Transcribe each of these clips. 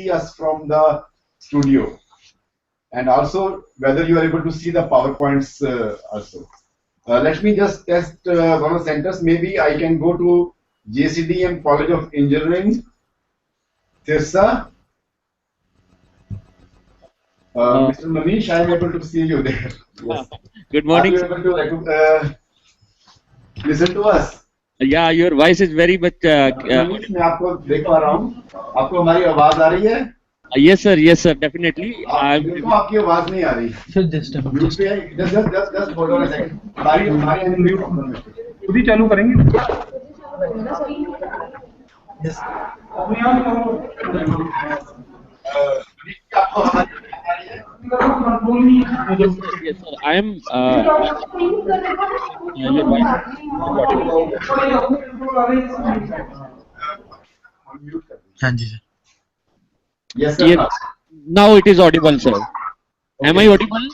see us from the studio, and also whether you are able to see the PowerPoints also. Let me just test one of the centers. Maybe I can go to JCDM College of Engineering, Tirsa. Mr. Manish, I am able to see you there. Yes. Good morning. Are you able to listen to us? Yeah, your voice is very much. Manish, मैं आपको देख पा रहा हूँ. आपको हमारी आवाज आ रही है? Yes, sir, definitely. देखो आपकी आवाज नहीं आ रही. Sir, just a minute. Mute पे है. Just hold on a second. हमारी mute. खुद ही चालू करेंगे. Yes. Yes, sir. I am. Your voice. हाँ जी sir. Yes, sir. Yes. Now it is audible, sir. Okay. Am I audible?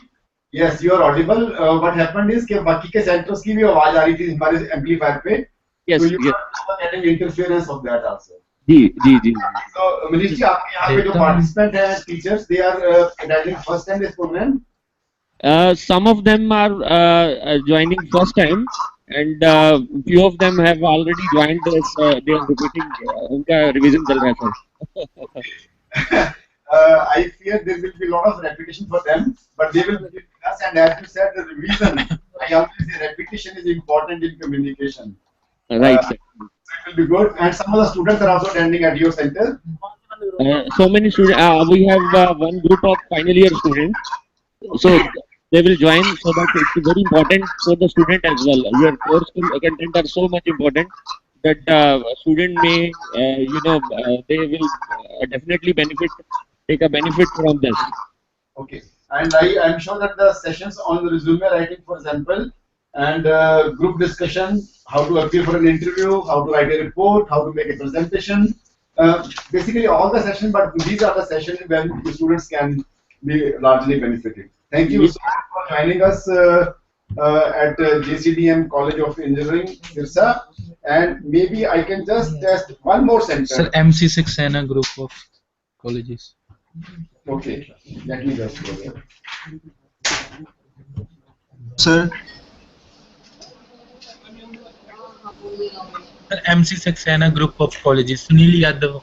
Yes, you are audible. What happened is कि बाकी के centers की भी आवाज आ रही थी हमारे amplifier पे. Yes. So you Yes. were getting interference of that also. Ji. So Manish जी, आपके यहाँ पे जो participant हैं, teachers, they are attending first time this program. Some of them are joining first time, and few of them have already joined this. They are repeating. उनका revision चल रहा है sir. I fear there will be a lot of repetition for them, but they will be with us. And as you said, the revision. I always say repetition is important in communication. Right, sir. So it will be good. And some of the students are also attending at your center. So many students. We have one group of final year students. So they will join. So that it's very important for the student as well. Your course content are so much important that student may, they will definitely take a benefit from this. Okay. And I am sure that the sessions on the resume writing, for example, and group discussion, how to appear for an interview, how to write a report, how to make a presentation, basically all the sessions, but these are the sessions when the students can be largely benefited. Thank you so much for joining us at JCDM College of Engineering, Tirsa. And maybe I can just test one more center. Sir, MC6 and a group of colleges. Okay, let me just go there. Sir, MC6 and a group of colleges. Sunil Yadav.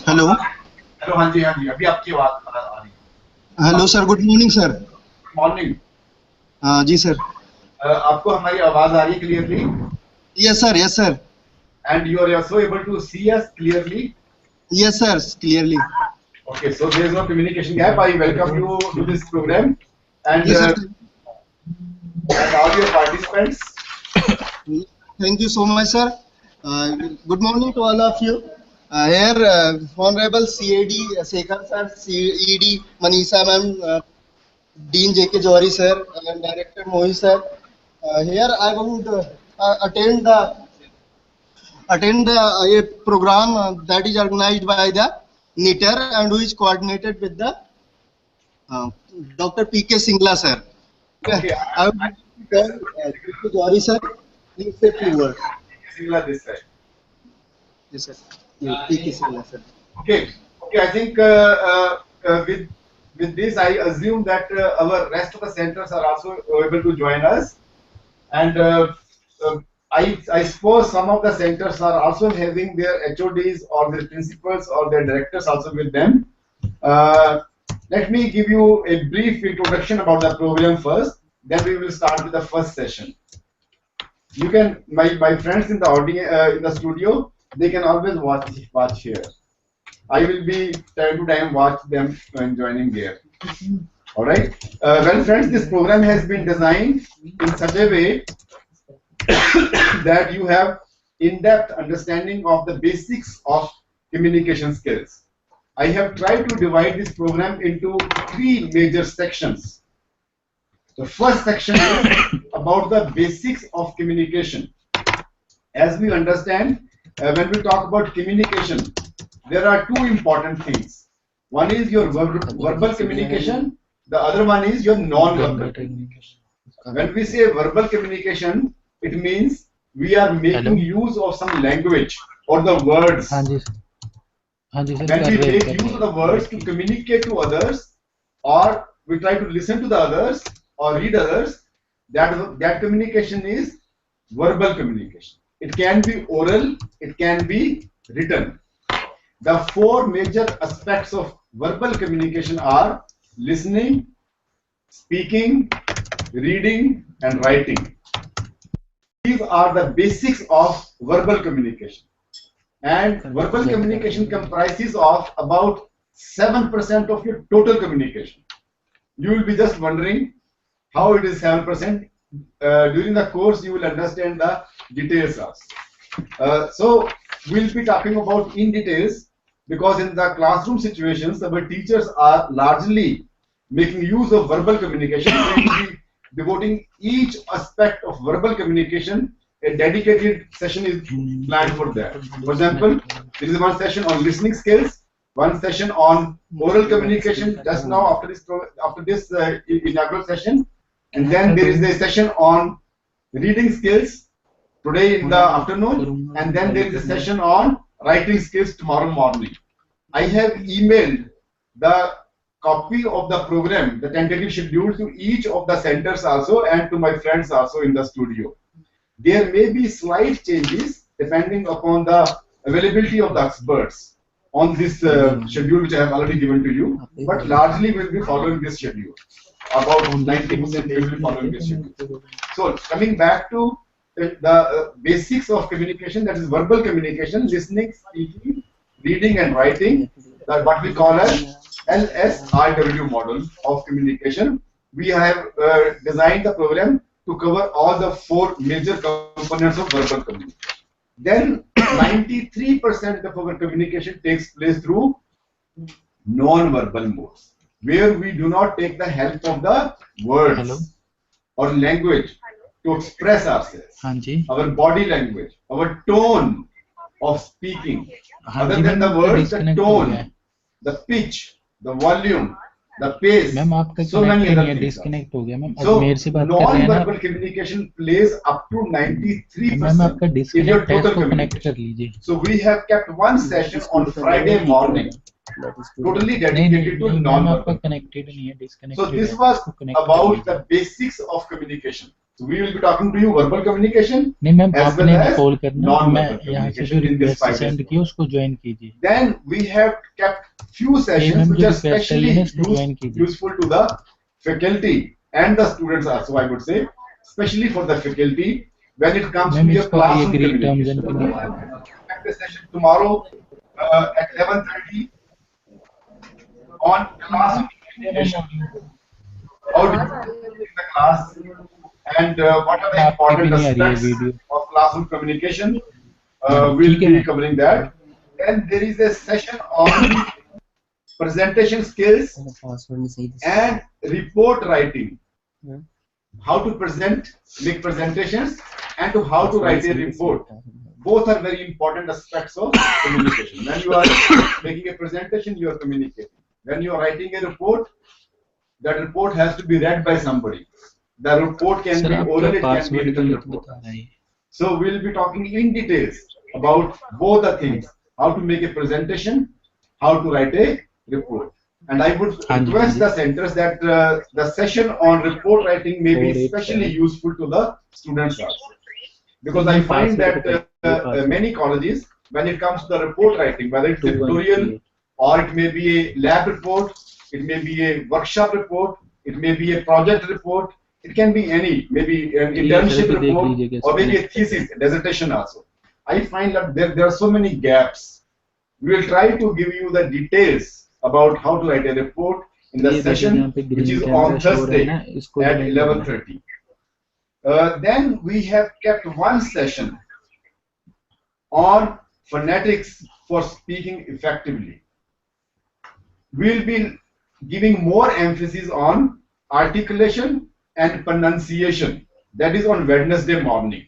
Hello hello हाँ जी अभी आपकी आवाज आ रही है. Hello sir, good morning sir. Good morning. हाँ जी sir. आपको हमारी आवाज आ रही है clearly? Yes sir, yes sir. And you are also able to see us clearly? Yes sir, clearly. Okay, so there is no communication gap. I welcome you to this program and, yes, and all your participants. Thank you so much sir. Good morning to all of you. Here Honorable CAD Sekhar sir, CED Manisha ma'am, Dean JK Johari sir and Director Mohit sir. Here I would attend a program that is organized by the NITTTR and who is coordinated with the Dr. PK Singla sir. Okay. I would like to tell Johari sir, please say few words. Singla this side. Yes sir. PK Singla sir. Okay. I think with this I assume that our rest of the centers are also able to join us, and I suppose some of the centers are also having their HODs or their principals or their directors also with them. Let me give you a brief introduction about the program first, then we will start with the first session. You can, my friends in the audience, in the studio, they can always watch here. I will be time to time watch them when joining there. All right. Well, friends, this program has been designed in such a way that you have in-depth understanding of the basics of communication skills. I have tried to divide this program into three major sections. The first section is about the basics of communication. As we understand, when we talk about communication, there are two important things. One is your verbal communication, the other one is your non-verbal communication. When we say verbal communication, it means we are making use of some language or the words. When we make use of the words to communicate to others, or we try to listen to the others or read others, that communication is verbal communication. It can be oral, it can be written. The four major aspects of verbal communication are listening, speaking, reading, and writing. These are the basics of verbal communication. And verbal communication comprises of about 7% of your total communication. You will be just wondering how it is 7%. During the course, you will understand the details also. So we'll be talking about in details, because in the classroom situations, our teachers are largely making use of verbal communication. They will be devoting each aspect of verbal communication. A dedicated session is planned for that. For example, there is one session on listening skills, one session on oral communication just now after this inaugural session, and then there is a session on reading skills today in the afternoon, and then there is a session on writing skills tomorrow morning. I have emailed the copy of the program, the tentative schedule, to each of the centers also and to my friends also in the studio. There may be slight changes depending upon the availability of the experts on this schedule which I have already given to you, but largely we will be following this schedule. About 90% we will be following this schedule. So coming back to the basics of communication, that is verbal communication, listening, speaking, reading and writing, that what we call as LSRW model of communication. We have designed the program to cover all the four major components of verbal communication. Then 93% of our communication takes place through non-verbal modes, where we do not take the help of the words or language to express ourselves. Our body language, our tone of speaking, other than the words, the tone, the pitch, the volume, the pace, so many other things. So non-verbal communication plays up to 93% in your total communication. So we have kept one session on Friday morning, totally dedicated to non-verbal. So this was about the basics of communication. So we will be talking to you verbal communication as well as non-verbal communication in this 5 days. Then we have kept few sessions which are specially useful to the faculty and the students also, I would say, especially for the faculty when it comes to your classroom communication. We have a session tomorrow at 11:30 on classroom communication. How do you in the class, and what are the important aspects of classroom communication? We'll be covering that. Then there is a session on presentation skills and report writing. How to present, make presentations, and to how to write a report. Both are very important aspects of communication. When you are making a presentation, you are communicating. When you are writing a report, that report has to be read by somebody. The report can be oral, it can be written report. So we'll be talking in details about both the things: how to make a presentation, how to write a report. And I would request the centers that the session on report writing may be especially useful to the students also. Because I find that many colleges, when it comes to the report writing, whether it's a tutorial or it may be a lab report, it may be a workshop report, it may be a project report, it can be any, maybe an internship report or maybe a thesis, a dissertation also. I find that there are so many gaps. We will try to give you the details about how to write a report in the session which is on Thursday at 11:30. Then we have kept one session on phonetics for speaking effectively. We'll be giving more emphasis on articulation and pronunciation. That is on Wednesday morning.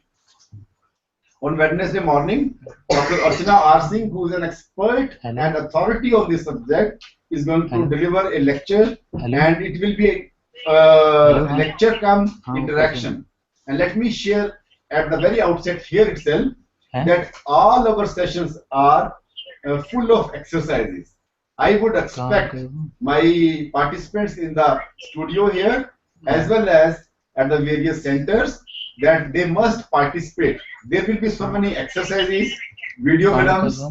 On Wednesday morning, Dr. Archana R. Singh, who is an expert and authority on this subject, is going to deliver a lecture, and it will be a lecture come interaction. And let me share at the very outset here itself that all our sessions are full of exercises. I would expect my participants in the studio here as well as at the various centers that they must participate. There will be so many exercises, video films,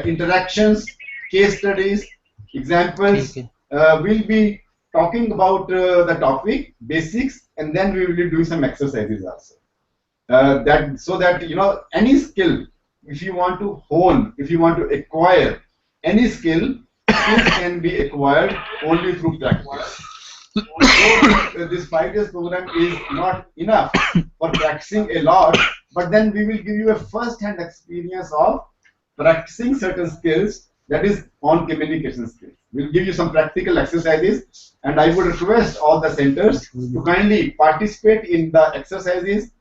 interactions, case studies, examples. We'll be talking about the topic, basics, and then we will be doing some exercises also. So that you know, any skill, if you want to hone, if you want to acquire any skills can be acquired only through practice. So, this 5 days program is not enough for practicing a lot, but then we will give you a first-hand experience of practicing certain skills, that is on communication skills. We'll give you some practical exercises, and I would request all the centers to kindly participate in the exercises,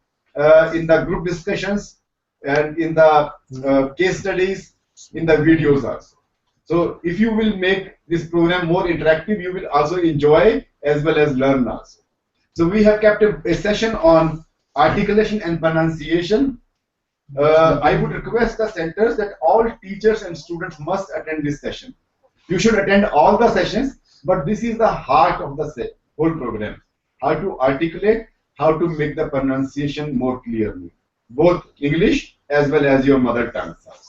in the group discussions, and in the case studies, in the videos also. So if you will make this program more interactive, you will also enjoy as well as learn also. So we have kept a session on articulation and pronunciation. I would request the centers that all teachers and students must attend this session. You should attend all the sessions, but this is the heart of the whole program. How to articulate, how to make the pronunciation more clearly, both English as well as your mother tongue also.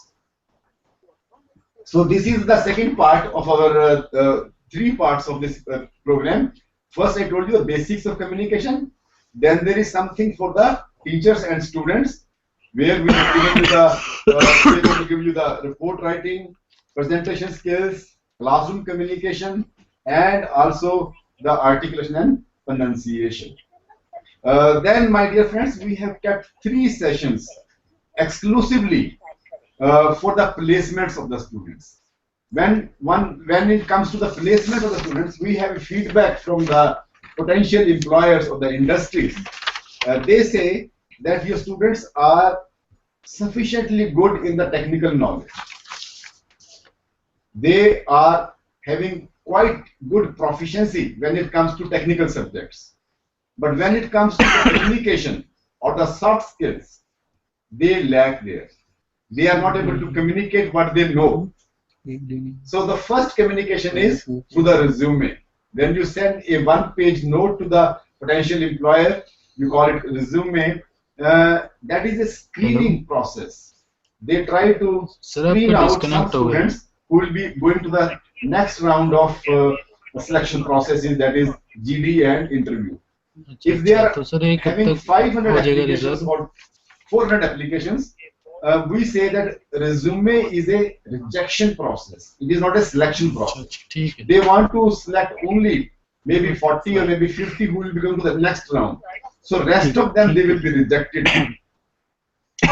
So this is the second part of our 3 parts of this program. First, I told you the basics of communication. Then there is something for the teachers and students, where we will give you the report writing, presentation skills, classroom communication, and also the articulation and pronunciation. Then, my dear friends, we have kept 3 sessions exclusively for the placements of the students. When it comes to the placement of the students, we have feedback from the potential employers of the industries. They say that your students are sufficiently good in the technical knowledge. They are having quite good proficiency when it comes to technical subjects. But when it comes to the communication or the soft skills, they lack there. They are not able to communicate what they know. So the first communication is through the resume. When you send a 1-page note to the potential employer, you call it resume. That is a screening process. They try to screen out some students who will be going to the next round of selection processes, that is GD and interview. If they are having 500 applications or 400 applications, we say that resume is a rejection process. It is not a selection process. They want to select only maybe 40 or maybe 50 who will be going to the next round. So rest of them they will be rejected.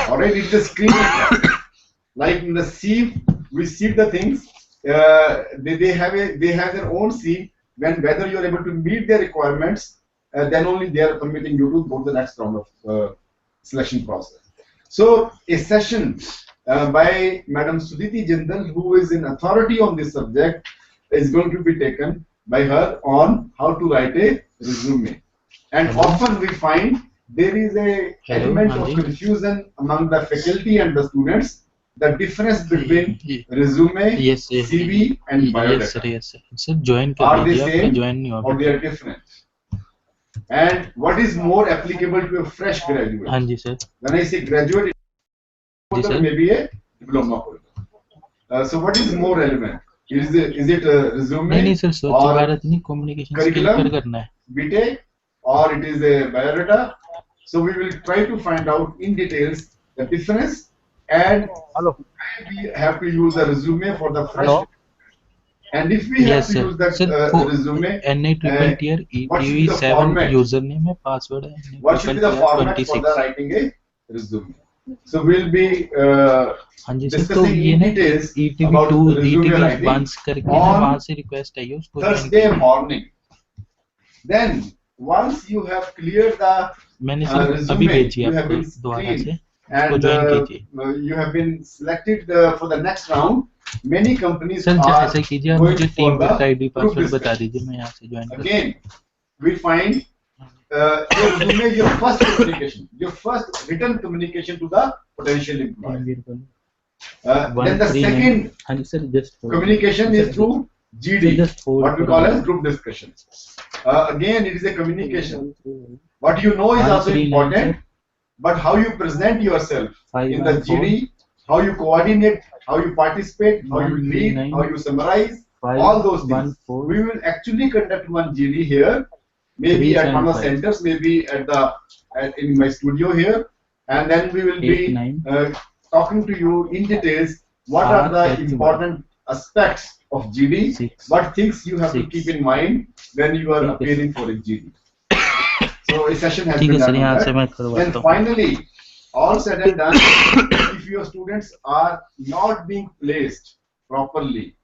Alright, it is a screening process. Like in the sieve, we sieve the things. They have their own sieve. When whether you are able to meet their requirements, then only they are permitting you to go to the next round of selection process. So a session by Madam Sudhiti Jindal, who is an authority on this subject, is going to be taken by her on how to write a resume. And often we find there is a element of confusion among the faculty and the students. The difference between resume, CV, and biodata. Yes, sir. Join are they same or they are different? And what is more applicable to a fresh graduate? Yes, sir. When I say graduate, it may be a diploma holder. So what is more relevant? Is it a resume or curriculum, BTech, or it is a biodata? So we will try to find out in details the difference, and we have to use a resume for the fresh. And if we have to use that resume, what should be the format? Username and password. What should be the format for the writing a resume? So we'll be हाँ जी sir, तो discussing ये in ना details ETV about 2 resume ETV writing advance करके ना on वहाँ से request आई है उसको join Thursday कीजिए। morning. Then once you have cleared the मैंने सर अभी resume, भेजी you have आपको been दोबारा से, screened उसको and ज्वाइन कीजिए। you have been selected for the next round. Many companies sir are ऐसे कीजिए, आप going मुझे for team the work ID group password बता discussion. दीजिए, मैं यहाँ से ज्वाइन कर Again, we find your resume, your first communication, your first written communication to the potential employee. Then the second हाँ जी sir, just communication is through GD, just hold what we for call a as group discussion. Again, it is a communication. What you know is also 139, important, but how you present yourself in the GD, how you coordinate, how you participate, how you lead, 139, how you summarize, all those things. 514, We will actually conduct one GD here, maybe at one of the 375, centers, maybe in my studio here, and then we will be 89, talking to you in details what are the RH1, important aspects of GD, 6, what things you have to 6, keep in mind when you are ठीक है appearing for a GD. So a session has ठीक been है sir, done on यहाँ से that. मैं Then करवाता हूँ। finally, all said and done, if your students are not being placed properly,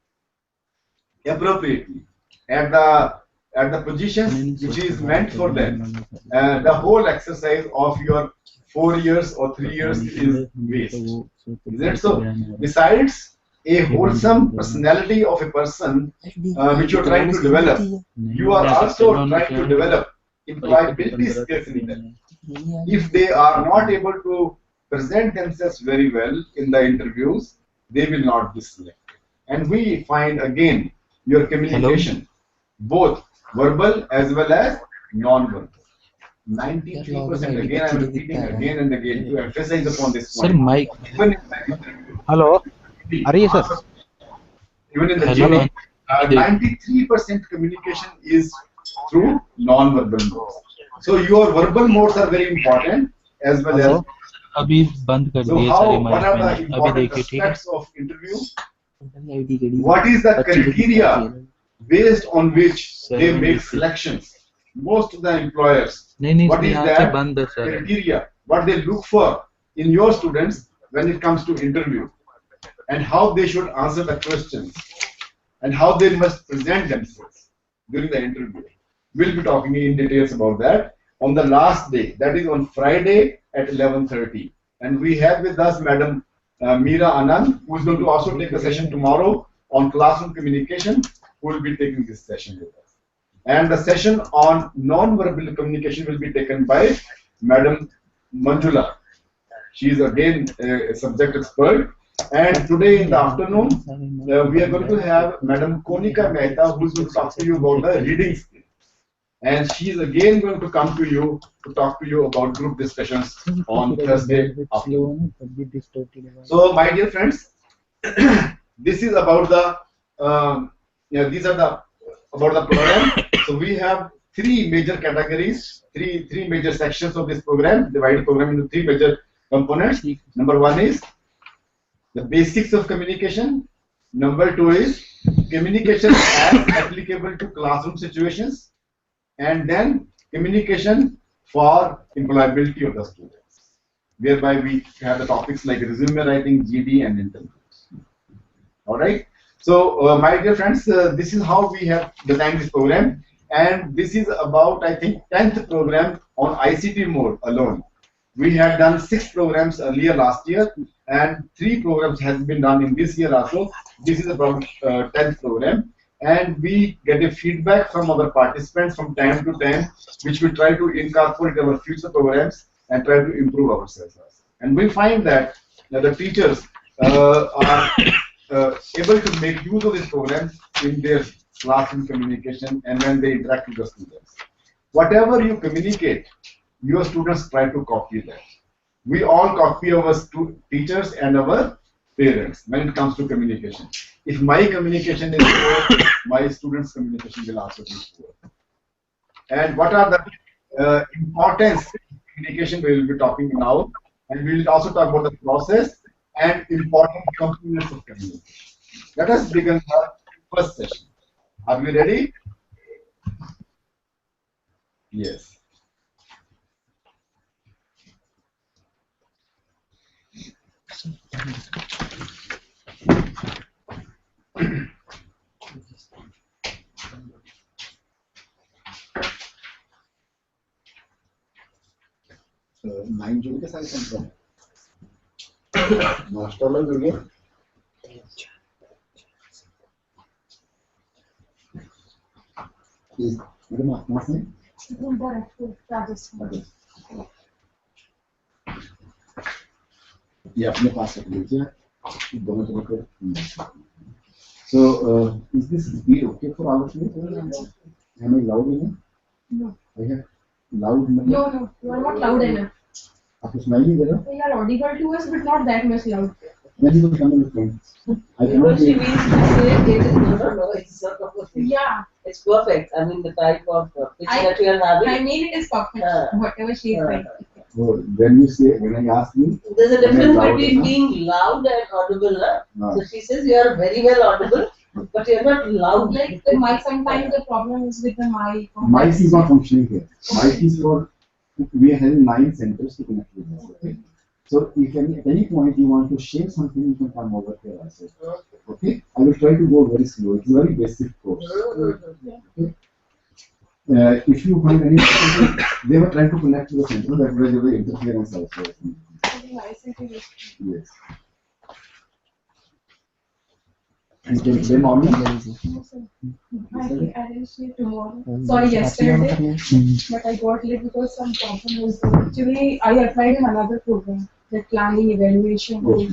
appropriately at the positions which is meant for them, the whole exercise of your 4 years or 3 years is waste. Is it so? Besides a wholesome personality of a person which you are trying to develop, you are also trying to develop employability skills in them. If they are not able to present themselves very well in the interviews, they will not be selected. And we find again your communication, both verbal as well as non-verbal. 93% again, I am repeating again and again to emphasize upon this sir point. Mic Even in the interview, hello आ रही है sir even in the hello GD, 93% communication is through non-verbal modes. So your verbal modes are very important as well hello as. अभी बंद कर So दिए how? सारे What mic are the मैंने, अभी important देखिए ठीक है। aspects of interview? What is the criteria based on which they make selections? Most of the employers, नहीं what सर, is यहाँ से that बंद है sir. criteria? What they look for in your students when it comes to interview, and how they should answer the questions, and how they must present themselves during the interview. We'll be talking in details about that on the last day, that is on Friday at 11:30. And we have with us Madam Meera Anand, who is going to also take a session tomorrow on classroom communication, who will be taking this session with us. And the session on non-verbal communication will be taken by Madam Manjula. She is again a subject expert. And today in the afternoon, we are going to have Madam Konika Mehta, who is going to talk to you about the reading skill. And she is again going to come to you to talk to you about group discussions on Thursday afternoon. So, my dear friends, this is about the these are the about the program. So we have three major categories, three major sections of this program. Divide the program into three major components. Number one is the basics of communication. Number two is communication as applicable to classroom situations, and then communication for employability of the students, whereby we have the topics like resume writing, GD, and interviews. All right. So, my dear friends, this is how we have designed this program, and this is about, I think, 10th program on ICT mode alone. We had done 6 programs earlier last year, and 3 programs has been done in this year also. This is about 10th program, and we get a feedback from our participants from time to time, which we try to incorporate our future programs and try to improve ourselves. And we find that the teachers are able to make use of this program in their classroom communication and when they interact with the students. Whatever you communicate, your students try to copy that. We all copy our teachers and our parents when it comes to communication. If my communication is poor, my students' communication will also be poor. And what are the importance of communication we will be talking now, and we will also talk about the process and important components of communication. Let us begin the first session. Are we ready? Yes. Nine जुड़ के सारे centre master लोग जुड़ गए मेरे मास में ये अपने पास रख लीजिए दोनों तरफ को so is this speed okay for all of you? Am I loud enough? No. I have loud enough? No, you are not loud enough. आपको सुनाई नहीं दे रहा? You are audible to us, but not that much loud. Then you will come in the front. I cannot She hear. means to say it is no, it's sort of a thing. Yeah. It's perfect. I mean, the type of pitch that you are I having. mean, it is perfect. Whatever she is saying. So when you say, when I ask you, There's a am I difference loud between enough? being loud and audible. No. So she says you are very well audible, but you are not loud. Like the mic, sometimes the problem is with the mic. Mic is not functioning here. Mic is for, we are having 9 centers to connect with us. Okay? So if at any point you want to share something, you can come over here also. Okay? I will try to go very slow. It's a very basic course. Okay? If you find any difficulty, they were trying to connect to the center, that way there was interference also. Yes. And they morning? I didn't see tomorrow. Sorry, yesterday. But I got late because some problem was there. Actually, I applied in another program, the planning evaluation. Okay.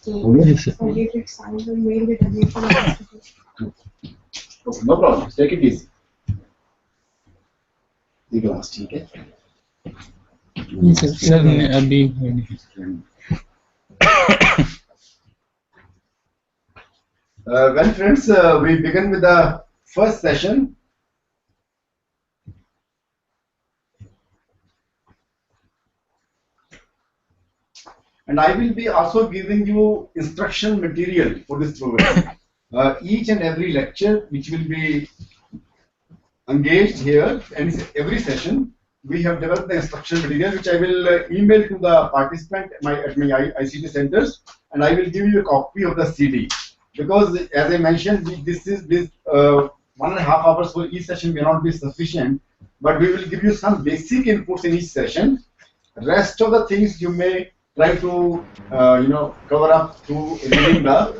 So Yes, I get it signed and mailed it again to the hospital. Okay, no problem. Take it easy. The glass, ठीक है? Sir मैं अभी Well, friends, we begin with the first session. And I will be also giving you instruction material for this program. Each and every lecture which will be engaged here, and every session, we have developed the instruction material which I will email to the participant at my ICT centers, and I will give you a copy of the CD. Because as I mentioned, this 1.5 hours for each session may not be sufficient, but we will give you some basic inputs in each session. Rest of the things you may try to cover up through reading the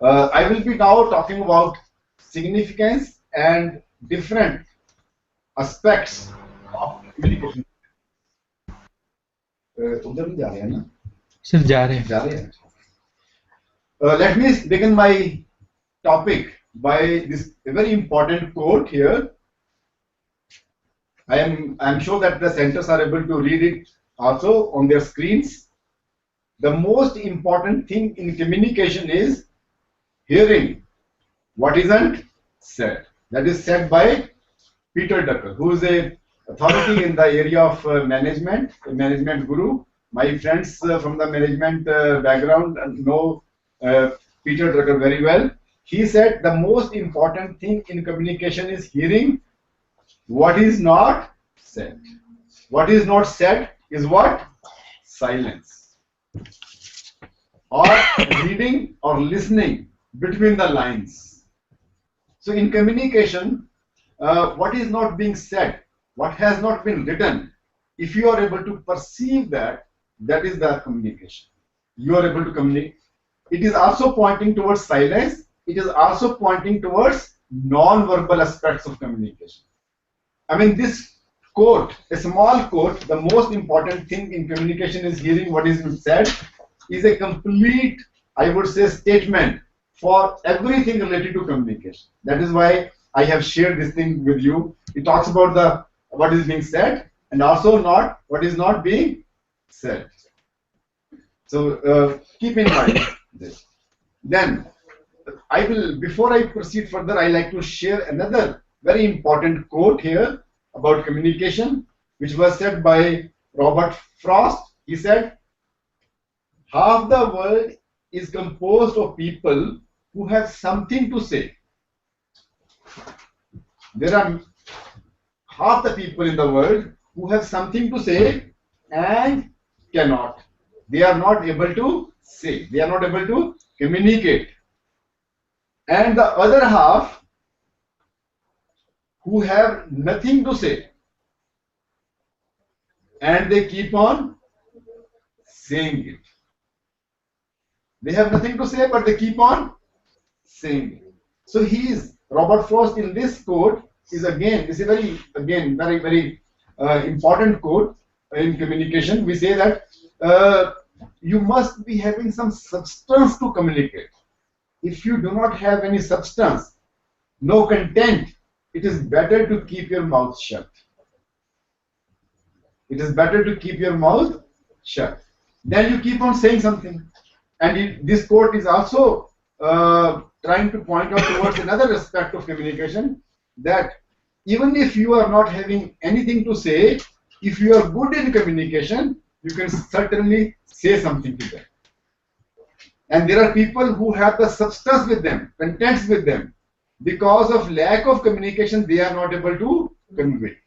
I will be now talking about significance and different aspects of communication. उधर भी जा रहे हैं ना? Sir जा रहे हैं Let me begin my topic by this very important quote here. I am sure that the centers are able to read it also on their screens. The most important thing in communication is hearing what isn't said. That is said by Peter Drucker, who is a authority in the area of management, a management guru. My friends from the management background know Peter Drucker very well. He said the most important thing in communication is hearing what is not said. What is not said is what? Silence. Or reading or listening between the lines. So in communication, what is not being said, what has not been written, if you are able to perceive that, that is the communication. You are able to communicate. It is also pointing towards silence. It is also pointing towards non-verbal aspects of communication. I mean, this quote, a small quote, the most important thing in communication is hearing what is said, is a complete, I would say, statement for everything related to communication. That is why I have shared this thing with you. It talks about the what is being said and also not what is not being said. So keep in mind this. Then I will, before I proceed further, I like to share another very important quote here about communication, which was said by Robert Frost. He said, half the world is composed of people who have something to say. There are half the people in the world who have something to say and cannot. They are not able to say. They are not able to communicate. And the other half who have nothing to say and they keep on saying it. They have nothing to say, but they keep on saying it. So Robert Frost in this quote is again, this is very important quote in communication. We say that you must be having some substance to communicate. If you do not have any substance, no content, it is better to keep your mouth shut. It is better to keep your mouth shut. Then you keep on saying something. And this quote is also trying to point out towards another aspect of communication, that even if you are not having anything to say, if you are good in communication, you can certainly say something to them. And there are people who have the substance with them, contents with them. Because of lack of communication, they are not able to convey.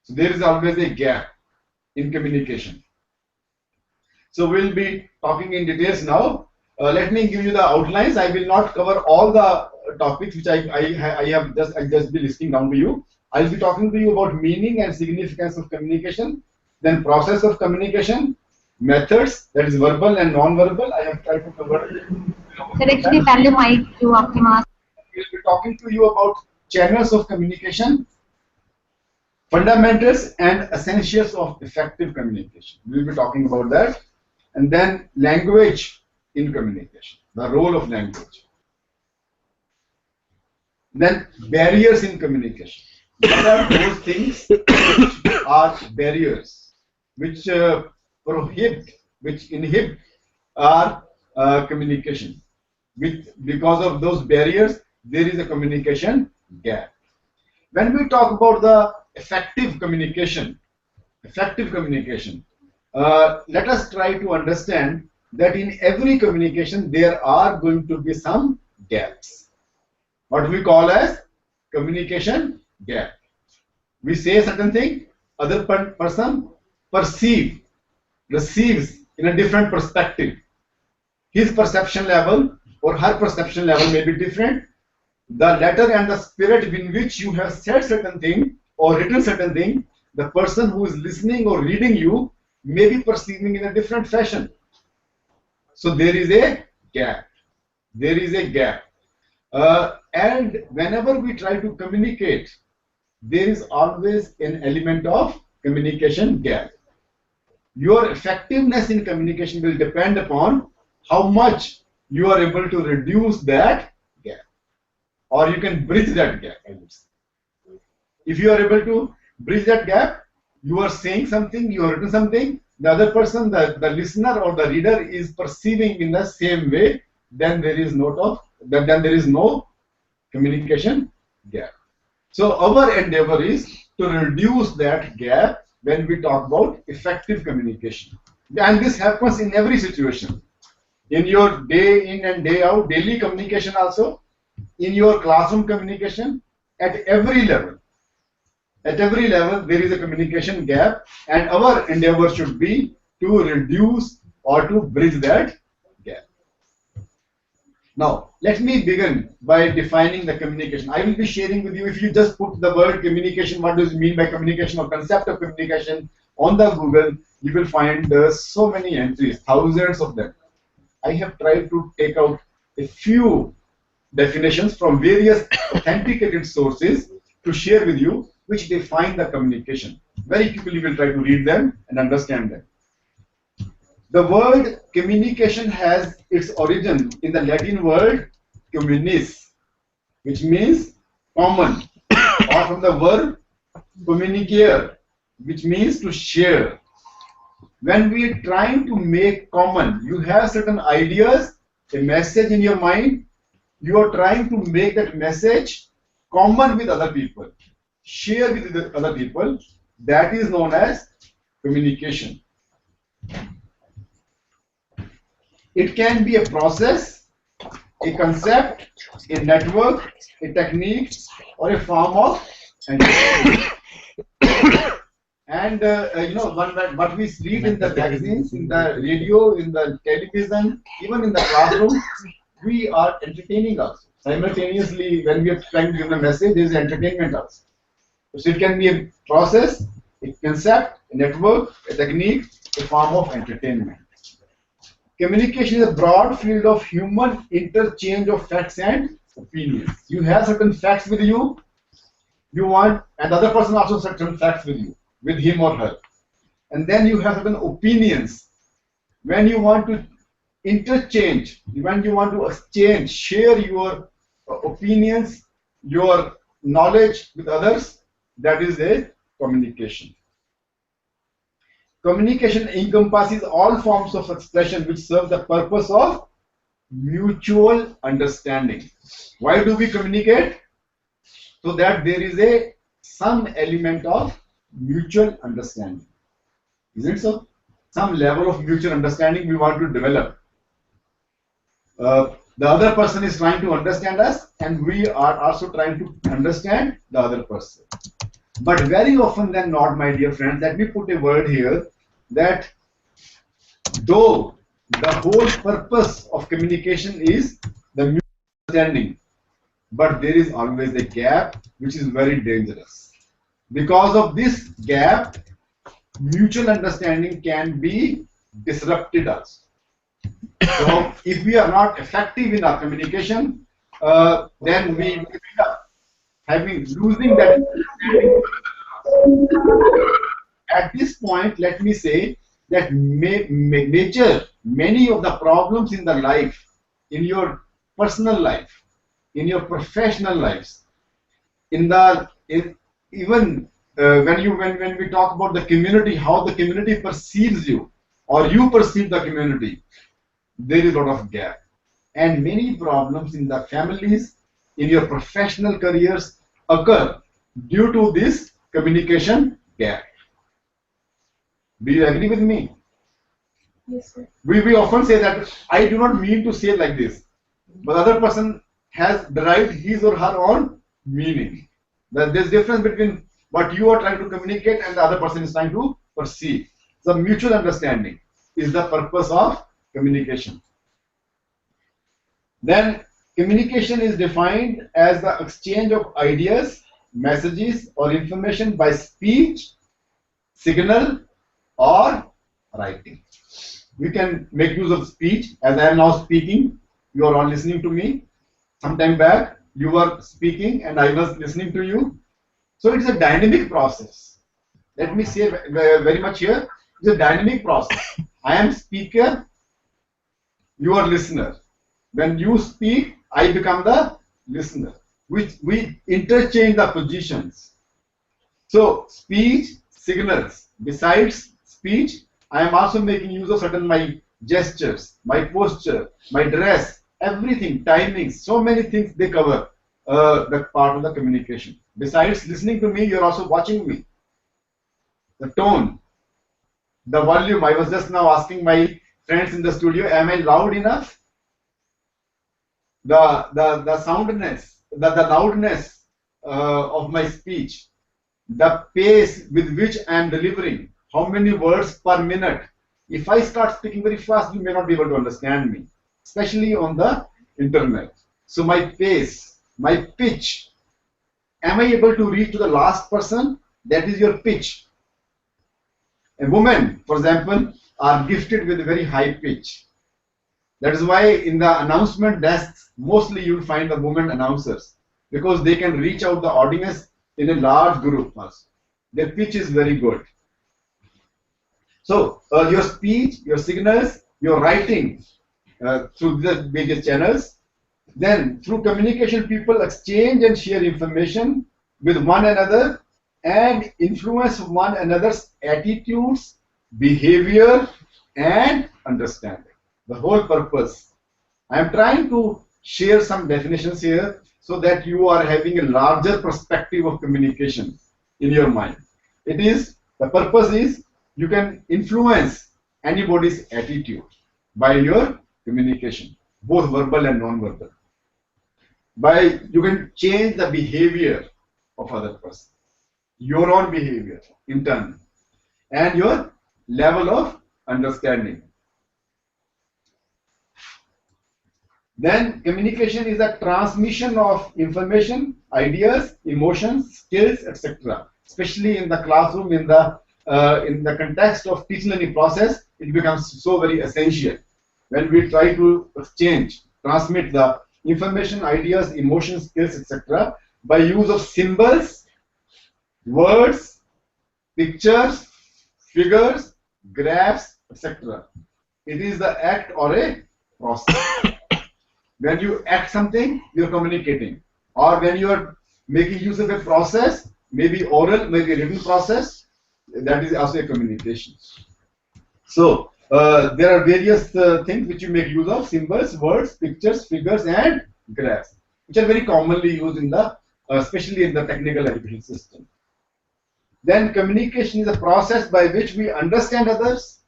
So there is always a gap in communication. So we'll be talking in details now. Let me give you the outlines. I will not cover all the topics which I'll just be listing down to you. I'll be talking to you about meaning and significance of communication, then process of communication, methods, that is verbal and non-verbal. I have tried to cover it. Sir, actually, पहले mic जो आपके मास. We'll be talking to you about channels of communication, fundamentals and essentials of effective communication. We'll be talking about that. And then language in communication, the role of language. Then barriers in communication. What are those things which are barriers, which prohibit, which inhibit our communication? Because of those barriers, there is a communication gap. When we talk about the effective communication, let us try to understand that in every communication there are going to be some gaps. What we call as communication gap. We say a certain thing, other person receives in a different perspective. His perception level or her perception level may be different. The letter and the spirit in which you have said certain thing or written certain thing, the person who is listening or reading you may be perceiving in a different fashion. So there is a gap. There is a gap. And whenever we try to communicate, there is always an element of communication gap. Your effectiveness in communication will depend upon how much you are able to reduce that gap, or you can bridge that gap, I would say. If you are able to bridge that gap, you are saying something, you have written something, the other person, the listener or the reader is perceiving in the same way, then there is no communication gap. So our endeavor is to reduce that gap when we talk about effective communication. And this happens in every situation. In your day in and day out, daily communication also, in your classroom communication, at every level. At every level, there is a communication gap, and our endeavor should be to reduce or to bridge that gap. Now, let me begin by defining the communication. I will be sharing with you, if you just put the word communication, what does it mean by communication or concept of communication on the Google, you will find so many entries, thousands of them. I have tried to take out a few definitions from various authenticated sources to share with you, which define the communication. Very quickly we will try to read them and understand them. The word communication has its origin in the Latin word communis, which means common, or from the verb communicare, which means to share. When we are trying to make common, you have certain ideas, a message in your mind, you are trying to make that message common with other people, share with the other people, that is known as communication. It can be a process, a concept, a network, a technique, or a form of entertainment. And what we read in the magazines, in the radio, in the television, even in the classroom, we are entertaining also. Simultaneously, when we are trying to give a message, there is entertainment also. So it can be a process, a concept, a network, a technique, a form of entertainment. Communication is a broad field of human interchange of facts and opinions. You have certain facts with you, and the other person also certain facts with you, with him or her. And then you have certain opinions. When you want to interchange, when you want to exchange, share your opinions, your knowledge with others, that is a communication. Communication encompasses all forms of expression which serve the purpose of mutual understanding. Why do we communicate? So that there is some element of mutual understanding. Isn't it so? Some level of mutual understanding we want to develop. The other person is trying to understand us, and we are also trying to understand the other person. But very often than not, my dear friends, let me put a word here, that though the whole purpose of communication is the mutual understanding, but there is always a gap which is very dangerous. Because of this gap, mutual understanding can be disrupted also. So if we are not effective in our communication, then we end up losing that understanding. At this point, let me say that many of the problems in the life, in your personal life, in your professional lives, even when we talk about the community, how the community perceives you, or you perceive the community, there is a lot of gap. And many problems in the families, in your professional careers occur due to this communication gap. Do you agree with me? Yes, sir. We often say that I do not mean to say like this, but the other person has derived his or her own meaning. That there's difference between what you are trying to communicate and the other person is trying to perceive. So mutual understanding is the purpose of communication. Then communication is defined as the exchange of ideas, messages, or information by speech, signal, or writing. We can make use of speech, as I am now speaking. You are all listening to me. Sometime back, you were speaking and I was listening to you. So it's a dynamic process. Let me say very much here. It's a dynamic process. I am speaker, you are listener. When you speak, I become the listener. We interchange the positions. So speech signals. Besides speech, I am also making use of certain my gestures, my posture, my dress, everything, timings, so many things they cover the part of the communication. Besides listening to me, you are also watching me. The tone, the volume. I was just now asking my friends in the studio, am I loud enough? The soundness, the loudness of my speech, the pace with which I am delivering, how many words per minute. If I start speaking very fast, you may not be able to understand me, especially on the internet. So my pace, my pitch, am I able to reach to the last person? That is your pitch. A woman, for example, are gifted with a very high pitch. That is why in the announcement desks, mostly you will find the women announcers, because they can reach out the audience in a large group also. Their pitch is very good. So your speech, your signals, your writing through the various channels. Then through communication, people exchange and share information with one another and influence one another's attitudes, behavior, and understanding. The whole purpose. I am trying to share some definitions here so that you are having a larger perspective of communication in your mind. The purpose is you can influence anybody's attitude by your communication, both verbal and non-verbal. You can change the behavior of other person. your own behavior in turn, and your level of understanding. Then communication is a transmission of information, ideas, emotions, skills, etc. Especially in the classroom, in the context of teaching learning process, it becomes so very essential when we try to exchange, transmit the information, ideas, emotions, skills, etc. by use of symbols, words, pictures, figures, graphs, etc. It is the act or a process. When you act something, you're communicating. Or when you are making use of a process, maybe oral, maybe written process, that is also a communication. So, there are various things which you make use of: symbols, words, pictures, figures, and graphs, which are very commonly used in the, especially in the technical education system. Then communication is a process by which we understand others,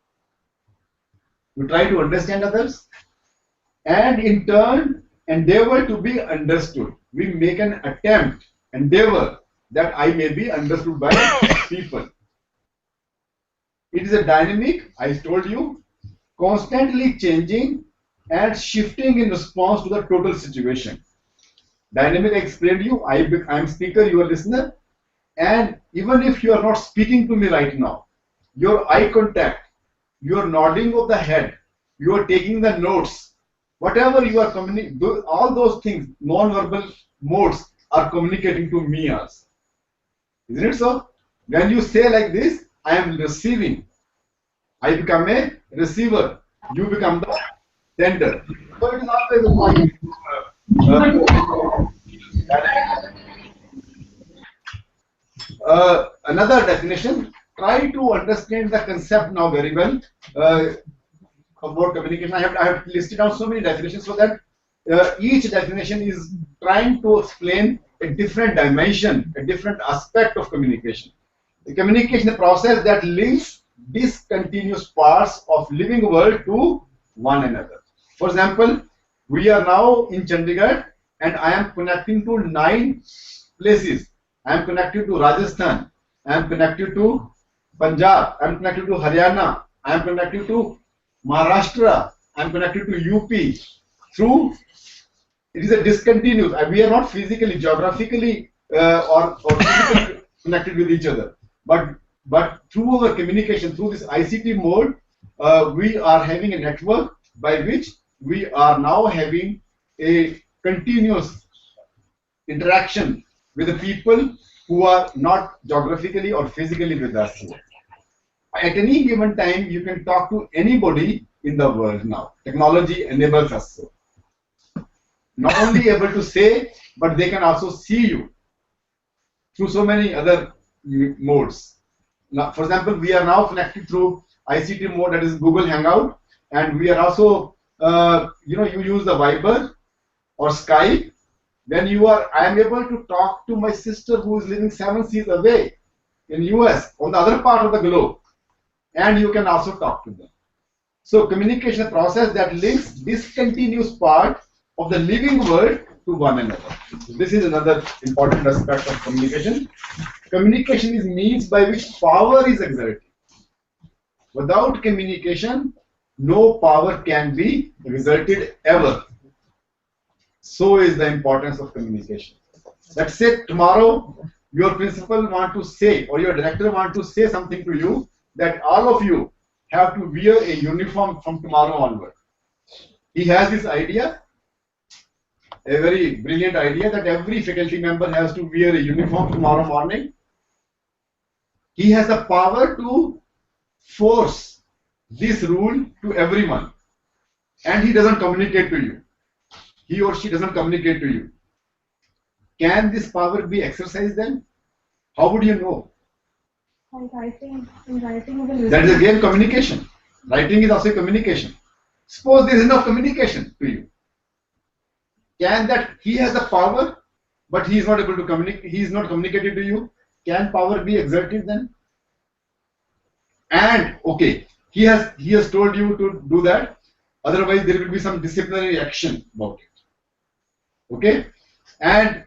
we try to understand others, and in turn endeavor to be understood. We make an attempt, endeavor that I may be understood by people. It is a dynamic, I told you, constantly changing and shifting in response to the total situation. Dynamic, I explained to you, I am speaker, you are listener, and even if you are not speaking to me right now, your eye contact, your nodding of the head, you are taking the notes, whatever you are communicating, all those things, non-verbal modes are communicating to me also. Isn't it so? When you say like this, I am receiving. I become a receiver. You become the sender. So it is always another definition. Try to understand the concept now very well. About communication, I have listed down so many definitions so that each definition is trying to explain a different dimension, a different aspect of communication. The communication is a process that links discontinuous parts of living world to one another. For example, we are now in Chandigarh and I am connecting to 9 places. I am connected to Rajasthan, I am connected to Punjab, I am connected to Haryana, I am connected to Maharashtra, I am connected to UP through, it is a discontinuous, we are not physically, geographically or physically connected with each other, but through our communication, through this ICT mode, we are having a network by which we are now having a continuous interaction with the people who are not geographically or physically with us. At any given time, you can talk to anybody in the world now. Technology enables us so. Not only able to say, but they can also see you through so many other modes. Now, for example, we are now connected through ICT mode, that is Google Hangout, and we are also, you use the Viber or Skype. When I am able to talk to my sister who is living 7 seas away in US, on the other part of the globe, and you can also talk to them. So communication is a process that links discontinuous part of the living world to one another. This is another important aspect of communication. Communication is means by which power is exerted. Without communication, no power can be exerted ever. So is the importance of communication. Let's say tomorrow your principal want to say, or your director want to say something to you, that all of you have to wear a uniform from tomorrow onward. He has this idea, a very brilliant idea, that every faculty member has to wear a uniform tomorrow morning. He has the power to force this rule to everyone, and he doesn't communicate to you. He or she doesn't communicate to you. Can this power be exercised then? How would you know? Writing is That is again communication. Writing is also communication. Suppose there is no communication to you. Can that, he has the power, but he is not able to communicate, he is not communicated to you. Can power be exerted then? And okay, he has told you to do that. Otherwise, there will be some disciplinary action about it. Okay, and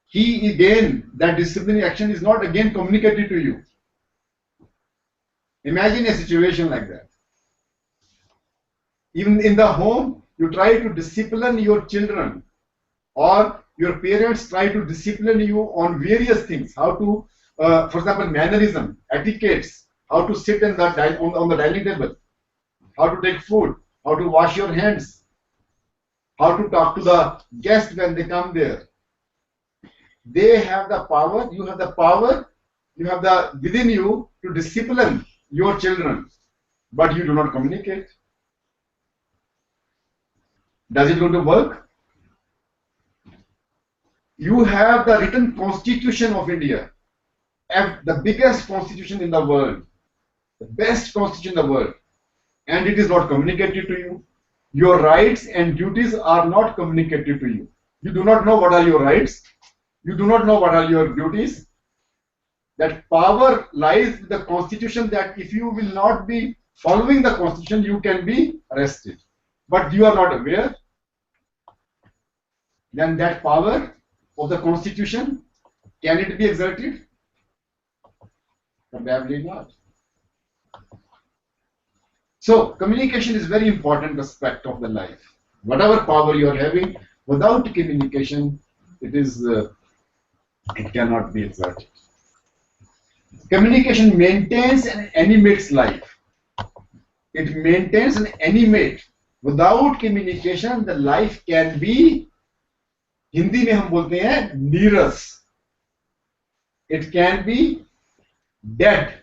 he again, that disciplinary action is not again communicated to you. Imagine a situation like that. Even in the home, you try to discipline your children, or your parents try to discipline you on various things. How to, for example, mannerism, etiquettes, how to sit on the dining table, how to take food, how to wash your hands, how to talk to the guests when they come there. They have the power, you have the power, you have the within you to discipline your children, but you do not communicate. Does it going to work? You have the written constitution of India, the biggest constitution in the world, the best constitution in the world, and it is not communicated to you. Your rights and duties are not communicated to you. You do not know what are your rights. You do not know what are your duties. That power lies with the constitution, that if you will not be following the constitution, you can be arrested. But you are not aware. Then that power of the constitution, can it be exerted? Probably not. So communication is very important aspect of the life. Whatever power you are having, without communication, it cannot be exerted. Communication maintains and animates life. It maintains and animates. Without communication, the life can be, Hindi में हम बोलते हैं नीरस. It can be dead.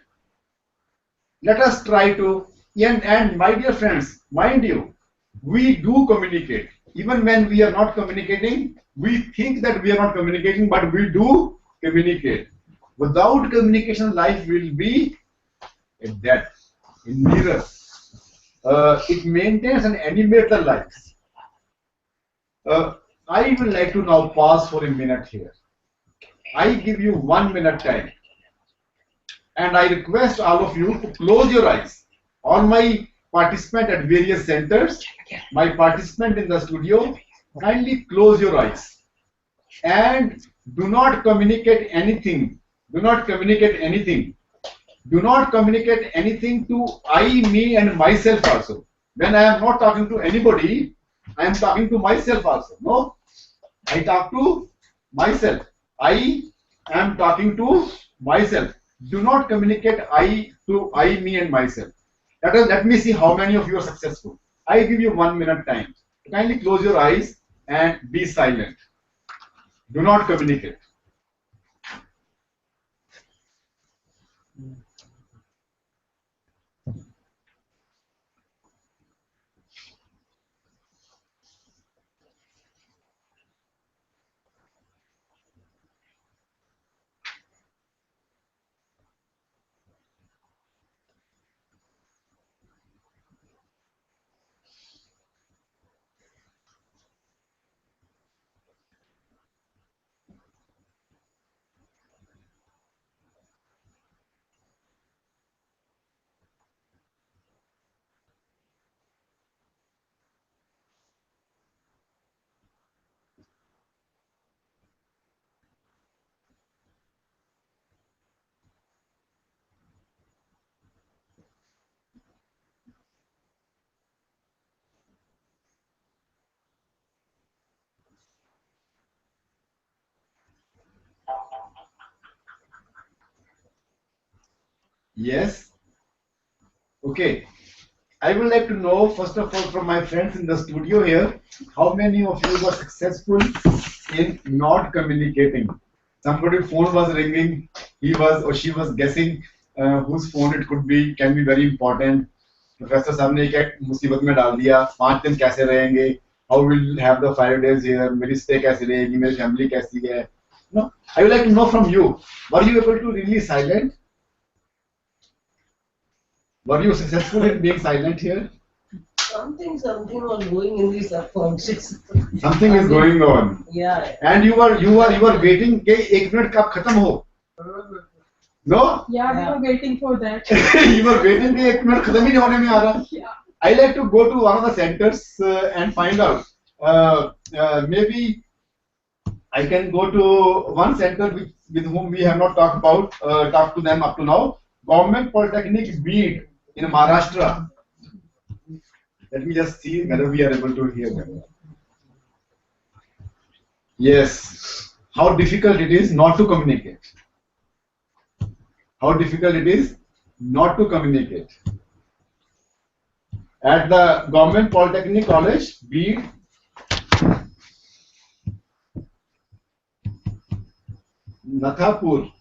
Let us try to, and my dear friends, mind you, we do communicate. Even when we are not communicating, we think that we are not communicating, but we do communicate. Without communication, life will be a death, a नीरस. It maintains and animates the lives. I would like to now pause for a minute here. I give you 1 minute time, and I request all of you to close your eyes. All my participants at various centers, my participant in the studio, kindly close your eyes and do not communicate anything. Do not communicate anything. Do not communicate anything to I, me, and myself also. When I am not talking to anybody, I am talking to myself also. No, I talk to myself. I am talking to myself. Do not communicate I to I, me, and myself. Let me see how many of you are successful. I give you 1 minute time. Kindly close your eyes and be silent. Do not communicate. Yes. Okay. I would like to know, first of all, from my friends in the studio here, how many of you were successful in not communicating? Somebody's phone was ringing, he was or she was guessing whose phone it could be, can be very important. Professor साहब ने एक मुसीबत में डाल दिया, 5 दिन कैसे रहेंगे? How will have the 5 days here? मेरी stay कैसे रहेगी? मेरी family कैसी है? No, I would like to know from you. Were you able to really silent? Were you successful in being silent here? Something was going in this subconscious. Something is going on. Yeah. And you were waiting कि 1 minute कब खत्म हो? No? Yeah, we were waiting for that. You were waiting कि 1 minute खत्म ही नहीं होने में आ रहा. Yeah. I like to go to one of the centers and find out. Maybe I can go to one center with whom we have not talked to them up to now. Government Polytechnic Beed in Maharashtra. Let me just see whether we are able to hear them. Yes. How difficult it is not to communicate. How difficult it is not to communicate. At the Government Polytechnic College, Beed, Nathapur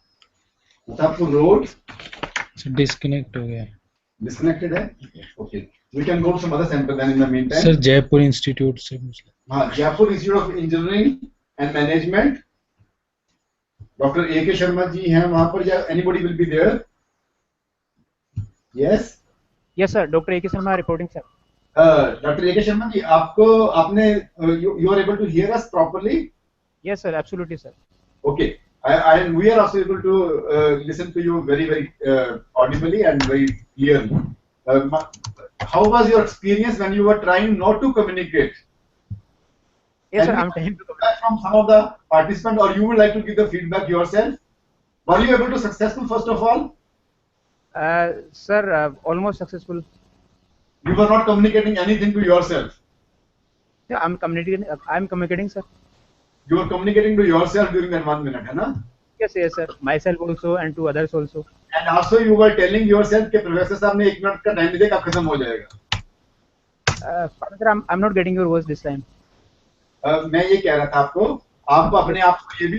Road. Disconnect हो गया Disconnected है? Okay. We can go to some other center then in the meantime. Sir Jaipur institute से हाँ, Jaipur Institute of Engineering and Management. Dr. A.K. Sharma जी हैं वहाँ पर या anybody will be there? Yes. Yes sir, Dr. A.K. Sharma reporting sir. Dr. A.K. Sharma जी आपने you are able to hear us properly? Yes sir, absolutely sir. Okay. And we are also able to listen to you very audibly and very clearly. How was your experience when you were trying not to communicate? Yes sir, I'm trying to communicate from some of the participants, or you would like to give the feedback yourself? Were you able to successful first of all? Sir, almost successful. You were not communicating anything to yourself. Yeah, I'm communicating sir. You were communicating to yourself during that 1 minute, है ना? Yes sir, myself also and to others also. And also you were telling yourself कि professor साहब ने 1 minute का time दिया कब खत्म हो जाएगा. Sir, I'm not getting your voice this time. मैं ये कह रहा था आपको अपने आप को ये भी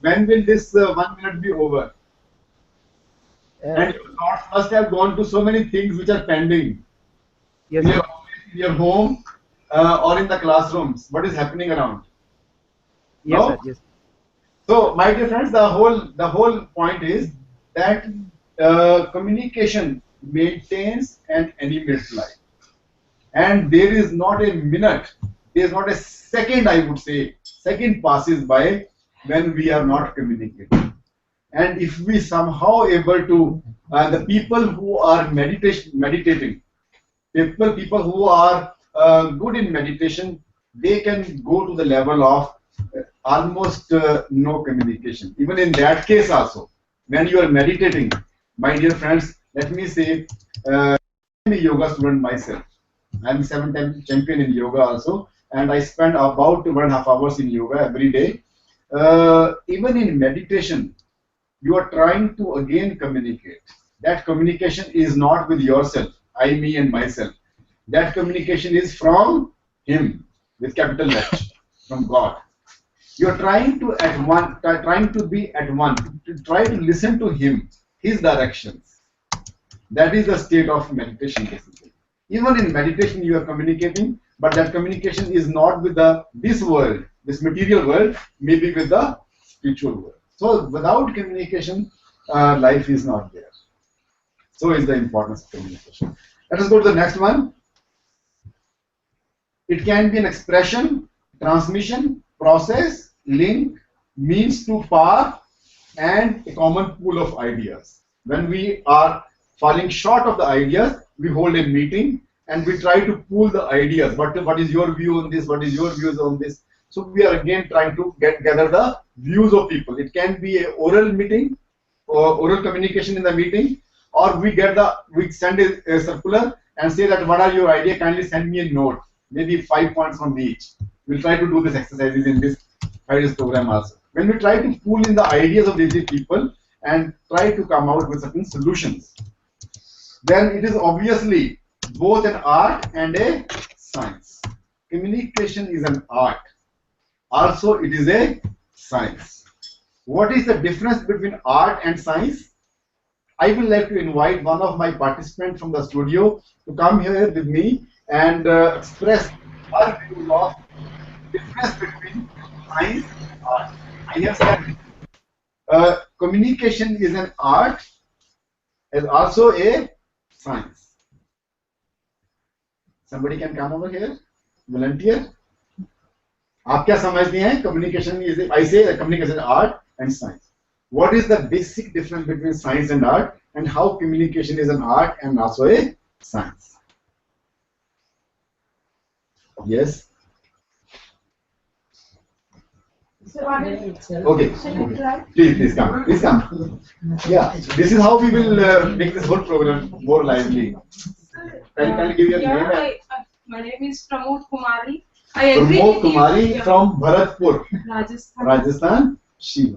when will this 1 minute be over? And your thoughts must have gone to so many things which are pending. Yes. In your home or in the classrooms. What is happening around? Yes, no? sir. Yes. So, my dear friends, the whole point is that communication maintains and animates life. And there is not a minute, there is not a second, I would say, second passes by when we are not communicating. And if we somehow able to, the people who are meditating, people who are good in meditation, they can go to the level of almost no communication. Even in that case also, when you are meditating, my dear friends, let me say, I'm a yoga student myself. I'm a 7-time champion in yoga also, and I spend about 1.5 hours in yoga every day. Even in meditation, you are trying to again communicate. That communication is not with yourself, I, me, and myself. That communication is from Him, with capital H, from God. You are trying to be at one, to try to listen to Him, His directions. That is the state of meditation, basically. Even in meditation, you are communicating, but that communication is not with this world, this material world, maybe with the spiritual world. So, without communication, life is not there. So is the importance of communication. Let us go to the next one. It can be an expression, transmission, process, link, means to power, and a common pool of ideas. When we are falling short of the ideas, we hold a meeting and we try to pool the ideas. What is your view on this? What is your views on this? So we are again trying to gather the views of people. It can be an oral meeting or oral communication in the meeting, or we send a circular and say that what are your ideas? Kindly send me a note, maybe 5 points from each. We'll try to do these exercises in this 5 days program also. When we try to pool in the ideas of these people and try to come out with certain solutions, then it is obviously both an art and a science. Communication is an art. Also, it is a science. What is the difference between art and science? I would like to invite one of my participants from the studio to come here with me and express her view of difference between science and art. I have said communication is an art and also a science. Somebody can come over here, volunteer. आप क्या समझते हैं? Communication is, I say, communication art and science. what is the basic difference between science and art, and how communication is an art and also a science. Yes. So are we, Okay. shall I try? Please come. Please come. Yeah. This is how we will make this whole program more lively. Can you give your Yeah, name? my name is Pramod Kumari. I agree Pramod with Kumari you. from Bharatpur, Rajasthan. Rajasthan. She.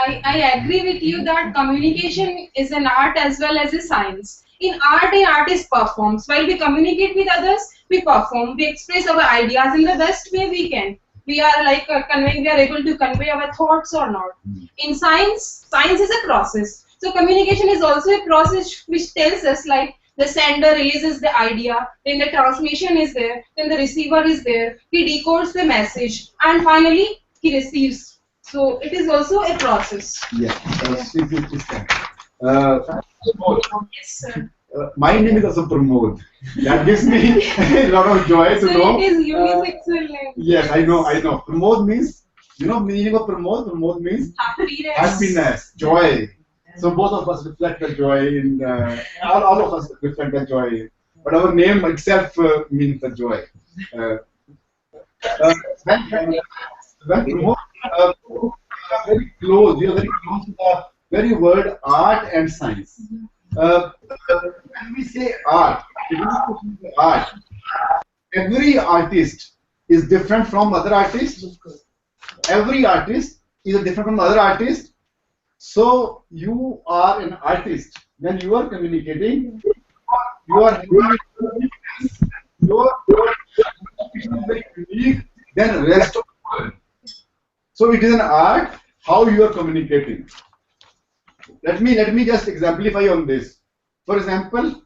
I agree with you that communication is an art as well as a science. In art, an artist performs. While we communicate with others, we perform. We express our ideas in the best way we can. We are like conveying. We are able to convey our thoughts or not. In science, science is a process. So communication is also a process which tells us like the sender releases the idea, then the transmission is there, then the receiver is there. He decodes the message, and finally he receives. So it is also a process. Yeah. Yes, sir. My name is also Pramod. That gives me a lot of joy to So know. it is unisexual name. Yes, I know. Pramod means, you know, meaning of Pramod? Pramod means happiness, joy. So both of us reflect the joy in, all of us reflect the joy. But our name itself means the joy. When Pramod, very close, we are very close to the very word art and science. When we say art, every artist is different from other artists. Every artist is different from other artists. So you are an artist. When you are communicating, you are your is very unique than the rest of the world. So it is an art how you are communicating. Let me just exemplify on this. For example,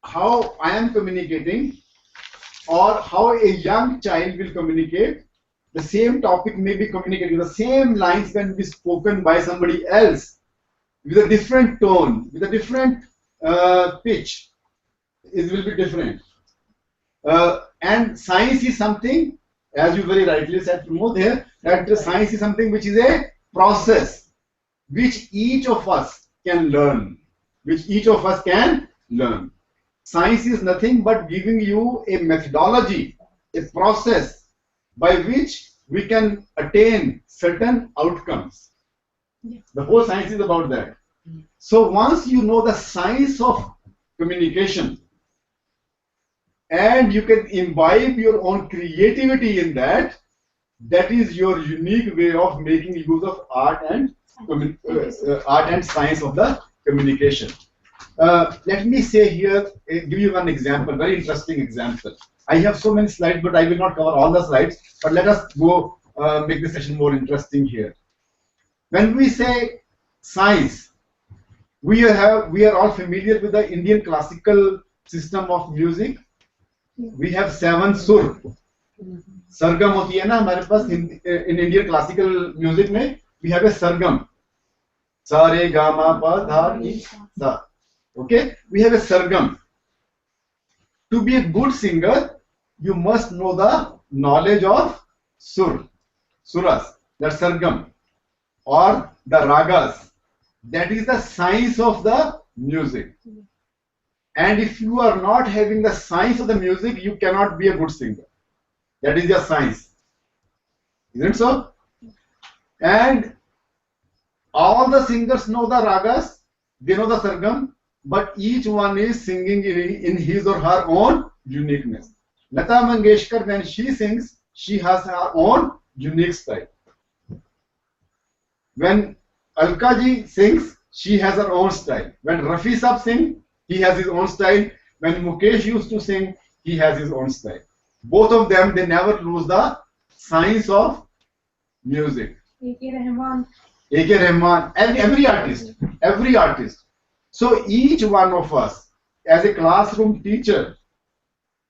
how I am communicating or how a young child will communicate. The same topic may be communicated. The same lines can be spoken by somebody else with a different tone, with a different pitch. It will be different. And science is something, as you very rightly said, Pramod, here, that science is something which is a process which each of us can learn. Science is nothing but giving you a methodology, a process by which we can attain certain outcomes. Yeah. The whole science is about that. So once you know the science of communication and you can imbibe your own creativity in that, that is your unique way of making use of art and science of the communication. Let me say here, give you one example, very interesting example. I have so many slides, but I will not cover all the slides. But let us go make the session more interesting here. When we say science, we are all familiar with the Indian classical system of music. We have 7 sur. सरगम होती है ना हमारे पास in Indian classical music में we have a sargam. Sa re ga ma pa dha ni sa. Okay, we have a sargam. To be a good singer, you must know the knowledge of suras, that sargam, or the ragas. That is the science of the music. And if you are not having the science of the music, you cannot be a good singer. That is your science. Isn't it so? And all the singers know the ragas, they know the sargam, but each one is singing in his or her own uniqueness. Lata Mangeshkar, when she sings, she has her own unique style. When Alka ji sings, she has her own style. When Rafi Saab sings, he has his own style. When Mukesh used to sing, he has his own style. Both of them, they never lose the science of music. A.K. Rahman. A.K. Rahman, and every artist. So each one of us, as a classroom teacher,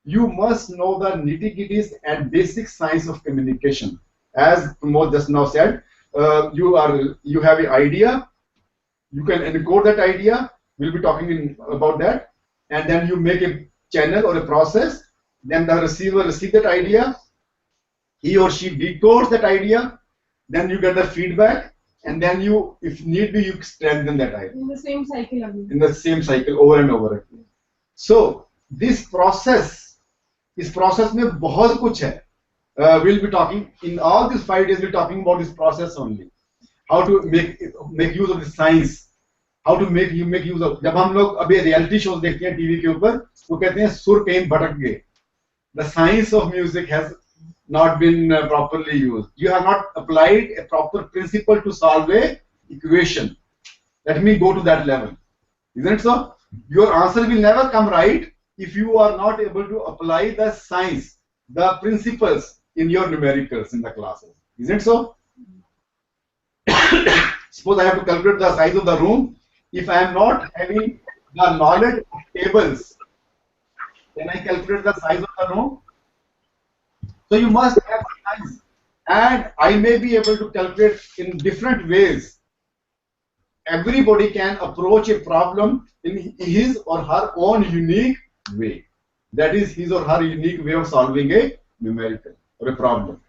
you must know the nitty-gritties and basic science of communication. As Pramod just now said, you have an idea, you can encode that idea. We'll be talking about that, and then you make a channel or a process. Then the receiver receives that idea. He or she decodes that idea. then you get the feedback, and then you, if need be, you strengthen that idea. In the same cycle again. In the same cycle over and over again. So this process, इस process में बहुत कुछ है. We'll be talking in all these 5 days. We're talking about this process only. How to make use of the science. How to make use of. जब हम लोग अभी reality shows देखते हैं टीवी के ऊपर, तो कहते हैं सुर कहीं भटक गए. The science of music has not been properly used. You have not applied a proper principle to solve a equation. Let me go to that level. Isn't it so? Your answer will never come right if you are not able to apply the science, the principles in your numericals in the classes. Isn't it so? Suppose I have to calculate the size of the room. If I am not having the knowledge of tables, then I calculate the size of the room. So you must have science. And I may be able to calculate in different ways. Everybody can approach a problem in his or her own unique way. That is his or her unique way of solving a numerical or a problem.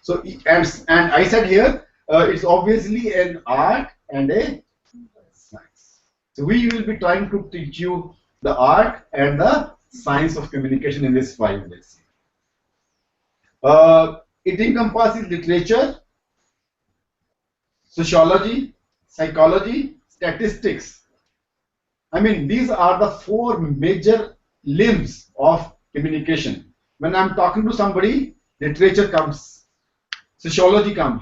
So, and I said here, it's obviously an art and a science. So we will be trying to teach you the art and the science of communication in these 5 days. It encompasses literature, sociology, psychology, statistics. I mean, these are the 4 major limbs of communication. When I'm talking to somebody, literature comes, sociology comes,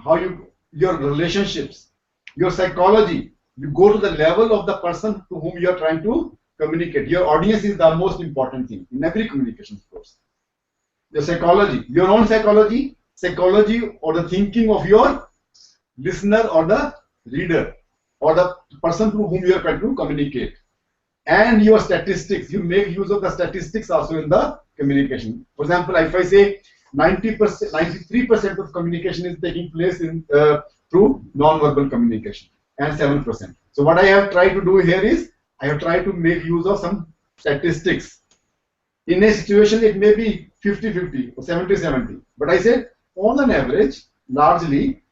your relationships, your psychology. You go to the level of the person to whom you are trying to communicate. Your audience is the most important thing in every communication course. The psychology, your own psychology or the thinking of your listener or the reader or the person to whom you are trying to communicate. And your statistics, you make use of the statistics also in the communication. For example, if I say 90%, 93% of communication is taking place in through non-verbal communication and 7%. So what I have tried to do here is, I have tried to make use of some statistics. In a situation, it may be 50-50 or 70-70. But I said, on an average, largely,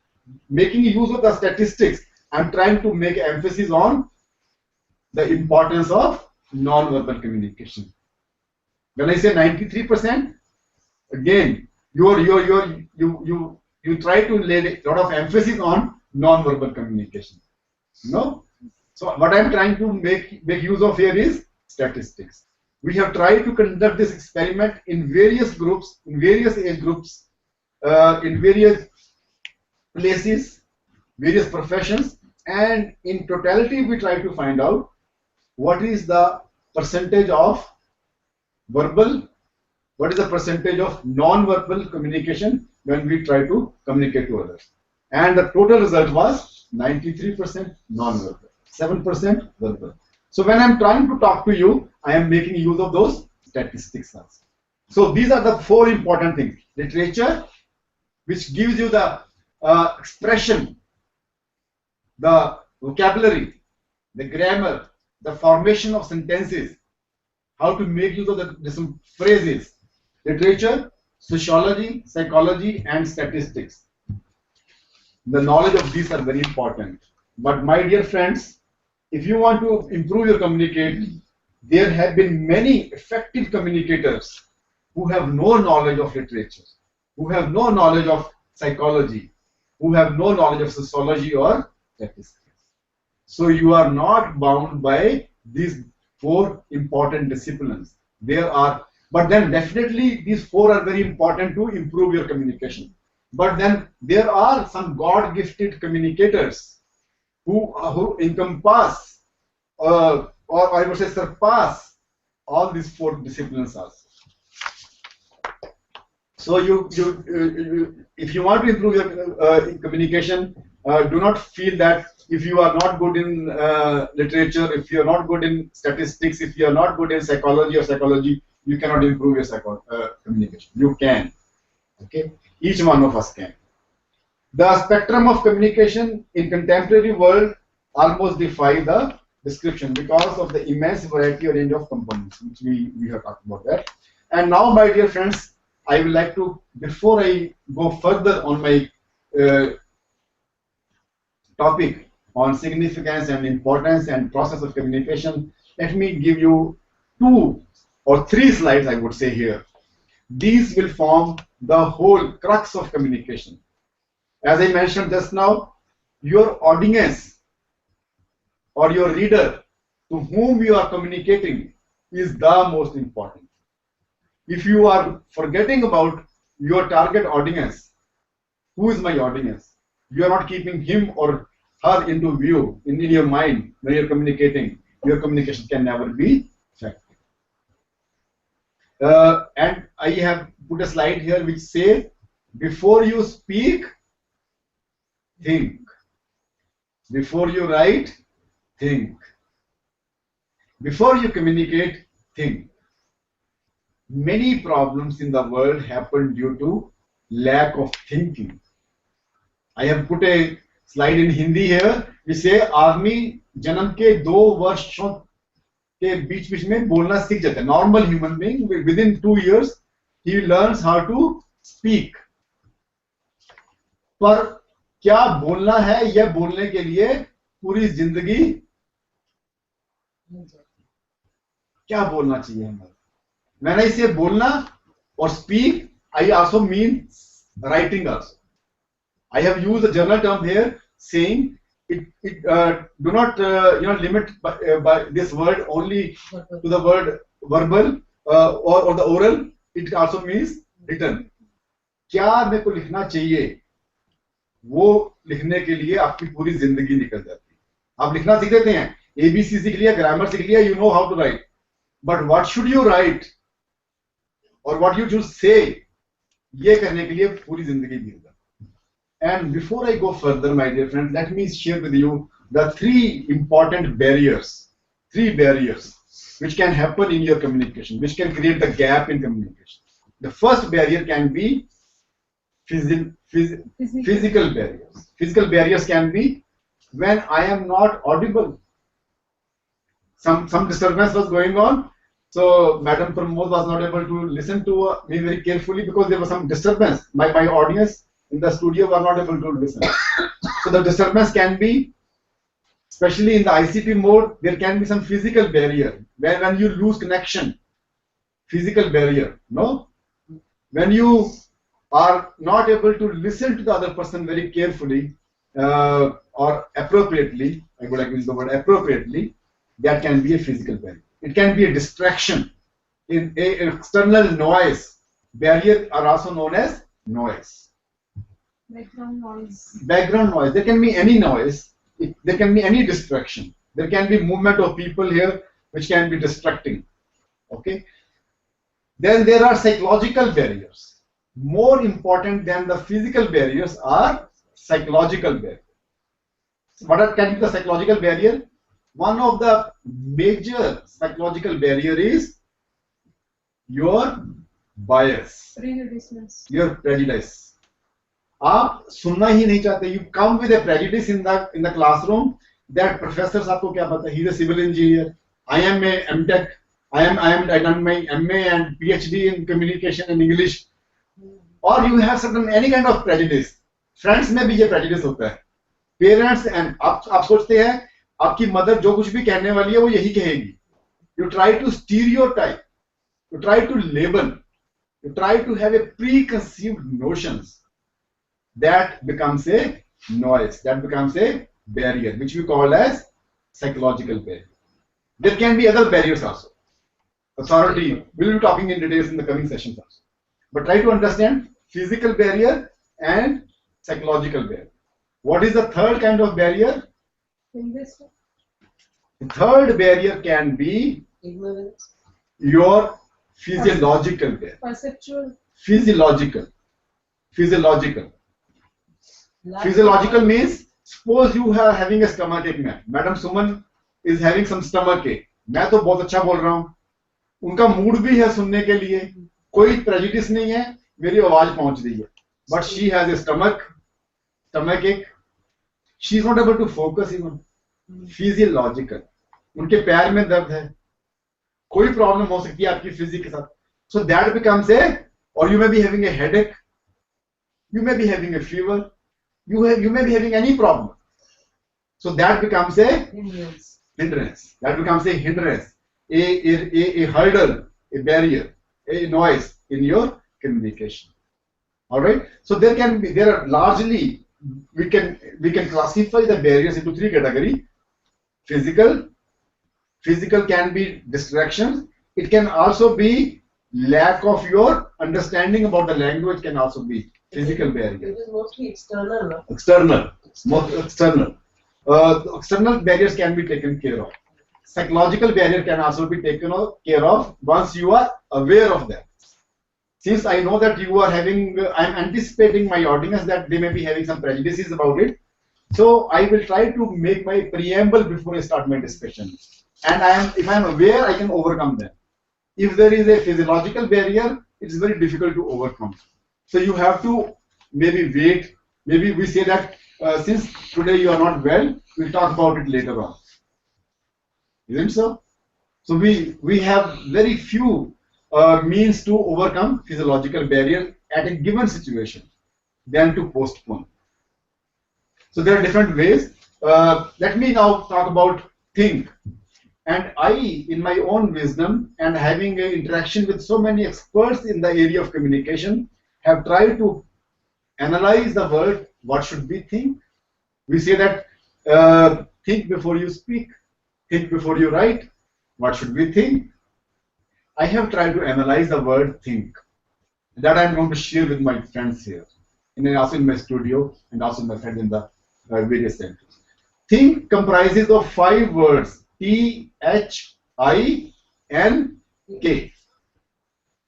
making use of the statistics, I'm trying to make emphasis on the importance of non-verbal communication. When I say 93%, again, you try to lay a lot of emphasis on non-verbal communication. No? So what I'm trying to make use of here is statistics. We have tried to conduct this experiment in various groups, in various age groups, in various places, various professions, and in totality we try to find out what is the percentage of verbal, what is the percentage of non-verbal communication when we try to communicate to others. And the total result was 93% non-verbal, 7% verbal. So when I'm trying to talk to you, I am making use of those statistics also. So these are the 4 important things. Literature, which gives you the expression, the vocabulary, the grammar, the formation of sentences, how to make use of the different phrases. Literature, sociology, psychology, and statistics. The knowledge of these are very important. But my dear friends, if you want to improve your communication, there have been many effective communicators who have no knowledge of literature, who have no knowledge of psychology, who have no knowledge of sociology or statistics. So you are not bound by these 4 important disciplines. There are, but then definitely these 4 are very important to improve your communication. But then there are some God-gifted communicators who encompass or I would say surpass all these 4 disciplines also. So if you want to improve your communication, do not feel that if you are not good in literature, if you are not good in statistics, if you are not good in psychology, you cannot improve your communication. You can. Okay, each one of us can. The spectrum of communication in contemporary world almost defy the description because of the immense variety or range of components, which we have talked about that. And now, my dear friends, I would like to, before I go further on my topic on significance and importance and process of communication, let me give you 2 or 3 slides, I would say here. These will form the whole crux of communication. As I mentioned just now, your audience or your reader to whom you are communicating is the most important. If you are forgetting about your target audience, who is my audience? You are not keeping him or her into view in your mind when you're communicating. Your communication can never be effective. And I have put a slide here which says, before you speak, think. Before you write, think. Before you communicate, think. Many problems in the world happen due to lack of thinking. I have put a slide in Hindi here which say आदमी जन्म के 2 वर्षों के बीच में बोलना सीख जाता है. Normal human being within 2 years he learns how to speak. पर क्या बोलना है, यह बोलने के लिए पूरी जिंदगी क्या बोलना चाहिए हमें? When I say बोलना or speak, I also mean writing also. I have used a general term here saying it do not limit by this word only to the word verbal or the oral. It also means written. क्या मेरे को लिखना चाहिए, वो लिखने के लिए आपकी पूरी जिंदगी निकल जाती है. आप लिखना सीख देते हैं, ABC सीख लिया, ग्रामर सीख लिया, you know how to write. But what should you write or what you should say, ये करने के लिए पूरी जिंदगी बीत जाती है. And before I go further, my dear friends, let me share with you the 3 important barriers, 3 barriers which can happen in your communication, which can create the gap in communication. The first barrier can be physical barriers. Physical barriers can be when I am not audible. Some disturbance was going on, so Madam Pramod was not able to listen to me very carefully because there was some disturbance. My audience in the studio were not able to listen. So the disturbance can be, especially in the ICT mode, there can be some physical barrier when you lose connection. Physical barrier, no? When you are not able to listen to the other person very carefully or appropriately, I would like to use the word appropriately, that can be a physical barrier. It can be a distraction. In a external noise, barrier are also known as noise. Background noise. Background noise. There can be any noise. There can be any distraction. There can be movement of people here which can be distracting. Okay. Then there are psychological barriers. More important than the physical barriers are psychological barriers. What can be the psychological barrier? One of the major psychological barrier is your bias, your prejudice. आप सुनना ही नहीं चाहते. You come with a prejudice in the classroom that professors आपको क्या पता? He is a civil engineer. I am a MTech. I done my MA and PhD in communication and English. Or you have certain any kind of prejudice. Friends में भी ये prejudice होता है. Parents and आप सोचते हैं आपकी mother जो कुछ भी कहने वाली है वो यही कहेगी. You try to stereotype. You try to label. You try to have a preconceived notions. That becomes a noise. That becomes a barrier, which we call as psychological barrier. There can be other barriers also. Authority. We'll be talking in details in the coming sessions also. But try to understand physical barrier and psychological barrier. What is the third kind of barrier? The third barrier can be your physiological barrier. Perceptual. Physiological. Physiological means suppose you are having a stomach ache. Madam Suman is having some stomach ache. मैं तो बहुत अच्छा बोल रहा हूँ. उनका mood भी है सुनने के लिए. कोई prejudice नहीं है. मेरी आवाज पहुंच रही है. But she has a stomach ache. She is not able to focus even. Physiological. उनके पैर में दर्द है. कोई प्रॉब्लम हो सकती है आपकी फिजिक के साथ. So that becomes a, or you may be having a headache. You may be having a fever. You may be having any problem. So that becomes a Hindrance. hindrance. That becomes a hindrance, a hurdle, a barrier, a noise in your communication. All right. So there are largely we can classify the barriers into three categories. Physical can be distractions. It can also be lack of your understanding about the language. Can also be physical barrier. It is mostly external. No? External. External barriers can be taken care of. Psychological barrier can also be taken care of once you are aware of them. Since I know that you are having, I'm anticipating my audience that they may be having some prejudices about it. So I will try to make my preamble before I start my discussion. And if I am aware, I can overcome them. If there is a physiological barrier, it's very difficult to overcome. So you have to maybe wait. Maybe we say that since today you are not well, we'll talk about it later on. Isn't so? So we have very few means to overcome physiological barrier at a given situation than to postpone. So there are different ways. Let me now talk about think. And I, in my own wisdom and having an interaction with so many experts in the area of communication, have tried to analyze the word what should we think. We say that think before you speak, think before you write. What should we think? I have tried to analyze the word think. That I'm going to share with my friends here, and then also in my studio, and also my friends in the various centers. Think comprises of 5 words: T, H, I, N, K.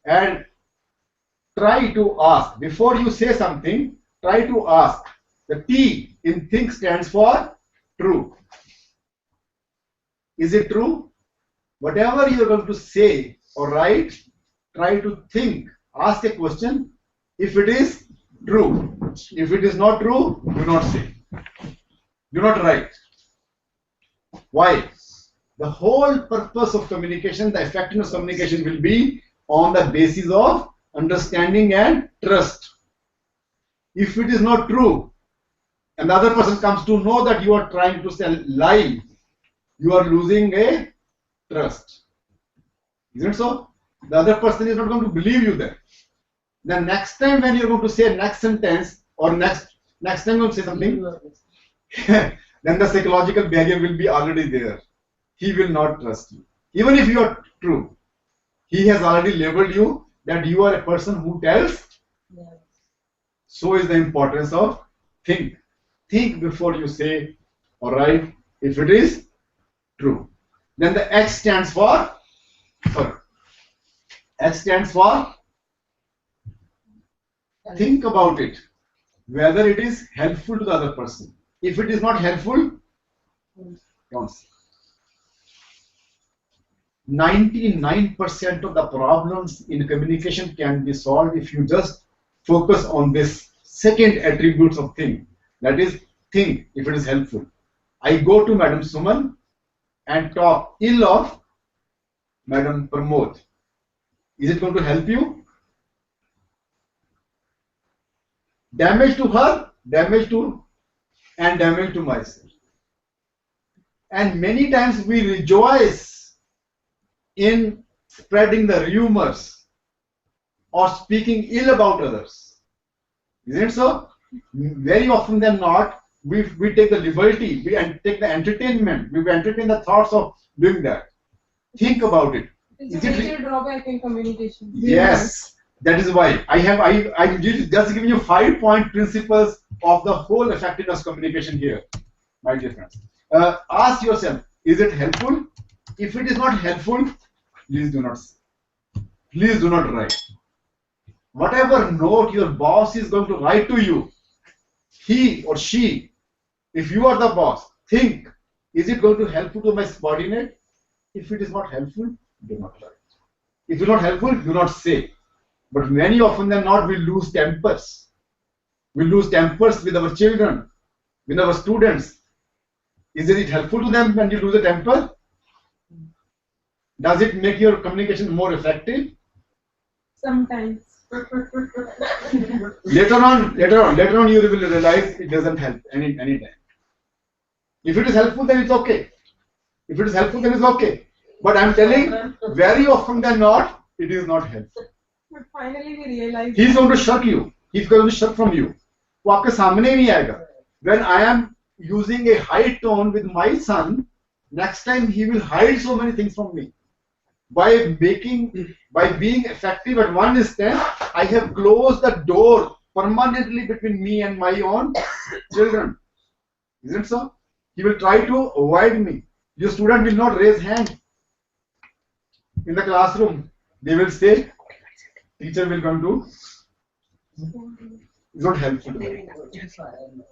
And try to ask, before you say something, try to ask. The T in think stands for true. Is it true? Whatever you are going to say or write, try to think. Ask a question. If it is true. If it is not true, do not say. Do not write. Why? The whole purpose of communication, the effectiveness of communication will be on the basis of understanding and trust. If it is not true, and the other person comes to know that you are trying to say lie, you are losing a trust. Isn't it so? The other person is not going to believe you then. The next time when you're going to say next sentence or next time you're going to say something, then the psychological barrier will be already there. He will not trust you. Even if you are true, he has already labeled you that you are a person who tells. Yes. So is the importance of think. Think before you say or write if it is true. Then the H stands for, H stands for think about it, whether it is helpful to the other person. If it is not helpful, don't say. 99% of the problems in communication can be solved if you just focus on this second attributes of think. That is, think if it is helpful. I go to Madam Suman and talk ill of Madam Pramod. Is it going to help you? Damage to her, damage to myself. And many times we rejoice in spreading the rumors or speaking ill about others. Isn't it so? Very often than not, we take the liberty, we take the entertainment, we entertain the thoughts of doing that. Think about it. It's a major drawback in communication. Yes, that is why I'm just giving you 5-point principles of the whole effectiveness communication here, my dear friends. Ask yourself, is it helpful? If it is not helpful, please do not say. Please do not write. Whatever note your boss is going to write to you, he or she, if you are the boss, think, is it going to helpful to my subordinate? If it is not helpful, do not write. If it is not helpful, do not say. But many often than not, we lose tempers. We lose tempers with our children, with our students. Is it helpful to them when you lose a temper? Does it make your communication more effective? Sometimes. Later on, you will realize it doesn't help any time. If it is helpful, then it's okay. If it is helpful, then it's okay. But I'm telling, very often than not, it is not helpful. But finally we realize He's going to shirk you. He's going to shirk from you. वो आपके सामने नहीं आएगा. When I am using a high tone with my son, next time he will hide so many things from me. By being effective at one instant, I have closed the door permanently between me and my own children. Isn't it so? He will try to avoid me. Your student will not raise hand in the classroom. They will say, teacher will come to. It's not helpful.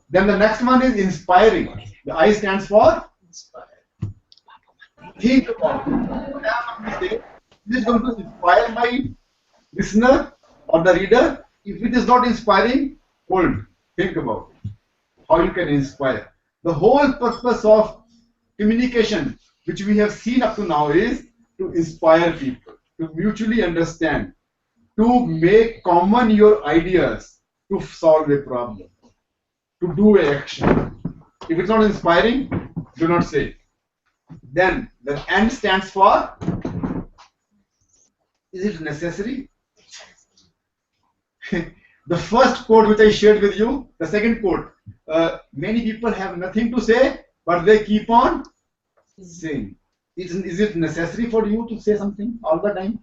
Then the next one is inspiring. The I stands for think about it. Is it going to inspire my listener or the reader? If it is not inspiring, hold. Think about it. How you can inspire. The whole purpose of communication, which we have seen up to now, is to inspire people, to mutually understand, to make common your ideas, to solve a problem, to do an action. If it's not inspiring, do not say it. Then the N stands for, is it necessary? The first quote which I shared with you, the second quote, many people have nothing to say, but they keep on saying. Is it necessary for you to say something all the time?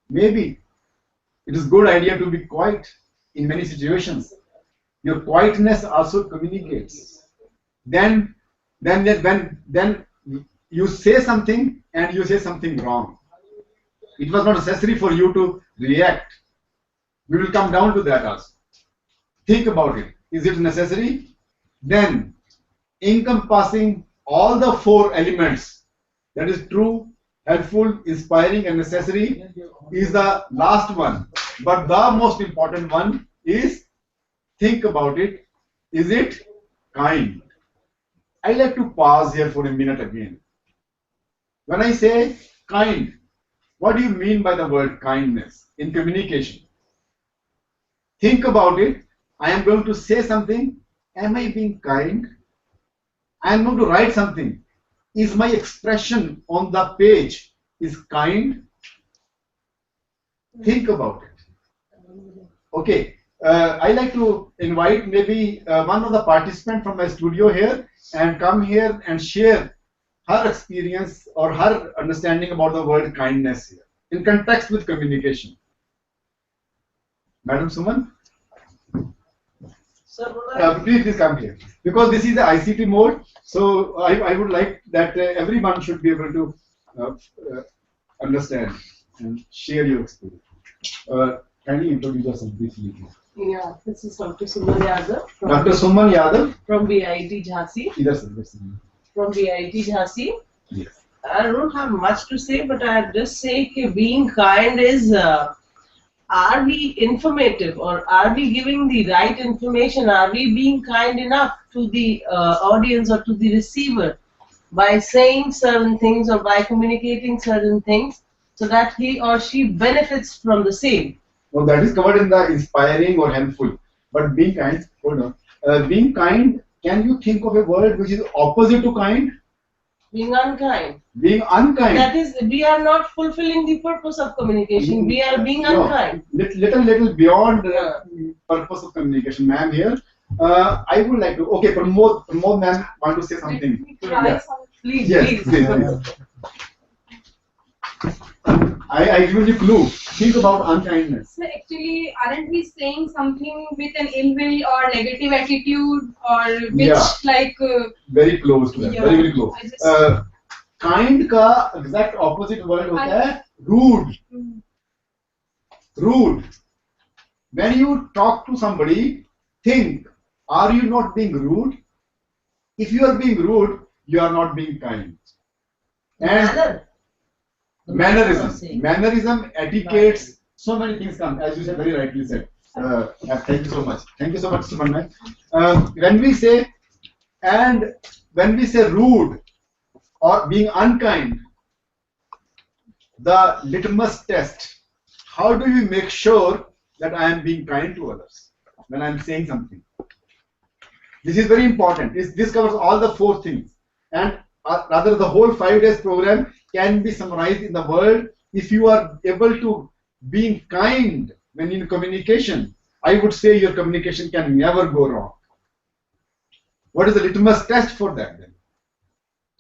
Maybe. It is a good idea to be quiet in many situations. Your quietness also communicates. Then you say something and you say something wrong. It was not necessary for you to react. We will come down to that also. Think about it. Is it necessary? Then, encompassing all the four elements, that is true, helpful, inspiring, and necessary, is the last one. But the most important one is think about it. Is it kind? I like to pause here for a minute again. When I say kind, what do you mean by the word kindness in communication? Think about it. I am going to say something. Am I being kind? I am going to write something. Is my expression on the page is kind? Think about it. Okay. I like to invite maybe one of the participants from my studio here and come here and share her experience or her understanding about the word kindness here in context with communication. Madam Suman? Please come here. Because this is the ICT mode, so I would like that everyone should be able to understand and share your experience. Kindly introduce yourself briefly. Yeah, this is Dr. Suman Yadav. Dr. Suman Yadav? From VIT Jhansi. From VIT Jhansi. Yes. I don't have much to say, but I'll just say that being kind is, are we informative or are we giving the right information? Are we being kind enough to the audience or to the receiver by saying certain things or by communicating certain things so that he or she benefits from the same? Well, that is covered in the inspiring or helpful. But being kind, hold on. Being kind, can you think of a word which is opposite to kind? Being unkind. Being unkind. That is, we are not fulfilling the purpose of communication. We are being unkind. Little beyond the purpose of communication, ma'am. Here, I would like to. Okay, Pramod ma'am, want to say something? Yes. Please, yes, please. I give you a clue. Think about unkindness. So actually, aren't we saying something with an ill will or negative attitude or which like very close to that. Yeah, very close. Kind का exact opposite word होता है rude. Rude. When you talk to somebody, think: are you not being rude? If you are being rude, you are not being kind. And mannerism, etiquettes, so many things come, as you said, very rightly said. Thank you so much. Thank you so much, Suman. When we say rude or being unkind, the litmus test, how do we make sure that I am being kind to others when I am saying something? This is very important. This covers all the 4 things, and rather the whole 5 days program can be summarized in the word. If you are able to being kind when in communication, I would say your communication can never go wrong. What is the litmus test for that then?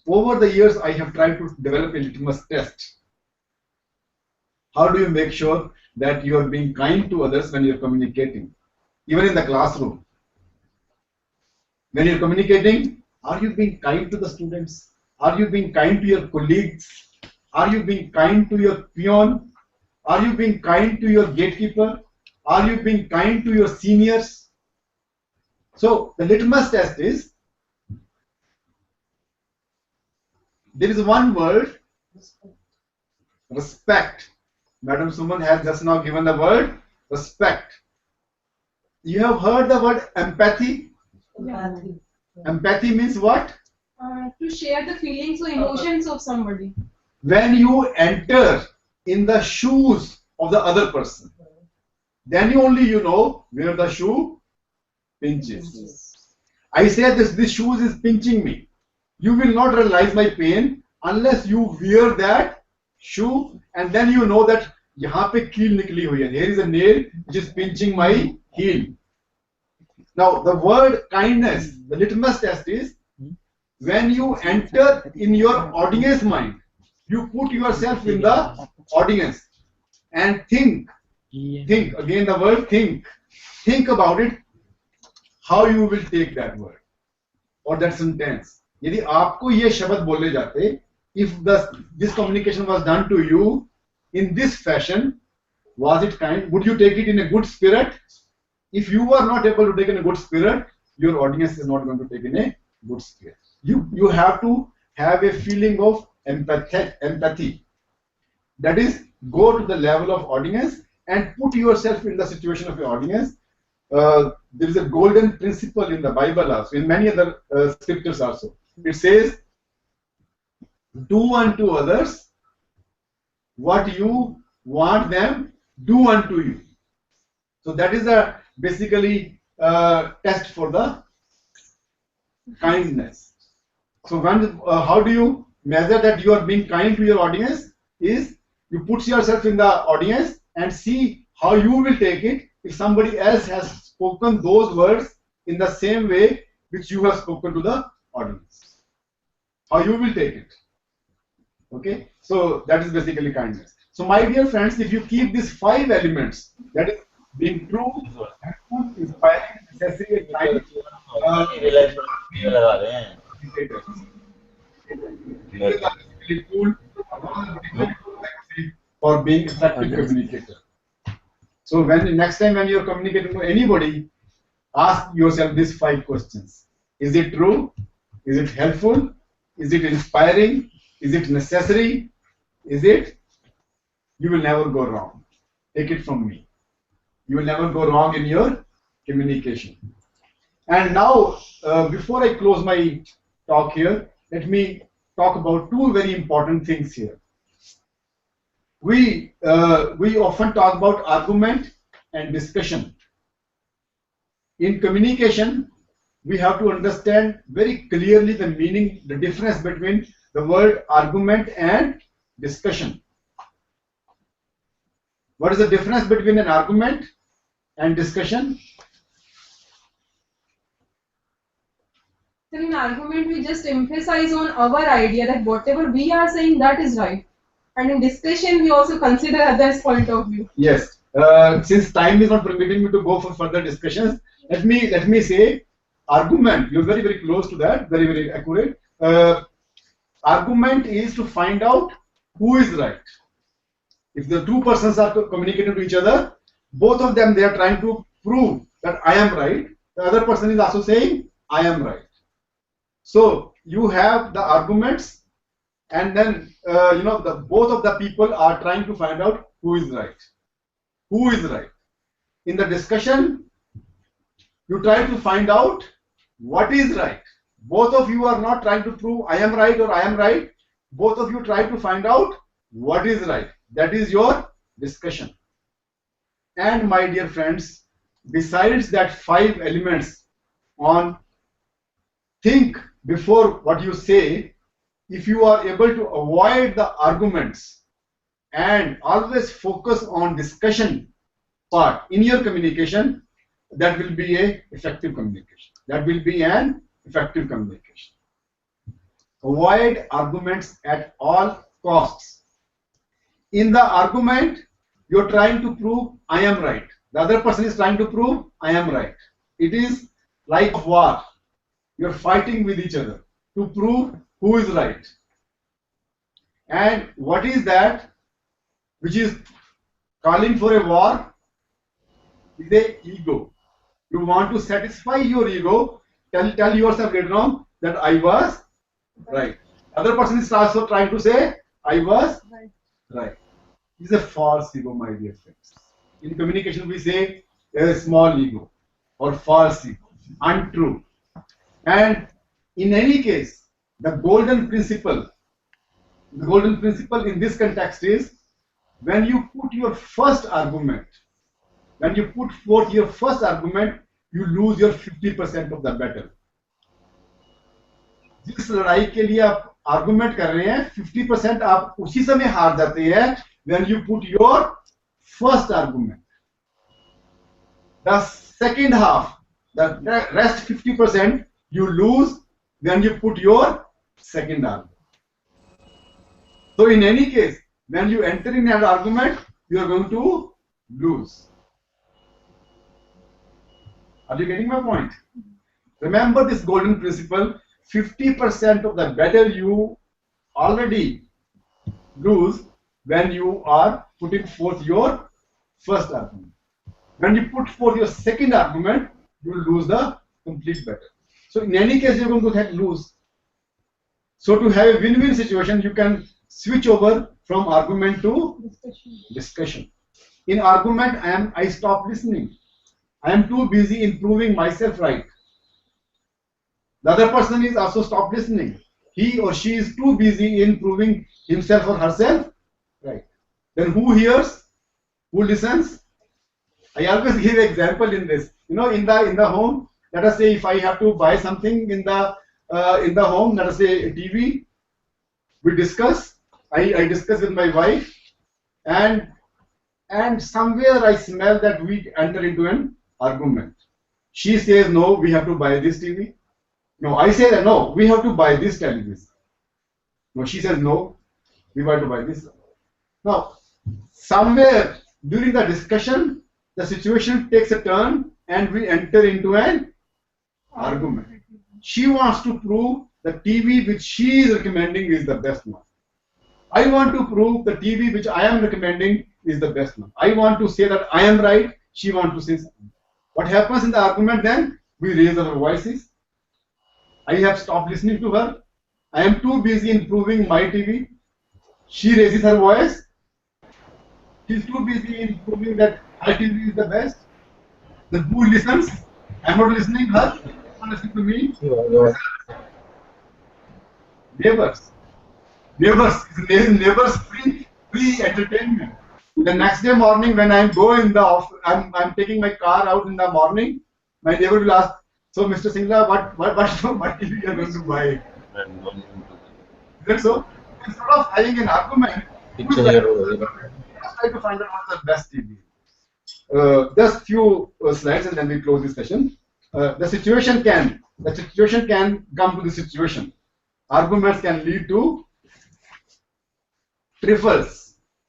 Over the years, I have tried to develop a litmus test. How do you make sure that you are being kind to others when you're communicating? Even in the classroom. When you're communicating, are you being kind to the students? Are you being kind to your colleagues? Are you being kind to your peon? Are you being kind to your gatekeeper? Are you being kind to your seniors? So the litmus test is, there is one word, respect. Madam Suman has just now given the word respect. You have heard the word empathy? Yeah. Empathy means what? To share the feelings or emotions of somebody. When you enter in the shoes of the other person, then only you know where the shoe pinches. I say this shoes is pinching me. You will not realize my pain unless you wear that shoe, and then you know that यहाँ पे कील निकली हुई है. There is a nail which is pinching my heel. Now the word kindness, the litmus test is, when you enter in your audience mind, you put yourself in the audience and think again the word think about it, how you will take that word or that sentence. यदि आपको ये शब्द बोले जाते, if this communication was done to you in this fashion, was it kind? Would you take it in a good spirit? If you are not able to take in a good spirit, your audience is not going to take in a good spirit. You have to have a feeling of empathy. That is, go to the level of audience and put yourself in the situation of your audience. There is a golden principle in the Bible also, in many other scriptures also. It says, do unto others what you want them do unto you. So that is a basically test for the kindness. So when, how do you measure that you are being kind to your audience? Is you put yourself in the audience and see how you will take it if somebody else has spoken those words in the same way which you have spoken to the audience. How you will take it. Okay, so that is basically kindness. So my dear friends, if you keep these 5 elements, that is being true, helpful, inspiring, necessary, and kind, for being effective communicator. So when next time when you are communicating to anybody, ask yourself these 5 questions. Is it true? Is it helpful? Is it inspiring? Is it necessary? Is it? You will never go wrong. Take it from me. You will never go wrong in your communication. And now, before I close my talk here, let me talk about 2 very important things here. We often talk about argument and discussion. In communication, we have to understand very clearly the meaning, the difference between the word argument and discussion. What is the difference between an argument and discussion? So in argument, we just emphasize on our idea that whatever we are saying, that is right. And in discussion, we also consider others' point of view. Yes. Since time is not permitting me to go for further discussions, let me say argument. You're very, very close to that. Very, very accurate. Argument is to find out who is right. If the 2 persons are communicating to each other, both of them, they are trying to prove that I am right. The other person is also saying I am right. So you have the arguments, and then both of the people are trying to find out who is right. Who is right? In the discussion, you try to find out what is right. Both of you are not trying to prove I am right or I am right. Both of you try to find out what is right. That is your discussion. And my dear friends, besides that 5 elements on think before what you say. If you are able to avoid the arguments and always focus on discussion part in your communication, that will be a effective communication. That will be an effective communication. Avoid arguments at all costs. In the argument, you're trying to prove I am right. The other person is trying to prove I am right. It is like war. You're fighting with each other to prove who is right. And what is that which is calling for a war? Is a ego. You want to satisfy your ego, tell yourself later on that I was right. Other person is also trying to say I was right. This is a false ego, my dear friends. In communication, we say a small ego or false ego, untrue. And in any case, the golden principle in this context is when you put your first argument, when you put forth your first argument, you lose your 50% of the battle. जिस लड़ाई के लिए आप argument कर रहे हैं 50% आप उसी समय हार जाते हैं when you put your first argument. The second half, the rest 50%, you lose when you put your second argument. So in any case, when you enter in an argument, you are going to lose. Are you getting my point? Remember this golden principle, 50% of the battle you already lose when you are putting forth your first argument. When you put forth your second argument, you will lose the complete battle. So in any case, you're going to lose. So to have a win-win situation, you can switch over from argument to discussion. In argument, I stop listening. I am too busy in proving myself right. The other person is also stop listening. He or she is too busy in proving himself or herself right. Then who hears? Who listens? I always give an example in this. You know, in the home, let us say if I have to buy something in the home, let us say a TV, we discuss. I discuss with my wife, and somewhere I smell that we enter into an argument. She says no, we have to buy this TV. No, I say that no, we have to buy this television. No, she says no, we have to buy this. Now, somewhere during the discussion, the situation takes a turn and we enter into an argument. She wants to prove the TV which she is recommending is the best one. I want to prove the TV which I am recommending is the best one. I want to say that I am right, she wants to say something. What happens in the argument then? We raise our voices. I have stopped listening to her. I am too busy in proving my TV. She raises her voice. She is too busy in proving that her TV is the best. The who listens? I am not listening her. She is not listening to me. Neighbors. Neighbors free entertainment. The next day morning when I go in the office, I'm taking my car out in the morning. My neighbor will ask, so Mr. Singla, what TV you are going to buy? Is that so? Instead of having an argument, let's try to find out what the best TV is. Just few slides and then we close this session. The situation can come to the situation. Arguments can lead to trifles.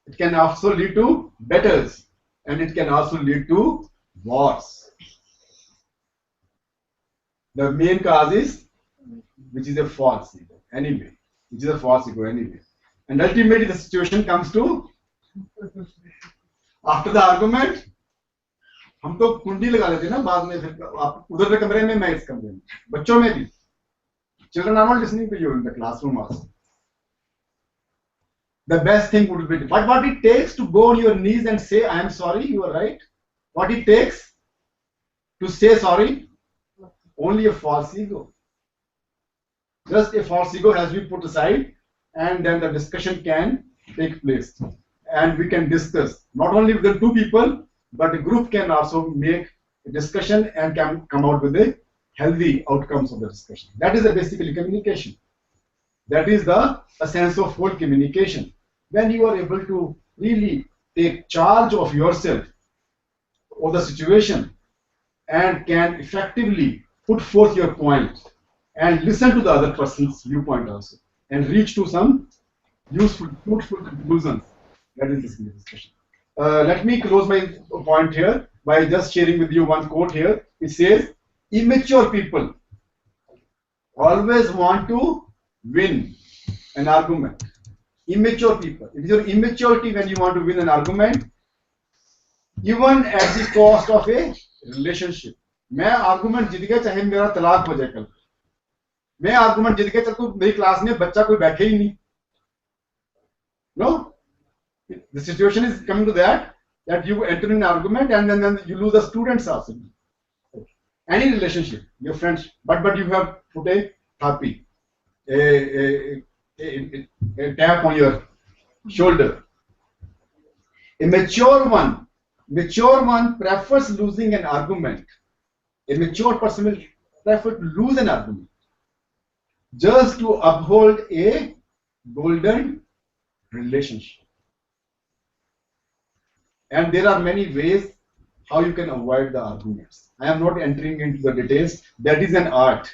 It can also lead to battles, and it can also lead to wars. The main cause is which is a false ego anyway. Which is a false ego anyway. And ultimately the situation comes to after the argument. हम तो कुंडी लगा लेते हैं ना बाद में फिर आप उधर के कमरे में मैं इस कमरे में बच्चों में भी children are not listening to you in the classroom also. The best thing would be, but what it takes to go on your knees and say, I am sorry, you are right. What it takes to say sorry? Only a false ego. Just a false ego has been put aside, and then the discussion can take place. And we can discuss, not only with the two people, but a group can also make a discussion and can come out with a healthy outcomes of the discussion. That is basically communication. That is the essence of whole communication. When you are able to really take charge of yourself, of the situation, and can effectively put forth your point and listen to the other person's viewpoint also, and reach to some useful, fruitful conclusions. That is this discussion. Let me close my point here by just sharing with you one quote here. It says, immature people always want to win an argument. Immature people. It is your immaturity when you want to win an argument, even at the cost of a relationship. मैं argument जीत गया चाहे मेरा तलाक हो जाए कल. मैं argument जीत गया चाहे तो मेरी क्लास में बच्चा कोई बैठे ही नहीं. No, the situation is coming to that you enter in an argument and then you lose the students also. Any relationship, your friends, but you have put a therapy, a tap on your shoulder. A mature one prefers losing an argument. A mature person will prefer to lose an argument just to uphold a golden relationship. And there are many ways how you can avoid the arguments. I am not entering into the details. That is an art,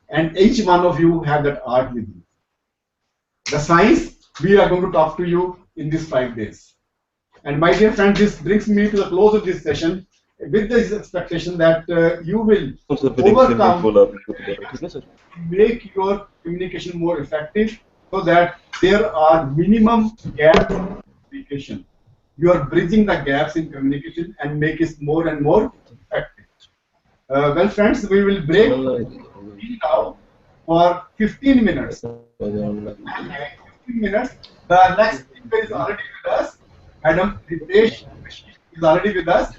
and each one of you have that art with you. The science we are going to talk to you in these 5 days. And my dear friend, this brings me to the close of this session with this expectation that you will overcome, make your communication more effective, so that there are minimum gaps in communication. You are bridging the gaps in communication and make it more and more effective. Well, friends, we will break now for 15 minutes. 15 minutes. The next speaker is already with us. Madam Ritesh is already with us.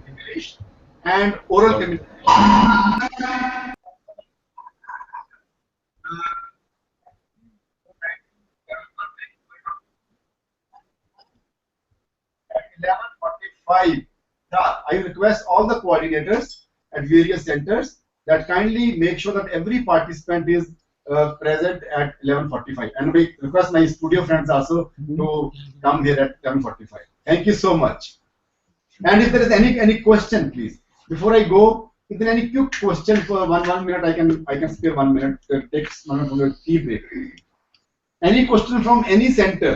English and oral communication. At 11:45, I request all the coordinators at various centers that kindly make sure that every participant is present at 11:45, and we request my studio friends also to come here at 11:45. Thank you so much. And if there is any question, please, before I go, if there is any quick question for one minute, I can spare 1 minute. Take 1 minute from your tea break. Any question from any center?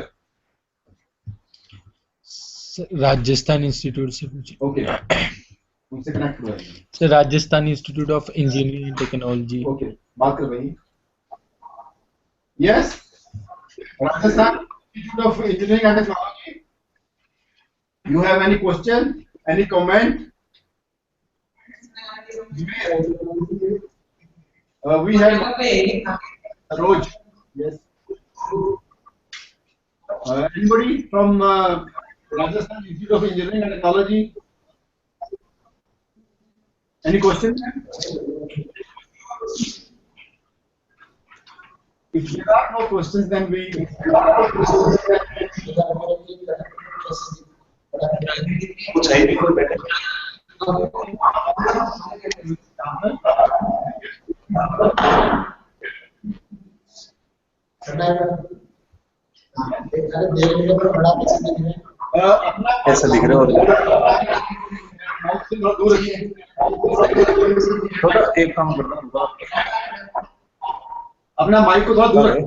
Rajasthan institute से पूछिए. Okay. उनसे connect हुआ है. Sir Rajasthan institute of engineering and technology. Okay. बात कर भाई. Yes. Rajasthan Institute of Engineering and Technology. You have any question? Any comment? We have Roj. Yes. Anybody from Rajasthan Institute of Engineering and Technology? Any question? If there are no questions, then we. ऐसा दिख रहा है. थोड़ा एक काम करना. अपना mic को थोड़ा दूर रखो.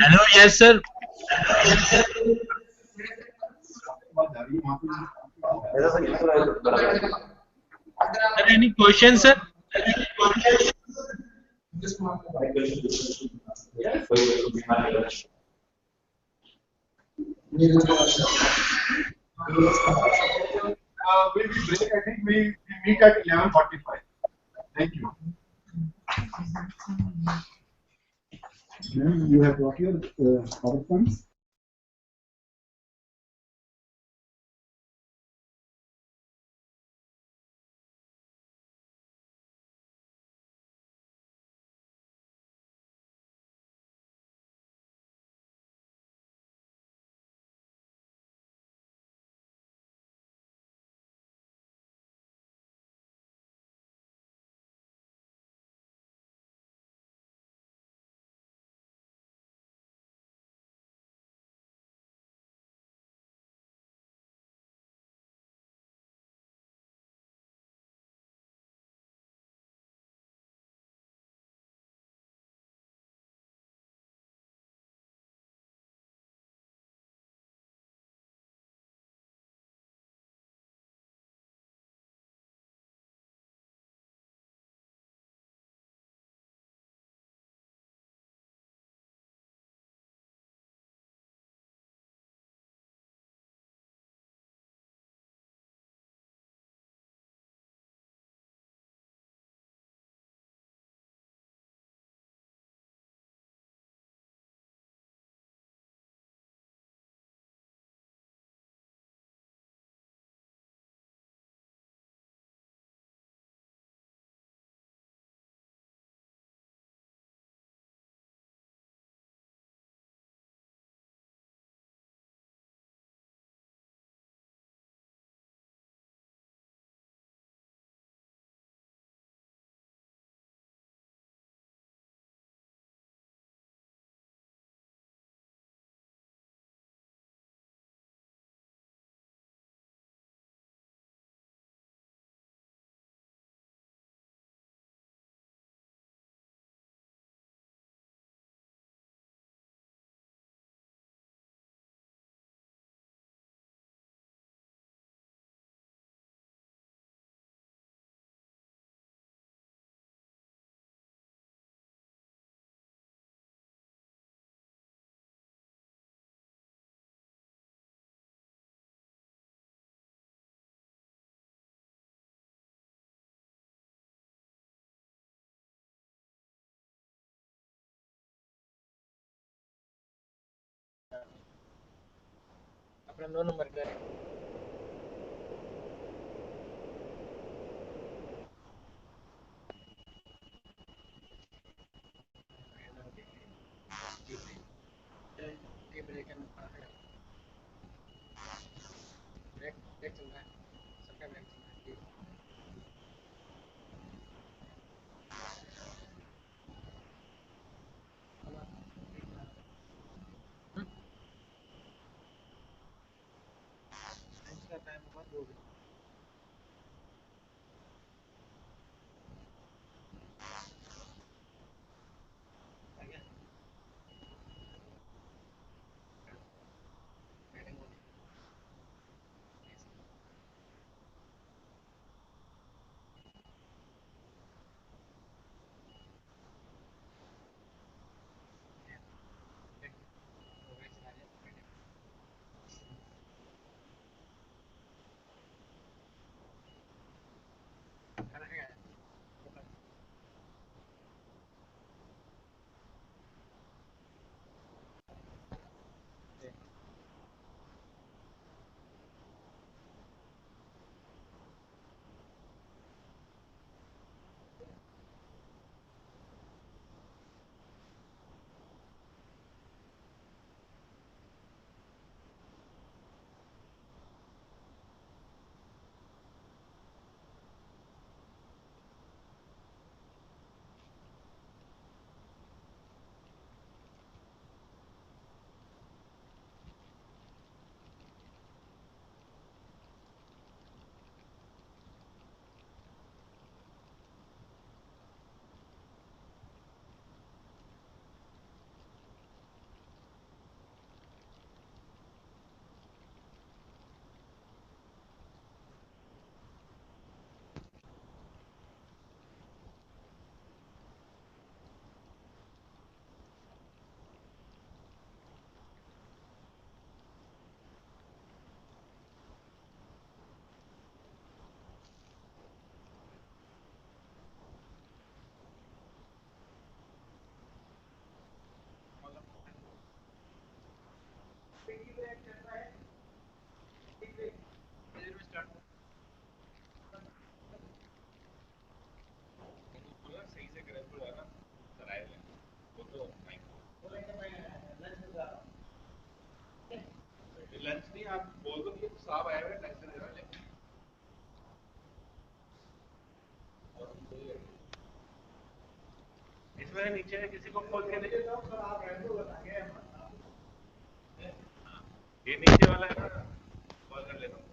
Hello. Yes sir. Any question, sir? We will break. I think we meet at 11:45. Thank you. You have brought your PowerPoints? No number. Lunch नहीं आप बोल दो कि साहब आए हुए लंच देने वाले इसमें नीचे किसी को खोल के दे ये नीचे वाला है ना कॉल कर लेता हूँ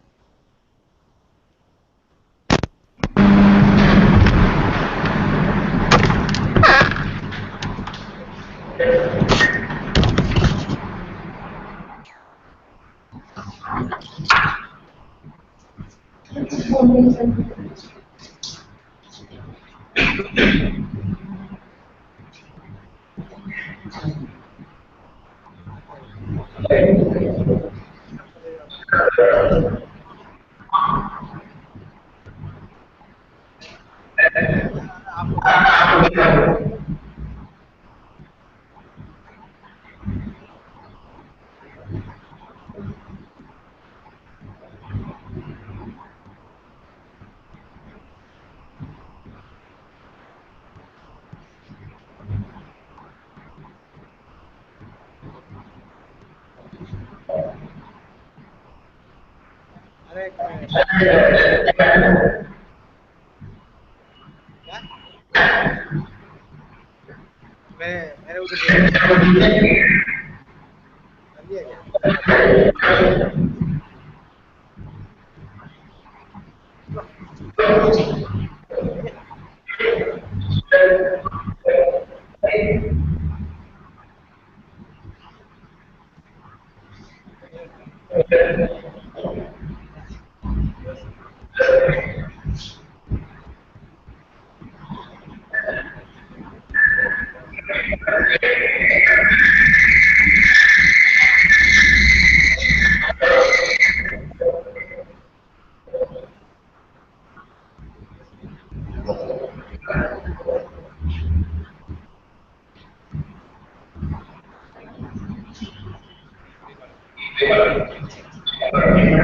मैंने उधर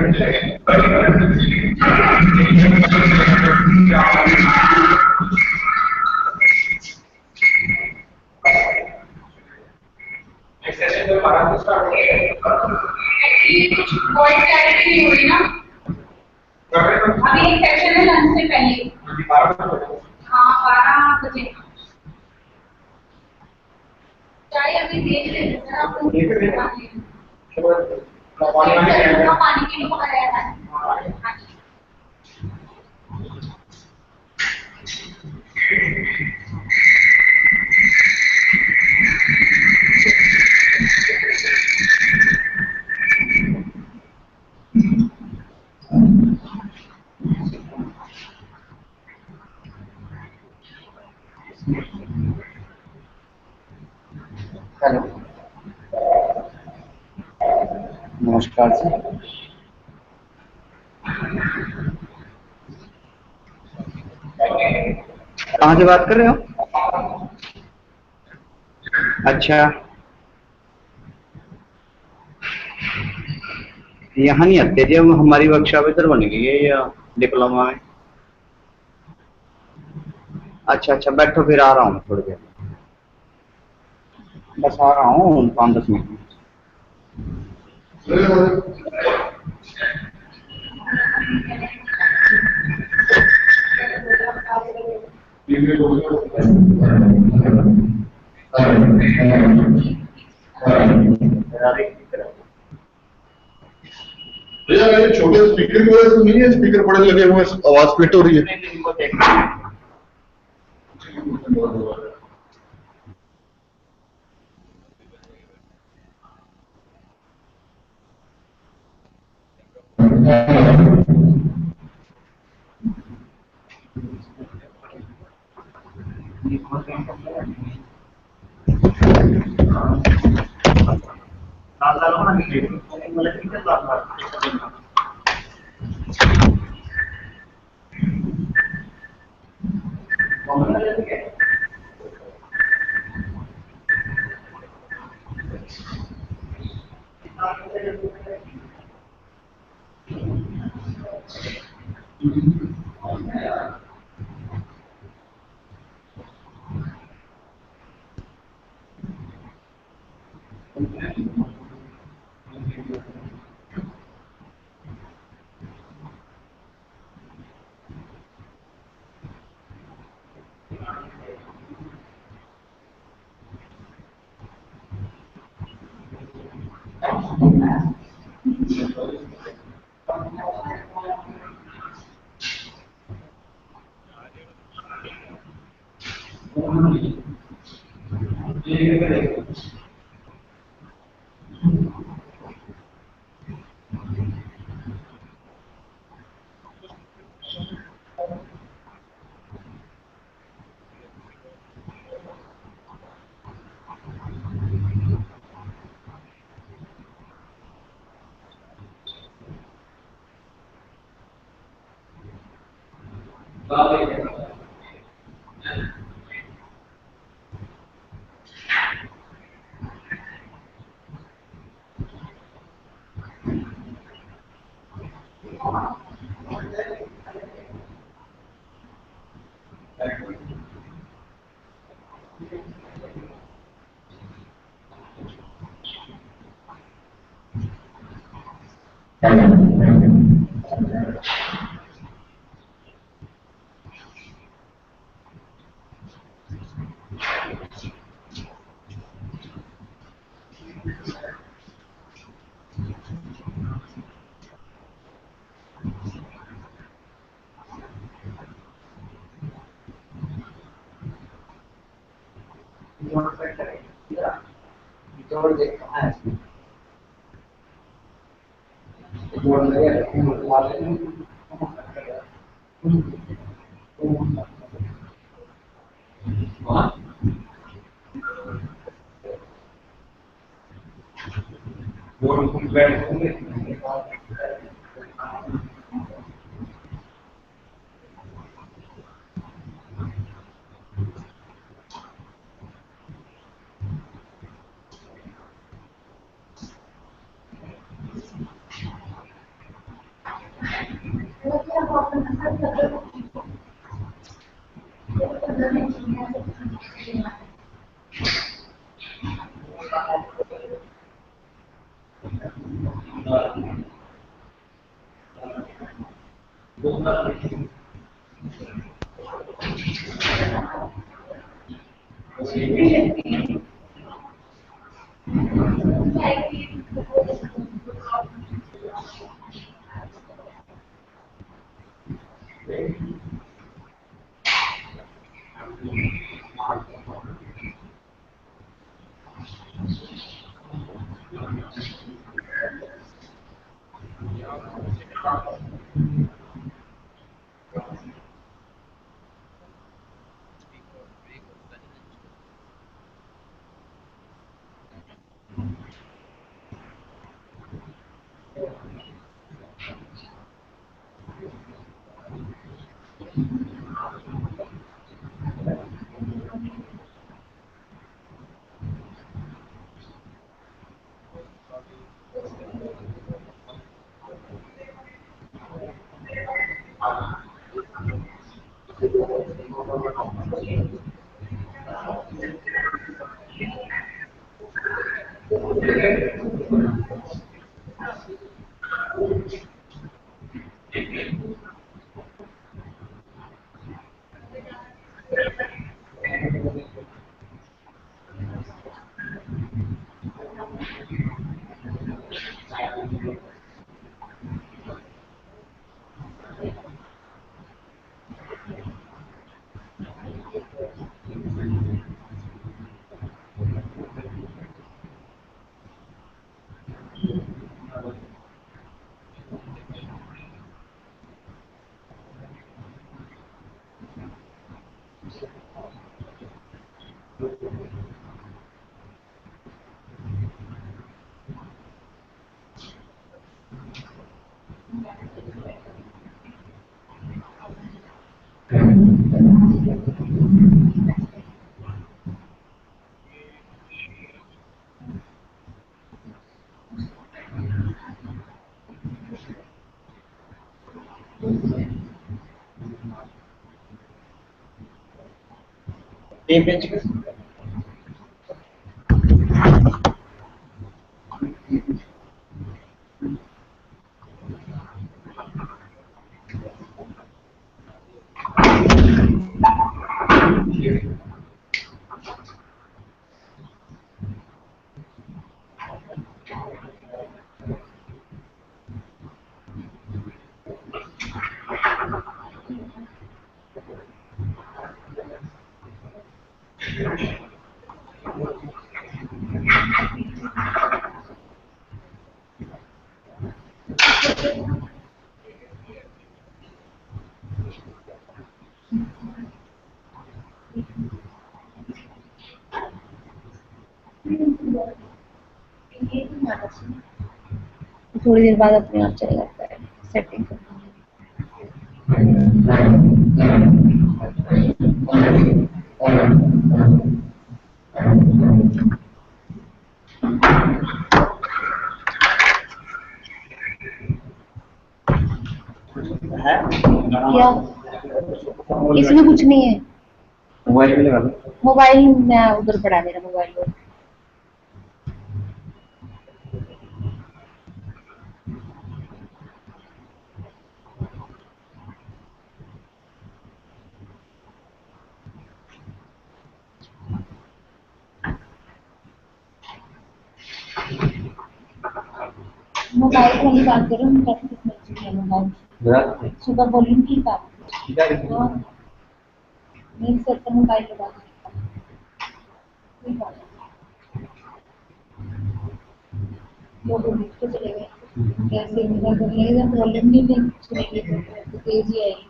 एक्चुअली कुछ वॉइस क्लैरिटी नहीं हो रही ना, अभी एक सेशन है लंच से पहले। हाँ 12 बजे चाहे अभी देख लेते हैं आपको पानी के लिए पकाया है। हेलो, नमस्कार सर। कहाँ से बात कर रहे हो? अच्छा, यहाँ नहीं आते जी, हम हमारी वर्कशॉप इधर बन गई है या डिप्लोमा में। अच्छा अच्छा, बैठो फिर आ रहा हूँ थोड़ी देर, बस आ रहा हूँ 5-10 मिनट में। भैया मेरे छोटे स्पीकर की वजह से नहीं है, स्पीकर बड़े लगे हुए हैं, आवाज फिट हो रही है। थोड़ी देर बाद अपने आप चला जाता है सेटिंग। क्या इसमें कुछ नहीं है। मोबाइल में उधर पड़ा मेरा मोबाइल। मोबाइल वाली बात करो, हम प्रैक्टिस कर चुके हैं मोबाइल। सुबह वॉल्यूम की बात नहीं सर, तो मोबाइल लगा वो तो चले गए कैसे मेरा कर लेगा, वॉल्यूम नहीं सुनेंगे तो तेज ही आएगी।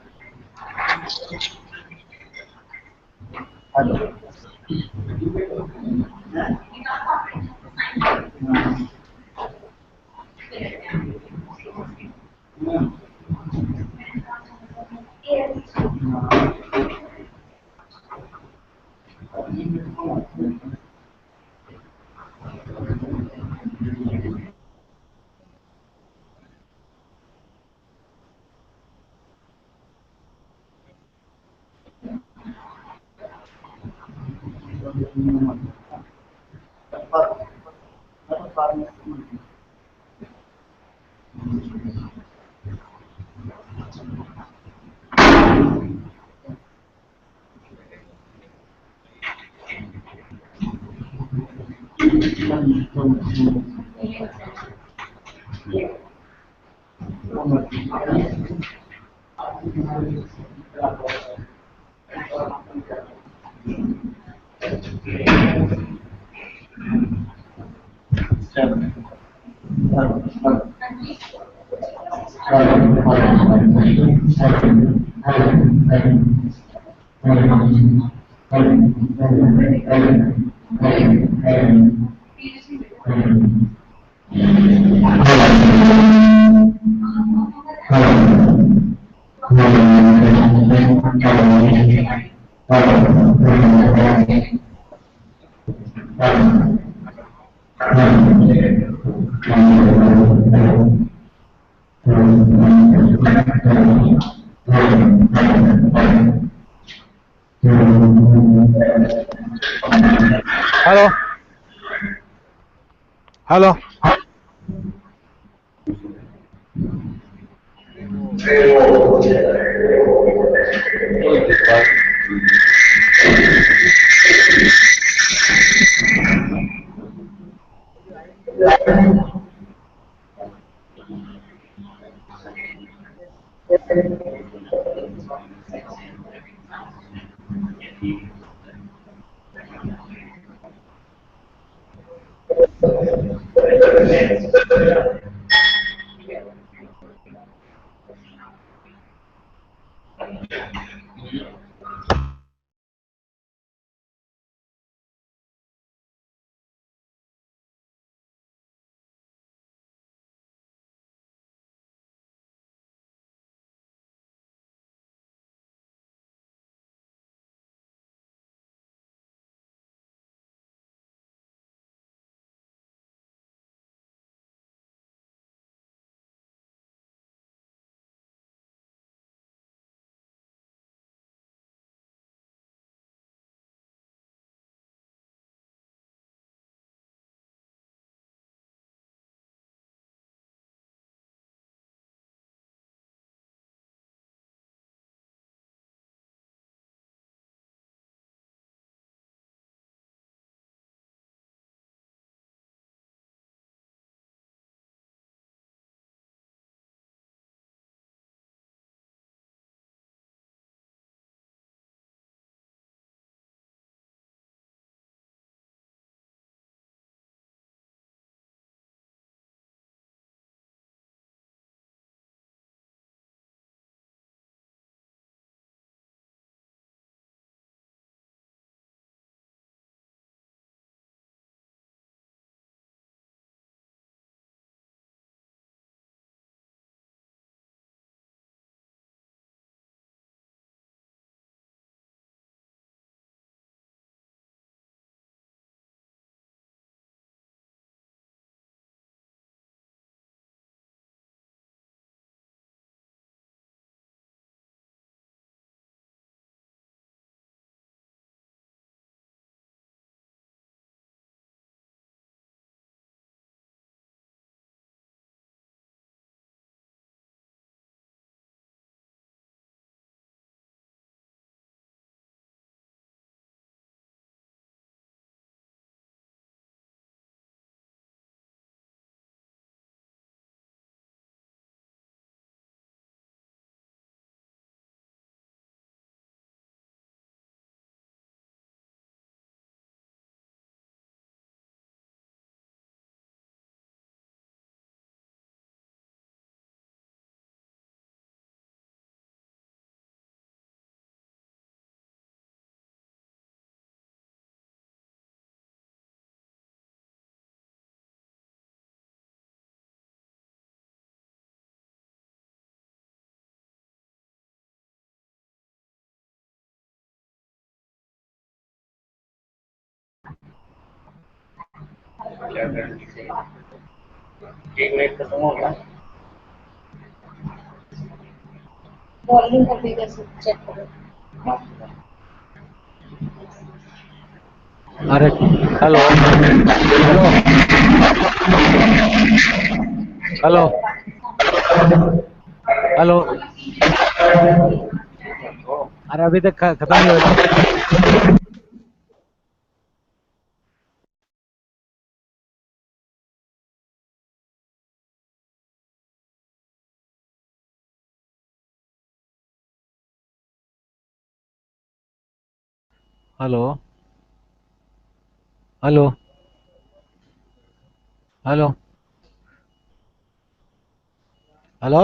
Hello. Hello. एक मिनट खत्म हो गया। वॉल्यूम का भी कैसे चेक करो। अरे हेलो हेलो हेलो अरे अभी तक खत्म नहीं हुआ। Hello hello hello hello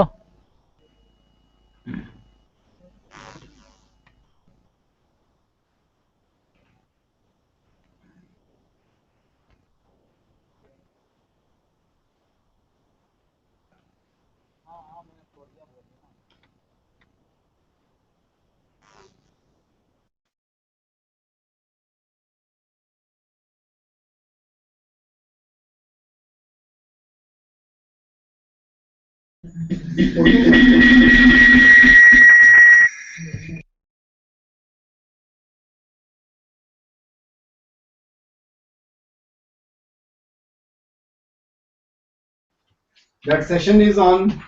That session is on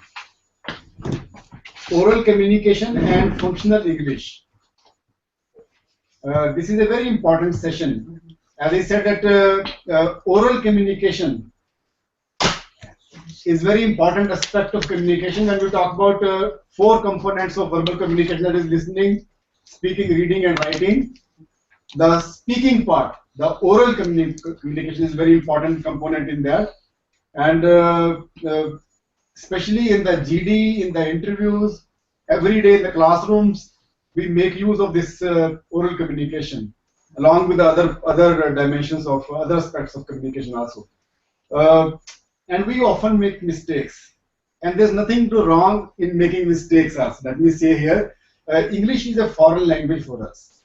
oral communication and functional English. This is a very important session. As I said that oral communication is very important aspect of communication when we talk about four components of verbal communication, that is listening, speaking, reading and writing. The speaking part, the oral communication is very important component in that, and especially in the GD, in the interviews, every day in the classrooms, we make use of this oral communication along with the other dimensions of other aspects of communication also. And we often make mistakes, and there's nothing to wrong in making mistakes also. Let me say here, English is a foreign language for us.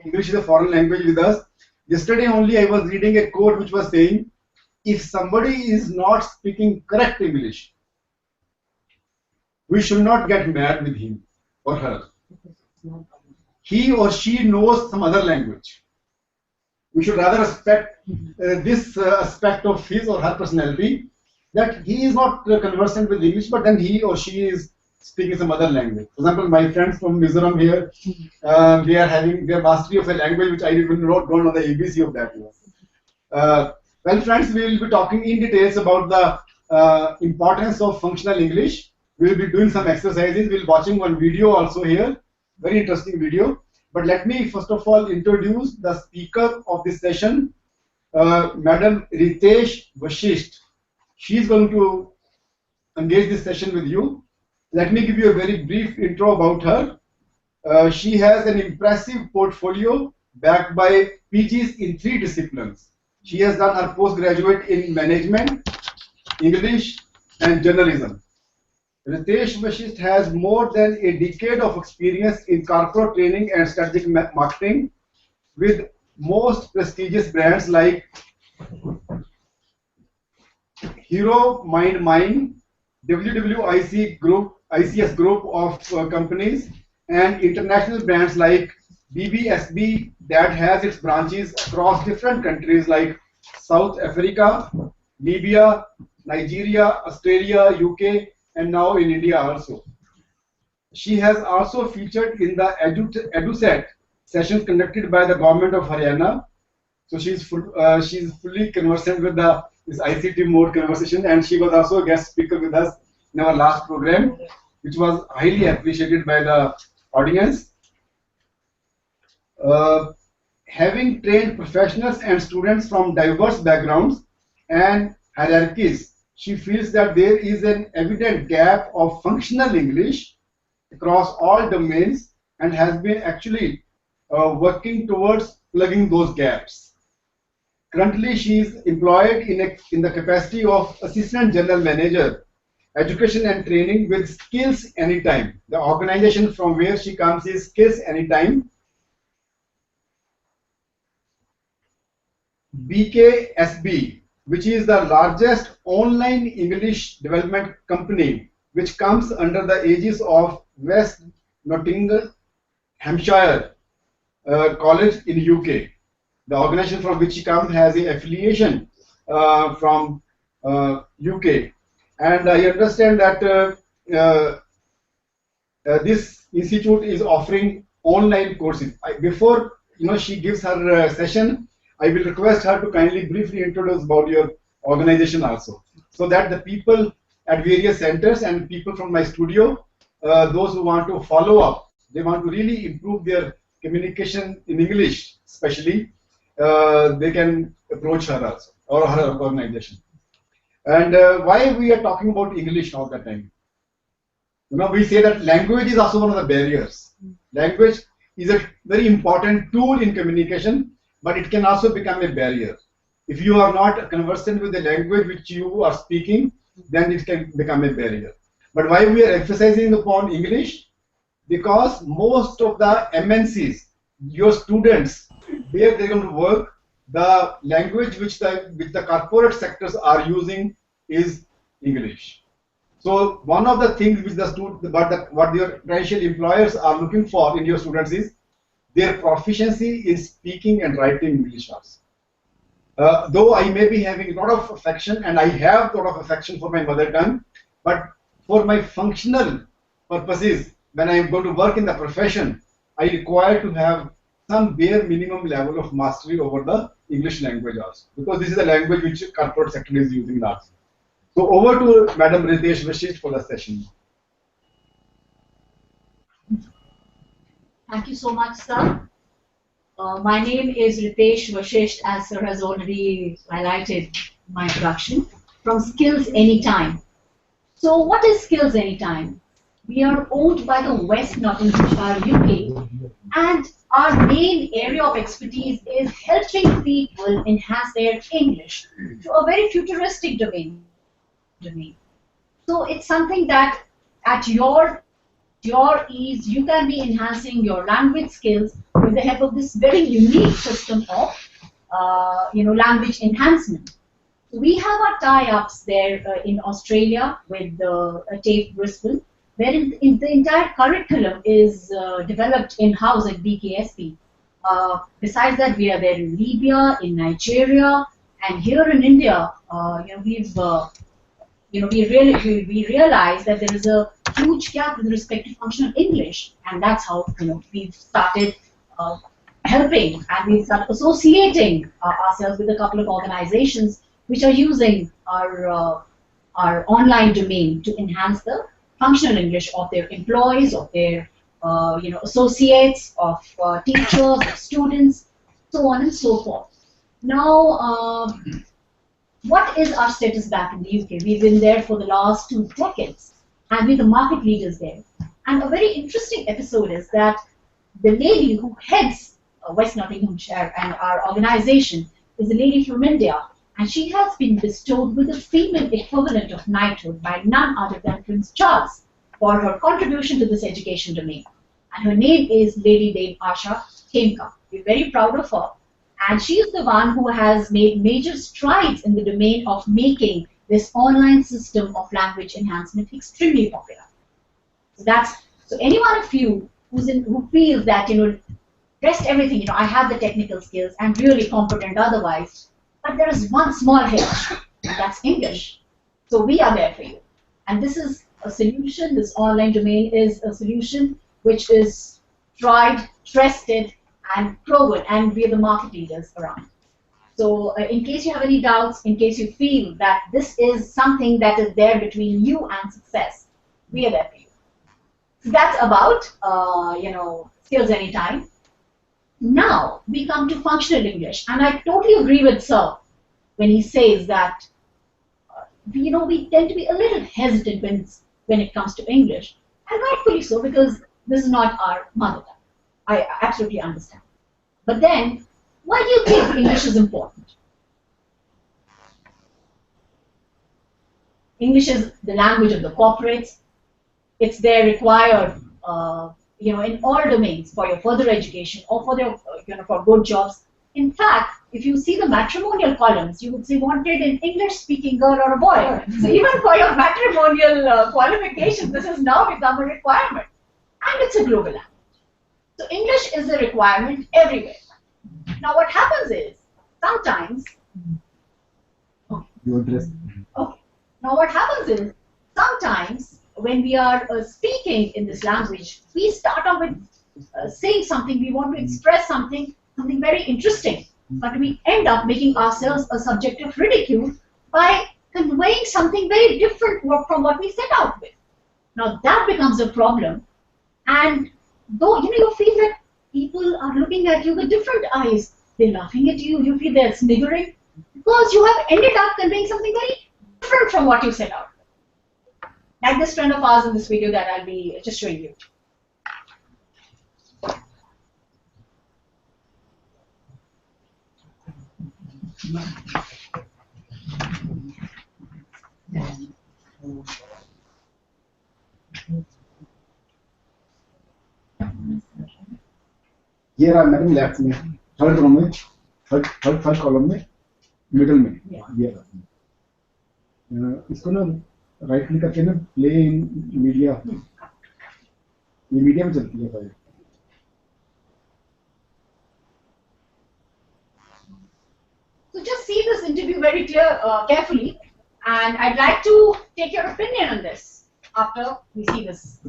English is a foreign language with us. Yesterday only I was reading a quote which was saying, if somebody is not speaking correct English, we should not get mad with him or her. He or she knows some other language. We should rather respect this aspect of his or her personality, that he is not conversant with English, but then he or she is speaking some other language. For example, my friends from Mizoram here, they are having their mastery of a language which I even don't know the ABC of that. Well, friends, we will be talking in details about the importance of functional English. We will be doing some exercises. We will be watching one video also here, very interesting video. But let me first of all introduce the speaker of this session, Madam Ritesh Vashisht. She is going to engage this session with you. Let me give you a very brief intro about her. She has an impressive portfolio backed by PGs in 3 disciplines. She has done her postgraduate in management, English, and journalism. Ritesh Vashisht has more than a decade of experience in corporate training and strategic marketing with most prestigious brands like Hero Mind Mine, WWIC Group, ICS Group of companies, and international brands like BBSB that has its branches across different countries like South Africa, Libya, Nigeria, Australia, UK, and now in India also. She has also featured in the EduSet sessions conducted by the government of Haryana. So she's fully conversant with this ICT mode conversation, and she was also a guest speaker with us in our last program, which was highly appreciated by the audience. Having trained professionals and students from diverse backgrounds and hierarchies, she feels that there is an evident gap of functional English across all domains and has been actually working towards plugging those gaps. Currently, she is employed in the capacity of Assistant General Manager, Education and Training with Skills Anytime. The organization from where she comes is Skills Anytime. BKSB, which is the largest online English development company, which comes under the aegis of West Nottinghamshire College in UK. the organization from which she comes has a affiliation from UK, and I understand that this institute is offering online courses. Before she gives her session, I will request her to kindly briefly introduce about your organization also, so that the people at various centers and people from my studio, those who want to follow up, they want to really improve their communication in English, especially, they can approach her also or her organization. And why we are talking about English all the time? We say that language is also one of the barriers. Language is a very important tool in communication, but it can also become a barrier. If you are not conversant with the language which you are speaking, then it can become a barrier. But why we are emphasizing upon English? Because most of the MNCs, your students, where they're going to work, the language which the corporate sectors are using is English. So one of the things which what your potential employers are looking for in your students is their proficiency in speaking and writing English also. Though I may be having a lot of affection, and I have a lot of affection for my mother tongue, but for my functional purposes, when I am going to work in the profession, I require to have some bare minimum level of mastery over the English language also, because this is the language which corporate sector is using now. So over to Madam NITTTRCHD for the session. Thank you so much, sir. My name is NITTTRCHD, as sir has already highlighted my introduction, from Skills Anytime. So what is Skills Anytime? We are owned by the West Nottinghamshire, UK, and our main area of expertise is helping people enhance their English to a very futuristic domain. So it's something that at your ease, you can be enhancing your language skills with the help of this very unique system of language enhancement. We have our tie-ups there in Australia with the TAFE Bristol, where the entire curriculum is developed in-house at BKSP. Besides that, we are there in Libya, in Nigeria, and here in India, we realize that there is a huge gap with respect to functional English, and that's how we've started helping, and we started associating ourselves with a couple of organizations which are using our online domain to enhance the functional English of their employees, of their associates, of teachers, of students, so on and so forth. Now, what is our status back in the UK? We've been there for the last 2 decades, and we're the market leaders there. And a very interesting episode is that the lady who heads West Nottinghamshire and our organization is a lady from India, and she has been bestowed with the female equivalent of knighthood by none other than Prince Charles for her contribution to this education domain. And her name is Lady Dame Asha Khemka. We're very proud of her. And she is the one who has made major strides in the domain of making this online system of language enhancement extremely popular. So any one of you who feels that rest everything, I have the technical skills, I'm really competent otherwise, but there is one small hitch, and that's English. So we are there for you. And this is a solution, this online domain is a solution which is tried, tested, and proven, and we are the market leaders around. So in case you have any doubts, in case you feel that this is something that is there between you and success, we are there for you. So that's about Skills Anytime. Now we come to functional English, and I totally agree with Sir when he says that we tend to be a little hesitant when it comes to English, and rightfully so, because this is not our mother tongue. I absolutely understand. But then, why do you think English is important? English is the language of the corporates. It's there required, in all domains for your further education or for their, for good jobs. In fact, if you see the matrimonial columns, you would see wanted an English-speaking girl or a boy. So even for your matrimonial qualifications, this has now become a requirement, and it's a global language. So English is a requirement everywhere. Now what happens is, sometimes, You address. okay, now what happens is, sometimes when we are speaking in this language, we start off with saying something, we want to express something very interesting, but we end up making ourselves a subject of ridicule by conveying something very different from what we set out with. Now that becomes a problem, and though you feel that people are looking at you with different eyes, they're laughing at you, you feel they're sniggering, because you have ended up conveying something very different from what you set out. Like this friend of ours in this video that I'll be just showing you. Here are madam left में, third row में, third column में, middle में, ये इसको ना right click करके ना play in media, ये मीडिया में चलती है file. So just see this interview very carefully, and I'd like to take your opinion on this after we see this.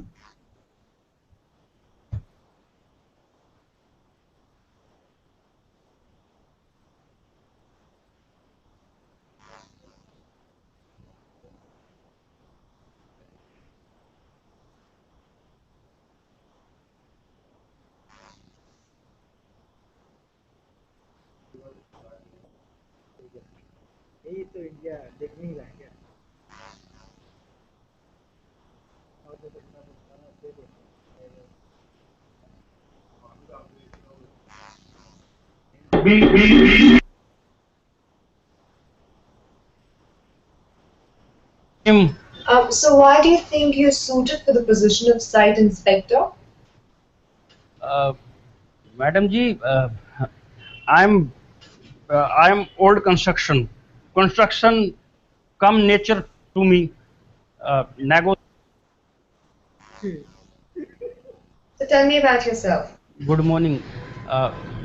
यही तो इंडिया देखने ही लायक है. So why do you think you're suited for the position of site inspector? Madam ji, I'm old construction. Construction come nature to me. So tell me about yourself. Good morning,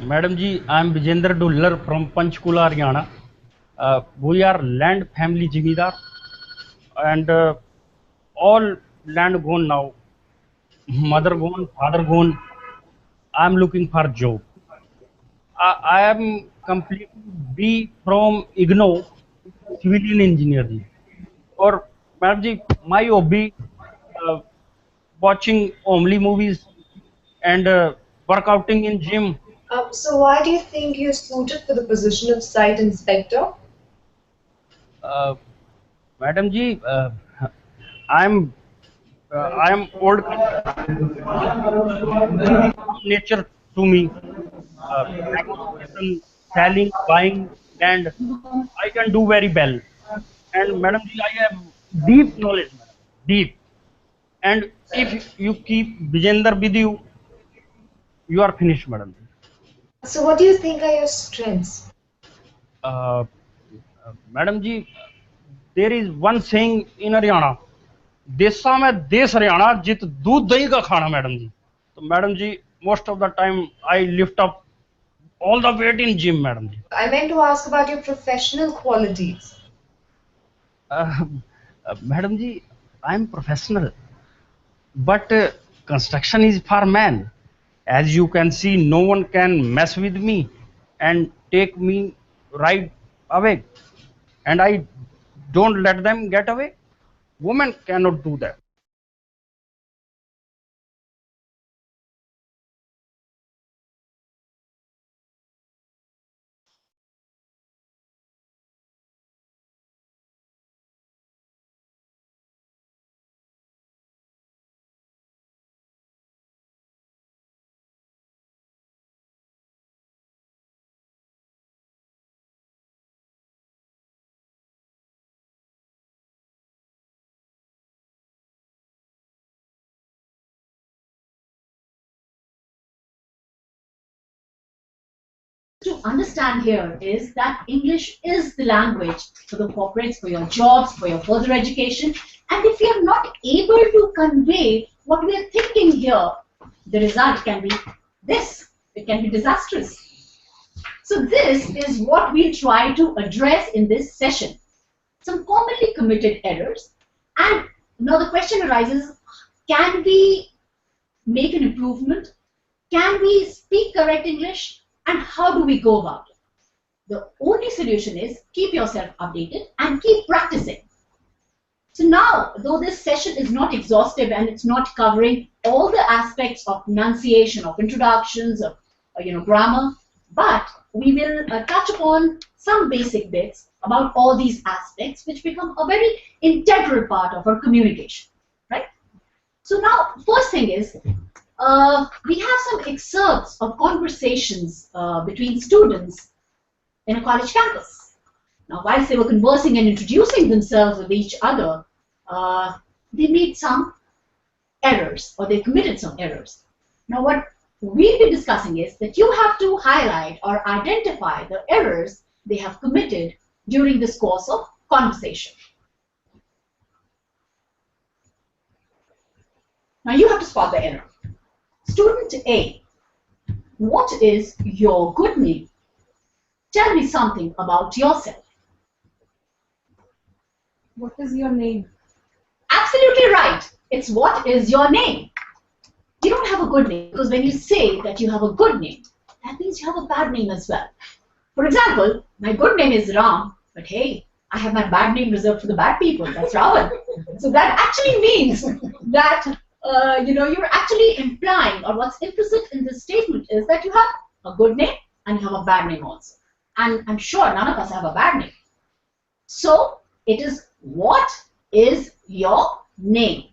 Madam ji. I'm Vijender Dullar from Panchkula, Haryana. We are land family jimidar, and all land gone now. Mother gone, father gone. I'm looking for job. I am completely B from IGNO, civilian engineer ji. Or Madam ji, my hobby watching homely movies and workouting in gym. So why do you think you're suited for the position of site inspector? Madam ji, I am old. Nature to me. Selling, buying land, I can do very well. And Madam ji, I have deep knowledge, deep. And if you keep Vijender with you, you are finished, Madam. So what do you think are your strengths? Madam ji, there is one saying in Haryana, देसा में देश हरियाणा जित दूध दही का खाना. Madam जी, तो मैडम जी most of the time I lift up all the weight in gym. Madam ji, I meant to ask about your professional qualities. Madam ji, I am professional, but construction is for man. As you can see, no one can mess with me and take me right away, and I don't let them get away. Women cannot do that. To understand here is that English is the language for the corporates, for your jobs, for your further education, and if we are not able to convey what we are thinking here, the result can be this. It can be disastrous. So this is what we'll try to address in this session. Some commonly committed errors. And now the question arises, can we make an improvement? Can we speak correct English? And how do we go about it? The only solution is keep yourself updated and keep practicing. So now, though this session is not exhaustive and it's not covering all the aspects of pronunciation, of introductions, of grammar, but we will touch upon some basic bits about all these aspects which become a very integral part of our communication, right? So now, first thing is, we have some excerpts of conversations between students in a college campus. Now, whilst they were conversing and introducing themselves with each other, they made some errors, or they committed some errors. Now, what we'll be discussing is that you have to highlight or identify the errors they have committed during this course of conversation. Now, you have to spot the error. Student A, what is your good name? Tell me something about yourself. What is your name? Absolutely right. It's what is your name. You don't have a good name because when you say that you have a good name, that means you have a bad name as well. For example, my good name is Ram, but hey, I have my bad name reserved for the bad people. That's Ravan. So that actually means that you're actually implying, or what's implicit in this statement is that you have a good name and you have a bad name also. And I'm sure none of us have a bad name. So it is, what is your name?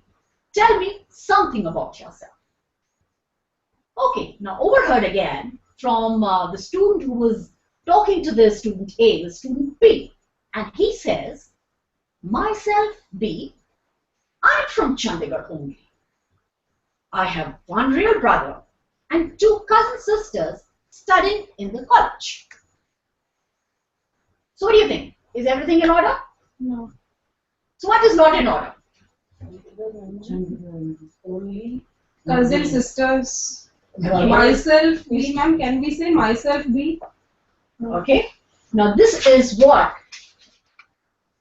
Tell me something about yourself. Okay, now overheard again from the student who was talking to the student A, the student B, and he says, myself B, I'm from Chandigarh only. I have one real brother and two cousin sisters studying in the college. So what do you think? Is everything in order? No. So what is not in order? Only cousin sisters. Myself B, ma'am. Can we say myself B? Okay. Now this is what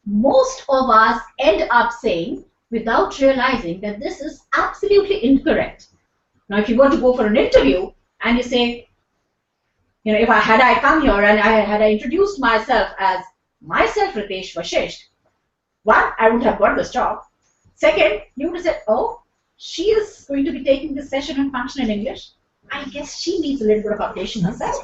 most of us end up saying without realizing that this is absolutely incorrect. Now if you're going to go for an interview and you say, if I come here and I introduced myself as myself Ritesh Vashisht, one, I would have got this job. Second, you would have said, oh, she is going to be taking this session in functional English. I guess she needs a little bit of updation herself.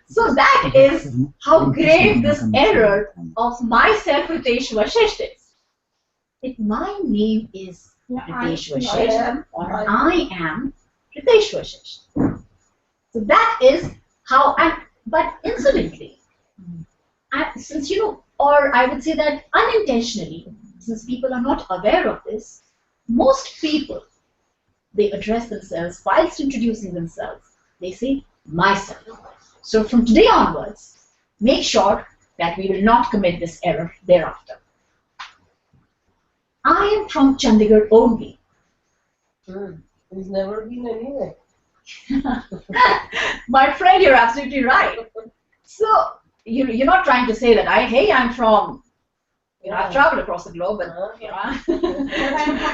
So that is how grave this error of myself Ritesh Vashisht is. If my name is Ritesh Vashisht, or I am Ritesh Vashisht. So that is how, but incidentally, since or I would say that unintentionally, since people are not aware of this, most people, they address themselves whilst introducing themselves. They say, myself. So from today onwards, make sure that we will not commit this error thereafter. I am from Chandigarh only. He's never been anywhere. My friend, you're absolutely right. So you're not trying to say that I'm from, I've traveled across the globe, but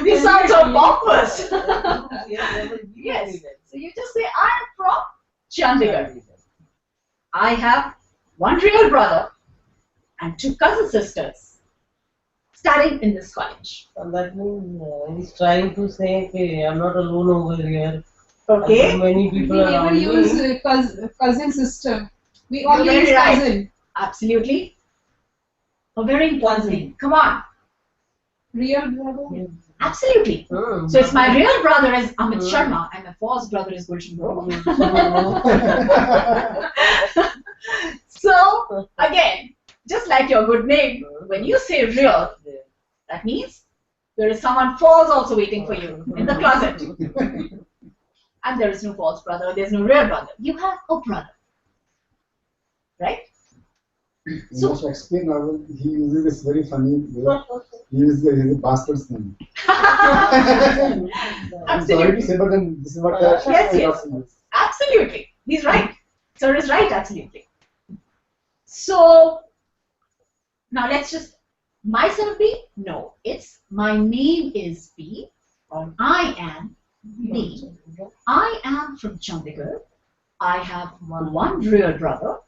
this sounds so pompous. Yes. So you just say I'm from Chandigarh. I have one real brother and two cousin sisters studying in this college. And that means he's trying to say, okay, I'm not alone over here. Okay. Many people We never around use me. cousin sister. We all use right. cousin. Absolutely. A very important thing. Come on. Real brother. Absolutely. So it's my real brother is Amit Sharma and my false brother is Gulshan Bro. So again, just like your good name, when you say real, that means there is someone false also waiting for you in the closet. And there is no false brother, there is no real brother. You have a brother. Right? So to explain, he uses this very funny word. He uses the bastard's name. I'm sorry to say, but then this is what Yes. Absolutely. He's right. Sir is right, absolutely. So now let's just, myself B? No, it's my name is B, or I am B. I am from Chandigarh. I have one real brother.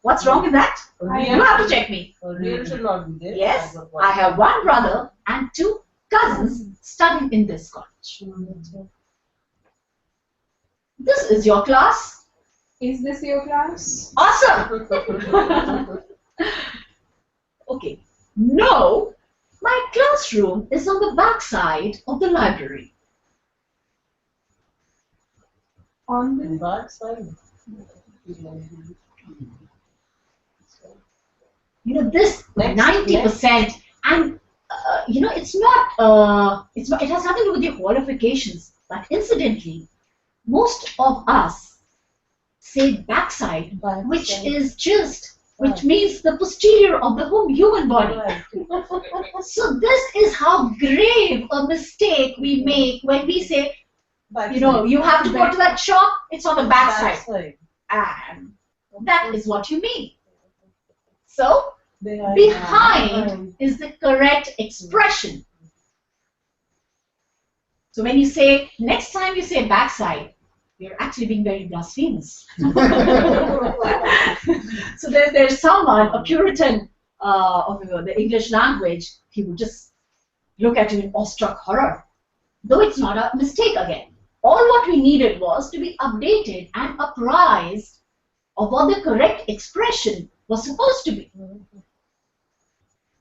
What's wrong with that? You have to check me. Real should not be there. Yes, I have one brother and two cousins studying in this college. This is your class. Is this your class? Awesome. Okay. No, my classroom is on the back side of the library. On the back side. You know, this 90%, and you know, it's not, it has nothing to do with your qualifications, but incidentally, most of us say backside, which is just, which means the posterior of the whole human body. So this is how grave a mistake we make when we say, you know, you have to go to that shop, it's on the backside. And that is what you mean. So, behind is the correct expression. So when you say, next time you say backside, you're actually being very blasphemous. So there's someone, a Puritan of the English language, he would just look at you in awestruck horror. Though it's not a mistake again. All what we needed was to be updated and apprised of what the correct expression was supposed to be.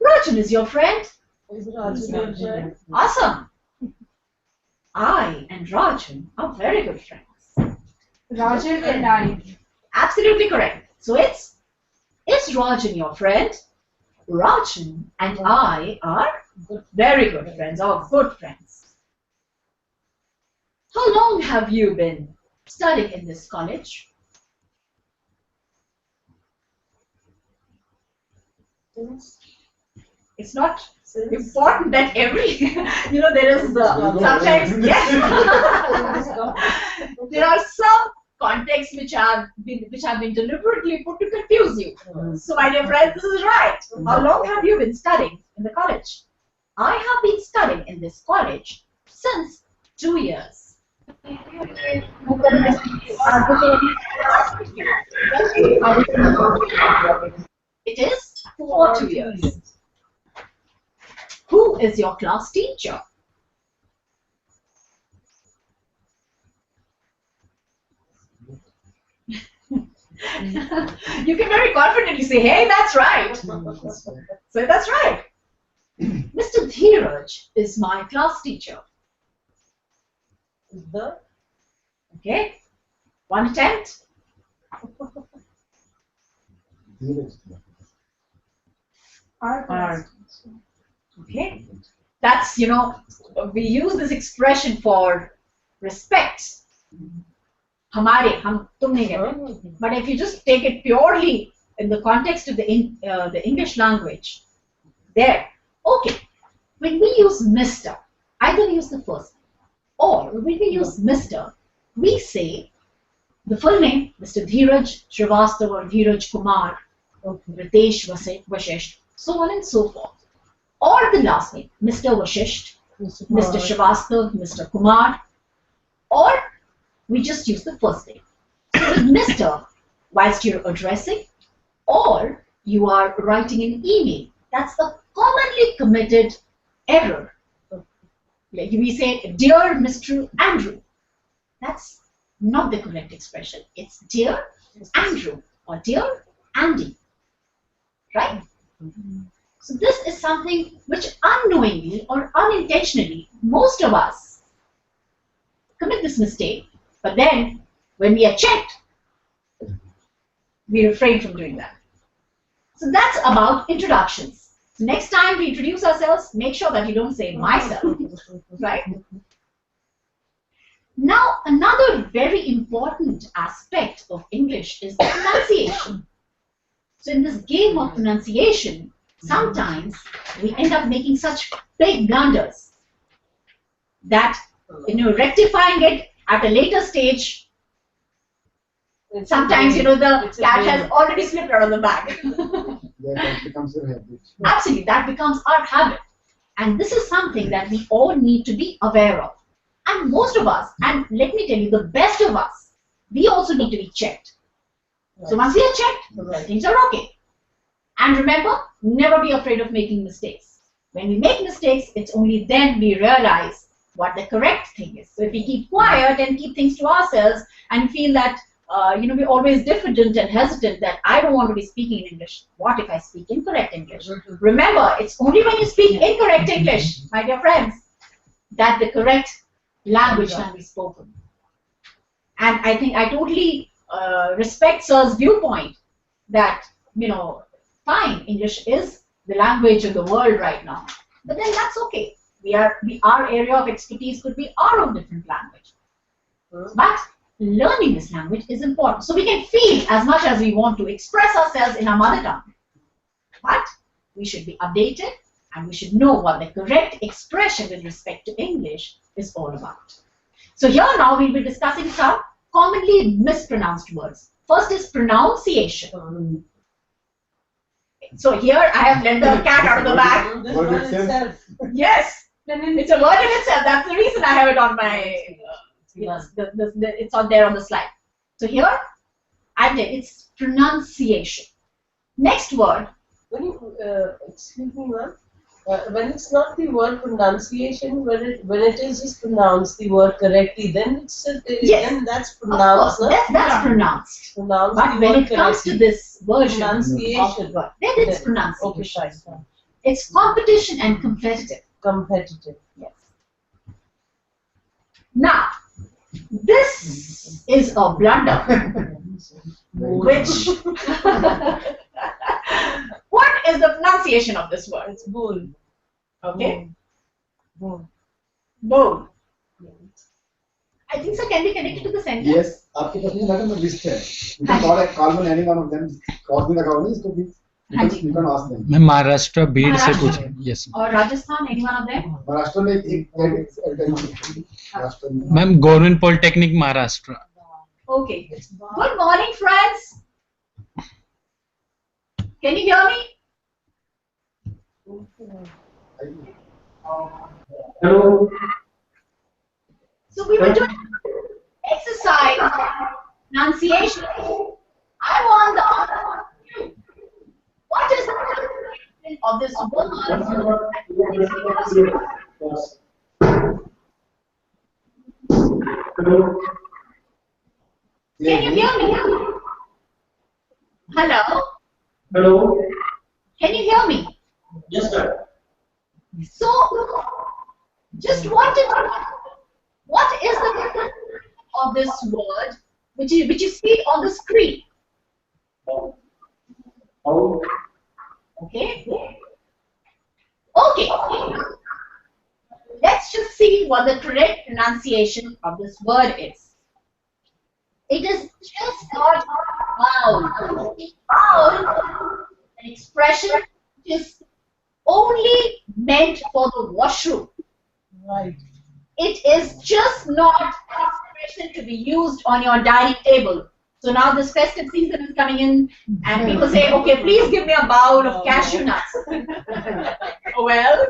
Rajan is your friend. Is Rajan your friend? Awesome. I and Rajan are very good friends. Rajan and I. Absolutely correct. So it's, is Rajan your friend? Rajan and I are very good friends, or good friends. How long have you been studying in this college? It's not important that every, you know, there is sometimes, yes, there are some contexts which have been deliberately put to confuse you. So my dear friends, this is right. How long have you been studying in the college? I have been studying in this college since 2 years. It is for 2 years. Who is your class teacher? You can very confidently say, hey, that's right. So that's right. Mr. Dheeraj is my class teacher. Okay. One attempt. Art. Okay. That's, you know, we use this expression for respect. Hamare, hum, tum nahi kehte. But if you just take it purely in the context of the English language, there. Okay. When we use Mr., either we use the first name, or when we use Mr., we say the full name, Mr. Dheeraj Srivastava or Dheeraj Kumar, Ritesh Vashisht, so on and so forth. Or the last name, Mr. Vashisht, Mr. Srivastava, Mr. Kumar, or we just use the first name. So with Mr., whilst you're addressing, or you are writing an email, that's a commonly committed error. Like we say, dear Mr. Andrew. That's not the correct expression. It's dear Andrew or dear Andy. Right? So this is something which unknowingly or unintentionally, most of us commit this mistake. But then, when we are checked, we refrain from doing that. So that's about introductions. So next time we introduce ourselves, make sure that you don't say myself, right? Now, another very important aspect of English is the pronunciation. So in this game of pronunciation, sometimes we end up making such big blunders that, you know, rectifying it at a later stage Sometimes, the cat has already slipped out of the bag. That becomes your habit. Absolutely, that becomes our habit. And this is something that we all need to be aware of. And most of us, and let me tell you, the best of us, we also need to be checked. So once we are checked, things are okay. And remember, never be afraid of making mistakes. When we make mistakes, it's only then we realize what the correct thing is. So if we keep quiet and keep things to ourselves and feel that we're always diffident and hesitant that I don't want to be speaking in English. What if I speak incorrect English? Remember, it's only when you speak incorrect English, my dear friends, that the correct language can be spoken. And I think I totally respect Sir's viewpoint that, fine, English is the language of the world right now. But then that's okay. Our area of expertise could be our own different language. But learning this language is important. So we can feel as much as we want to express ourselves in our mother tongue. But we should be updated and we should know what the correct expression with respect to English is all about. So here now we'll be discussing some commonly mispronounced words. First is pronunciation. So here I have let the cat out of the bag. Word itself. Yes, it's a word in itself. That's the reason I have it on my. It's on there on the slide. So here, it's pronunciation. Next word. Excuse me, ma'am. When it's not the word pronunciation, when it is just pronounced the word correctly, then then that's pronounced. Of course, that's pronounced. But when it comes to this version, pronunciation, then it's pronunciation. Okay, it's competition and competitive. Competitive. Yes. Now, this is a blunder. Which what is the pronunciation of this word? It's bowl. Okay. Bowl. Bowl. I think so. Can be connected to the sentence. Yes. आपके पास नहीं madam list है. You can call on any one of them. Cross भी लगा हुआ नहीं इसको भी. You can ask them. मैं महाराष्ट्र बीड से पूछ रहा हूँ. Yes. और Rajasthan, any one of them? Maharashtra में एक ma'am government polytechnic Maharashtra. Okay. Good morning, friends. Can you hear me? Hello. So we were doing exercise, pronunciation. I want the answer. What is the pronunciation of this word? Hello. Can you hear me? Hello? Hello. Can you hear me? Yes, sir. So, just wanted to know, what is the meaning of this word which you see on the screen? How? Okay. Okay. Let's just see what the correct pronunciation of this word is. It is just not vowel. Vowel, an expression which is only meant for the washroom. Right. It is just not an expression to be used on your dining table. So now this festive season is coming in and people say, okay, please give me a bowl of cashew nuts. Well,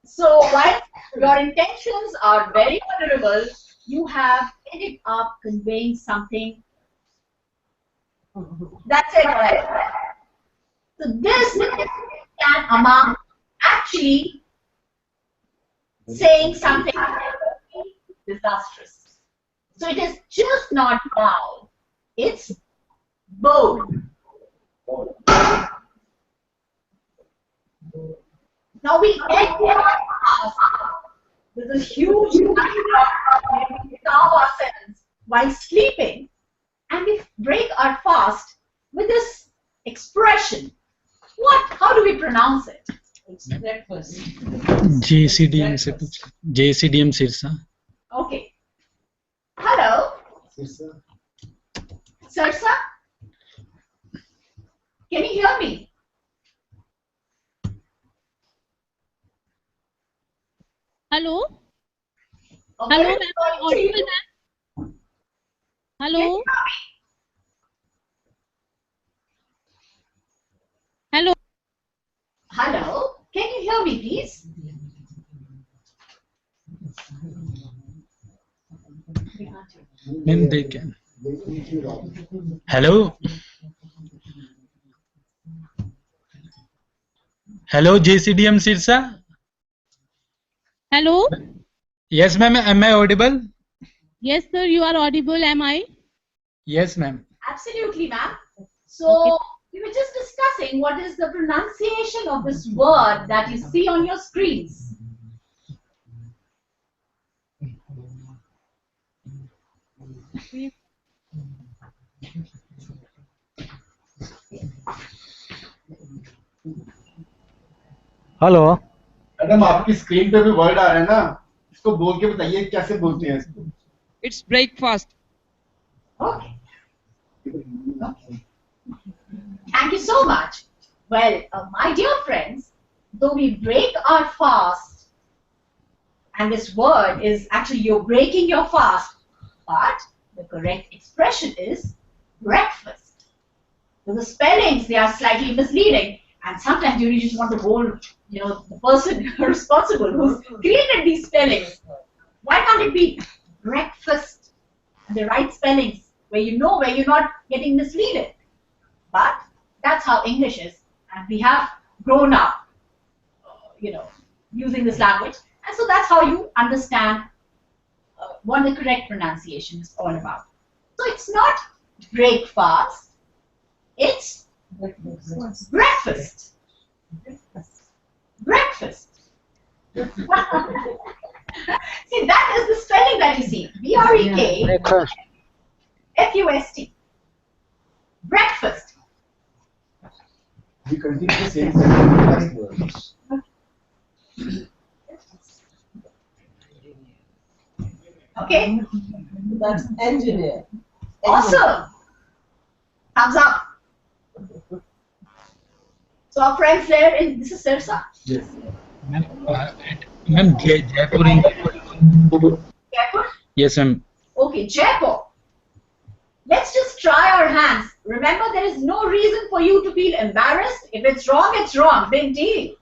so while your intentions are very honorable, you have ended up conveying something. That's it, right? So this can amount actually saying something disastrous. So it is just not vowel, it's bowl. Now we end our fast with a huge calm ourselves while sleeping, and we break our fast with this expression. How do we pronounce it? It's breakfast. JCDM से पूछ. JCDM Sirsa. Okay. Hello. Sirsa? Can you hear me? Hello? Okay. Hello, ma'am. Audible, ma'am? Hello. Hello. Hello. Can you hear me, please? Ma'am, they can. Hello. Hello, JCDM Sirsa. Hello. Yes, ma'am. Am I audible? Yes, sir. You are audible. Am I? Yes, ma'am. Absolutely, ma'am. So we were just discussing what is the pronunciation of this word that you see on your screens. Hello madam आपकी screen पे भी word आ रहा है ना, इसको बोल के बताइए कैसे बोलते हैं इसको. It's breakfast. Okay. Thank you so much. Well, my dear friends, though we break our fast, and this word is actually you're breaking your fast, but the correct expression is breakfast. So the spellings, they are slightly misleading, and sometimes you just want to hold, the person responsible who's created these spellings. Why can't it be breakfast? The right spellings, where you know where you're not getting misleaded. But that's how English is, and we have grown up, using this language, and so that's how you understand what the correct pronunciation is all about. So it's not breakfast, it's breakfast. Breakfast. See, that is the spelling that you see. B-R-E-K-F-U-S-T. Breakfast. We continue the same sentence words. Okay. That's engineer. Awesome. Thumbs up. So our friends there in this is Sirsa. Yes. Ma'am, Jaipur. Jaipur? Yes, ma'am. Okay, Jaipur. Let's just try our hands. Remember, there is no reason for you to feel embarrassed. If it's wrong, it's wrong. Big deal.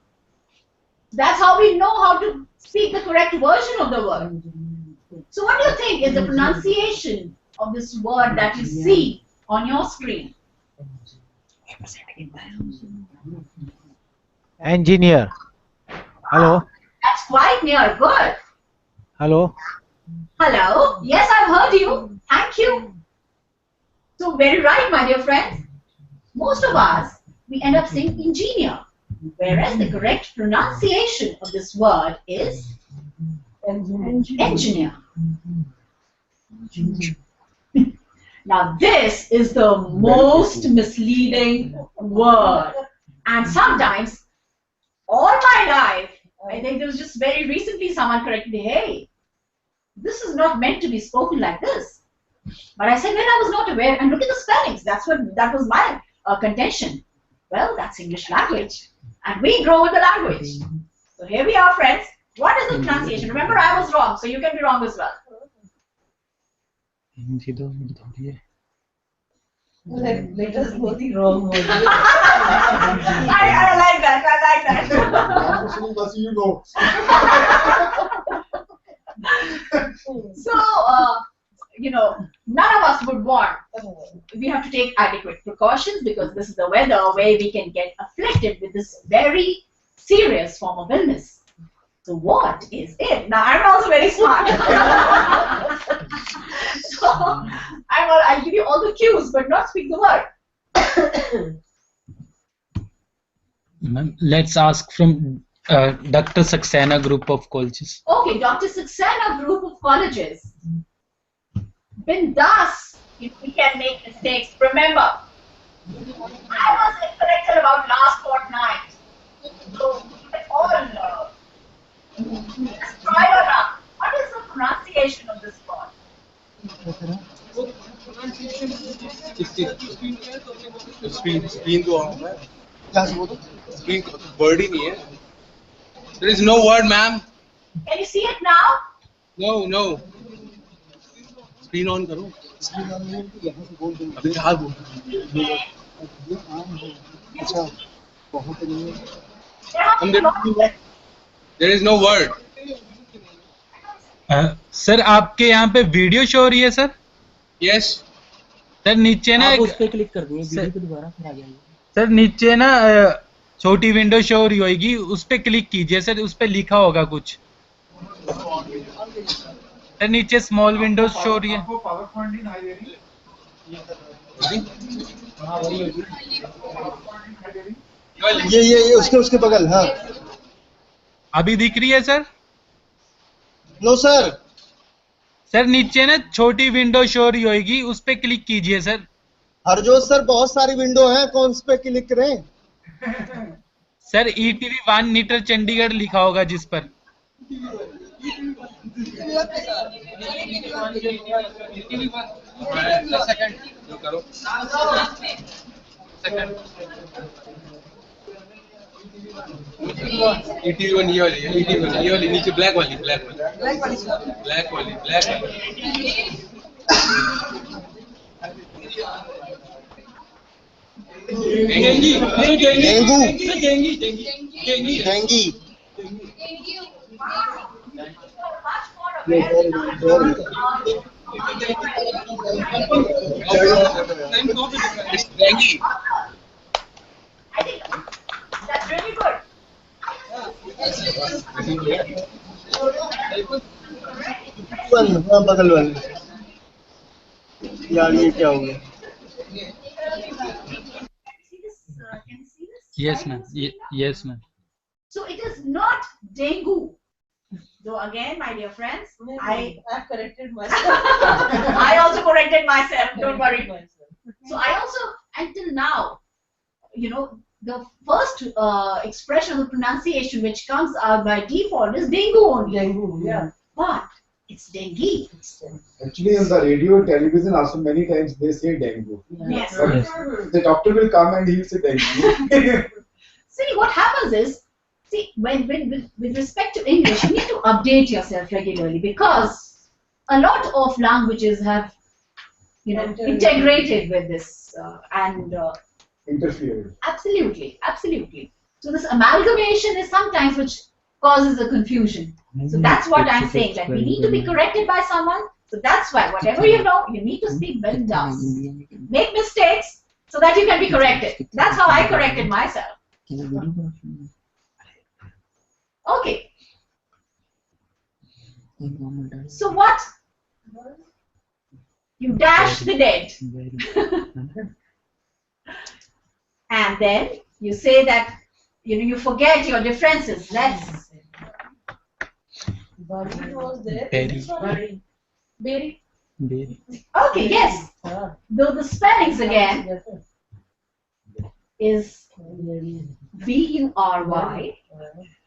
That's how we know how to speak the correct version of the word. So what do you think is the pronunciation of this word that you see on your screen? Engineer. Hello. That's quite near. Good. Hello. Hello. Yes, I've heard you. Thank you. So very right, my dear friends. Most of us, we end up saying engineer, whereas the correct pronunciation of this word is engineer. Now this is the most misleading word, and sometimes all my life, I think there was just very recently someone corrected me, hey, this is not meant to be spoken like this. But I said, well, I was not aware, and look at the spellings. That was my contention. Well, that's English language, and we grow with the language. So here we are, friends. What is the pronunciation? Remember, I was wrong, so you can be wrong as well. Let us go the wrong way. I like that. I like that. So, none of us would want. We have to take adequate precautions because this is the weather where we can get afflicted with this very serious form of illness. So what is it? Now I'm also very smart. So I'll give you all the cues, but not speak the word. Let's ask from Dr. Saxena group of colleges. Okay, Dr. Saxena group of colleges. Bindas, if we can make mistakes. Remember, I was incorrect about last fortnight. So it's all let's try it out. What is the pronunciation of this word? Screen तो on है screen word ही नहीं है there is no word ma'am Can you see it now? no screen on करो अभी हाथ बोल अच्छा बहुत नहीं There is no word. Sir आपके यहाँ पे वीडियो शो हो रही है सर? Yes. सर नीचे ना आप एक उस पे क्लिक कर दिए वीडियो पे दोबारा फिर आ जाएंगे। सर नीचे ना छोटी विंडो शो हो रही होगी, उस पे क्लिक कीजिए सर, उस पे लिखा होगा कुछ। सर नीचे स्मॉल विंडोज शो हो रही है। ये उसके बगल। हाँ अभी दिख रही है सर? No sir. सर नीचे ना छोटी विंडो शो हो रही होगी, उस पे क्लिक कीजिए सर। हरजोत सर बहुत सारी विंडो हैं, कौन से पे क्लिक करें? सर ETV 1 नीटर चंडीगढ़ लिखा होगा जिस पर। ETV1 ये वाली, ETV1 ये वाली नीचे ब्लैक वाली। डेंगी। That's really good. बगल वाले यार ये क्या हो गया? Yes ma'am. Yes ma'am. So it is not dengue. So again, my dear friends, I've corrected myself. I also corrected myself. Don't worry. So I also, until now, you know, the first expression of pronunciation which comes out by default is dengue only. Dengue, yeah. But it's dengue. Actually, on the radio and television also many times they say dengue. Yes. But the doctor will come and he will say dengue. See, what happens is, see, when with respect to English, you need to update yourself regularly because a lot of languages have, you know, integrated with this and Interfere. absolutely. So this amalgamation is sometimes which causes a confusion. So that's what I'm saying, that we need to be corrected by someone. So that's why whatever you know, you need to speak well down. Make mistakes so that you can be corrected. That's how I corrected myself. Okay. So what? You dash the dead. And then you say that, you know, you forget your differences. Let's. Bari was there. Berry. Okay, yes. Though the spellings again is B-U-R-Y.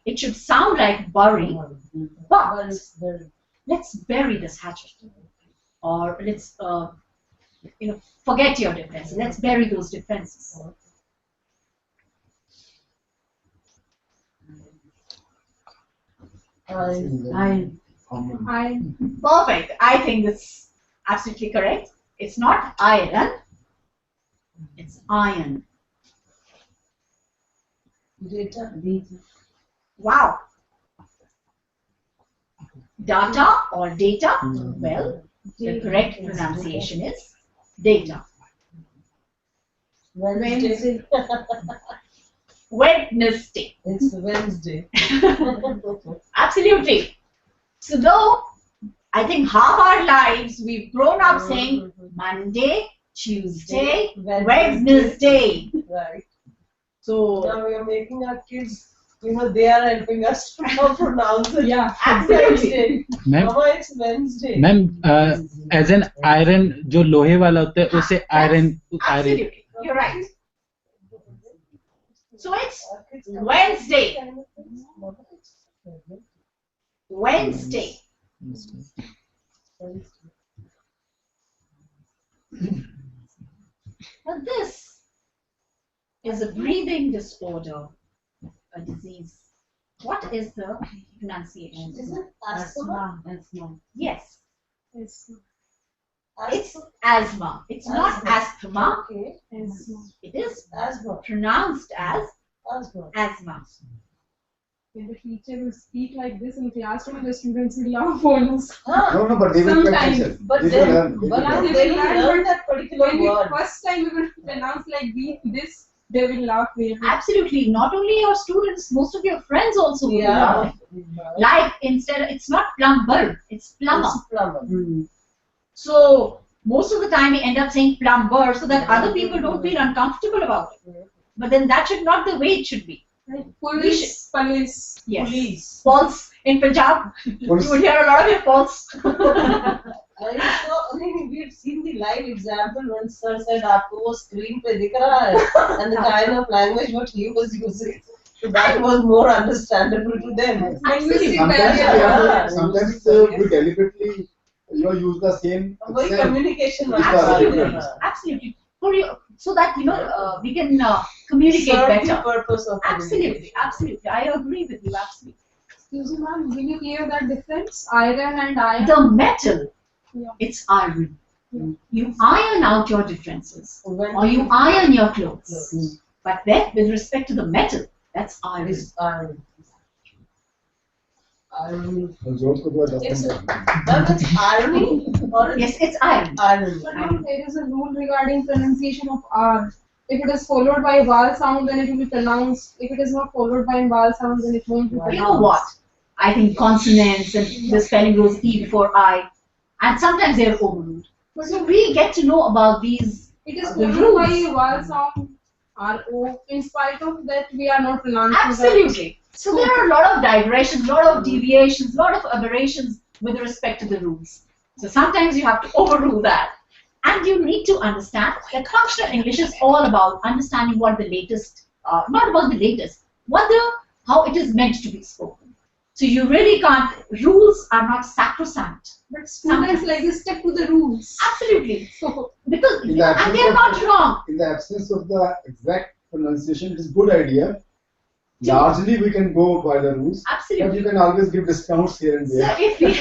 It should sound like bury, but let's bury this hatchet. Or let's, you know, forget your differences. Let's bury those differences. Perfect. I think that's absolutely correct. It's not iron. It's iron. Data. Wow. Data or data? Well, the correct pronunciation is data. Wednesday. Wednesday. It's Wednesday. Absolutely. So though I think half our lives we've grown up saying Monday, Tuesday, Wednesday. Right. So now we are making our kids, you know, they are helping us to pronounce it. Yeah, absolutely. Mama, it's Wednesday. Ma'am as an iron जो लोहे वाला होता है उसे iron Absolutely. You're right. So it's Wednesday. Wednesday. Now this is a breathing disorder, a disease. What is the pronunciation? Is it asthma? Yes. It's asthma. It's not asthma. Okay. It is Asthma. pronounced as Asthma. asthma. When the teacher will speak like this in classroom, the students will laugh on us. No, but they will Sometimes. practice. But They then, will learn. but Yeah, then they they will will learn, learn but that particular when we word. first time we will pronounce like this, they will laugh very much. Absolutely. Not only your students, most of your friends also will laugh. Like instead, it's not plumber, it's plumber. It's plumber. So most of the time we end up saying plumber so that other people don't feel uncomfortable about it. But then that should not the way it should be. Like police. Yes. Police. Pulse in Punjab. You would hear a lot of your pulse. We've seen the live example when sir said आपको वो screen पे दिख रहा है and the kind of language what he was using. So that was more understandable to them. Sometimes we deliberately use the same वही accent. communication Absolutely. For you, so that we can communicate Serve the better. purpose of Absolutely, absolutely. I agree with you. Absolutely. Excuse me, ma'am, will you clear that difference? Iron and iron. The metal, Yeah. it's iron. You iron out your differences, or you iron your clothes. But then, with respect to the metal, that's iron. It's iron. Iron. It's irony? Or yes, it's iron. Iron. But ma'am, there is a rule regarding pronunciation of R. If it is followed by a vowel sound, then it will be pronounced. If it is not followed by a vowel sound, then it won't be pronounced. You know what? I think consonants and the spelling goes E before I, and sometimes they're overruled. So we get to know about these. It is the followed by rules. a vowel sound, R-O. In spite of that, we are not pronouncing Absolutely. So there are a lot of digressions, a lot of deviations, a lot of aberrations with respect to the rules. So sometimes you have to overrule that. And you need to understand that functional English is all about understanding what the latest, not about the latest, how it is meant to be spoken. So you really can't, rules are not sacrosanct. But students like to stick to the rules. Absolutely. So, because, In the and absence they're of- not wrong. In the absence of the exact pronunciation, it is a good idea. Largely, we can go by the rules. Absolutely. But you can always give discounts here and So there. if we,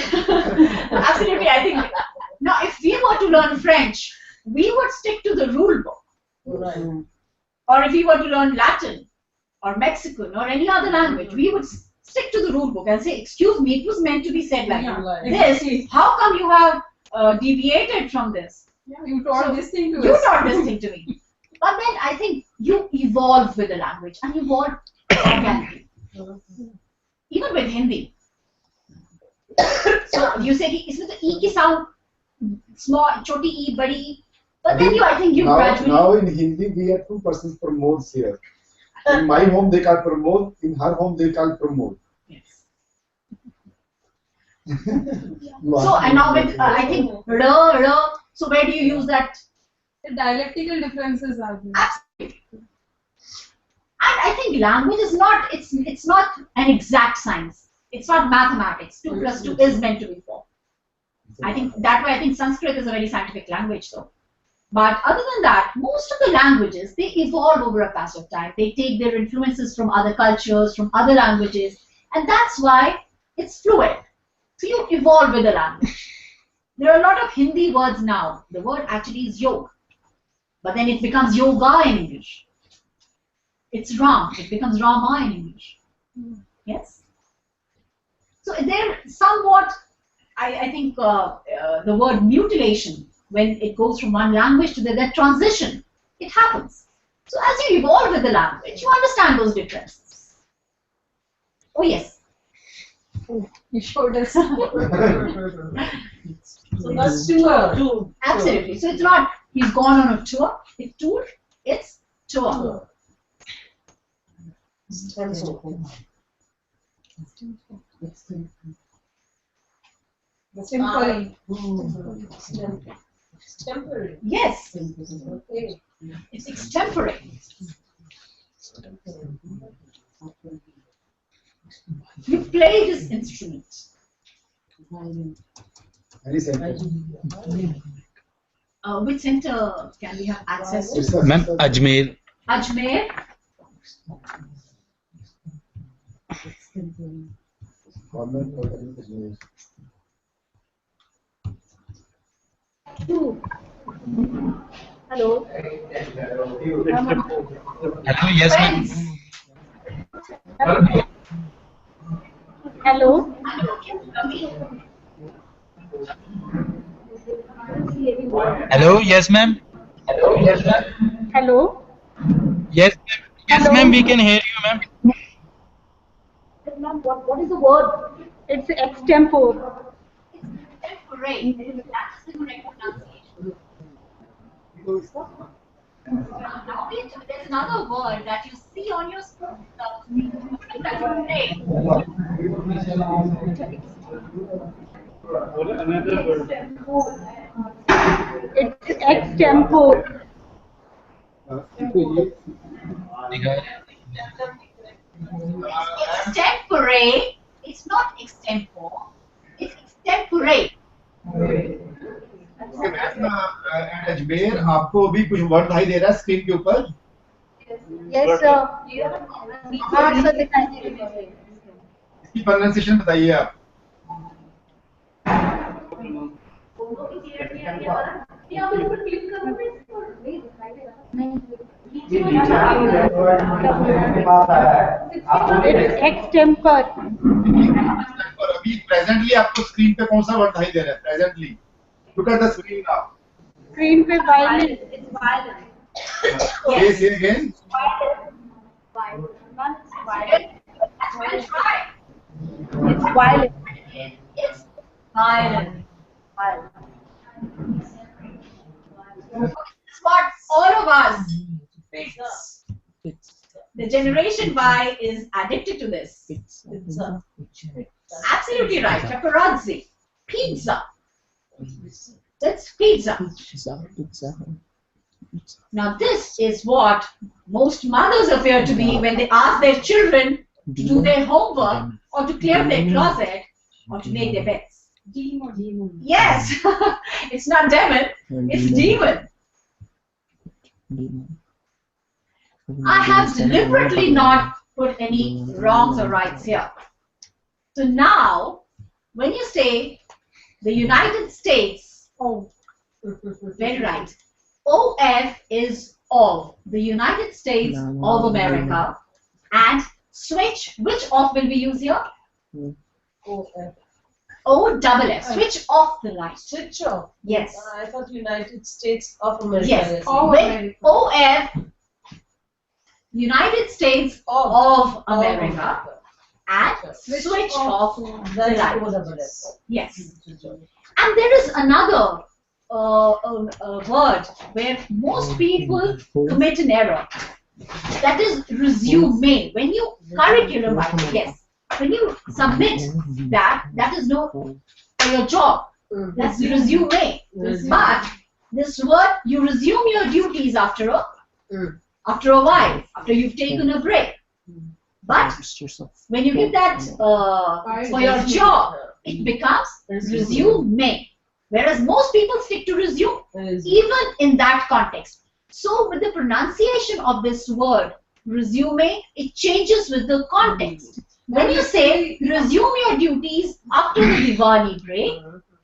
absolutely, I think, now if we were to learn French, we would stick to the rule book. Right. Or if we were to learn Latin or Mexican or any other language, we would stick to the rule book and say, excuse me, it was meant to be said like this. How come you have deviated from this? Yeah, you taught this thing to You us. taught this thing to me. But then I think you evolve with the language and you evolve organically. Even with Hindi. So you say कि इसमें तो E की sound small, छोटी E, बड़ी E. But then I think you gradually. Now in Hindi, we have two persons Pramods here. In my home, they call Pramod. In her home, they call Pramod. Yes. So and now with I think so where do you use that? The dialectical differences are there. Absolutely. And I think language is not, it's not an exact science. It's not mathematics. 2 plus 2 is meant to be 4. I think that way I think Sanskrit is a very scientific language though. But other than that, most of the languages, they evolve over a pass of time. They take their influences from other cultures, from other languages, and that's why it's fluid. So you evolve with the language. There are a lot of Hindi words now. The word actually is yoga. But then it becomes yoga in English. It's Ram. It becomes Rama in English. Yes? So there somewhat, I think the word mutilation, when it goes from one language to the other, transition, it happens. So as you evolve with the language, you understand those differences. Oh yes. You showed us. So that's tour. Absolutely. So it's not he's gone on a tour. It's tour. It's tour. Temporary. Temporary. Yes. Okay. It's extemporary. You play this instrument. Any center. Which center can we have access to? Ma'am, Ajmer. Ajmer. Hello. Hello, yes, ma'am. Hello. Hello, yes, ma'am. Hello. Yes, ma'am. We can hear you, ma'am. Ma'am, what is the word? It's extempore. Extemporary. That's the correct pronunciation. Now there's another word that you see on your screen. It's extempore. Extempore. It's not extempore. It's extemporary. Ajmer आपको भी कुछ word दिखाई दे रहा है screen के ऊपर? Yes, sir. हाँ, sir, दिखाई दे रही है। इसकी प्रोनाउंसिएशन बताइए आप। It's extemper. अभी प्रेजेंटली आपको स्क्रीन पे कौन सा वर्ड दिखाई दे रहा है? Presently look at the screen now. Screen पे violent. It's violent. Say again. Violent. That's right. It's violent. It's violent. It's what all of us, the generation Y, is addicted to this. Pizza. Absolutely right. Paparazzi. Pizza. That's pizza. Now this is what most mothers appear to be when they ask their children to do their homework or to clear their closet or to make their beds. Demon. Yes. It's not demon, it's demon. I have deliberately not put any wrongs or rights here. So now, when you say the United States, oh, very right. OF is of the United States of America, and switch, which of will we use here? OF. O-double-F. Switch off the light. Switch off? Yes. I thought United States of America. Yes. When OF, United States of America, and switch off the light. Yes. And there is another word where most people commit an error. That is resume. When you curriculum writing, yes. When you submit that is no for your job. That's resume. But this word, you resume your duties after a while, after you've taken a break. But when you give that for your job, it becomes resume. Whereas most people stick to resume, even in that context. So with the pronunciation of this word, resume, it changes with the context. When you say resume your duties after the Diwali break,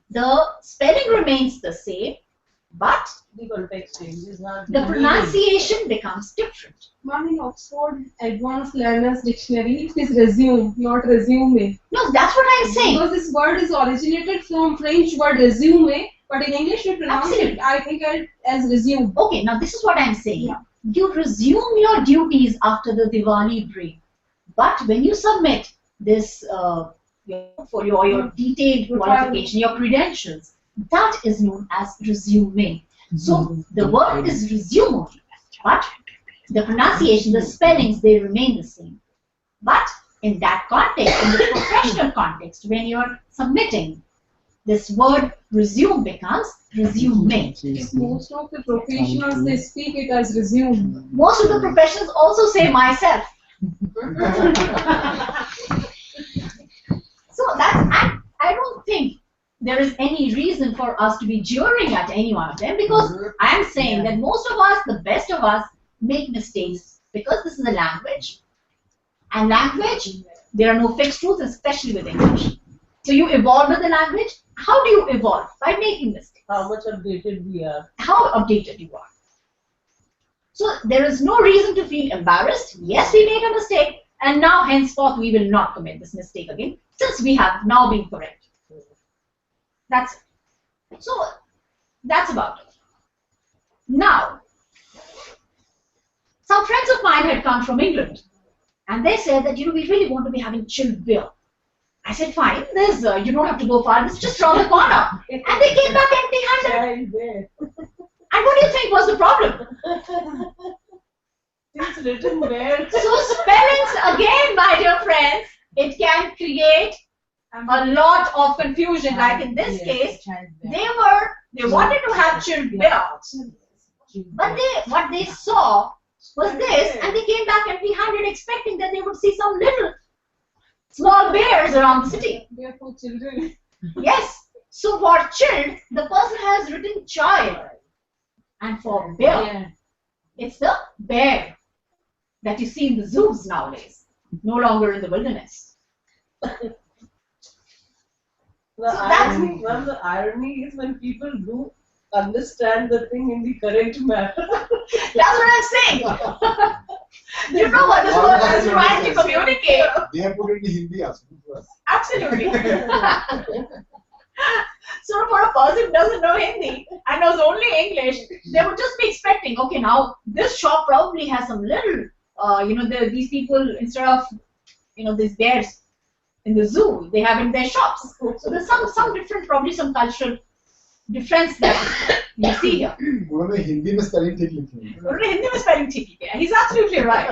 the spelling remains the same, but the context changes. The pronunciation becomes different. Ma'am, in Oxford Advanced Learners Dictionary, it is resume, not resume. No, that's what I'm saying. Because this word is originated from French word resume, but in English we pronounce it, I think, as resume. Okay, now this is what I'm saying. Yeah. You resume your duties after the Diwali break, but when you submit this for your detailed qualification, your credentials, that is known as resume. So the word is resume, but the pronunciation, the spellings, they remain the same. But in that context, in the professional context, when you're submitting, this word resume becomes resume. Most of the professionals, they speak it as resume. Most of the professionals also say myself. So that's, I don't think there is any reason for us to be jeering at any one of them, because I am saying that most of us, the best of us, make mistakes because this is a language. And language, there are no fixed rules, especially with English. So you evolve with the language, How do you evolve? By making mistakes. How much updated we are. How updated you are. So there is no reason to feel embarrassed. Yes, we made a mistake, and now henceforth we will not commit this mistake again, since we have now been corrected. That's it. So that's about it. Now, some friends of mine had come from England, and they said that, we really want to be having chilled beer. I said, fine, there's, you don't have to go far, this is just around the corner. And they came back empty-handed. And what do you think was the problem? It's written where. So spellings, again, my dear friends, it can create a lot of confusion. Like in this case, they wanted to have chilled beer, but what they saw was this, and they came back empty-handed, expecting that they would see some little small bears around the city. They are for children. Yes. So for chilled, the person has written child, and for bear, it's the bear that you see in the zoos nowadays, no longer in the wilderness. One of the irony is when people do understand the thing in the correct manner. That's what I'm saying. You know what this person is trying to communicate. They have put it in Hindi also. Absolutely. So for a person who doesn't know Hindi and knows only English, they would just be expecting, okay, now this shop probably has some little, these people, instead of, these bears in the zoo, they have in their shops. So there's some different, probably some cultural difference that you see here. उन्होंने हिंदी में spelling ठीक लिखी है. उन्होंने हिंदी में spelling ठीक लिखी है. He's absolutely right.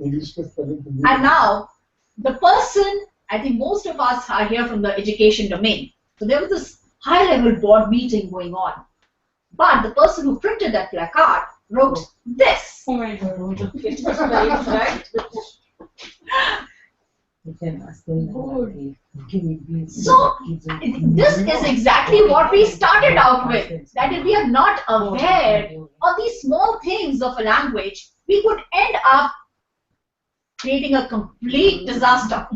English में spelling ठीक. And now, the person, I think most of us are here from the education domain. So there was this high-level board meeting going on. But the person who printed that placard wrote this. Oh my God. It was very right. So this is exactly what we started out with, that if we are not aware of these small things of a language, we could end up creating a complete disaster.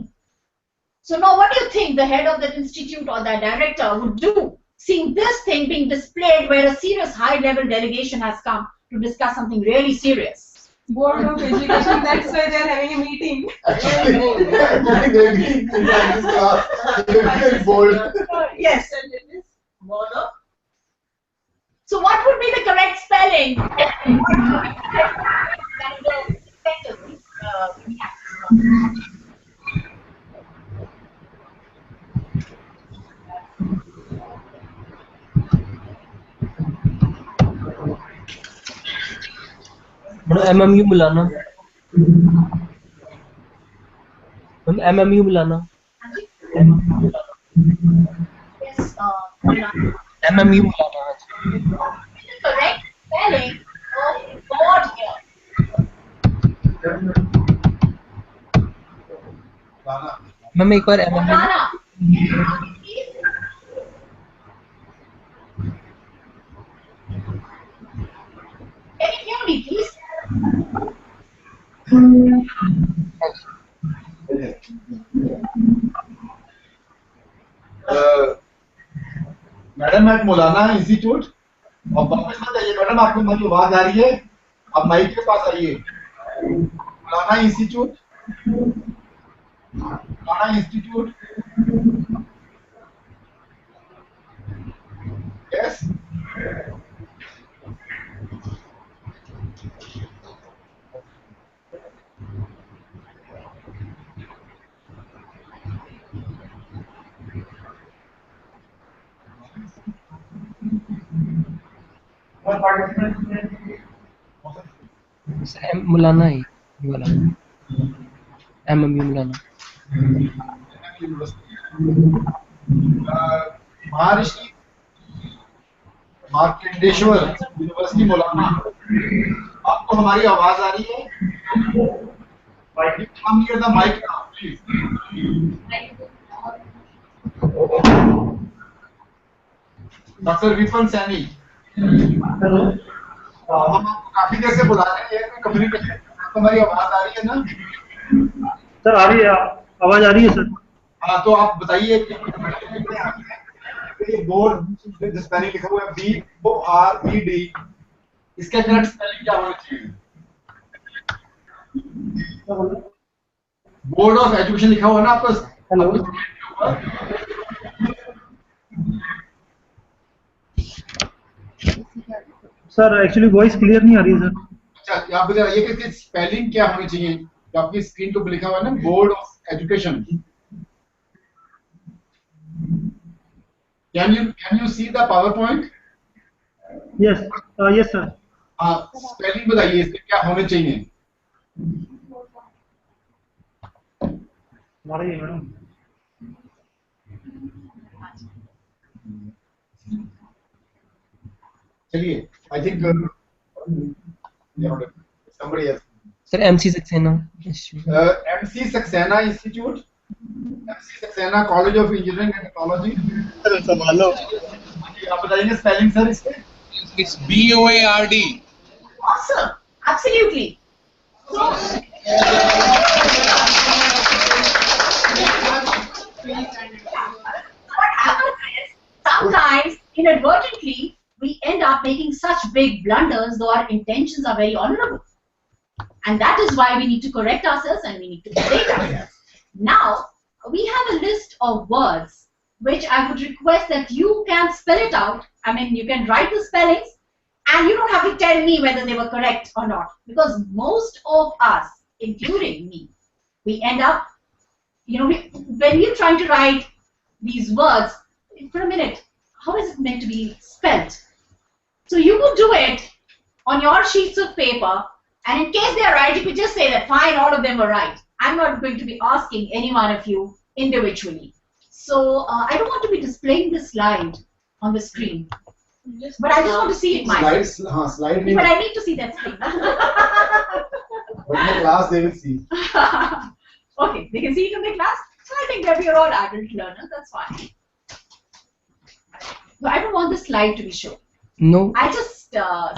So now what do you think the head of that institute or the director would do, seeing this thing being displayed where a serious high-level delegation has come to discuss something really serious? Board of Education, that's why they're having a meeting. Yes. So what would be the correct spelling? MMU बुलाना. MMU बुलाना. Yes, MMU बुलाना. the correct spelling of board here. Ma'am एक बार MMU. Banana. Can you hear me, please? Madam at Maulana institute और वापस मत आइए madam, आपको मेरी आवाज आ रही है, आप माइक के पास आइए. मौलाना इंस्टीट्यूट, मौलाना इंस्टीट्यूट. यस. मुलाना है ये वाला. MMU मुलाना. महर्षि मार्कंडेश्वर यूनिवर्सिटी मौलाना, आपको हमारी आवाज आ रही है? हम hear the mic now please. Doctor Vipan Saini, hello. हम आपको काफी देर से बुला रहे हैं, कम्युनिकेशन, आपको हमारी आवाज आ रही है ना? सर आ रही है, आवाज आ रही है सर. हाँ, तो आप बताइए. ये बोर्ड जो स्पेलिंग लिखा हुआ है BORED, इसका करेक्ट स्पेलिंग क्या होना चाहिए? बोर्ड ऑफ एजुकेशन लिखा हुआ है ना आपको? Hello sir, actually voice clear नहीं आ रही है सर। अच्छा, आप बताइए कि इसकी स्पेलिंग क्या होनी चाहिए? जो आपकी स्क्रीन पे लिखा हुआ है ना, board of education. Can you see the PowerPoint? Yes yes sir. हाँ, स्पेलिंग बताइए इसके क्या होने चाहिए? मैडम चलिए, I think somebody else. Sir MC Saxena MC Saxena Institute, MC Saxena College of Engineering and Technology. संभालो। आप बताएंगे स्पेलिंग सर इसके? It's BOARD. Awesome. Absolutely. So, what happens is sometimes inadvertently we end up making such big blunders though our intentions are very honorable. And that is why we need to correct ourselves and we need to update ourselves. Now, we have a list of words which I would request that you can spell it out. I mean, you can write the spellings and you don't have to tell me whether they were correct or not. Because most of us, including me, we end up, when we're trying to write these words, for a minute, how is it meant to be spelled? So you would do it on your sheets of paper, and in case they are right, you could just say that, fine, all of them are right. I'm not going to be asking any one of you individually. So I don't want to be displaying the slide on the screen. But I just want to see it myself. Slide. But I need to see that screen. But in the class they will see. Okay, they can see it in the class. So I think that we are all adult learners. That's fine. But I don't want the slide to be shown. No. I just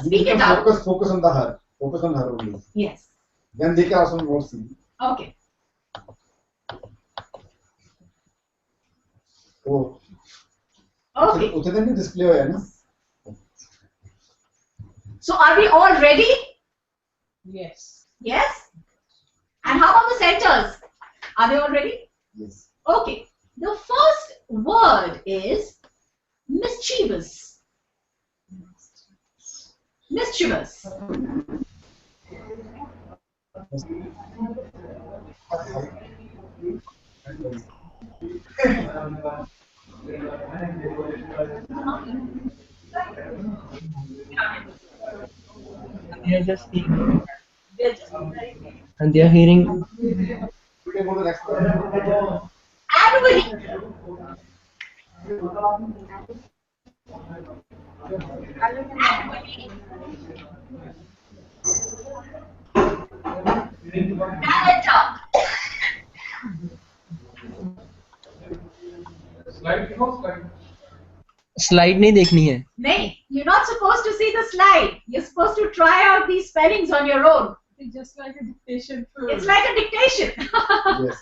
speak it out. Focus on the her. Focus on her only. Yes. Then they can also more see. Okay. Oh. Okay. उसे तो नहीं display होया ना? So are we all ready? Yes. Yes? And how about the centers? Are they all ready? Yes. Okay. The first word is mischievous. Mischievous. They are just seeing and they are hearing. Annually. Calendar. Slide नहीं देखनी है। नहीं, you're not supposed to see the slide. You're supposed to try out these spellings on your own. It's just like a dictation. It's like a dictation. Yes.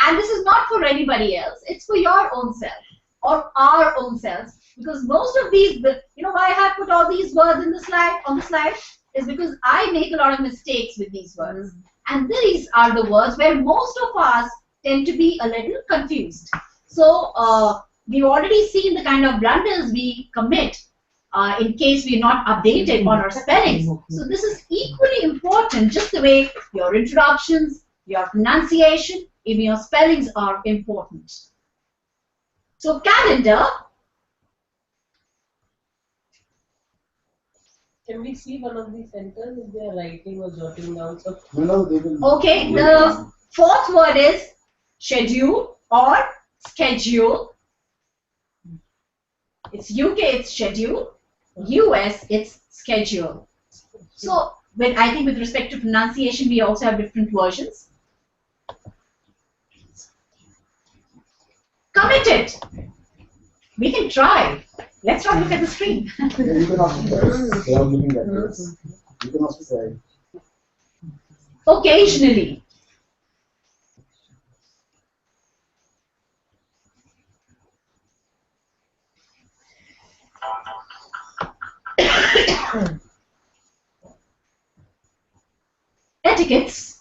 And this is not for anybody else. It's for your own self or our own selves. Because most of these, why I have put all these words in the slide, on the slide, is because I make a lot of mistakes with these words. And these are the words where most of us tend to be a little confused. So we've already seen the kind of blunders we commit in case we're not updated on our spellings. So this is equally important, just the way your introductions, your pronunciation, even your spellings are important. So calendar. Can we see one of these centers if they are writing or jotting down some? No, they will. Okay, the fourth word is schedule or schedule. It's UK, it's schedule. US, it's schedule. So, I think with respect to pronunciation, we also have different versions. Committed. We can try. Let's not look at the screen. You can also try. They are looking at this. You can also try. Occasionally. Etiquettes.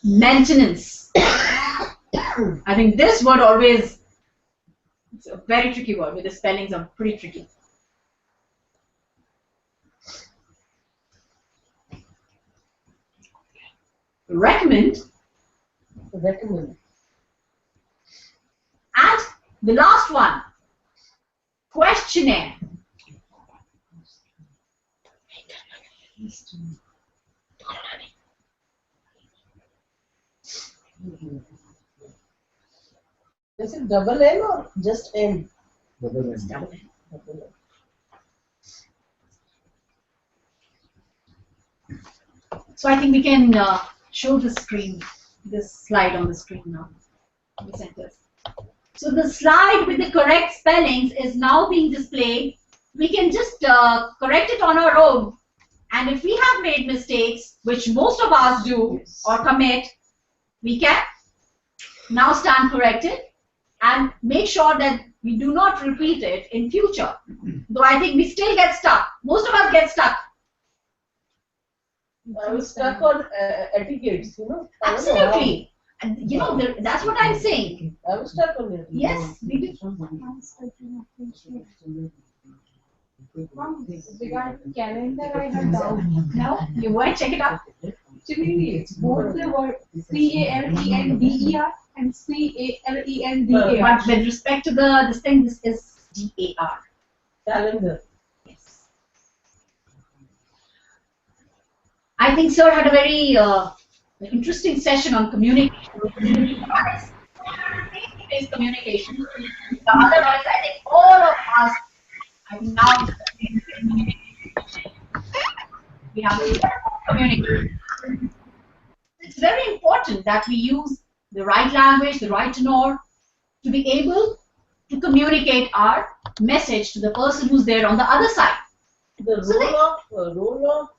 Maintenance. I think this word always, it's a very tricky word, with the spellings are pretty tricky. Recommend. Recommend. And the last one, questionnaire. Is it double N or just N? Double It's double N. So I think we can show the screen, this slide on the screen now. The centers. So the slide with the correct spellings is now being displayed. We can just correct it on our own. And if we have made mistakes, which most of us do or commit, we can now stand corrected and make sure that we do not repeat it in future. Though I think we still get stuck. Most of us get stuck. I was stuck on etiquettes, you know. Absolutely. And you know, that's what I'm saying. I was stuck on it. Yes, we do. Regarding calendar, I have doubt. No, you want to check it out. Actually, both the word CALENDER and CALENDAR. But with respect to this thing, this is DAR. Calendar. Yes. I think Sir had a very interesting session on communication. Face-to-face communication. The other one is, I think, all of us. I think now we have to communicate. It's very important that we use the right language, the right tenor, to be able to communicate our message to the person who's there on the other side. The role of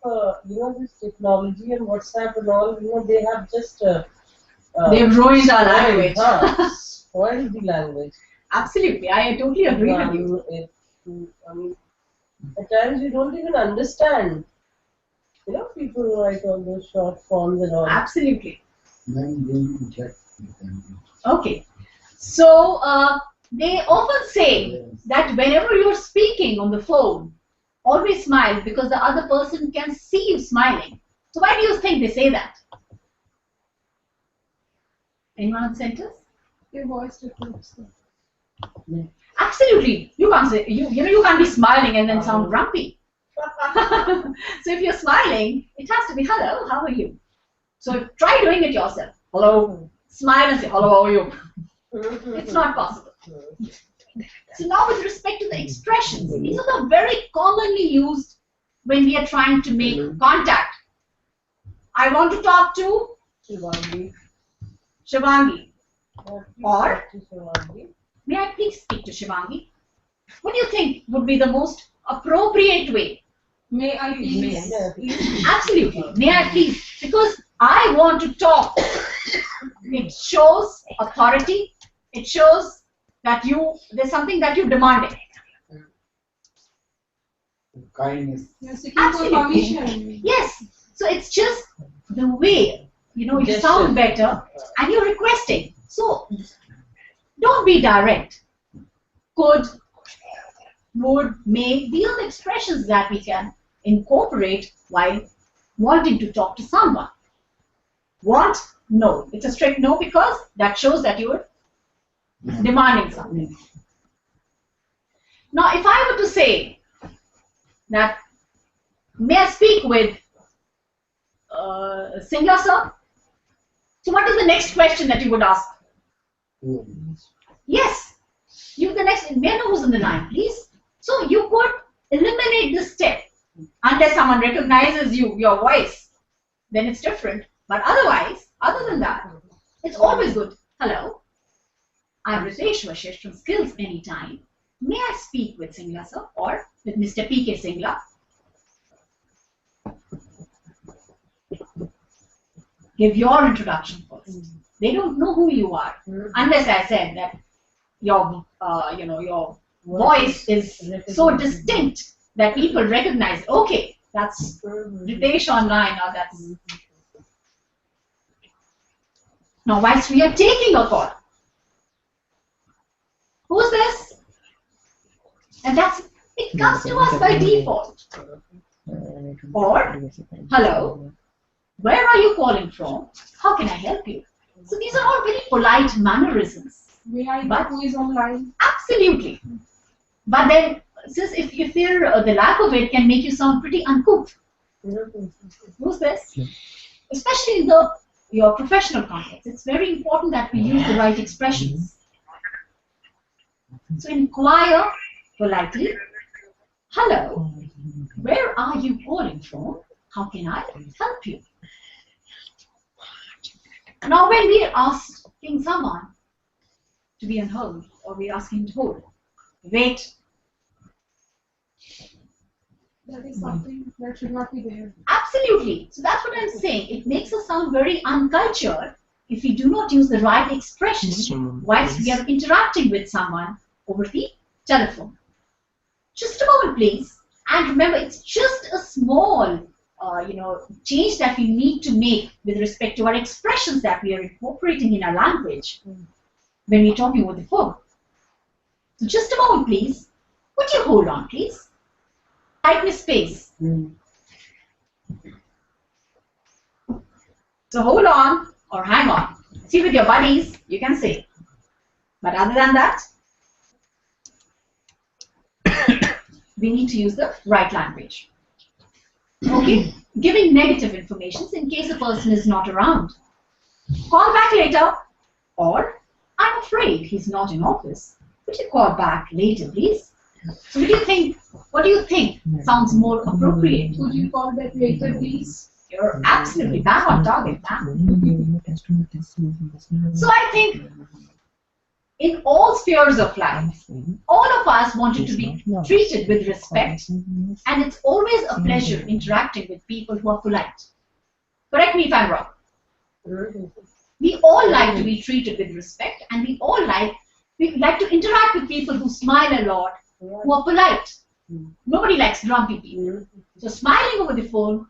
you know, this technology and WhatsApp and all, you know, they have just they've ruined our language. Spoiled the language. Absolutely, I totally agree with you. I mean, at times you don't even understand. You know, people who write all those short forms and all. Absolutely. Then we check. Okay. So they often say that whenever you're speaking on the phone, always smile because the other person can see you smiling. So why do you think they say that? Anyone on centers? Your voice reflects that. Yeah. Absolutely. You can't say you know you can't be smiling and then sound grumpy. So if you're smiling, it has to be hello, how are you? So try doing it yourself. Hello. Smile and say hello, how are you? It's not possible. So now with respect to the expressions, these are the very commonly used when we are trying to make contact. I want to talk to Shivangi. Or may I please speak to Shivangi? What do you think would be the most appropriate way? May I please? Absolutely. May I please? Because I want to talk. It shows authority. It shows that there's something that you demanded. Kindness. You're seeking for permission. Yes. So it's just the way, you sound better and you're requesting. So don't be direct. Could, would, may, these are the expressions that we can incorporate while wanting to talk to someone. Want? No. It's a strict no because that shows that you're demanding something. Now, if I were to say that, may I speak with Singla sir? So what is the next question that you would ask? Yes. The next, may I know who's in the line, please? So you could eliminate this step unless someone recognizes your voice. Then it's different. But otherwise, other than that, it's always good. Hello. I'm Ritesh Vashish from Skills Anytime. May I speak with Singla sir or with Mr. P.K. Singla? give your introduction first. They don't know who you are unless I said that your your voice is so distinct that people recognize. Okay, that's Ritesh online, or that's. Now, whilst we are taking a call, who's this? And it comes to us by default. Or, hello, where are you calling from? How can I help you? So these are all very polite mannerisms. May I know who is online? Absolutely. But then, since if you fear the lack of it can make you sound pretty uncouth. Who's this? Especially in your professional context, it's very important that we use the right expressions. So inquire politely. Hello, where are you calling from? How can I help you? Now, when we are asking someone to be on hold, or we're asking to hold, wait. That is something that should not be there. Absolutely. So that's what I'm saying. It makes us sound very uncultured if we do not use the right expression whilst we are interacting with someone over the telephone. Just a moment, please. And remember, it's just a small, change that we need to make with respect to our expressions that we are incorporating in our language when we're talking over the phone. So just a moment, please. Would you hold on, please? Type me space. So hold on or hang on. See, with your buddies, you can say. But other than that, we need to use the right language. Okay? Giving negative information in case a person is not around. Call back later. Or, I'm afraid he's not in office. Would you call back later, please? So what do you think sounds more appropriate? Could you call back later, please? You're absolutely bang on target, man. So I think in all spheres of life, all of us wanted to be treated with respect, and it's always a pleasure interacting with people who are polite. Correct me if I'm wrong. We all like to be treated with respect, and we like to interact with people who smile a lot, who are polite. Nobody likes grumpy people. So smiling over the phone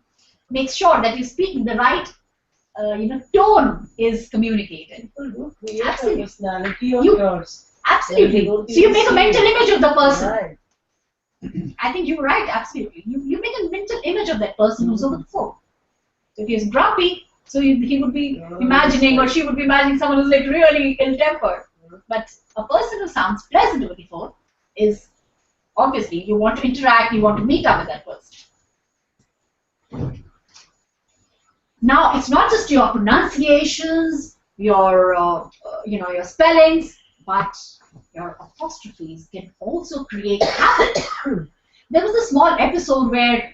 makes sure that you're speaking the right tone is communicated. Absolutely. Absolutely. So you make a mental image of the person. I think you're right, absolutely. You make a mental image of that person who's over the phone. So if he's grumpy, so he would be imagining, or she would be imagining someone who's like really ill-tempered. But a person who sounds pleasant over the phone is obviously you want to interact, you want to meet up with that person. Now, it's not just your pronunciations, your spellings, but your apostrophes can also create havoc. There was a small episode where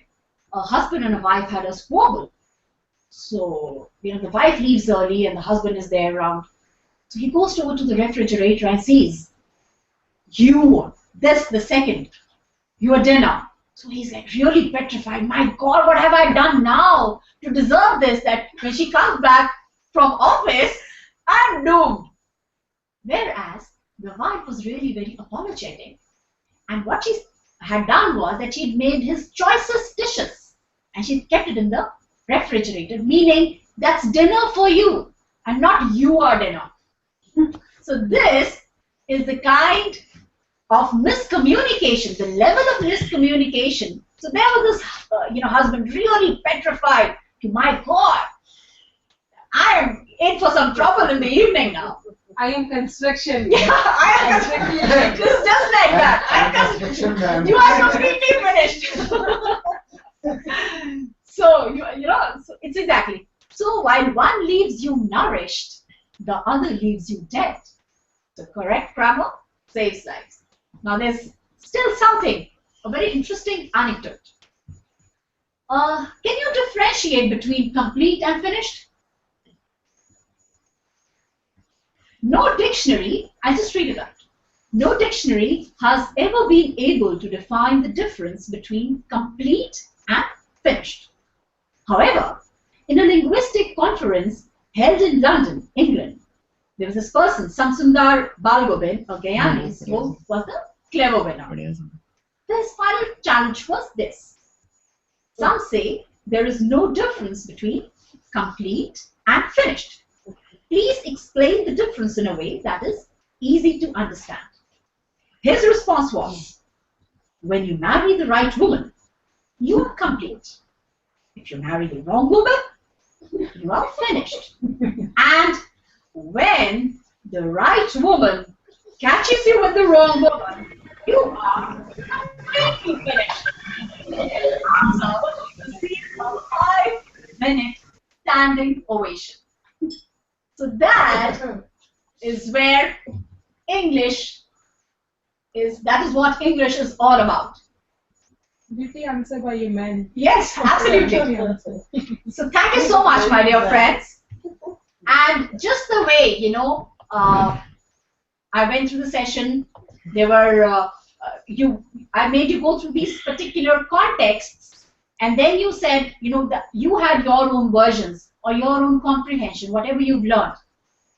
a husband and a wife had a squabble. So, the wife leaves early and the husband is there around. So he goes over to the refrigerator and says, "You, this the second, your dinner." So he's like really petrified. My God, what have I done now to deserve this? That when she comes back from office, I'm doomed. Whereas the wife was really very apologetic. And what she had done was that she'd made his choicest dishes. And she kept it in the refrigerator, meaning that's dinner for you and not your dinner. So this is the kind of miscommunication, the level of miscommunication. So there was this, husband really petrified. My God, I am in for some trouble in the evening now. I am construction. Yeah, I am construction. Just like that. I am construction. You are completely finished. So so it's exactly. So while one leaves you nourished, the other leaves you dead. So correct grammar saves lives. Now there's still something, a very interesting anecdote. Can you differentiate between complete and finished? No dictionary, I'll just read it out. No dictionary has ever been able to define the difference between complete and finished. However, in a linguistic conference held in London, England. There was this person, Samsundar Balgobin, a Guyanese, who was the clever winner. His final challenge was this. Some say there is no difference between complete and finished. Please explain the difference in a way that is easy to understand. His response was, when you marry the right woman, you are complete. If you marry the wrong woman, you are finished. And when the right woman catches you with the wrong woman, you are completely finished. Answer received a 5-minute standing ovation. So that is where that is what English is all about. Beauty answer by a man. Yes, absolutely. So thank you so much, my dear friends. And just the way, I went through the session, there were, I made you go through these particular contexts, and then you said, that you had your own versions or your own comprehension, whatever you've learned.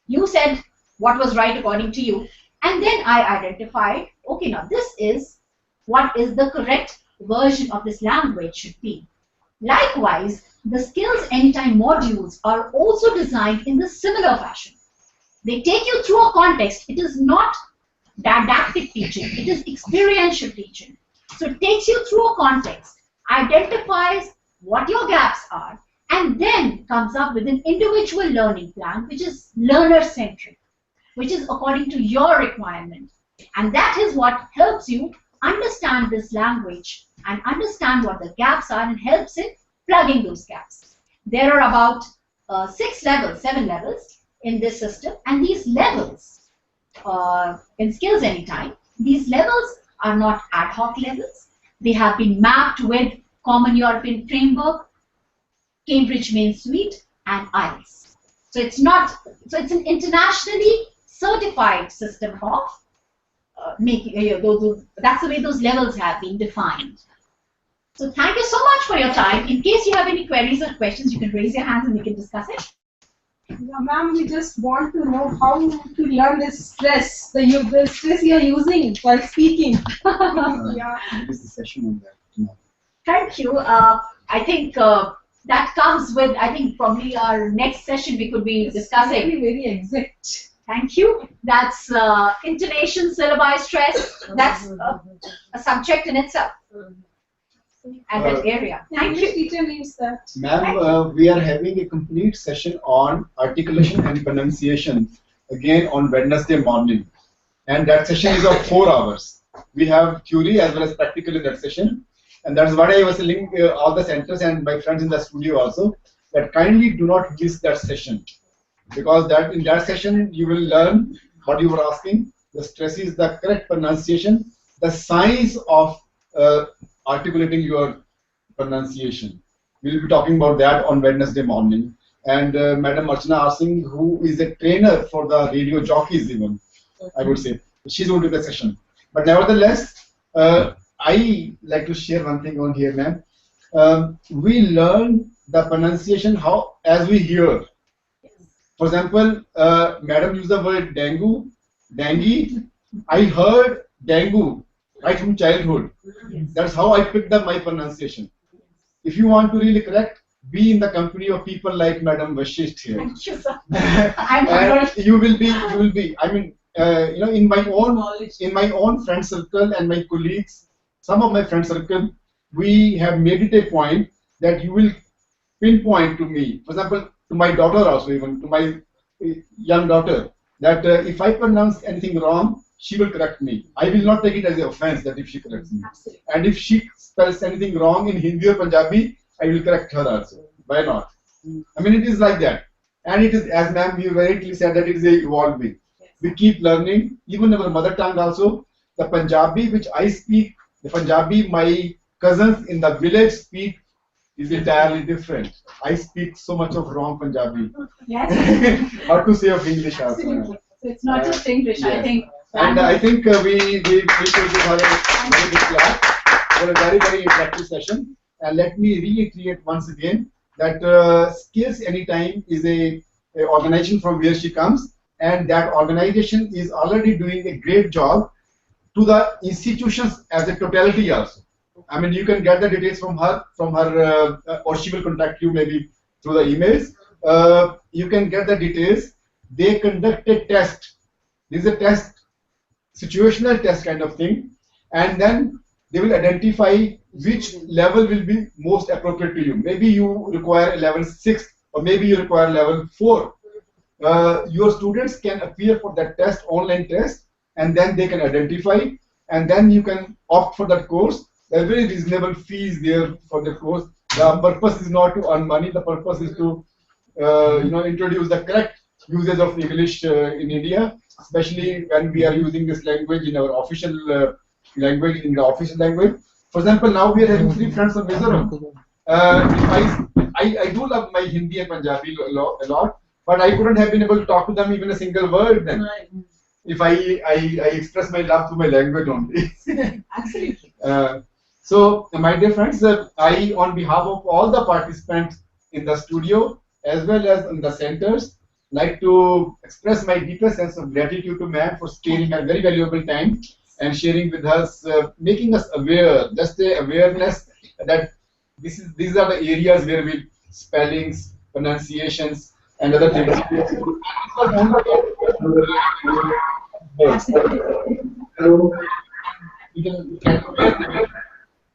You said what was right according to you, and then I identified, okay, now this is what is the correct version of this language should be. Likewise, the Skills Anytime modules are also designed in the similar fashion. They take you through a context. It is not didactic teaching, it is experiential teaching. So it takes you through a context, identifies what your gaps are, and then comes up with an individual learning plan which is learner-centric, which is according to your requirement. And that is what helps you understand this language and understand what the gaps are and helps in plugging those gaps. There are about 7 levels in this system, and these levels in Skills Anytime, these levels are not ad hoc levels. They have been mapped with Common European Framework, Cambridge Main Suite, and IELTS. So it's an internationally certified system of that's the way those levels have been defined. So thank you so much for your time. In case you have any queries or questions, you can raise your hands and we can discuss it. Yeah, ma'am, we just want to know how to learn this stress, the stress you are using while speaking. Yeah. What is the session on that? Thank you. I think that comes with, probably our next session we could be discussing. Very, very exact. Thank you. That's intonation, syllabi stress. That's a subject in itself. And that area. Thank you. Teacher means that. Ma'am, we are having a complete session on articulation and pronunciation again on Wednesday morning. And that session is of 4 hours. We have theory as well as practical in that session. And that's what I was telling all the centers and my friends in the studio also, that kindly do not miss that session. Because in that session you will learn what you were asking, the stress is the correct pronunciation, the science of articulating your pronunciation. We will be talking about that on Wednesday morning. And Madam Archana Arsing, who is a trainer for the radio jockeys even, I would say, she's going to the session. But nevertheless, I like to share one thing on here, ma'am. We learn the pronunciation as we hear. For example, Madam used the word dengue, dengue. I heard dengue right from childhood. That's how I picked up my pronunciation. If you want to really correct, be in the company of people like Madam Vashisht here. Thank you, sir. And you will be. I mean, in my own friend circle and my colleagues, some of my friend circle, we have made it a point that you will pinpoint to me. For example, to my daughter also, even to my young daughter, that if I pronounce anything wrong, she will correct me. I will not take it as an offense that if she corrects me. Absolutely. And if she spells anything wrong in Hindi or Punjabi, I will correct her also. Why not? I mean, it is like that. And it is, as ma'am, you very clearly said, that it is evolving. Yes. We keep learning. Even our mother tongue also, the Punjabi which I speak, the Punjabi my cousins in the village speak, is entirely different. I speak so much of wrong Punjabi. Yes. How to say of English also. Absolutely. So it's not just English, yes. I think. And I think we should give her a very big clap for a very, very interactive session. And let me reiterate once again that Skills Anytime is a organization from where she comes, and that organization is already doing a great job to the institutions as a totality also. I mean, you can get the details from her, or she will contact you maybe through the emails. You can get the details. They conduct a test. This is a test, situational test kind of thing, and then they will identify which level will be most appropriate to you. Maybe you require a level 6, or maybe you require level 4. Your students can appear for that test, online test, and then they can identify, and then you can opt for that course. A very reasonable fee is there for the course. The purpose is not to earn money. The purpose is to introduce the correct usage of English in India, especially when we are using this language in our official language, in the official language. For example, now we are having 3 friends from Mizoram. I do love my Hindi and Punjabi a lot, but I couldn't have been able to talk to them even a single word then. If I express my love through my language only. Absolutely. So, my dear friends, I, on behalf of all the participants in the studio as well as in the centers, like to express my deepest sense of gratitude to ma'am for sparing her very valuable time and sharing with us, making us aware, just the awareness that these are the areas where we spellings, pronunciations, and other things.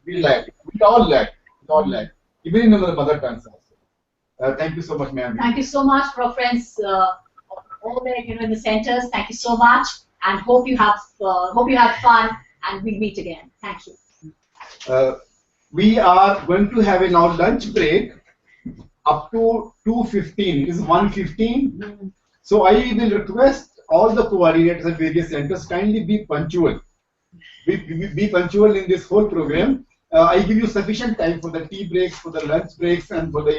We all lack, even in our mother tongues also. Thank you so much, ma'am. Thank you so much, for friends, all there, in the centers. Thank you so much, and hope you have fun, and we'll meet again. Thank you. We are going to have a now lunch break up to 2:15. It is 1:15. So I will request all the coordinators at various centers kindly be punctual. Be punctual in this whole program. I give you sufficient time for the tea breaks, for the lunch breaks, and for the.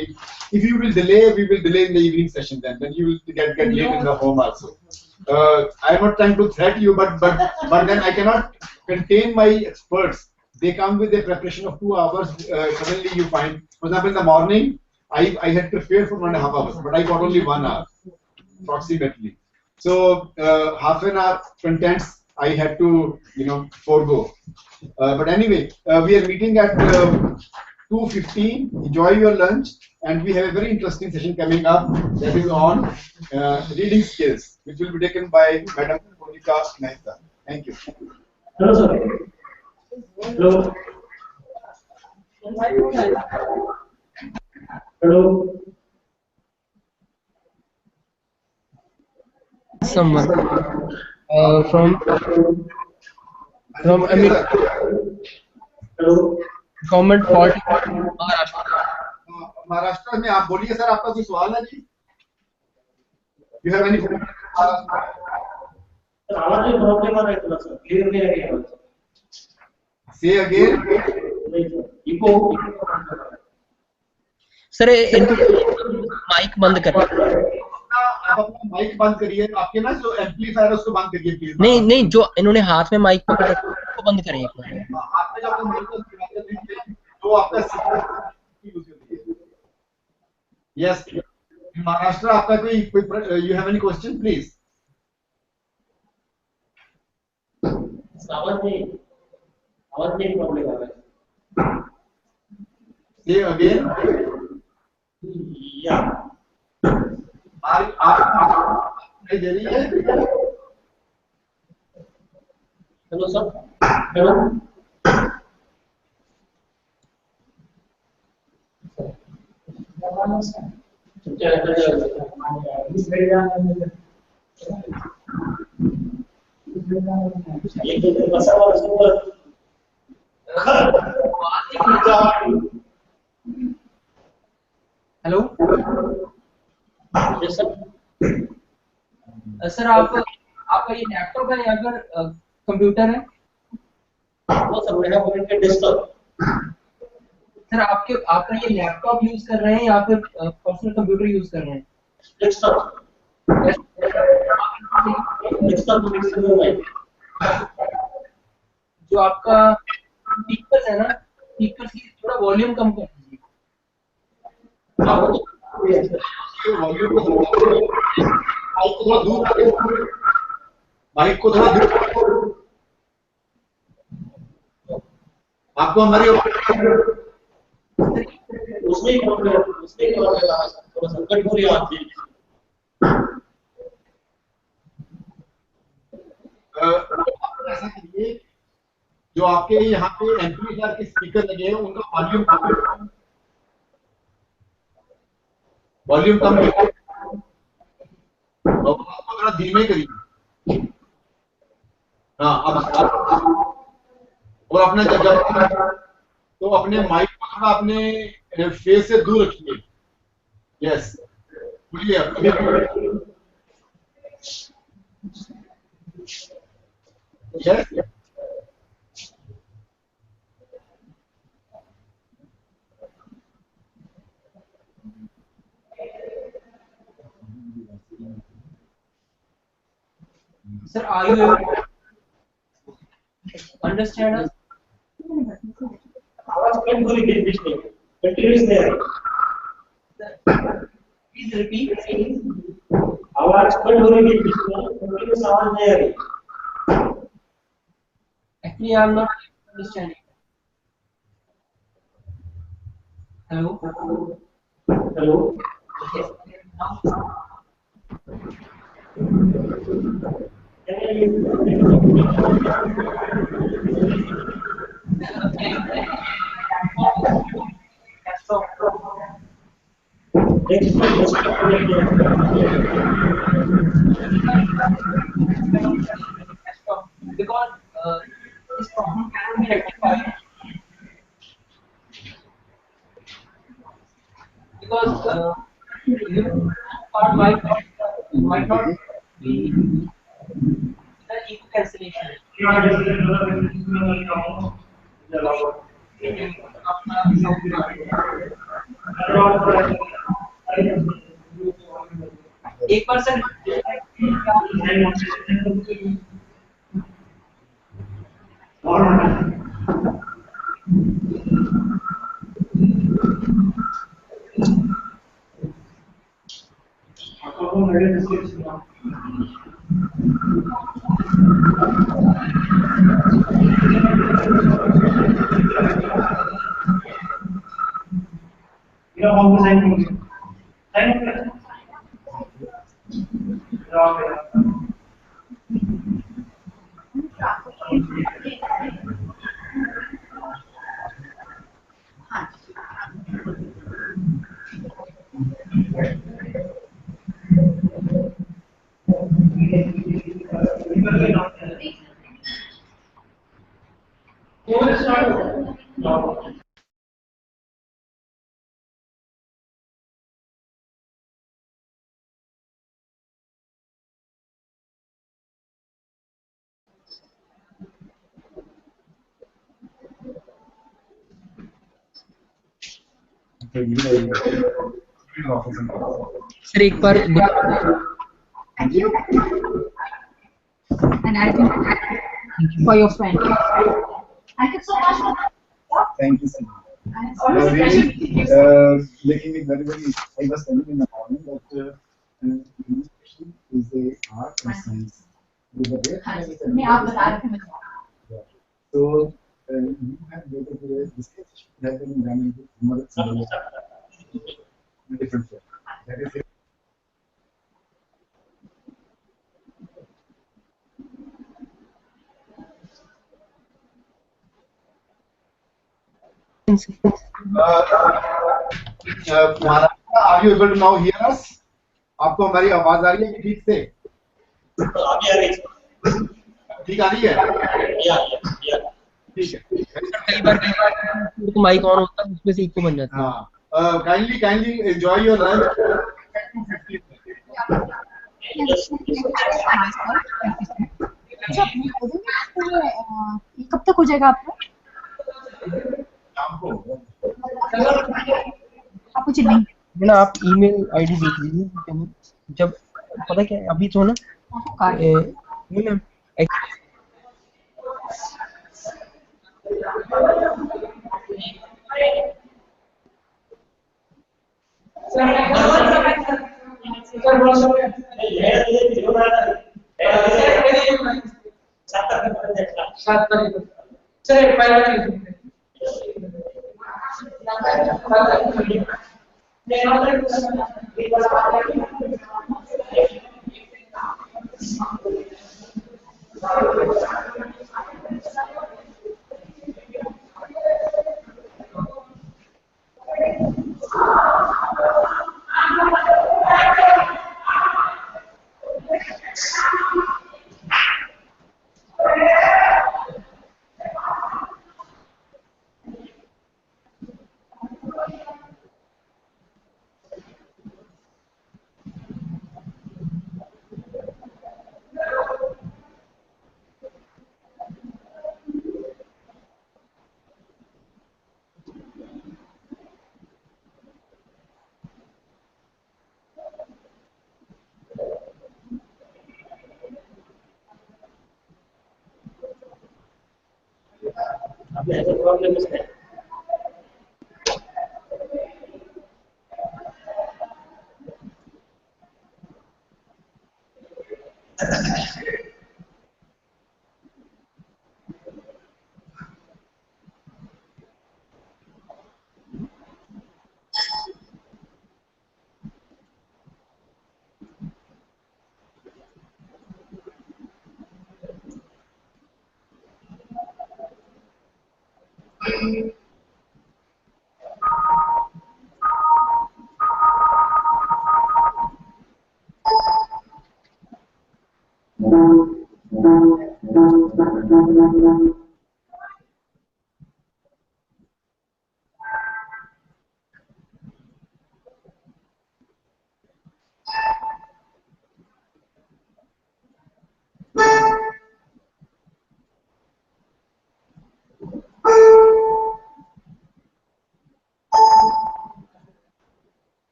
If you will delay, we will delay in the evening session. Then you will get late in the home also. I am not trying to threat you, but then I cannot contain my experts. They come with a preparation of 2 hours. Suddenly you find, for example, in the morning, I had prepared for 1.5 hours, but I got only 1 hour, approximately. So half an hour contents I had to forego. But anyway, we are meeting at 2:15. Enjoy your lunch, and we have a very interesting session coming up that is on reading skills, which will be taken by Madam Monica Mehta. Thank you. Hello, sir. Hello. Hello. Someone from government fault Maharashtra. Maharashtra में आप बोलिए sir, आपका कोई सवाल है जी? You have any problem? आवाज में problem आ रहा है थोड़ा सा, क्लियर नहीं आ रही आवाज. Say again. इको. सर इनको माइक बंद कर. आप अपना माइक बंद करिए. आपके ना जो एम्पलीफायर है उसको बंद करिए प्लीज. नहीं, जो इन्होंने हाथ में माइक पकड़ रखा है उसको बंद करें एक बार. आपने जो अपना माइक बंद कर दीजिए, तो आपका यूज कर दीजिए. Yes. महाराष्ट्र आपका कोई you have any question, please? आवाज नहीं प्रॉब्लम आ रहा है. Say again. Yeah. आप नहीं दे रही है. Hello sir. Hello. Hello. Sir आपका ये लैपटॉप है या फिर कंप्यूटर है? वो सर मेरा डेस्कटॉप. सर आपका ये लैपटॉप यूज कर रहे हैं या फिर पर्सनल कंप्यूटर यूज कर रहे हैं? डेस्कटॉप. जो आपका स्पीकर्स है ना, स्पीकर्स की थोड़ा वॉल्यूम कम कर दीजिए. माइक को थोड़ा दूर, आपको हमारी उसमें थोड़ा संकट हो रही है। ऐसा करिए, जो आपके यहाँ पे एम्पलीफायर के स्पीकर लगे हैं उनका वॉल्यूम कम थोड़ा धीमे करिए। हाँ, अब और अपना जगह तो अपने माइक को थोड़ा अपने फेस से दूर रखिए। यस, बोलिए आप। Yes, Sir, are you able to understand us? Continuous there. Please repeat. आवाज कट हो रही है कंटिन्यूस आवाज नहीं आ रही। Actually, I am not understanding. Hello. Hello. Yes. Because this problem cannot be rectified because you part might not be the eco cancellation. एक percent sir एक बार Thank you. And I think for your friend. Thank you so much for that. Thank you so much. And it's always a pleasure meeting you. Making it very, very, I was telling in the morning that education is a art and science. मैं आप बता रहे थे मुझे. So you have basically this have been done in different way. That is it. Maharaj, are you able to now hear us? आपको हमारी आवाज आ रही है कि ठीक से? ठीक आ रही है? ठीक है। कई बार माइक ऑन होता है उसमें से इको बन जाता है। हाँ, kindly enjoy your lunch. कब तक हो जाएगा आपका? आप कुछ नहीं ना, आप ईमेल आईडी देख लीजिए। जब पता क्या है अभी तो ना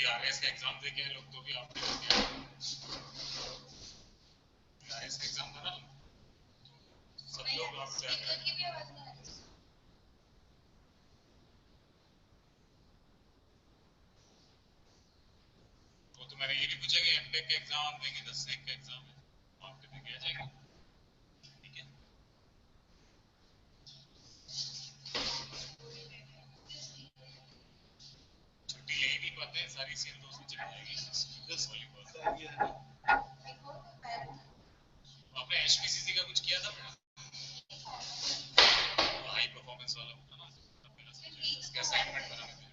भी आरएस का एग्जाम दे के लोग तो भी आपने दिया आरएस का एग्जाम था ना सब लोग आप वो तो मैंने ये भी पूछा कि एमटेक का एग्जाम आप देंगे 10 से 1 का एग्जाम है आपके दे के आ जाएंगे ठीक है छुट्टी ले ही नहीं पाते हैं सारी सीट तो उसमें चली जाएगी स्पीकर्स वाली बात आपने एचपीसीसी का कुछ किया था मैडम हाई परफॉर्मेंस वाला होता ना इसका असाइनमेंट बनाने थे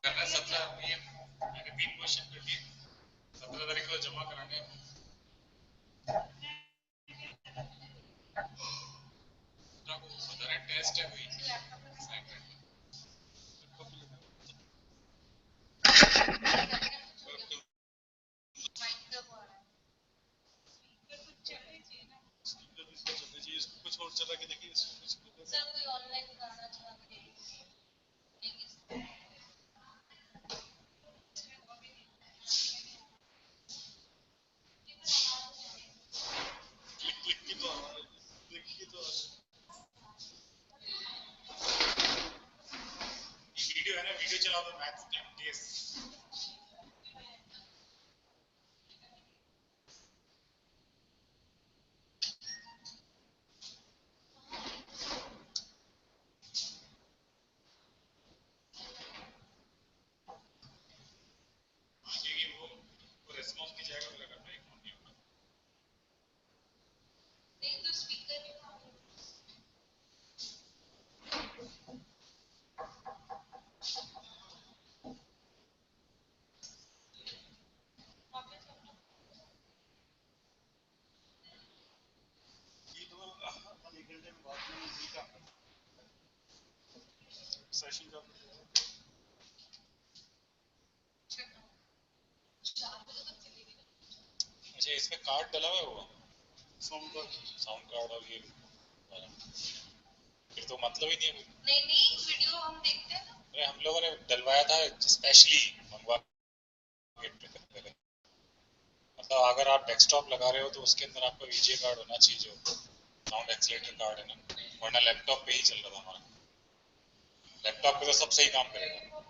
करना 17 ये मैंने 3 क्वेश्चन कर दिए 17 तारीख को जमा कराने हैं को बता रहे टेस्ट है कोई असाइनमेंट कुछ और चला के देखिए सर कोई ऑनलाइन गाना चला के क्लिक की तो देखिए तो वीडियो है ना वीडियो चला दो मैथ्स टेस्ट वो रिस्पांस नहीं जाएगा मेरा करना एक फोन नहीं होगा नहीं तो स्पीकर ये तो 1 घंटे में बात नहीं का सेशन का अच्छा इसमें कार्ड डला हुआ है वो साउंड कार्ड और ये फिर तो मतलब ही नहीं है नहीं वीडियो हम देखते हैं अरे हम लोगों ने डलवाया था स्पेशली मंगवा के मतलब अगर आप डेस्कटॉप लगा रहे हो तो उसके अंदर आपका वीजे कार्ड होना चाहिए जो साउंड एक्सीलेटर कार्ड है ना वरना लैपटॉप पे ही चल रहा था हमारा लैपटॉप पे तो सब सही काम करेगा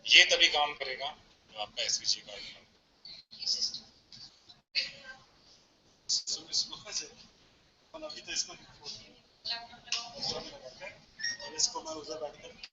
ये तभी काम करेगा जो आपका एसवीजी कार्ड है अभी तो इसको मैं उधर बैठ कर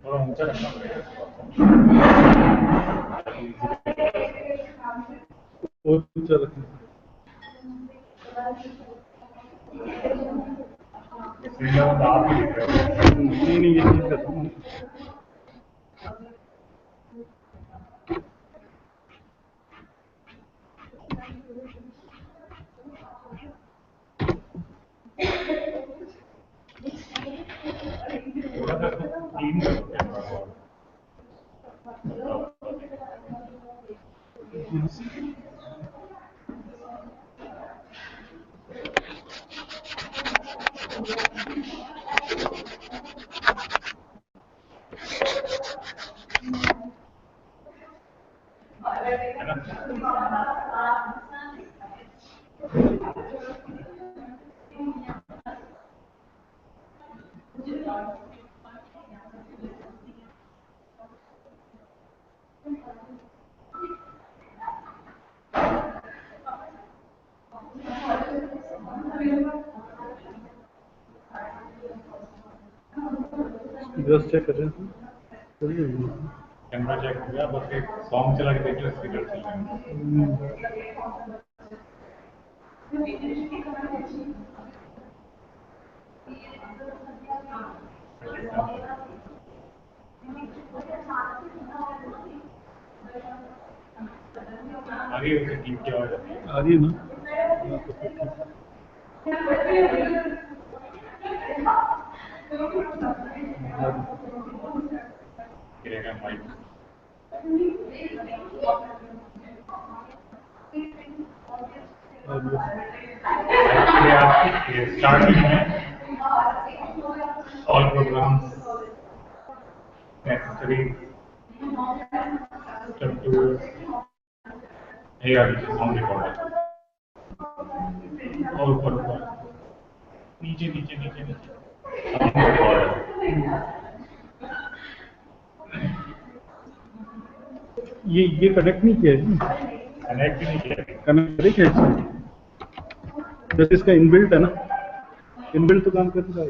थोड़ा ऊंचा रखना पड़ेगा। और ऊंचा रखना। नहीं नहीं, ये ठीक है। जस्ट चेक कर रहे हैं। कैमरा चेक किया, बस एक सॉन्ग चला के देख लो, स्पीकर चल रहा है। आगे उसकी टीम की आवाज आती है। आ रही है ना? गिरेगा माइक। आपकी स्टार्टिंग में all programmes necessary sound recorder और ऊपर नीचे नीचे नीचे नीचे साउंड रिकॉर्डर। ये कनेक्ट नहीं किया है। कनेक्ट नहीं किया, कनेक्ट करें क्या इससे? जैसे इसका इनबिल्ट है ना, इनबिल्ट तो काम कर रहा है।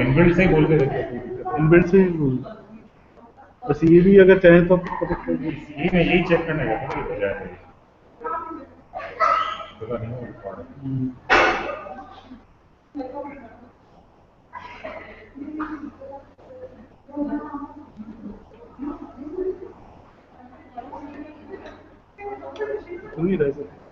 इनबिल्ट से ही बोल के देखो, इनबिल्ट से ही बोल। बस ये भी अगर चाहे तो कनेक्ट कर यही चेक करने का था, हो जाएगा तुम ही रह सकते।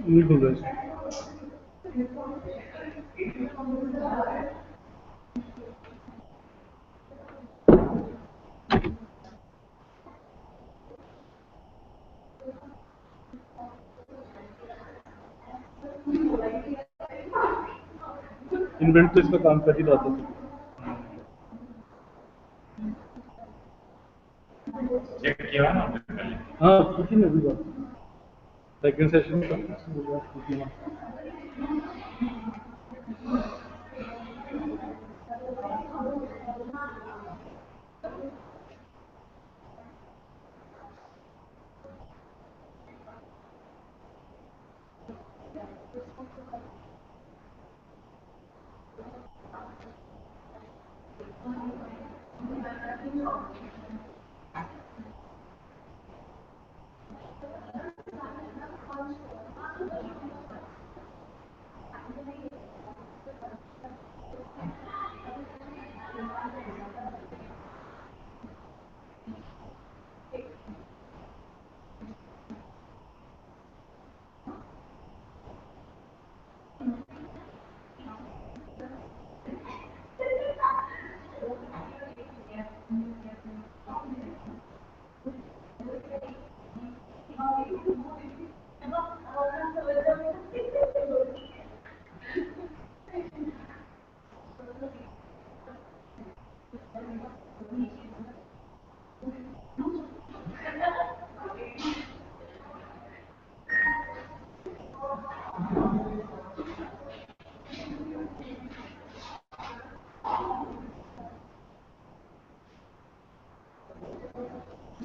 नहीं खुल रहा है। इनबिल्ट तो इसका काम कर ही रहा था। चेक किया ना? हाँ, कुछ नहीं अभी बात। सेकंड सेशन का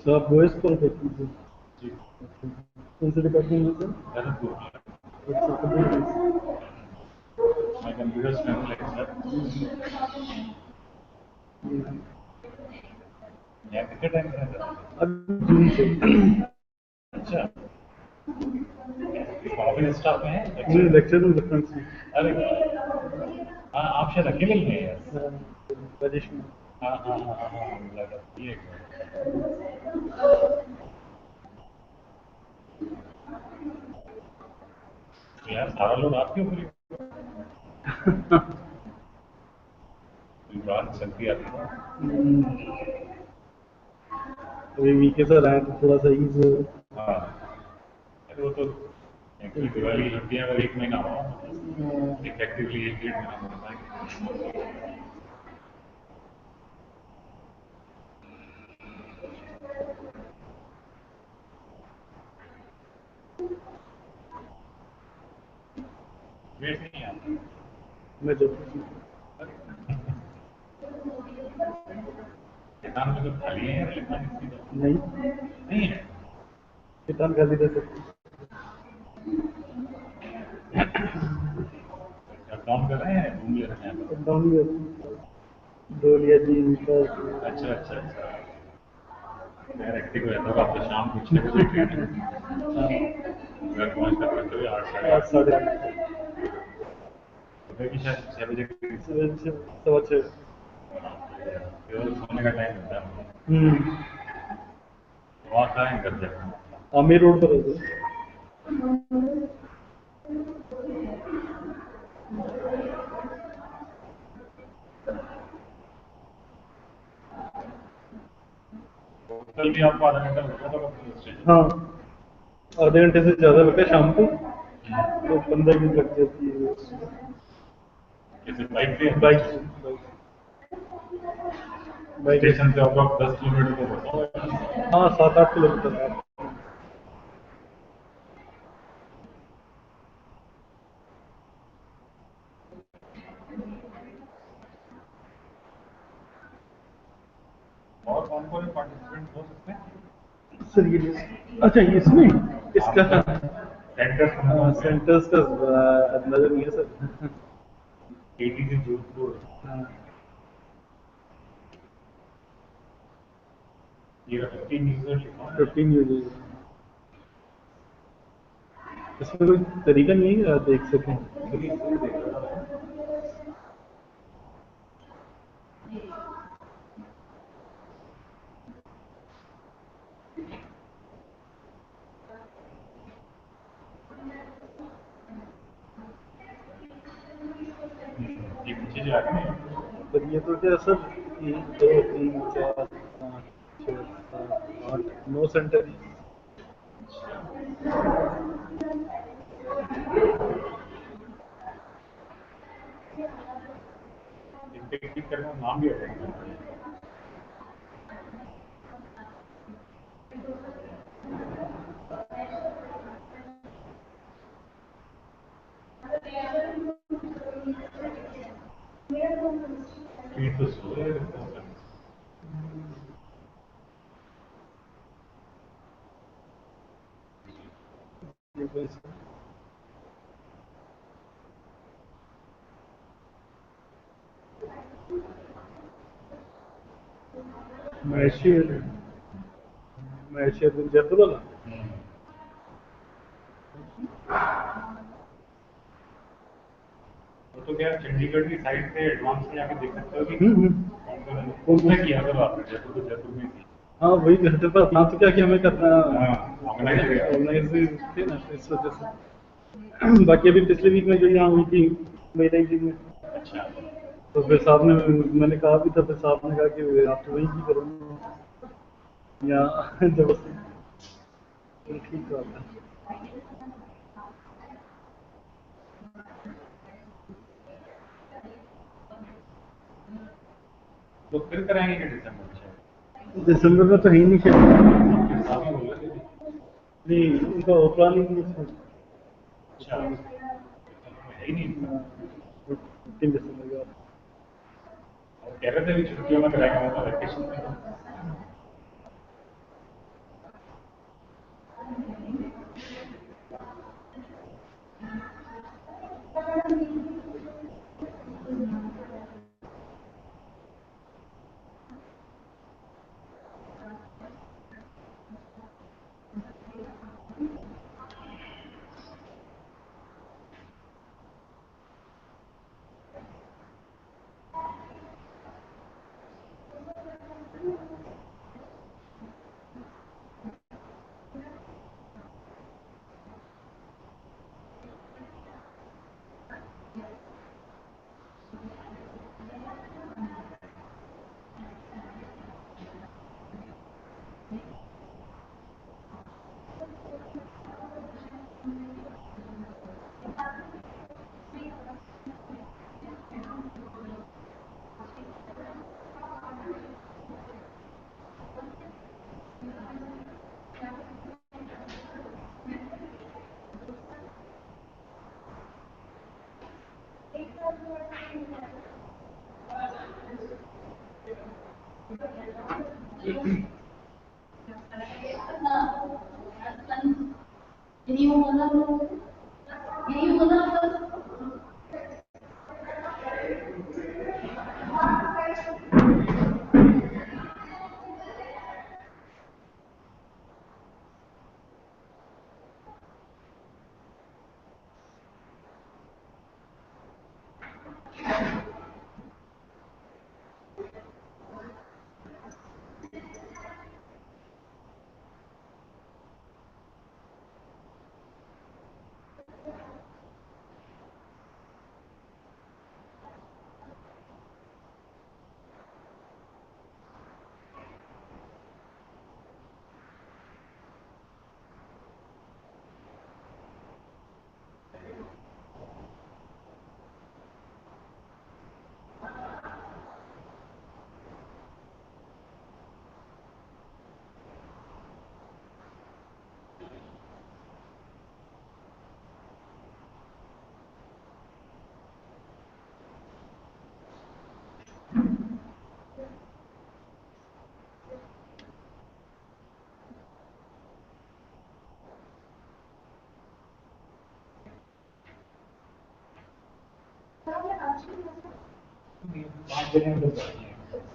सर आप वॉइस कॉल करते थे जी कौन से डिपार्टमेंट में सर? मैं कंप्यूटर साइंस लेक्चरर यहाँ कितने टाइम से हैं अभी जून से अच्छा ऑफिस स्टाफ में है नहीं लेक्चर में रेफरेंस में अरे हाँ आप शायद अकेले ही हैं यार राजेश में हाँ हाँ हाँ हाँ हाँ मिला था ये तो यार सारा लोग आपके ऊपर ही बात चलती आती है अभी वीके सर आए तो थोड़ा सा ईज हो हाँ अरे वो तो एक्चुअली दिवाली छुट्टियाँ अगर 1 महीना हो इफेक्टिवली 1-1.5 महीना होता है वेट नहीं आता मैं जब किताब में तो खाली है नहीं नहीं है किताब खाली रह सकती डाउन कर रहे हैं रूम ले रहे हैं डाउन दो लिया जी अच्छा अच्छा अच्छा यार एक्टिव रहता होगा आप तो शाम को 6 बजे ट्रेन है घर पहुँच कर करते हुए 8 साढ़े 8 सुबह की शायद 6 बजे सवा 6 केवल सोने का टाइम होता है वहाँ कहाँ है घर जाकर आमिर रोड पर है कल भी आपको आधा घंटा लगता था हाँ आधे घंटे से ज़्यादा लगता है शाम को तो 15 मिनट लग जाती है जैसे बाइक से बाइक स्टेशन से आप 10 किलोमीटर तो होता है हाँ 7-8 किलोमीटर है और कौन कौन पार्टिसिपेंट हो सकते हैं सर ये अच्छा इसमें इसका सेंटर्स का नजर नहीं है सर केटी से जोधपुर ये 15 यूजर लिखा है 15 यूजर्स इसमें कोई तरीका नहीं है देख सकें ये पीछे जा रहे हैं पर ये तो क्या सर 1 2 3 4 5 6 7 8 9 सेंटर इनके क्लिक करने में नाम भी होगा स्पीड तो स्लो है मैं जयपुर वाला तो क्या चंडीगढ़ की साइड पे एडवांस में जाके देख सकते हो कि कौन किया करो आप जयपुर में हाँ वही घर पर था तो क्या कि हमें करना ऑर्गेनाइज थे ना इस वजह से बाकी अभी पिछले वीक में जो यहाँ हुई थी मेरा जी में अच्छा तो फिर साहब ने मैंने कहा भी था फिर साहब ने कहा कि आप तो वही की करो या जब ठीक बात है तो फिर कराएंगे कि दिसंबर में तो है ही नहीं शायद नहीं उनका प्लानिंग अच्छा है ही नहीं 15 दिसंबर का कह रहे थे अभी छुट्टियों में कराएंगे वैकेशन में सर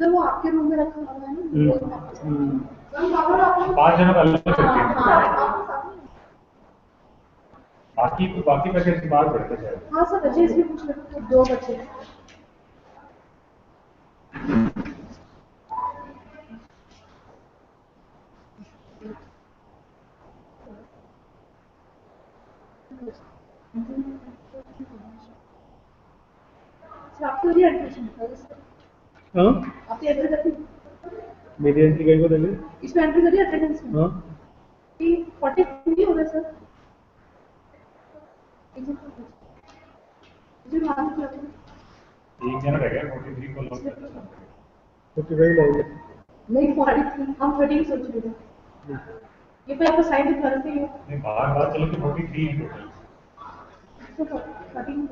वो आपके रूम में रखा हुआ है ना? 5 जनों का अलग बाकी बाकी पैकेज की बात करते हैं। हाँ सर बच्चे इसलिए पूछ रहे थे, 2 बच्चे हैं। सर आपको ये एडमिशन है सर? हाँ आपकी एंट्री करनी मेरी एंट्री कहीं को देंगे इसमें एंट्री करिए अटेंडेंस में। हाँ 43 हो गए सर। जी वहाँ से एक जन रह गया 43 को लॉक कर तो वही लाइए नहीं 43 हम 13 सोच रहे थे। ये पे आपको साइन दिखा रहे थे ये नहीं बार चलो कि 43 है टोटल। 13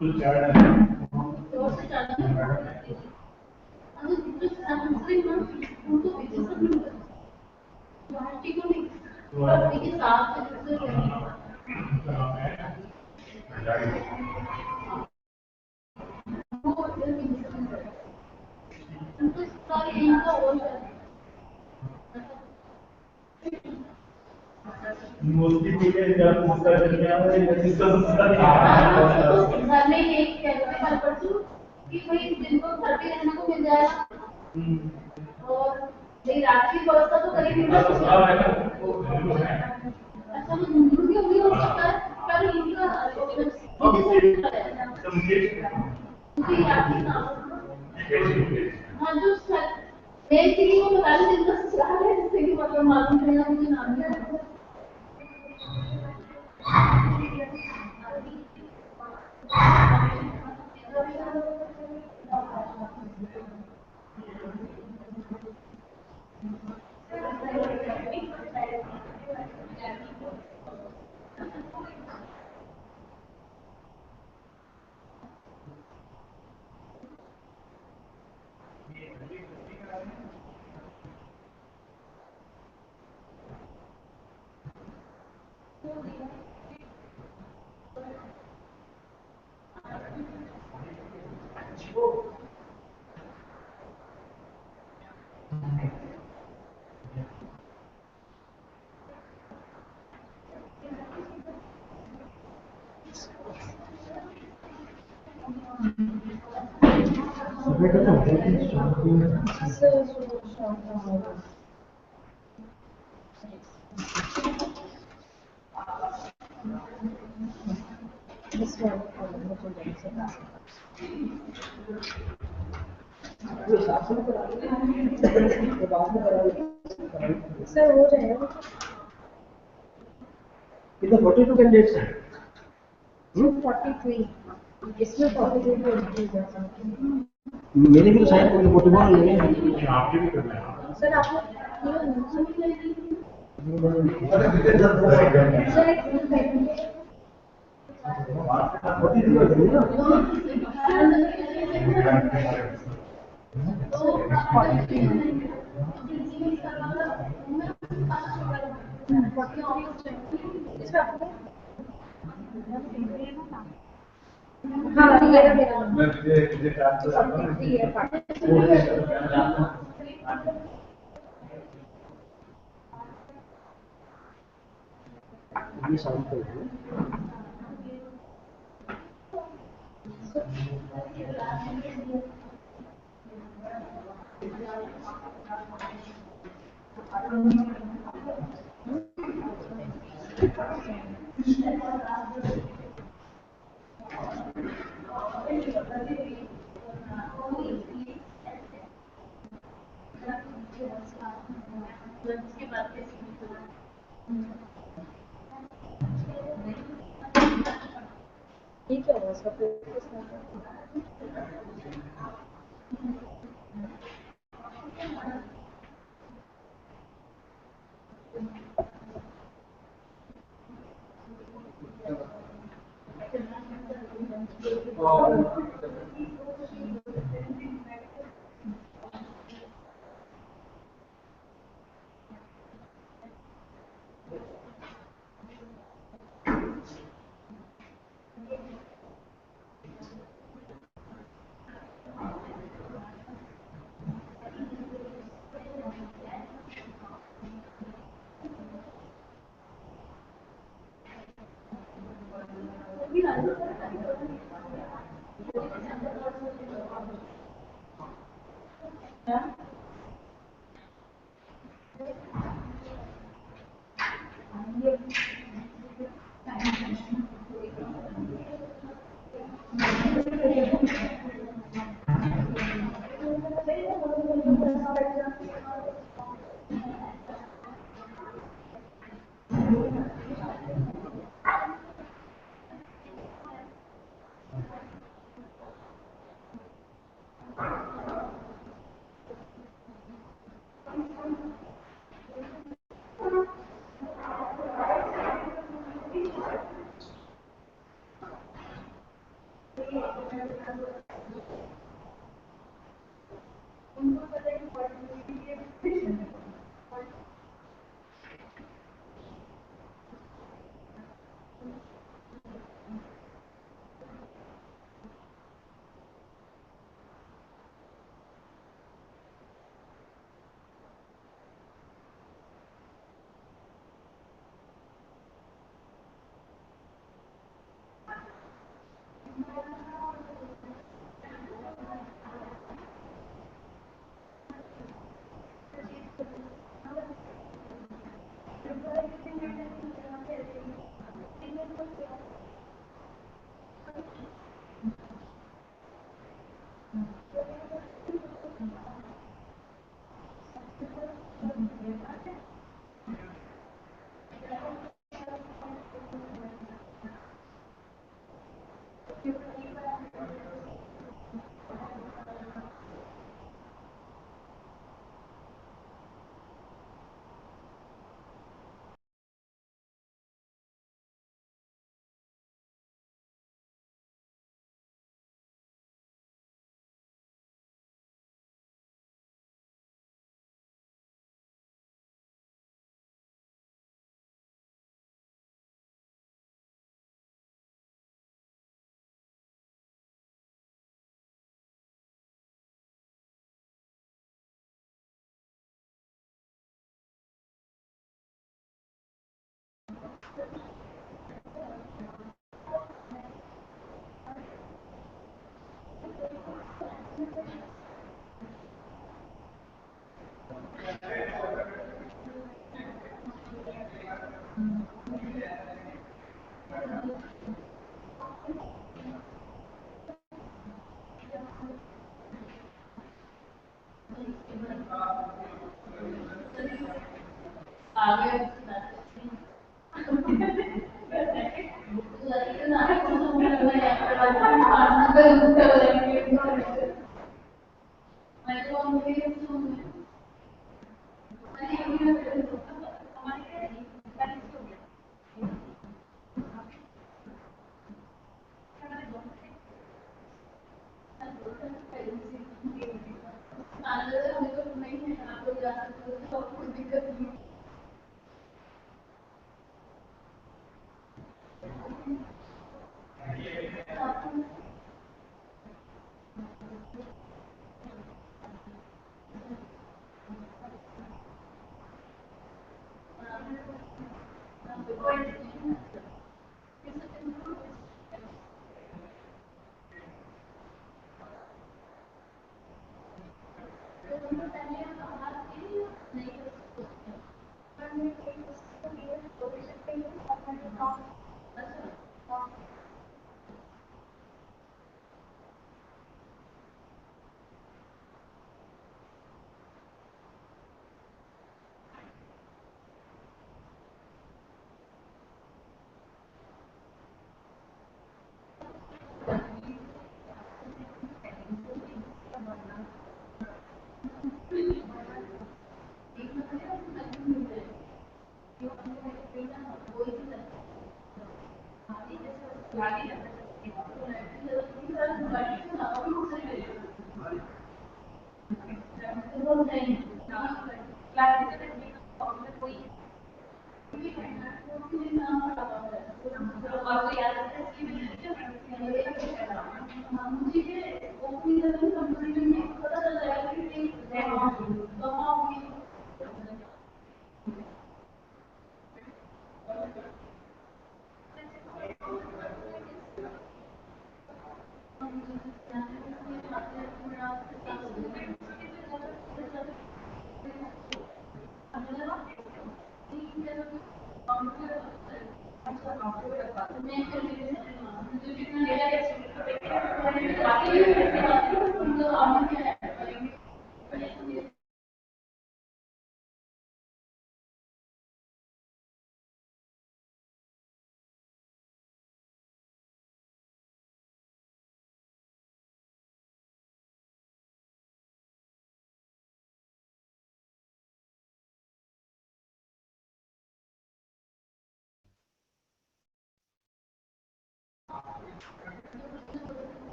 कुल 4 मोस्टली ठीक है जब उसका चलने आ रहा है सिस्टम घर में एक कल परसों कि कोई दिन को घर पे रहने को मिल जाएगा और नहीं रात की व्यवस्था तो करेंगे अच्छा वो हिंदू की भी हो सकता है पर इनका हाँ जो मैं इसलिए वो बता रही जिनका ससुराल है जिससे कि मतलब मालूम चलेगा मुझे नाम नहीं सर हो जाएगा कितने 42 कैंडिडेट्स हैं 43 इसमें 43 मेरे भी तो शायद कोई 41 नहीं है आपके भी करना है सर आपने ये साउंड कर ठीक है उसका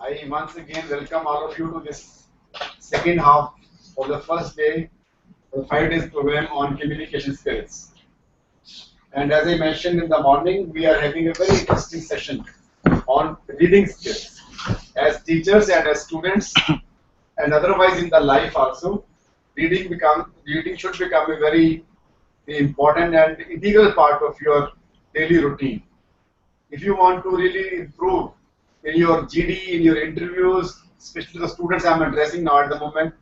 I once again welcome all of you to this second half of the first day of the 5 days program on communication skills. And as I mentioned in the morning, we are having a very interesting session on reading skills. As teachers and as students, and otherwise in the life also, reading should become a very important and integral part of your daily routine. If you want to really improve in your GD, in your interviews, especially the students I'm addressing now at the moment,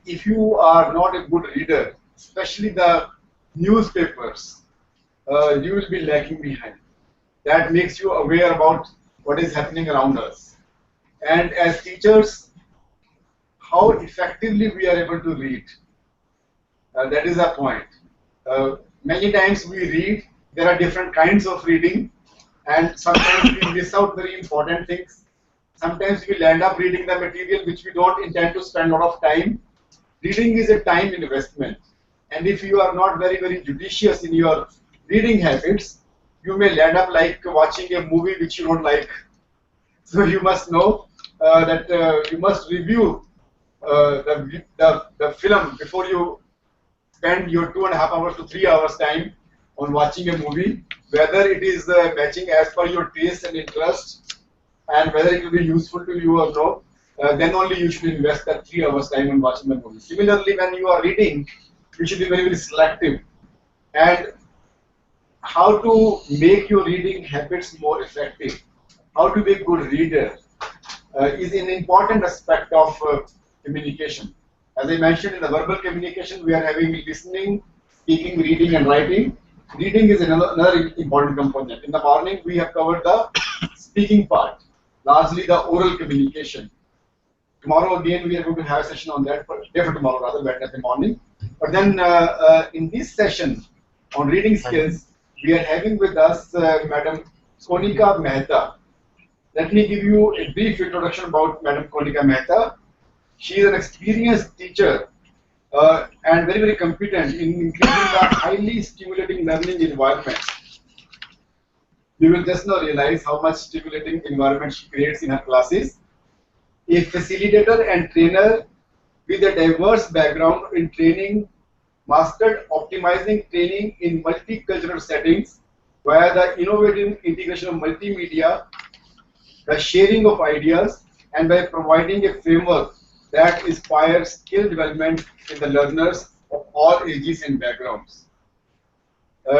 if you are not a good reader, especially the newspapers, you will be lagging behind. That makes you aware about what is happening around us. And as teachers, how effectively we are able to read. That is the point. Many times we read, there are different kinds of reading, and sometimes we miss out very important things. Sometimes we land up reading the material which we don't intend to spend a lot of time. Reading is a time investment, and if you are not very judicious in your reading habits, you may land up like watching a movie which you don't like. So you must know that you must review the film before you spend your 2.5 hours to 3 hours time on watching a movie, whether it is matching as per your taste and interest, and whether it will be useful to you or no. Then only you should invest that 3 hours time on watching the movie. Similarly, when you are reading, you should be very selective. And how to make your reading habits more effective, how to be a good reader, is an important aspect of communication. As I mentioned, in the verbal communication, we are having listening, speaking, reading, and writing. Reading is another important component. In the morning, we have covered the speaking part, largely the oral communication. Tomorrow again, we are going to have a session on that, day for tomorrow rather, Wednesday morning. But then in this session on reading skills, we are having with us Madam Konika Mehta. Let me give you a brief introduction about Madam Konika Mehta. She is an experienced teacher and very competent in increasing the highly stimulating learning environment. You will just now realize how much stimulating environment she creates in her classes. A facilitator and trainer with a diverse background in training, mastered optimizing training in multicultural settings via the innovative integration of multimedia, the sharing of ideas, and by providing a framework that inspires skill development in the learners of all ages and backgrounds.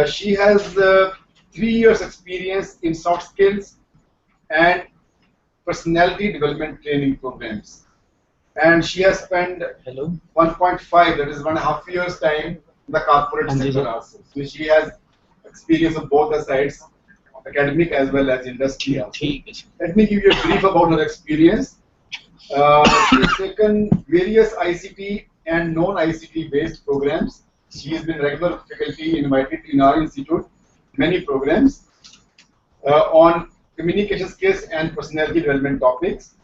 She has 3 years experience in soft skills and personality development training programs. And she has spent 1.5, that is 1.5 years time in the corporate sector also. So she has experience of both the sides, academic as well as industry also. Let me give you a brief about her experience. She has taken various ICT and non-ICT based programs. She has been regular faculty invited in our institute, many programs on communication skills and personality development topics.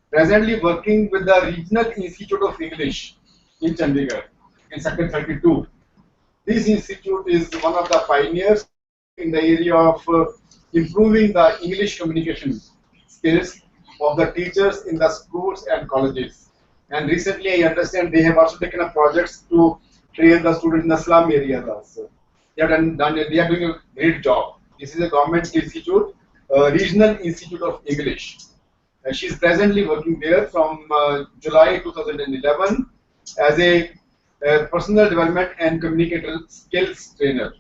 Presently working with the Regional Institute of English in Chandigarh in Sector 32. This institute is one of the pioneers in the area of improving the English communication skills of the teachers in the schools and colleges. And recently I understand they have also taken up projects to train the students in the slum areas also. They are doing a great job. This is a government institute, Regional Institute of English. She is presently working there from July 2011 as a personal development and communicator skills trainer.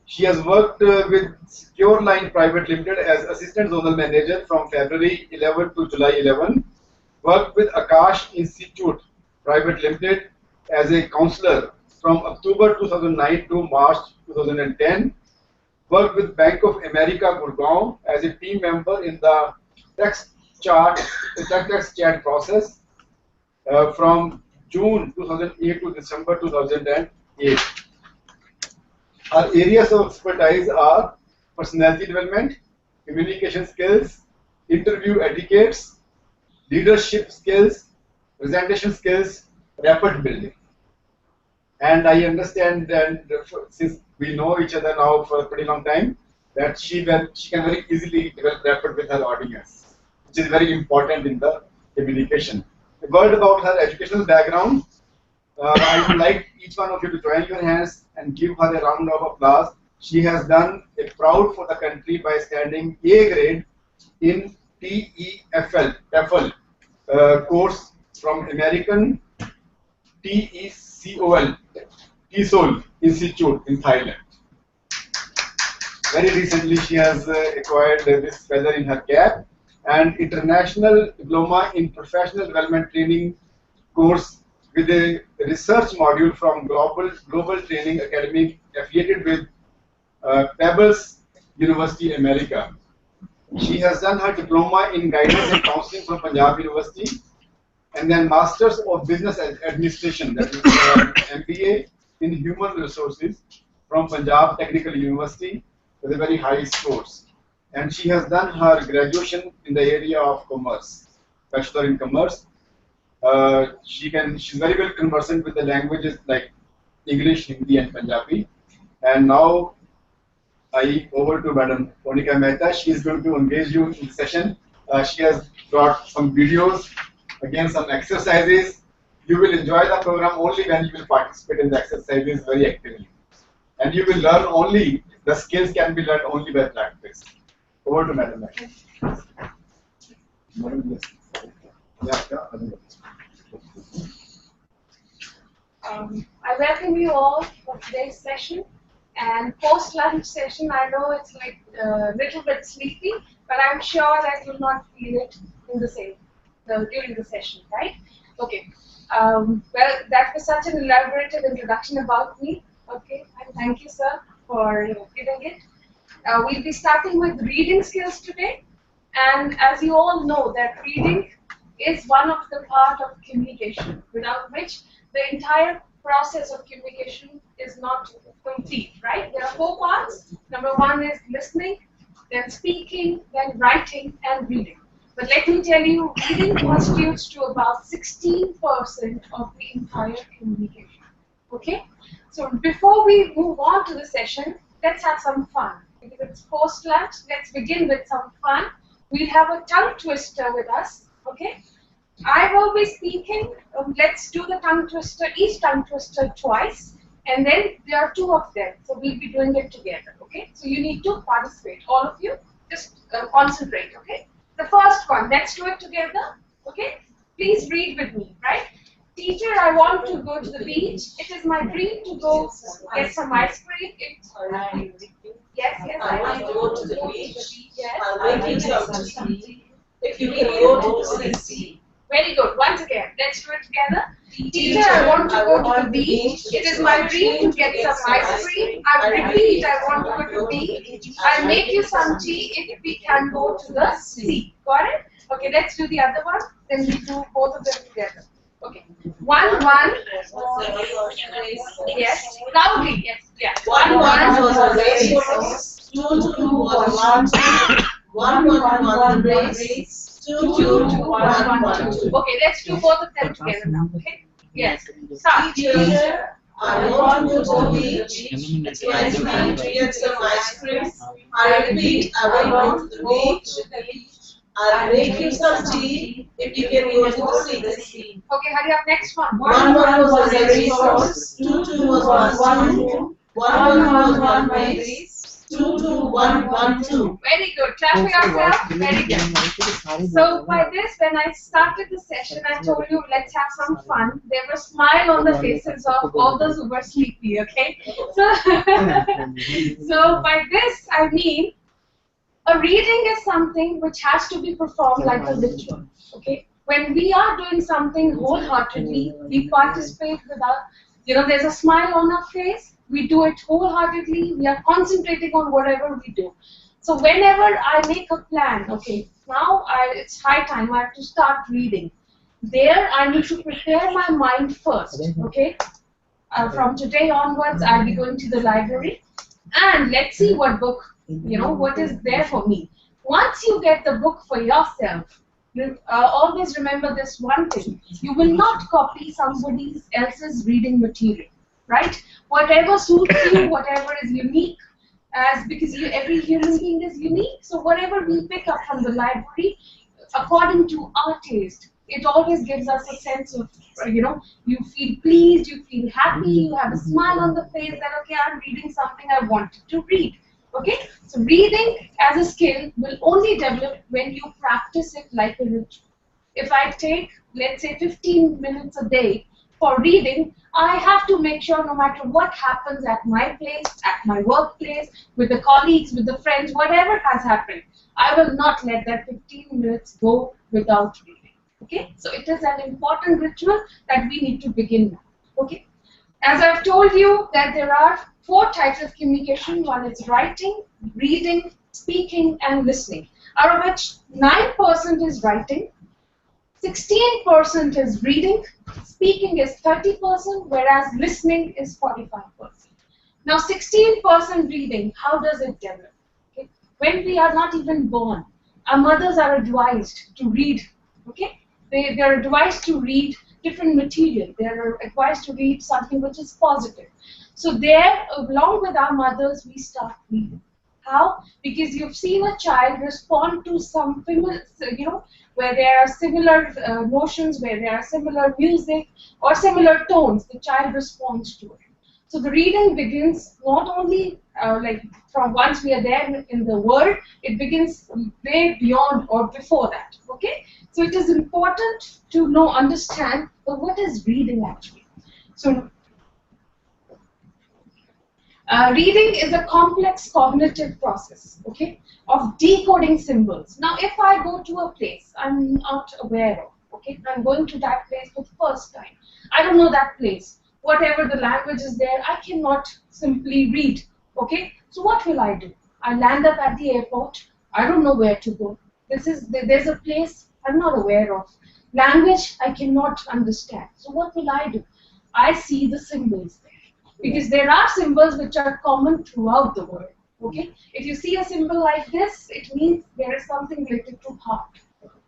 She has worked with Secure Line Private Limited as Assistant Zonal Manager from February 11 to July 11. Worked with Akash Institute Private Limited as a counselor from October 2009 to March 2010. Worked with Bank of America Gurgaon as a team member in the text chat process from June 2008 to December 2008. Our areas of expertise are personality development, communication skills, interview etiquettes, leadership skills, presentation skills, rapport building. And I understand that since we know each other now for a pretty long time, that she can very easily develop rapport with her audience. which is very important in the communication. A word about her educational background. I would like each one of you to join your hands and give her a round of applause. She has done a proud for the country by standing A grade in TEFL course from American TESOL Institute in Thailand. Very recently, she has acquired this feather in her cap, and International Diploma in Professional Development Training course with a research module from Global Training Academy affiliated with Pebbles University, America. She has done her diploma in guidance and counseling from Punjab University, and then Masters of Business Administration, that is MBA in Human Resources from Punjab Technical University with a very high scores. And she has done her graduation in the area of commerce, Bachelor in Commerce. She's very well conversant with the languages like English, Hindi, and Punjabi. And now over to Madam Monica Mehta. She is going to engage you in the session. She has brought some videos, again some exercises. You will enjoy the program only when you will participate in the exercises very actively. And you will learn only, the skills can be learned only by practice. Over to Madam Mehta. I welcome you all for today's session. And post-lunch session, I know it's like a little bit sleepy, but I'm sure that you'll not feel it in the same during the session, right? Okay. Well, that was such an elaborative introduction about me. Okay, and thank you, sir, for giving it. We'll be starting with reading skills today, and as you all know, that reading is one of the part of communication, without which the entire process of communication is not complete, right? There are 4 parts. Number 1 is listening, then speaking, then writing, and reading. But let me tell you, reading constitutes to about 16% of the entire communication. Okay? So before we move on to the session, let's have some fun. Because it's post-lunch, let's begin with some fun. We'll have a tongue twister with us. Okay? I will be speaking. Let's do the tongue twister, each tongue twister twice. And then there are 2 of them. So we'll be doing it together. Okay? So you need to participate. All of you, just concentrate. Okay? The first one, let's do it together. Okay? Please read with me, right? Teacher, I want to go to the beach. It is my dream to go get some ice cream. Yes, I want to go to the beach. Yes. I'll make you some tea. If you can go to the sea. Very good. Once again, let's do it together. Teacher, I want to go to the beach. It is my dream to get some ice cream. I repeat, I want to go to the beach. I'll make you some tea if we can go to the sea. Got it? Okay, let's do the other one. Then we do both of them together. Okay. 1, 1. Yes. Loudly. Yes. Yeah. 1, 1 was a race. 2, 2 was 1, 1 race. 2, 2, 1, 1, 2. Okay, let's do both of them together now. Okay? Yes. Start. Teacher, I want to go to the beach. It's my dream to get some ice cream. I repeat, I will go to the beach. I'll make you some tea if you can go to the sea. Okay, hurry up. Next one. 1, 1 was a resource. 2, 2 was 1, 2. 1, 1 was 1 race. 2, 2, 1, 1, 2. Very good. Clap for yourself. Very good. So by this, when I started the session, I told you let's have some fun. There was a smile on the faces of all those who were sleepy. Okay. So by this, I mean a reading is something which has to be performed like a ritual. Okay. When we are doing something wholeheartedly, we participate without, there's a smile on our face. We do it wholeheartedly. We are concentrating on whatever we do. So whenever I make a plan, okay, now it's high time. I have to start reading. There, I need to prepare my mind first. Okay. From today onwards, I'll be going to the library, and let's see what book, what is there for me. Once you get the book for yourself, always remember this one thing: you will not copy somebody else's reading material. Right? Whatever suits you, whatever is unique, because every human being is unique. So whatever we pick up from the library, according to our taste. It always gives us a sense of, you feel pleased, you feel happy, you have a smile on the face that, okay, I'm reading something I wanted to read. Okay, so reading as a skill will only develop when you practice it like a ritual. If I take, let's say, 15 minutes a day for reading, I have to make sure no matter what happens at my place, at my workplace, with the colleagues, with the friends, whatever has happened, I will not let that 15 minutes go without reading. Okay, so it is an important ritual that we need to begin now. Okay, as I've told you that there are 4 types of communication. One is writing, reading, speaking, and listening. Out of which 9% is writing, 16% is reading, speaking is 30%, whereas listening is 45%. Now 16% reading, how does it develop? Okay. When we are not even born, our mothers are advised to read. Okay, they are advised to read different material. They are advised to read something which is positive. So there, along with our mothers, we start reading. How? Because you've seen a child respond to some familiar, where there are similar notions, where there are similar music or similar tones, the child responds to it. So the reading begins not only like from once we are there in the world, it begins way beyond or before that. Okay, so it is important to understand what is reading actually. So reading is a complex cognitive process, okay, of decoding symbols. Now, if I go to a place I'm not aware of, okay, I'm going to that place for the first time. I don't know that place. Whatever the language is there, I cannot simply read, okay. So what will I do? I land up at the airport. I don't know where to go. There's a place I'm not aware of. Language I cannot understand. So what will I do? I see the symbols there. Because there are symbols which are common throughout the world. Okay, if you see a symbol like this, it means there is something related to heart.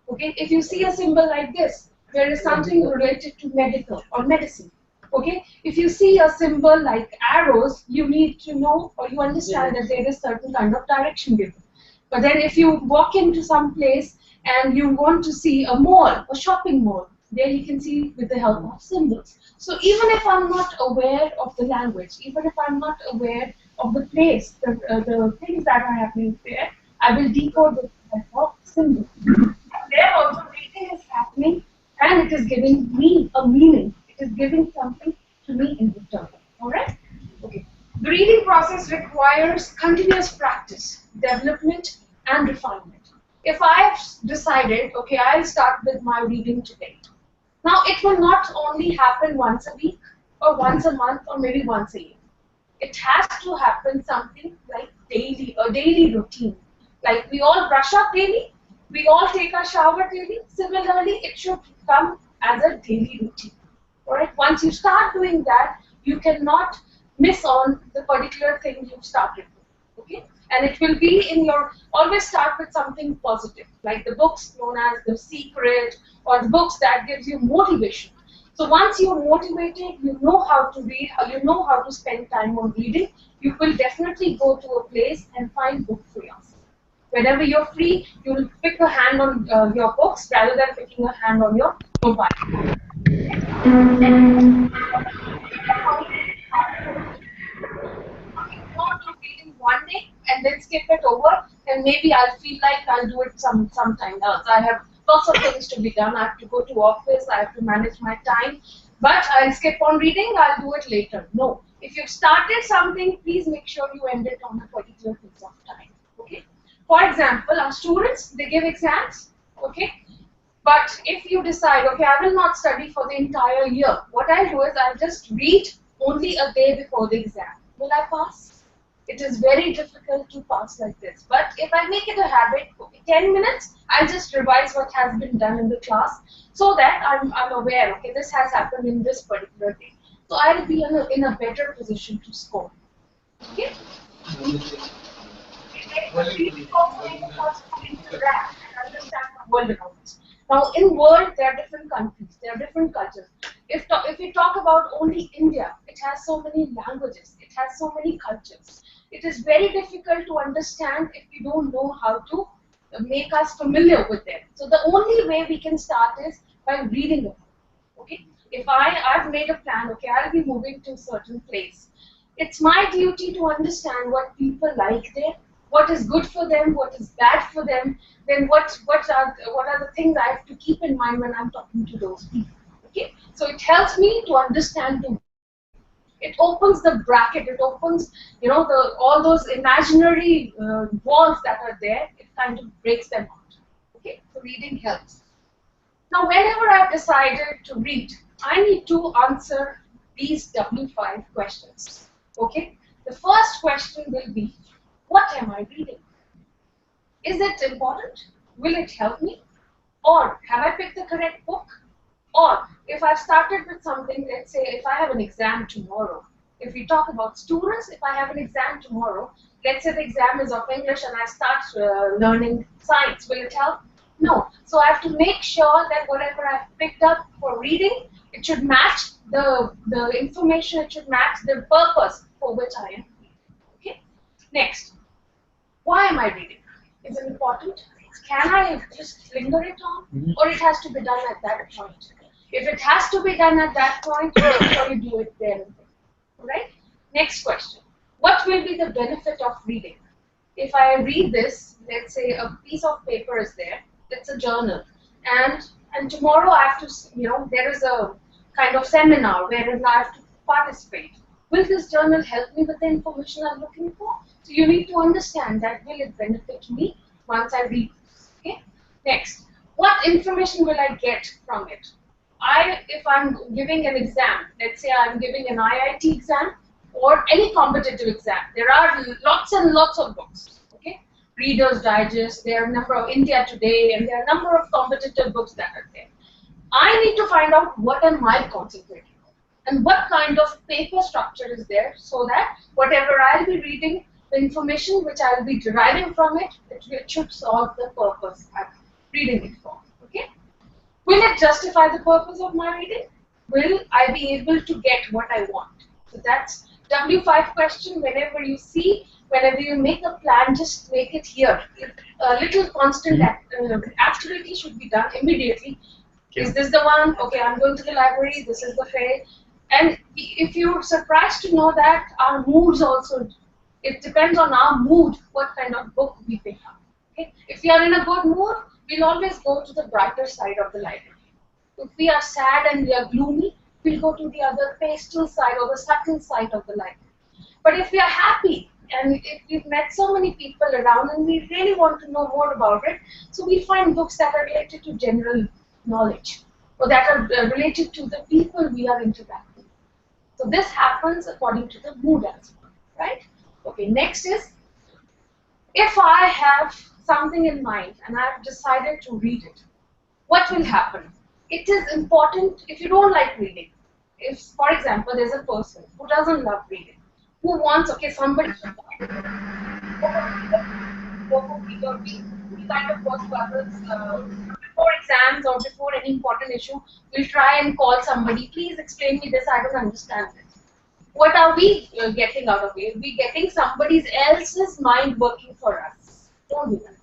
Okay, if you see a symbol like this, there is something related to medical or medicine. Okay, if you see a symbol like arrows, you need to know or you understand that there is certain kind of direction given. But then if you walk into some place and you want to see a mall, a shopping mall, there you can see with the help of symbols. So even if I'm not aware of the language, even if I'm not aware of the place, the things that are happening there, I will decode with the help of symbols. There also reading is happening and it is giving me a meaning. It is giving something to me in return. Alright? Okay. The reading process requires continuous practice, development, and refinement. If I have decided, okay, I'll start with my reading today. Now, it will not only happen once a week or once a month or maybe once a year. It has to happen something like daily, a daily routine. Like we all brush up daily, we all take a shower daily. Similarly, it should come as a daily routine. Alright, once you start doing that, you cannot miss on the particular thing you've started with. Okay? And it will be in your, always start with something positive, like the books known as The Secret or the books that gives you motivation. So once you're motivated, you know how to read, you know how to spend time on reading, you will definitely go to a place and find books for yourself. Whenever you're free, you will pick a hand on your books rather than picking a hand on your mobile. Reading one day and then skip it over, and maybe I'll feel like I'll do it sometime else. I have lots of things to be done. I have to go to office. I have to manage my time. But I'll skip on reading. I'll do it later. No. If you've started something, please make sure you end it on a particular piece of time. Okay. For example, our students, they give exams. Okay. But if you decide, okay, I will not study for the entire year, what I'll do is I'll just read only a day before the exam. Will I pass? It is very difficult to pass like this. But if I make it a habit, okay, 10 minutes, I'll just revise what has been done in the class so that I'm aware, okay, this has happened in this particular day. So I'll be in a better position to score. Okay? Reading also enables us to interact and understand the world around us. Now, in world, there are different countries, there are different cultures. If we talk about only India, it has so many languages, it has so many cultures. It is very difficult to understand if you don't know how to make us familiar with them. So the only way we can start is by reading them. Okay, if I've made a plan, okay, I'll be moving to a certain place. It's my duty to understand what people like there, what is good for them, what is bad for them, then what are the things I have to keep in mind when I'm talking to those people. Okay, so it helps me to understand the. It opens the bracket. It opens, all those imaginary walls that are there. It kind of breaks them out. Okay, so reading helps. Now, whenever I've decided to read, I need to answer these W5 questions. Okay? The first question will be, what am I reading? Is it important? Will it help me? Or have I picked the correct book? Or if I've started with something, let's say if I have an exam tomorrow, if we talk about students, if I have an exam tomorrow, let's say the exam is of English and I start learning science, will it help? No. So I have to make sure that whatever I've picked up for reading, it should match the information, it should match the purpose for which I am reading. Okay? Next, why am I reading? Is it important? Can I just linger it on? Or it has to be done at that point? If it has to be done at that point, make sure you do it then. Right? Next question. What will be the benefit of reading? If I read this, let's say a piece of paper is there, it's a journal, and tomorrow I have to, there is a kind of seminar wherein I have to participate. Will this journal help me with the information I'm looking for? So you need to understand that will it benefit me once I read this. Okay? Next, what information will I get from it? If I'm giving an exam, let's say I'm giving an IIT exam or any competitive exam, there are lots and lots of books. Okay, Reader's Digest, there are a number of India Today, and there are a number of competitive books that are there. I need to find out what am I concentrating on and what kind of paper structure is there, so that whatever I'll be reading, the information which I'll be deriving from it, it should solve the purpose I'm reading it for. Okay. Will it justify the purpose of my reading? Will I be able to get what I want? So that's W5 question. Whenever you make a plan, just make it here. A little constant activity should be done immediately. Is this the one? Okay, I'm going to the library. This is the fair. And if you're surprised to know that our moods also, it depends on our mood what kind of book we pick up. Okay? If you are in a good mood, we'll always go to the brighter side of the library. If we are sad and we are gloomy, we'll go to the other pastel side or the subtle side of the library. But if we are happy and if we've met so many people around and we really want to know more about it, so we find books that are related to general knowledge or that are related to the people we are interacting. So this happens according to the mood as well, right? Okay, next is, if I have something in mind and I've decided to read it, what will happen? It is important if you don't like reading. If, for example, there's a person who doesn't love reading, who wants, somebody should we kind of go to others before exams or before any important issue, we'll try and call somebody, please explain me this, I don't understand this. What are we getting out of it? We're getting somebody else's mind working for us. Don't do that.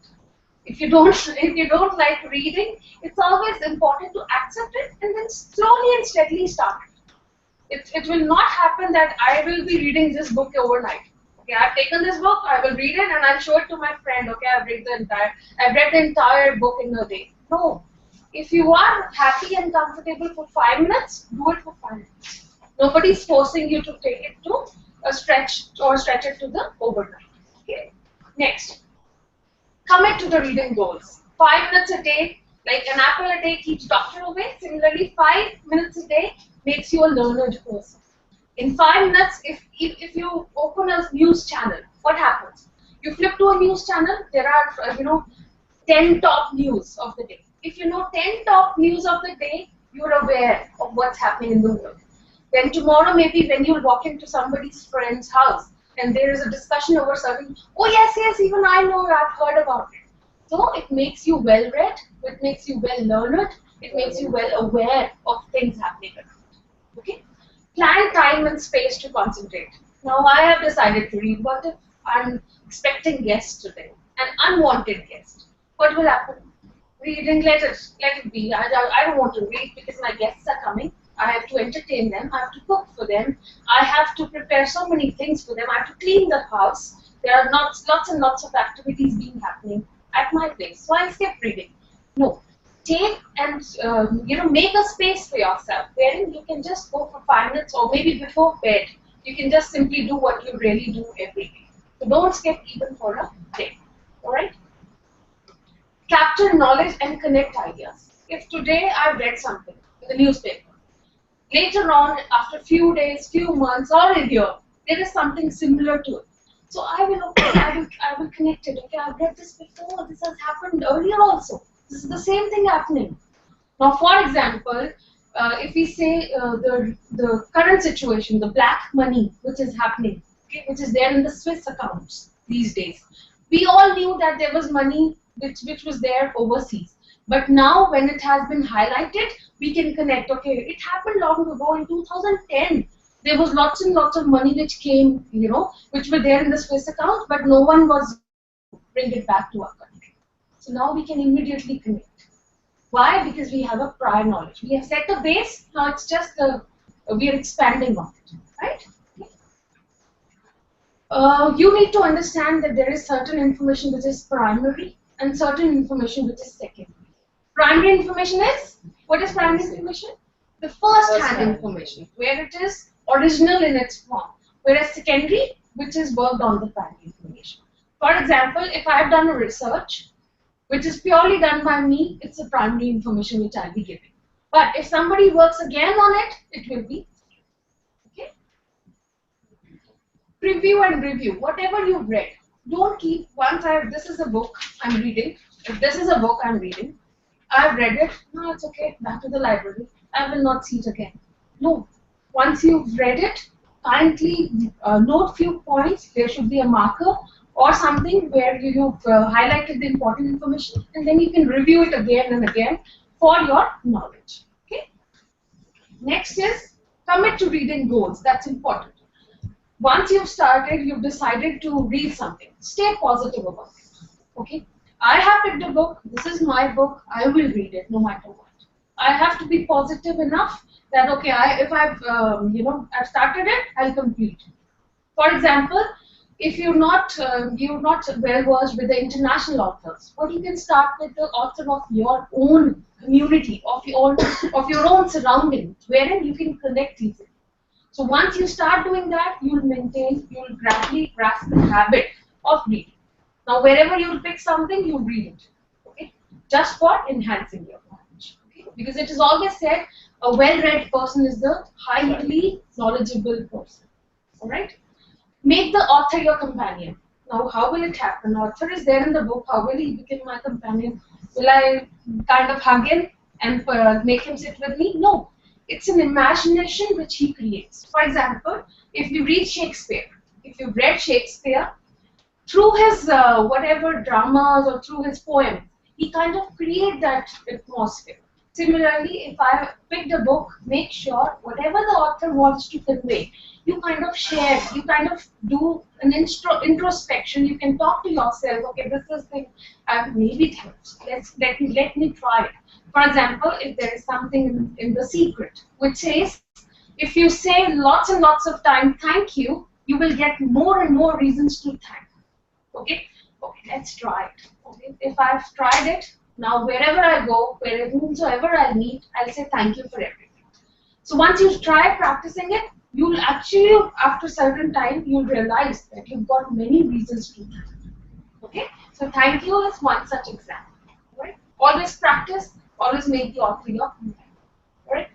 If you don't like reading, it's always important to accept it and then slowly and steadily start it. It will not happen that I will be reading this book overnight. Okay, I've taken this book, I will read it and I'll show it to my friend. Okay, I've read the entire book in a day. No. If you are happy and comfortable for 5 minutes, do it for 5 minutes. Nobody's forcing you to take it to a stretch it to the overnight. Okay. Next, commit to the reading goals. 5 minutes a day, like an apple a day keeps doctor away. Similarly, 5 minutes a day makes you a learned person. In 5 minutes, if you open a news channel, what happens? You flip to a news channel. There are 10 top news of the day. If you know 10 top news of the day, you're aware of what's happening in the world. Then tomorrow, maybe when you walk into somebody's friend's house and there is a discussion over something, oh yes, even I know, I've heard about it. So it makes you well read, it makes you well learned, it makes you well aware of things happening around. Okay? Plan time and space to concentrate. Now I have decided to read. What if I'm expecting guests today? An unwanted guest. what will happen? Reading, let it be. I don't want to read because my guests are coming. I have to entertain them. I have to cook for them. I have to prepare so many things for them. I have to clean the house. There are lots and lots of activities being happening at my place. So I skip reading. No, take and make a space for yourself wherein you can just go for 5 minutes or maybe before bed. You can just simply do what you really do every day. So don't skip even for a day. All right. Capture knowledge and connect ideas. If today I read something in the newspaper, later on, after few days, few months, or a year, there is something similar to it. So I will connect it. Okay, I've read this before. This has happened earlier also. This is the same thing happening. Now, for example, if we say the current situation, the black money which is happening, okay, which is there in the Swiss accounts these days, we all knew that there was money which was there overseas. But now, when it has been highlighted, we can connect. Okay, it happened long ago in 2010. There was lots and lots of money which came, which were there in the Swiss account, but no one was bring it back to our country. So now we can immediately connect. Why? Because we have a prior knowledge. We have set the base. Now it's just we are expanding on it, right? You need to understand that there is certain information which is primary and certain information which is secondary. Primary information is, what is primary information? The first-hand information, where it is original in its form. Whereas secondary, which is worked on the primary information. For example, if I have done a research, which is purely done by me, it's a primary information which I'll be giving. But if somebody works again on it, it will be, okay? Preview and review, whatever you've read. Don't keep, this is a book I'm reading. If this is a book I'm reading, I've read it, no, it's okay, back to the library. I will not see it again. No, once you've read it, kindly note few points. There should be a marker or something where you've highlighted the important information, and then you can review it again and again for your knowledge. Okay. Next is commit to reading goals. That's important. Once you've started, you've decided to read something. Stay positive about it. Okay. I have picked a book. This is my book. I will read it no matter what. I have to be positive enough that okay, if I've I've started it, I'll complete it. For example, if you're not well versed with the international authors, what you can start with the author of your own community, of your own surroundings, wherein you can connect easily. So once you start doing that, you'll gradually grasp the habit of reading. Now wherever you'll pick something, you'll read it. Okay, just for enhancing your knowledge. Okay, because it is always said a well-read person is the highly knowledgeable person. All right. Make the author your companion. Now, how will it happen? The author is there in the book. How will he become my companion? Will I kind of hug him and make him sit with me? No. It's an imagination which he creates. For example, if you read Shakespeare, if you've read Shakespeare, through his whatever dramas or through his poems, he kind of create that atmosphere. Similarly, if I picked a book, make sure whatever the author wants to convey, you kind of share, you kind of do an introspection. You can talk to yourself. Okay, this is the maybe it helps. Let me try it. For example, if there is something in The Secret which says, if you say lots and lots of time thank you, you will get more and more reasons to thank. Okay, let's try it. Okay, if I've tried it, now wherever I go, whosoever I meet, I'll say thank you for everything. So once you try practicing it, you'll actually, after a certain time, you'll realize that you've got many reasons to thank. Okay, so thank you is one such example. Right? Always practice, always make the author your companion. Right?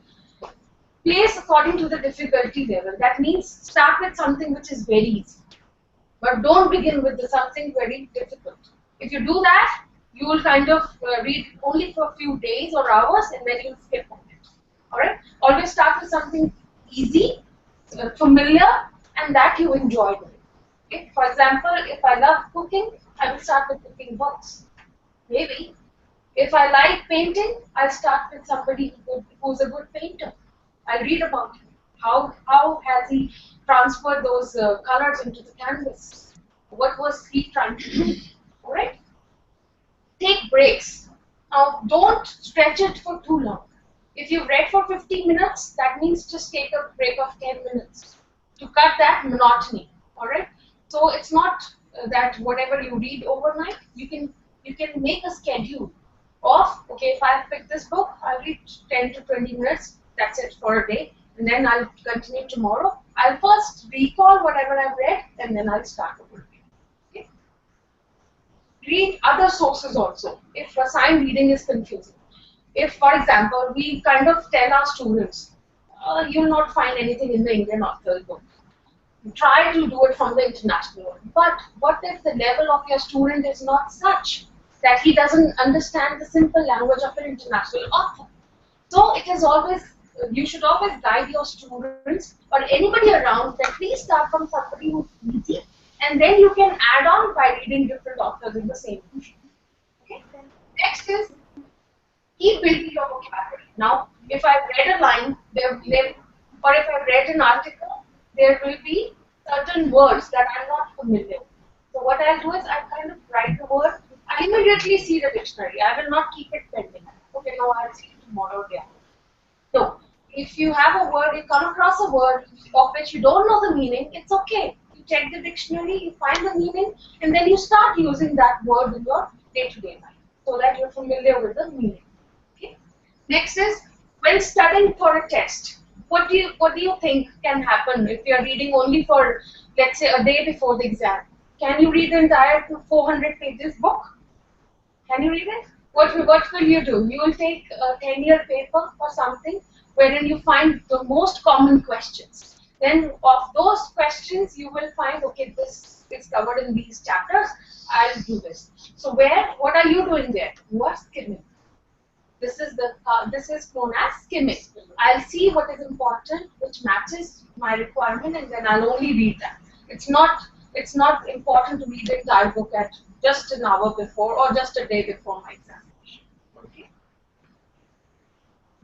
Place according to the difficulty level. That means start with something which is very easy. But don't begin with something very difficult. If you do that, you will kind of read only for a few days or hours and then you'll skip on it. Alright? Always start with something easy, familiar, and that you enjoy doing. Okay? For example, if I love cooking, I will start with cooking books. Maybe. If I like painting, I'll start with somebody who's a good painter. I'll read about him. How has he transferred those colors into the canvas? What was he trying to do? Alright? take breaks. Now, don't stretch it for too long. If you've read for 15 minutes, that means just take a break of 10 minutes to cut that monotony. All right. So it's not that whatever you read overnight, you can make a schedule of, okay, if I pick this book, I'll read 10 to 20 minutes. That's it for a day, and then I'll continue tomorrow. I'll first recall whatever I've read, and then I'll start over. Okay. Read other sources also if assigned reading is confusing. If, for example, we kind of tell our students, you'll not find anything in the Indian author's book. Try to do it from the international one. But what if the level of your student is not such that he doesn't understand the simple language of an international author? So it is always, you should always guide your students or anybody around that please start from somebody who's easy, and then you can add on by reading different authors in the same book. Okay. Next is keep building your vocabulary. Now, if I've read a line, or if I've read an article, there will be certain words that I'm not familiar with. So what I'll do is I'll kind of write the word. I immediately see the dictionary. I will not keep it pending. Okay, no, I'll see it tomorrow. Yeah. No. If you have a word, you come across a word of which you don't know the meaning, it's okay. You check the dictionary, you find the meaning, and then you start using that word in your day-to-day life so that you're familiar with the meaning. Okay. Next is when studying for a test. What do you think can happen if you're reading only for, let's say, a day before the exam? Can you read the entire 400 pages book? Can you read it? What will you do? You will take a 10-year paper or something wherein you find the most common questions. Then of those questions, you will find, okay, this is covered in these chapters, I'll do this. So what are you doing there? You are skimming. This is known as skimming. I'll see what is important, which matches my requirement, and then I'll only read that. It's not important to read the entire book at just an hour before or just a day before my examination. Okay.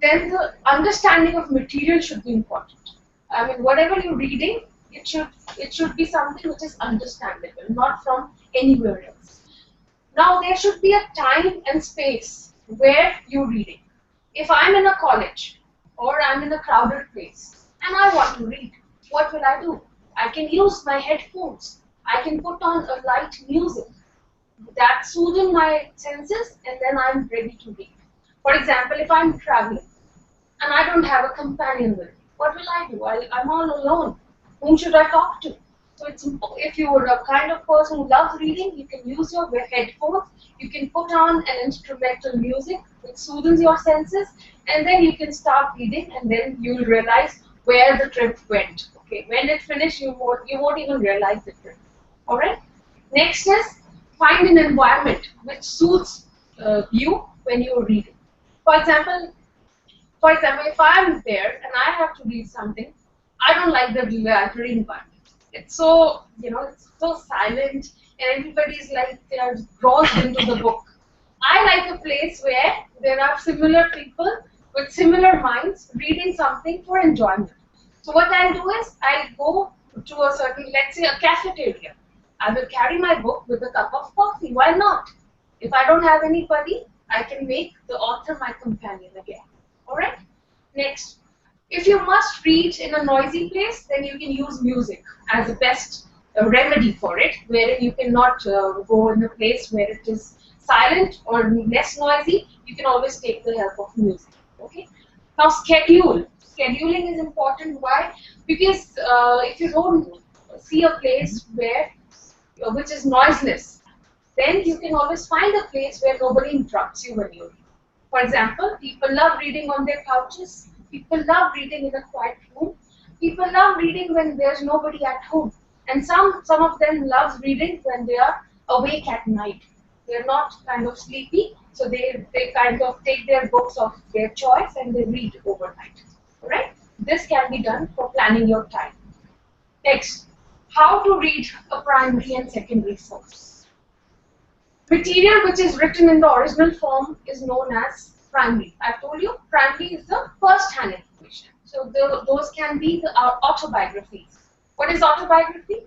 Then the understanding of material should be important. I mean, whatever you're reading, it should be something which is understandable, not from anywhere else. Now there should be a time and space where you're reading. If I'm in a college or I'm in a crowded place and I want to read, what will I do? I can use my headphones. I can put on a light music that soothes my senses, and then I'm ready to read. For example, if I'm traveling and I don't have a companion with me, what will I do? I'm all alone. Whom should I talk to? So if you're a kind of person who loves reading, you can use your headphones, you can put on an instrumental music which soothes your senses, and then you can start reading, and then you'll realize where the trip went. Okay, when it finished, you won't even realize the trip. All right. Next is find an environment which suits you when you're reading. For example, if I'm there and I have to read something, I don't like the library environment. It's so, it's so silent, and everybody's like they are grossed into the book. I like a place where there are similar people with similar minds reading something for enjoyment. So what I'll do is I'll go to a certain, let's say, a cafeteria. I will carry my book with a cup of coffee. Why not? If I don't have anybody, I can make the author my companion again. Alright? Next, if you must read in a noisy place, then you can use music as the best remedy for it, wherein you cannot go in a place where it is silent or less noisy. You can always take the help of music. Okay? Now, schedule. Scheduling is important. Why? Because if you don't see a place which is noiseless, then you can always find a place where nobody interrupts you when you read. For example, people love reading on their couches. People love reading in a quiet room. People love reading when there's nobody at home. And some of them love reading when they are awake at night. They're not kind of sleepy, so they kind of take their books of their choice and they read overnight. Alright? This can be done for planning your time. Next, how to read a primary and secondary source. Material which is written in the original form is known as primary. I've told you, primary is the first-hand information. So those can be the autobiographies. What is autobiography?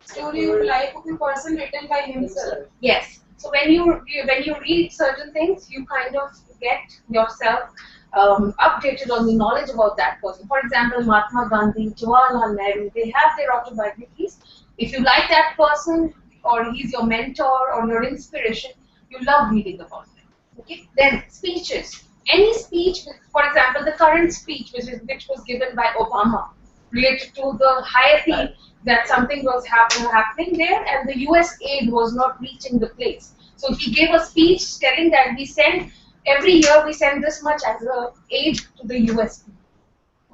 Story of life of a person written by himself. Yes. So when you read certain things, you kind of get yourself updated on the knowledge about that person. For example, Mahatma Gandhi, Jawaharlal Nehru, they have their autobiographies. If you like that person, or he's your mentor or your inspiration, you love reading about them. Okay. Then speeches. Any speech, for example, the current speech which was given by Obama related to the Haiti, that something was happening there and the US aid was not reaching the place. So he gave a speech telling that every year we send this much as a aid to the US.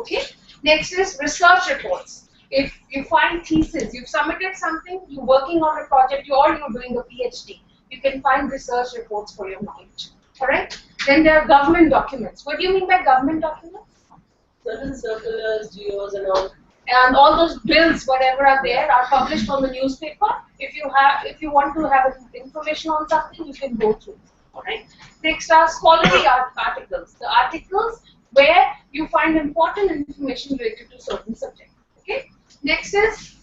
Okay. Next is research reports. If you find thesis, you've submitted something, you're working on a project, you're doing a PhD, you can find research reports for your knowledge. Alright? Then there are government documents. What do you mean by government documents? Certain circulars, geos and all. And all those bills, whatever are there, are published on the newspaper. If you want to have information on something, you can go through. Alright? Next are scholarly articles. The articles where you find important information related to certain subject. Okay? Next is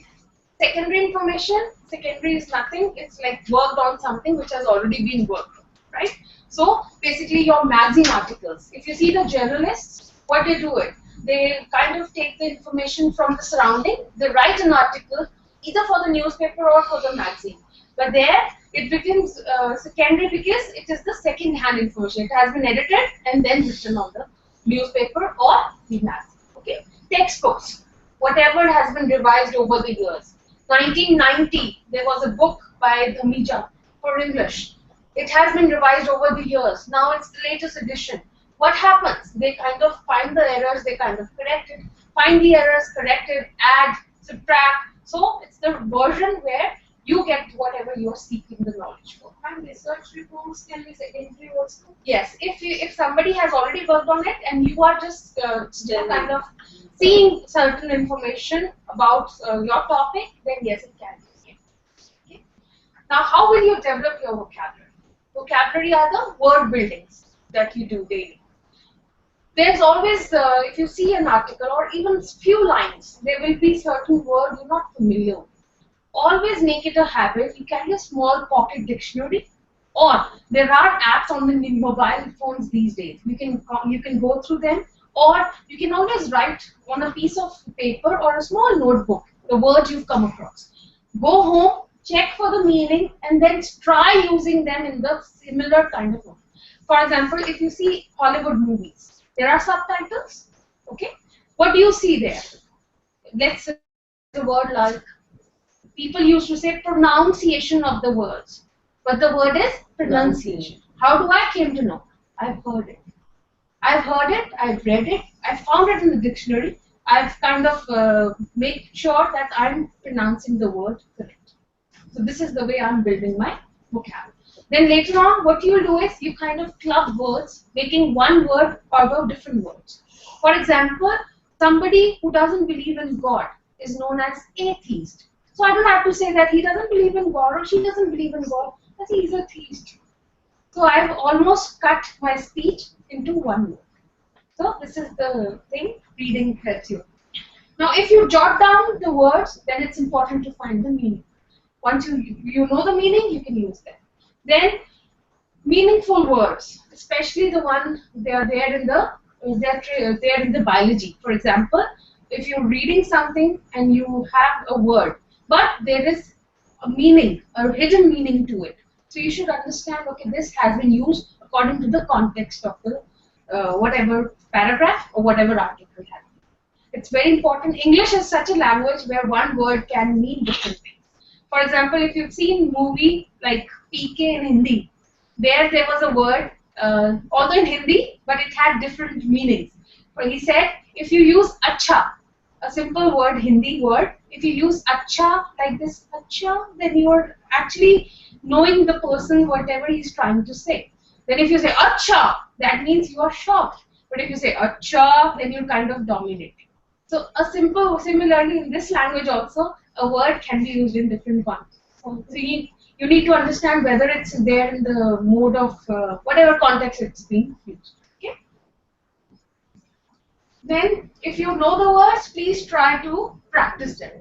secondary information. Secondary is nothing. It's like worked on something which has already been worked on. Right? So basically your magazine articles. If you see the journalists, what they do it, they kind of take the information from the surrounding, they write an article either for the newspaper or for the magazine. But there it becomes secondary because it is the second-hand information. It has been edited and then written on the newspaper or the magazine. Okay, textbooks, whatever has been revised over the years. 1990, there was a book by Dhamija for English. It has been revised over the years. Now it's the latest edition. What happens? They kind of find the errors, they kind of correct it, find the errors, correct it, add, subtract. So it's the version where you get whatever you're seeking the knowledge for. And research reports can be secondary also. Yes, if somebody has already worked on it and you are just kind of seeing certain information about your topic, then yes, it can be. Okay. Now, how will you develop your vocabulary? Vocabulary are the word buildings that you do daily. There's always, if you see an article or even few lines, there will be certain words you're not familiar with. Always make it a habit. You carry a small pocket dictionary, or there are apps on the mobile phones these days. You can go through them, or you can always write on a piece of paper or a small notebook the words you've come across. Go home, check for the meaning, and then try using them in the similar kind of way. For example, if you see Hollywood movies, there are subtitles. Okay, what do you see there? Let's say the word like, people used to say pronunciation of the words, but the word is pronunciation. How do I came to know? I've heard it. I've heard it, I've read it, I found it in the dictionary. I've kind of made sure that I'm pronouncing the word correct. So this is the way I'm building my vocabulary. Then later on, what you'll do is you kind of club words, making one word out of different words. For example, somebody who doesn't believe in God is known as atheist. So I don't have to say that he doesn't believe in God or she doesn't believe in God, but he is a theist. So I've almost cut my speech into one word. So this is the thing reading helps you. Now if you jot down the words, then it's important to find the meaning. Once you know the meaning, you can use them. Then meaningful words, especially the one they are there in the biology. For example, if you're reading something and you have a word, but there is a meaning, a hidden meaning to it. So you should understand, okay, this has been used according to the context of the whatever paragraph or whatever article has been. It's very important. English is such a language where one word can mean different things. For example, if you've seen movie like PK in Hindi, there was a word, although in Hindi, but it had different meanings. But he said, if you use acha, a simple word, Hindi word, if you use acha like this, acha, then you are actually knowing the person, whatever he's trying to say. Then if you say acha, that means you are shocked. But if you say acha, then you're kind of dominating. So similarly in this language also, a word can be used in different contexts. So you need to understand whether it's there in the mode of whatever context it's being used. Okay. Then, if you know the words, please try to practice them.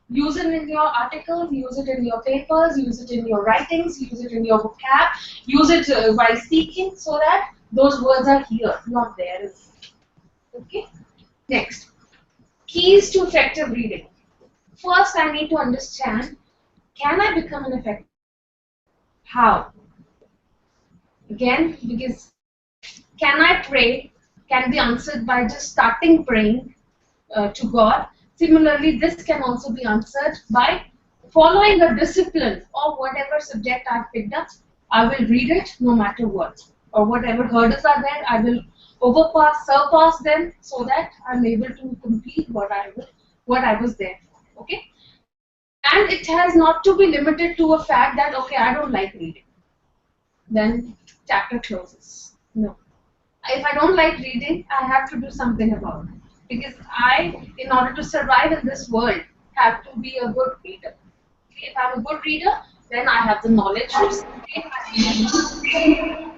Use it in your articles, use it in your papers, use it in your writings, use it in your vocab, use it while speaking, so that those words are here, not there. Okay? Next. Keys to effective reading. First, I need to understand, can I become an effective? How? Again, because can I pray can be answered by just starting praying to God. Similarly, this can also be answered by following a discipline of whatever subject I've picked up. I will read it no matter what, or whatever hurdles are there, I will surpass them, so that I'm able to complete what I was there for. Okay, and it has not to be limited to a fact that okay, I don't like reading, then chapter closes. No. If I don't like reading, I have to do something about it. Because I, in order to survive in this world, have to be a good reader. Okay? If I'm a good reader, then I have the knowledge to sustain my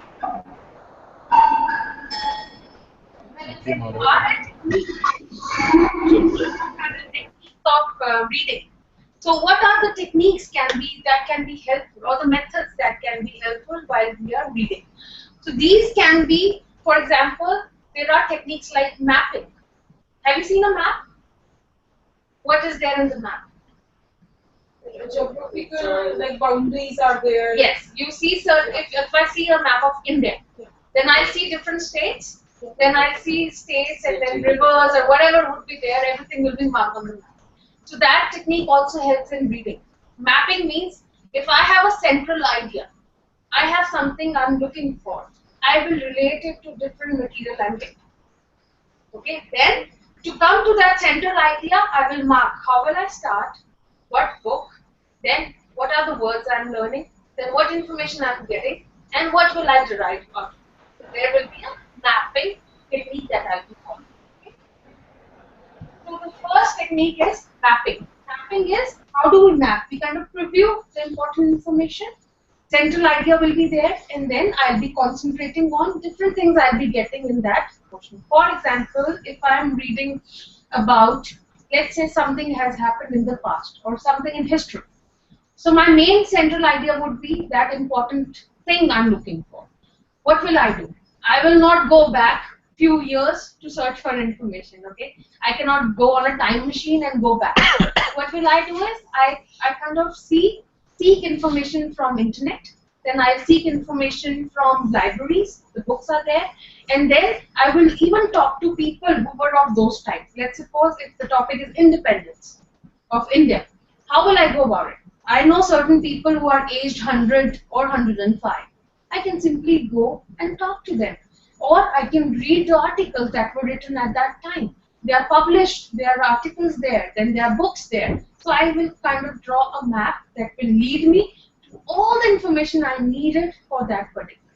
of reading. So what are the techniques that can be helpful, or the methods that can be helpful while we are reading? So these can be, for example, there are techniques like mapping. Have you seen a map? What is there in the map? Geographical, like boundaries are there. Yes, you see, sir, if I see a map of India, then I see different states, then I see states and then rivers or whatever would be there, everything will be marked on the map. So that technique also helps in reading. Mapping means if I have a central idea, I have something I'm looking for, I will relate it to different material I'm getting. Okay, then to come to that central idea, I will mark how will I start, what book, then what are the words I'm learning, then what information I'm getting, and what will I derive from. So there will be a mapping technique that I'll be following. Okay? So the first technique is mapping. Mapping is, how do we map? We kind of preview the important information. Central idea will be there, and then I'll be concentrating on different things I'll be getting in that portion. For example, if I'm reading about, let's say something has happened in the past or something in history. So my main central idea would be that important thing I'm looking for. What will I do? I will not go back few years to search for information, okay? I cannot go on a time machine and go back. What will I do is, I kind of seek information from internet, then I'll seek information from libraries, the books are there, and then I will even talk to people who were of those types. Let's suppose if the topic is independence of India, how will I go about it? I know certain people who are aged 100 or 105. I can simply go and talk to them. Or I can read the articles that were written at that time. They are published, there are articles there, then there are books there. So I will kind of draw a map that will lead me to all the information I needed for that particular.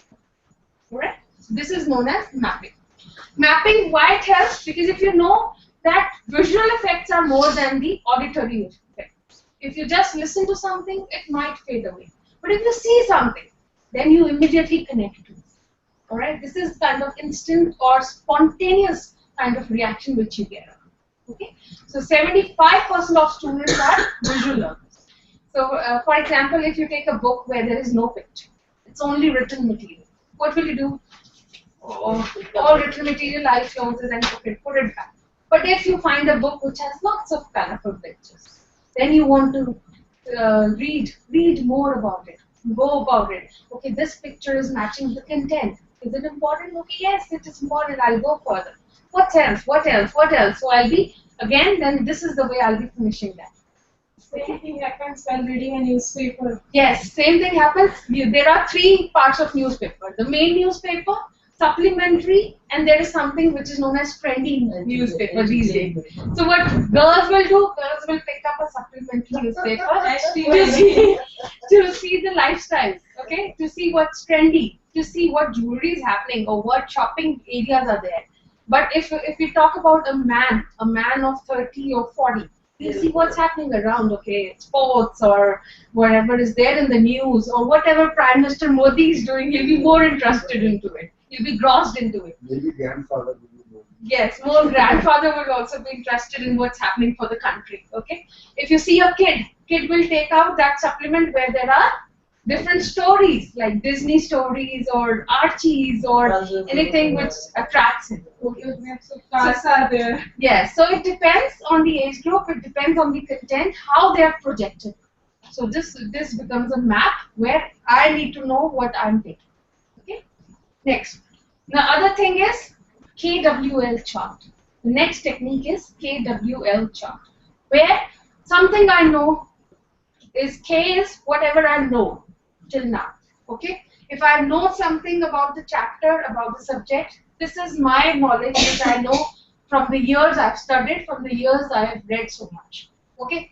Alright? So this is known as mapping. Mapping, why it helps? Because if you know that visual effects are more than the auditory effects. If you just listen to something, it might fade away. But if you see something, then you immediately connect to it. Alright, this is kind of instant or spontaneous kind of reaction which you get. Okay, so 75% of students are visual learners. So, for example, if you take a book where there is no picture, it's only written material. What will you do? All written material I'll close it and put it back. But if you find a book which has lots of colorful pictures, then you want to read more about it, go about it. Okay, this picture is matching the content. Is it important? Okay, yes, it is important. I'll go further. What else? What else? What else? So I'll be, again, then this is the way I'll be finishing that. Same thing happens while reading a newspaper. Yes, same thing happens. There are three parts of newspaper. The main newspaper, supplementary, and there is something which is known as friendly newspaper these days. So what girls will do, girls will pick up a supplementary newspaper to see the lifestyle, okay? To see what's trendy, to see what jewelry is happening or what shopping areas are there. But if we talk about a man of 30 or 40, you see what's happening around, okay, sports or whatever is there in the news or whatever Prime Minister Modi is doing, he'll be more interested into it. He'll be grossed into it. Maybe grandfather will be more. Yes, more grandfather will also be interested in what's happening for the country. Okay, if you see a kid will take out that supplement where there are different stories like Disney stories or Archie's or anything which attracts him. Okay, So cars are there. yes, so it depends on the age group. It depends on the content how they are projected. So this becomes a map where I need to know what I'm taking. Okay. Next, the other thing is KWL chart. The next technique is KWL chart, where something I know is K is whatever I know till now. Okay, if I know something about the chapter, about the subject, this is my knowledge which I know from the years I've studied, from the years I've read so much. Okay,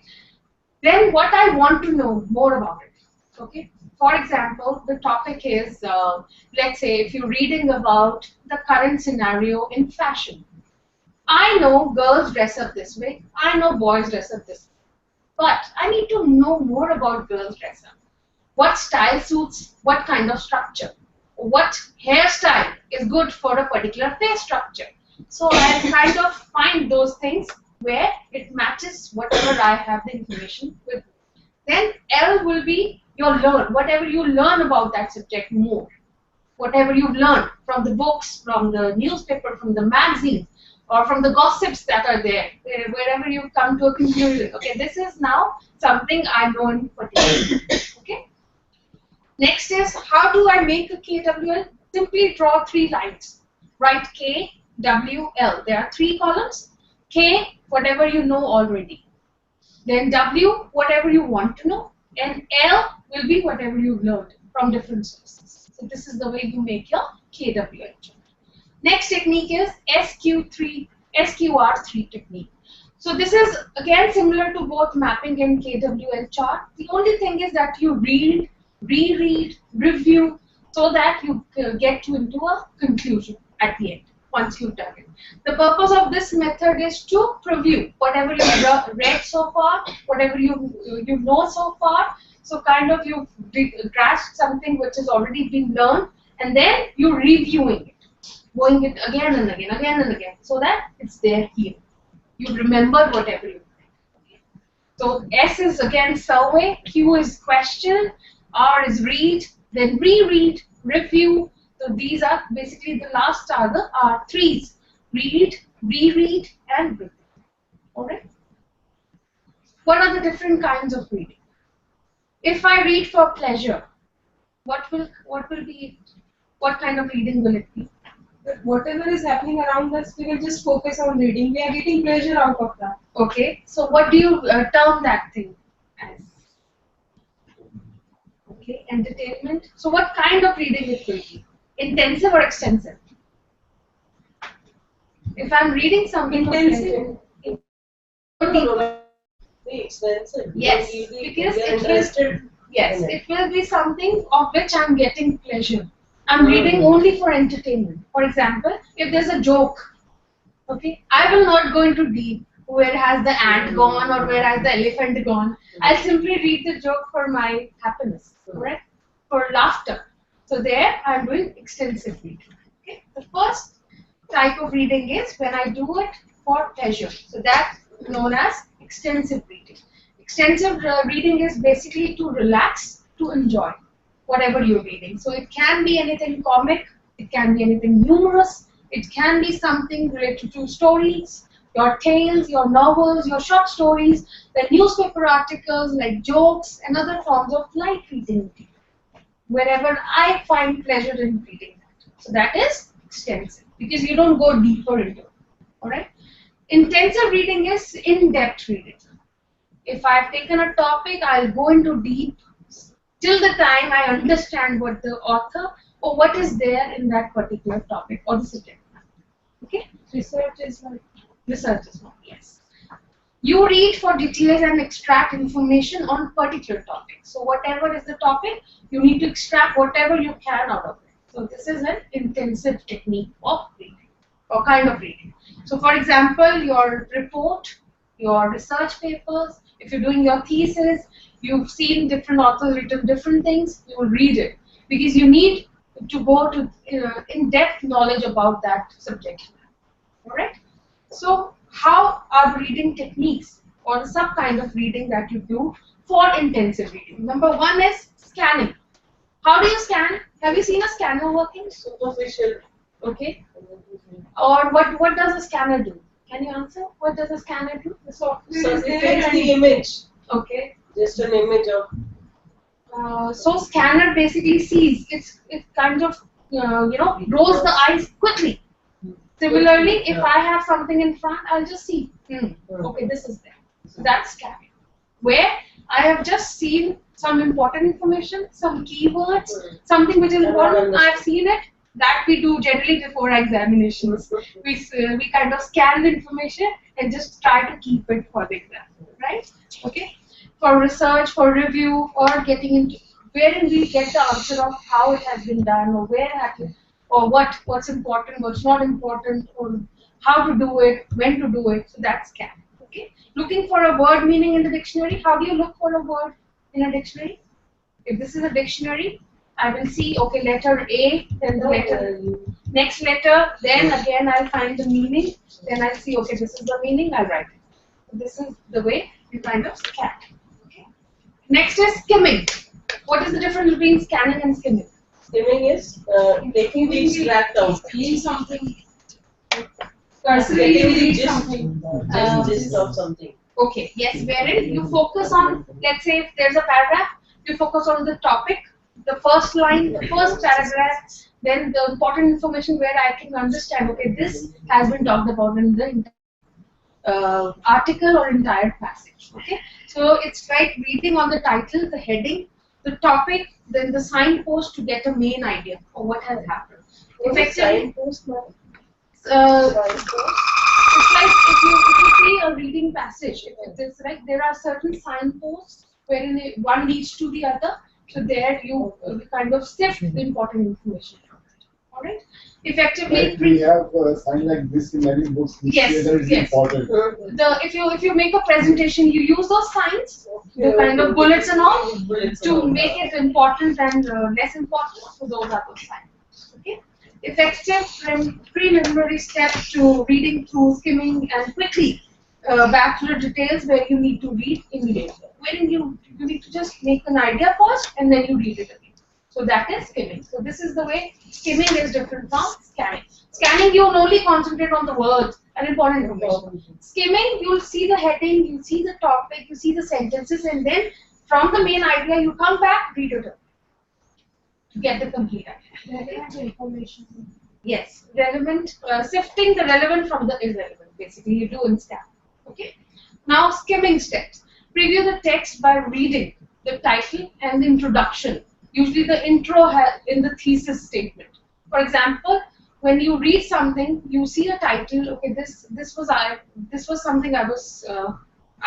then what I want to know more about it. Okay, for example, the topic is, let's say, if you're reading about the current scenario in fashion. I know girls dress up this way. I know boys dress up this way. But I need to know more about girls dress up. What style suits what kind of structure? What hairstyle is good for a particular face structure? So I kind of find those things where it matches whatever I have the information with. Then L will be your learn, whatever you learn about that subject more. Whatever you've learned from the books, from the newspaper, from the magazines, or from the gossips that are there, wherever you come to a conclusion. Okay, this is now something I know in particular. Okay. Next is, how do I make a KWL? Simply draw 3 lines. Write K, W, L. There are 3 columns. K, whatever you know already. Then W, whatever you want to know. And L will be whatever you've learned from different sources. So this is the way you make your KWL chart. Next technique is SQR3 technique. So this is again similar to both mapping and KWL chart. The only thing is that you read, reread, review, so that you get into a conclusion at the end once you've done it. The purpose of this method is to preview whatever you've read so far, whatever you know so far. So kind of you've grasped something which has already been learned, and then you're reviewing it, going it again and again, so that it's there here. You remember whatever you read. So S is again survey, Q is question, R is read, then reread, review. So these are basically the last are the R3s. Read, reread, and review. Alright? What are the different kinds of reading? If I read for pleasure, what kind of reading will it be? Whatever is happening around us, we will just focus on reading. We are getting pleasure out of that. Okay, so what do you term that thing as? Okay, entertainment. So what kind of reading it will be? Intensive or extensive? If I'm reading something Intensive. Expensive. Yes, because it will be something of which I'm getting pleasure. I'm reading only for entertainment. For example, if there's a joke, okay, I will not go into deep. Where has the ant gone or where has the elephant gone? I'll simply read the joke for my happiness, correct? For laughter. So there, I'm doing extensive reading. Okay. The first type of reading is when I do it for pleasure. So that's known as extensive reading. Extensive reading is basically to relax, to enjoy whatever you're reading. So it can be anything comic, it can be anything humorous, it can be something related to stories, your tales, your novels, your short stories, the newspaper articles like jokes and other forms of light reading. Wherever I find pleasure in reading that. So that is extensive because you don't go deeper into it. Alright? Intensive reading is in-depth reading. If I've taken a topic, I'll go into deep till the time I understand what the author or what is there in that particular topic or the subject matter. Okay? Research is not, yes. You read for details and extract information on particular topics. So whatever is the topic, you need to extract whatever you can out of it. So this is an intensive technique of reading or kind of reading. So for example, your report, your research papers, if you're doing your thesis, you've seen different authors written different things, you will read it because you need to go to in-depth knowledge about that subject. Alright? So how are the reading techniques or the sub kind of reading that you do for intensive reading? Number one is scanning. How do you scan? Have you seen a scanner working? Superficial. Okay. Or what does a scanner do? Can you answer? What does a scanner do? The software So is it there takes and- the image. Okay. Just an image of. So scanner basically sees it kind of rolls the eyes quickly. Similarly, if I have something in front, I'll just see. Okay, this is there. So that's scanning. Where I have just seen some important information, some keywords, something which is important. I've seen it. That we do generally before examinations. We kind of scan the information and just try to keep it for the exam, right? Okay. For research, for review, or getting into wherein we get the answer of how it has been done, or where have you, or what's important, what's not important, or how to do it, when to do it. So that's scan. Okay. Looking for a word meaning in the dictionary. How do you look for a word in a dictionary? If this is a dictionary, I will see, okay, letter A, then the letter, next letter, then again I'll find the meaning, then I'll see, okay, this is the meaning, I'll write it. So this is the way you kind of scan. Okay. Next is skimming. What is the difference between scanning and skimming? Skimming is taking the extract out. Read something. Cursorily You read read something. something. Gist of something. Okay, yes, wherein you focus on, let's say if there's a paragraph, you focus on the topic, the first line, the first paragraph, then the important information where I can understand, okay, this has been talked about in the article or entire passage. Okay, so it's like reading on the title, the heading, the topic, then the signpost to get a main idea of what has happened. Effectively, it's like if you see a reading passage, it is like there are certain signposts wherein one leads to the other. So there you kind of sift the important information from it. All right. Effectively, Like we have sign like this in many books. Which yes, say that is yes. important. If you make a presentation, you use those signs, the kind of bullets and all, to make it important and less important. So those are those signs. Okay. Effective preliminary step to reading through, skimming, and quickly back to the details where you need to read immediately. Wherein you need to just make an idea first and then you read it again. So that is skimming. So this is the way skimming is different from scanning. Scanning, you will only concentrate on the words and important information. Skimming, you will see the heading, you see the topic, you see the sentences, and then from the main idea you come back, read it to get the complete idea. Relevant information. Yes, relevant, sifting the relevant from the irrelevant, basically you do in scan. Okay. Now skimming steps. Preview the text by reading the title and the introduction. Usually the intro in the thesis statement. For example, when you read something, you see a title. Okay, this was something I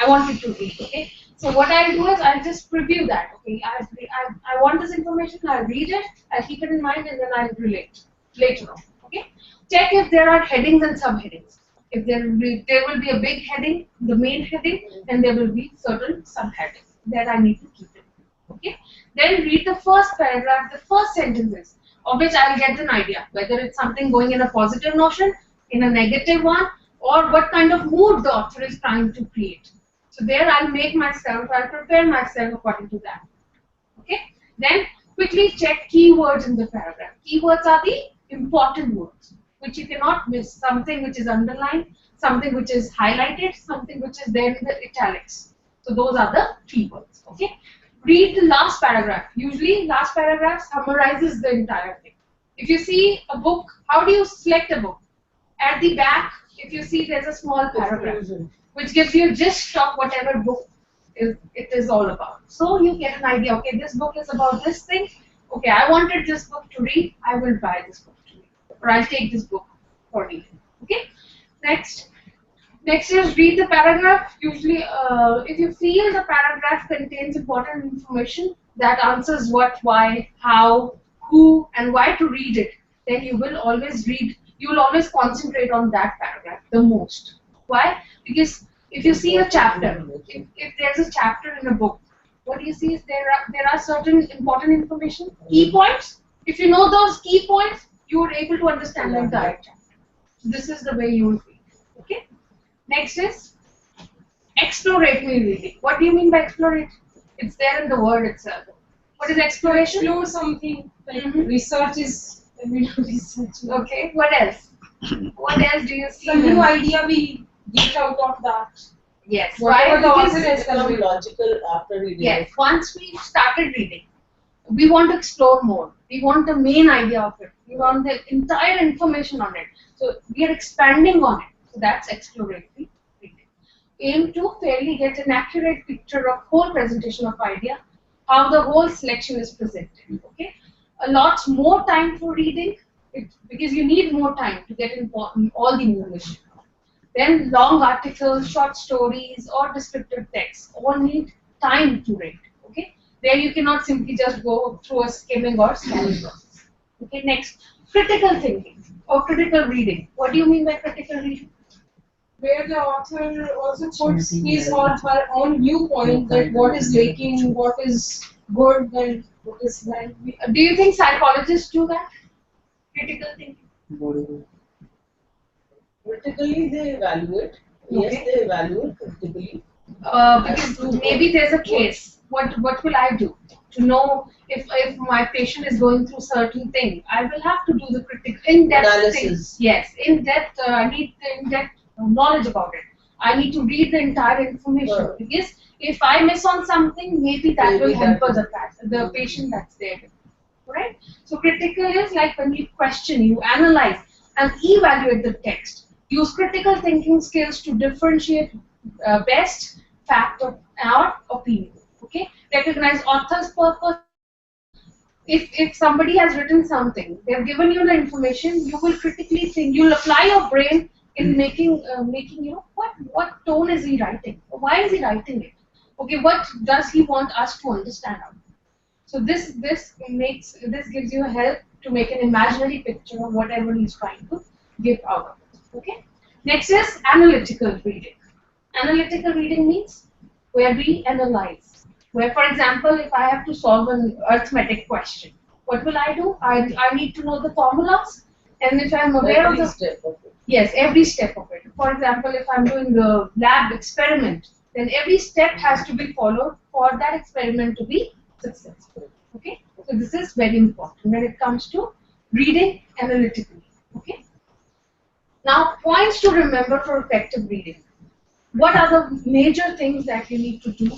wanted to read. Okay, so what I'll do is I'll just preview that. Okay, I want this information. I'll read it. I'll keep it in mind, and then I'll relate later on. Okay, check if there are headings and subheadings. If there will be a big heading, the main heading, and there will be certain subheadings that I need to keep it. Okay. Then read the first paragraph, the first sentences, of which I'll get an idea whether it's something going in a positive notion, in a negative one, or what kind of mood the author is trying to create. So there I'll prepare myself according to that. Okay. Then quickly check keywords in the paragraph. Keywords are the important words, which you cannot miss. Something which is underlined, something which is highlighted, something which is there in the italics. So those are the keywords. Okay. Read the last paragraph. Usually, last paragraph summarizes the entire thing. If you see a book, how do you select a book? At the back, if you see there's a small paragraph, which gives you a gist of whatever book it is all about. So you get an idea, okay, this book is about this thing. Okay, I wanted this book to read, I will buy this book to read. Or I'll take this book for reading. Okay? Next is read the paragraph. Usually, if you feel the paragraph contains important information that answers what, why, how, who, and why to read it, then you will always concentrate on that paragraph the most. Why? Because if you see a chapter, if there's a chapter in a book, what do you see is there are certain important information, key points. If you know those key points, you are able to understand the entire chapter. So this is the way you will read. Okay. Next is exploratory reading. What do you mean by exploratory? It's there in the word itself. What is exploration? Explore something. Like research is research. Okay. What else? What else do you see? Some new idea we get out of that. Yes. Whatever the Because author has become conveyed. logical after reading Yes. it. Once we started reading, we want to explore more. We want the main idea of it. We want the entire information on it. So we are expanding on it. So that's exploratory reading. Aim to fairly get an accurate picture of whole presentation of idea, how the whole selection is presented. Okay. A lot more time for reading, because you need more time to get all the information. Then long articles, short stories, or descriptive text all need time to read. Okay, there you cannot simply just go through a skimming or scanning process. Okay, next, critical thinking or critical reading. What do you mean by critical reading? Where the author also puts his or her own viewpoint that what is lacking, what is good, and what is bad. Do you think psychologists do that? Critical thinking. Critically, they evaluate. Yes, Okay. they evaluate critically. Because maybe there's a case. What will I do to know if my patient is going through certain thing? I will have to do the critical in-depth Analysis. thing. Yes, in-depth. I need the in-depth knowledge about it. I need to read the entire information Sure. because if I miss on something, maybe that will Maybe hamper that the patient that's there. Right? So critical is like when you question, you analyze and evaluate the text. Use critical thinking skills to differentiate best fact or opinion. Okay? Recognize author's purpose. If somebody has written something, they've given you the information, you will critically think. You'll apply your brain in making what tone is he writing? Why is he writing it? Okay, what does he want us to understand out? So this gives you a help to make an imaginary picture of whatever he's trying to give out of it. Okay. Next is analytical reading. Analytical reading means where we analyze. Where, for example, if I have to solve an arithmetic question, what will I do? I need to know the formulas, and if I'm aware of Every the step of it. yes, every step of it. For example, if I'm doing the lab experiment, then every step has to be followed for that experiment to be successful. Okay, so this is very important when it comes to reading analytically. Okay. Now, points to remember for effective reading. What are the major things that you need to do?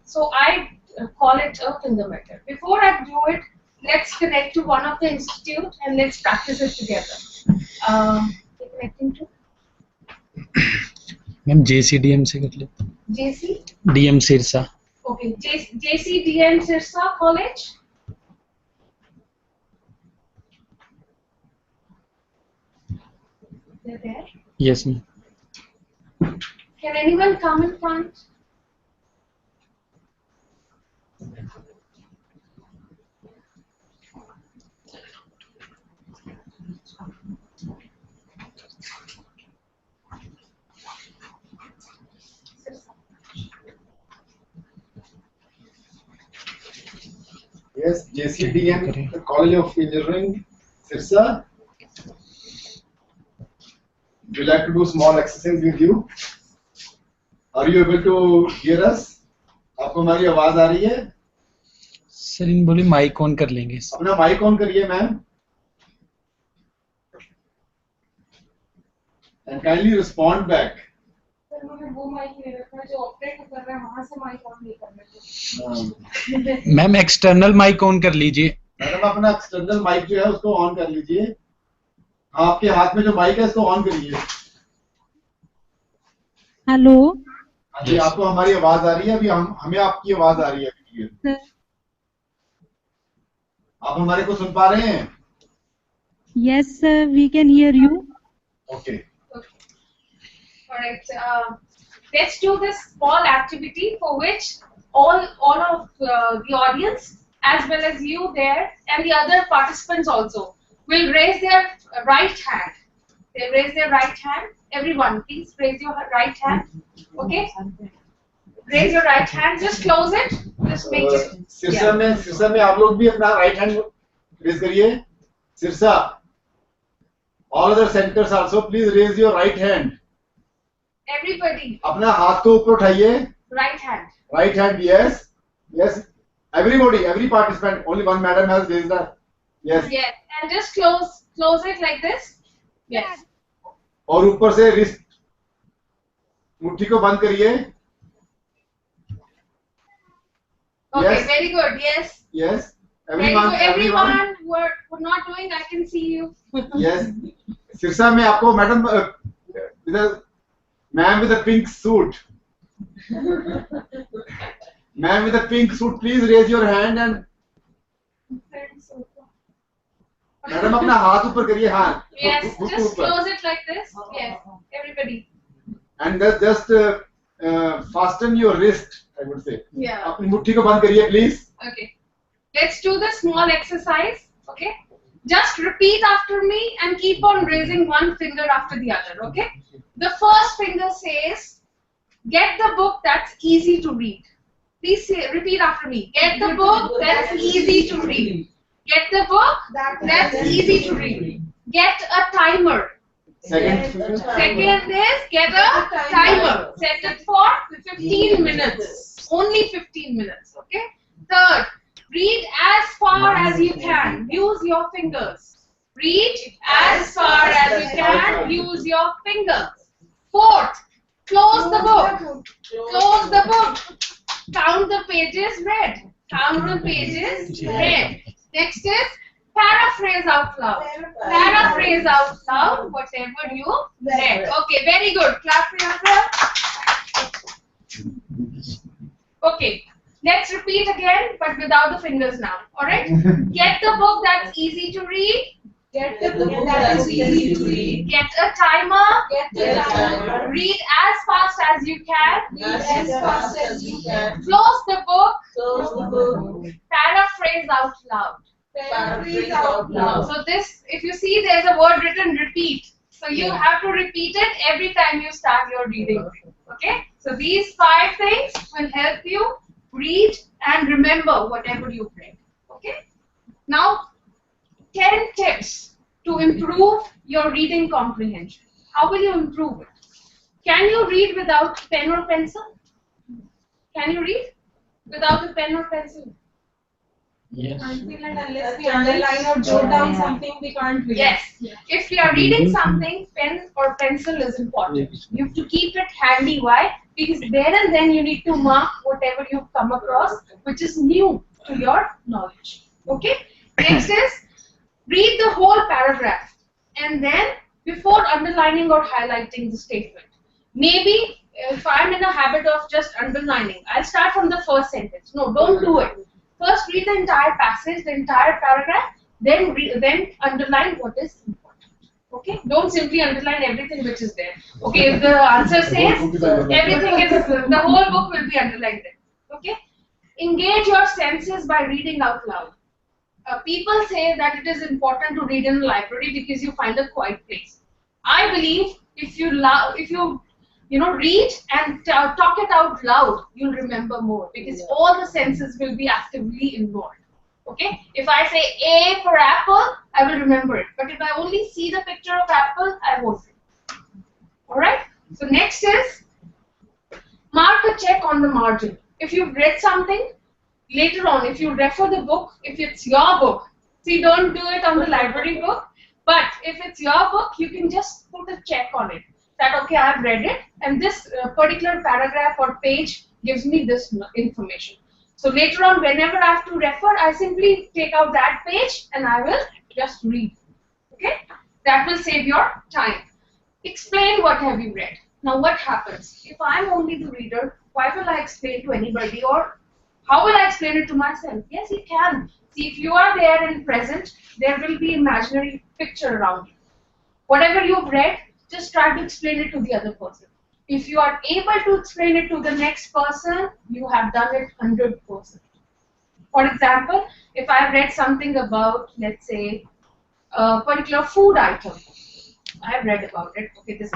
So I call it a finger method. Before I do it, let's connect to one of the institute and let's practice it together. Connecting to ma'am JCDM से कर लेते JC? DM Sirsa Okay, JCDM Sirsa College. They're there. yes ma'am Can anyone come in front? Yes, JCDM, the College of Engineering, Sirsa. Would you like to do small exercise with you? Are you able to hear us? आपको हमारी आवाज आ रही है? Sir इन बोली mic on कर लेंगे अपना mic on करिए ma'am. And kindly respond back. Sir मुझे वो माइक ले रखा है जो ऑपरेट कर रहा है वहां से माइक ऑन नहीं करना है. मैम एक्सटर्नल माइक ऑन कर लीजिए. मैडम अपना एक्सटर्नल माइक जो है उसको ऑन कर लीजिए. आपके हाथ में जो माइक है इसको ऑन करिए. हेलो. जी आपको हमारी आवाज आ रही है? अभी हमें आपकी आवाज आ रही है. आप हमारे को सुन पा रहे हैं? Yes sir, we can hear you. Okay. Alright, let's do this small activity for which all of the audience as well as you there and the other participants also will raise their right hand. They raise their right hand. Everyone, please raise your right hand. Okay? Raise your right hand. Just close it. Just make it. Sirsa में आप लोग भी अपना right hand raise करिए. Sirsa All other centers also, please raise your right hand. Everybody. अपना हाथ को ऊपर उठाइए. Right hand. Right hand, yes. Yes. Everybody, every participant. Only one madam has raised the. Yes. Yes. And just close it like this. Yes. और ऊपर से wrist मुट्ठी को बंद करिए. Okay, yes. Very good. Yes. Yes. Everyone who are not doing, I can see you. Yes. Sirsa में आपको madam with a ma'am with a pink suit. Ma'am with a pink suit, please raise your hand and. Madam अपना हाथ ऊपर करिए हाथ. Yes. Just close it like this. Yes. Everybody. And just fasten your wrist. I would say. Yeah. अपनी मुट्ठी को बंद करिए, please. Okay. Let's do the small exercise. Okay. Just repeat after me and keep on raising one finger after the other. Okay. The first finger says, "Get the book that's easy to read." Please repeat after me. Get the book that's easy to read. Get the book that's easy to read. Get a timer. Second is get a timer. Set it for 15 minutes. Only 15 minutes. Okay. Third, read as far as you can. Use your fingers. Read as far as you can. Use your fingers. Fourth, close the book. Close the book. Count the pages read. Count the pages read. Next is paraphrase out loud. Paraphrase out loud whatever you read. Okay, very good. Clap for yourself. Okay, let's repeat again, but without the fingers now. Alright? Get the book that's easy to read. Get the book that's easy to read. Get a timer. Get the timer. Read as fast as you can. Read as fast as you can. Close the book. Close the book. Paraphrase out loud. Paraphrase out loud. So this, if you see, there's a word written repeat. So you have to repeat it every time you start your reading. Okay? So these 5 things will help you read and remember whatever you've read. Okay? Now, 10 tips to improve your reading comprehension. How will you improve it? Can you read without pen or pencil? Can you read without a pen or pencil? Yes. Until and unless we underline or jot down something, we can't read. Yes. If we are reading something, pen or pencil is important. You have to keep it handy. Why? Because there and then you need to mark whatever you've come across, which is new to your knowledge. Okay? Next is, read the whole paragraph and then before underlining or highlighting the statement. Maybe if I'm in a habit of just underlining, I'll start from the first sentence. No, don't do it. First read the entire passage, the entire paragraph, then underline what is important. Okay? Don't simply underline everything which is there. Okay, if the answer says everything is, the whole book will be underlined there. Okay? Engage your senses by reading out loud. People say that it is important to read in a library because you find a quiet place. I believe if you read and talk it out loud, you'll remember more because all the senses will be actively involved. Okay? If I say A for apple, I will remember it. But if I only see the picture of apple, I won't. Alright? So next is mark a check on the margin. If you've read something, later on, if you refer the book, if it's your book, see, don't do it on the library book, but if it's your book, you can just put a check on it. That, okay, I've read it, and this particular paragraph or page gives me this information. So later on, whenever I have to refer, I simply take out that page and I will just read. Okay? That will save your time. Explain what have you read. Now what happens? If I'm only the reader, why will I explain to anybody, or how will I explain it to myself? Yes, you can. See, if you are there and present, there will be imaginary picture around you. Whatever you've read, just try to explain it to the other person. If you are able to explain it to the next person, you have done it 100%. For example, if I've read something about, let's say, a particular food item, I've read about it. Okay, this.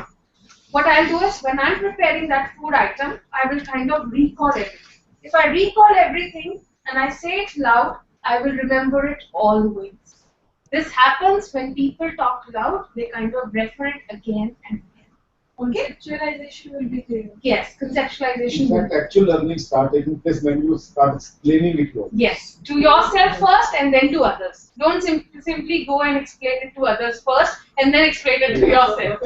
What I'll do is, when I'm preparing that food item, I will kind of recall everything. If I recall everything and I say it loud, I will remember it always. This happens when people talk loud, they kind of refer it again and again. Okay? Conceptualization will be there. Yes, conceptualization In will fact, actual learning start taking place when you start explaining it to others. Yes, to yourself first and then to others. Don't simply go and explain it to others first and then explain it to yourself.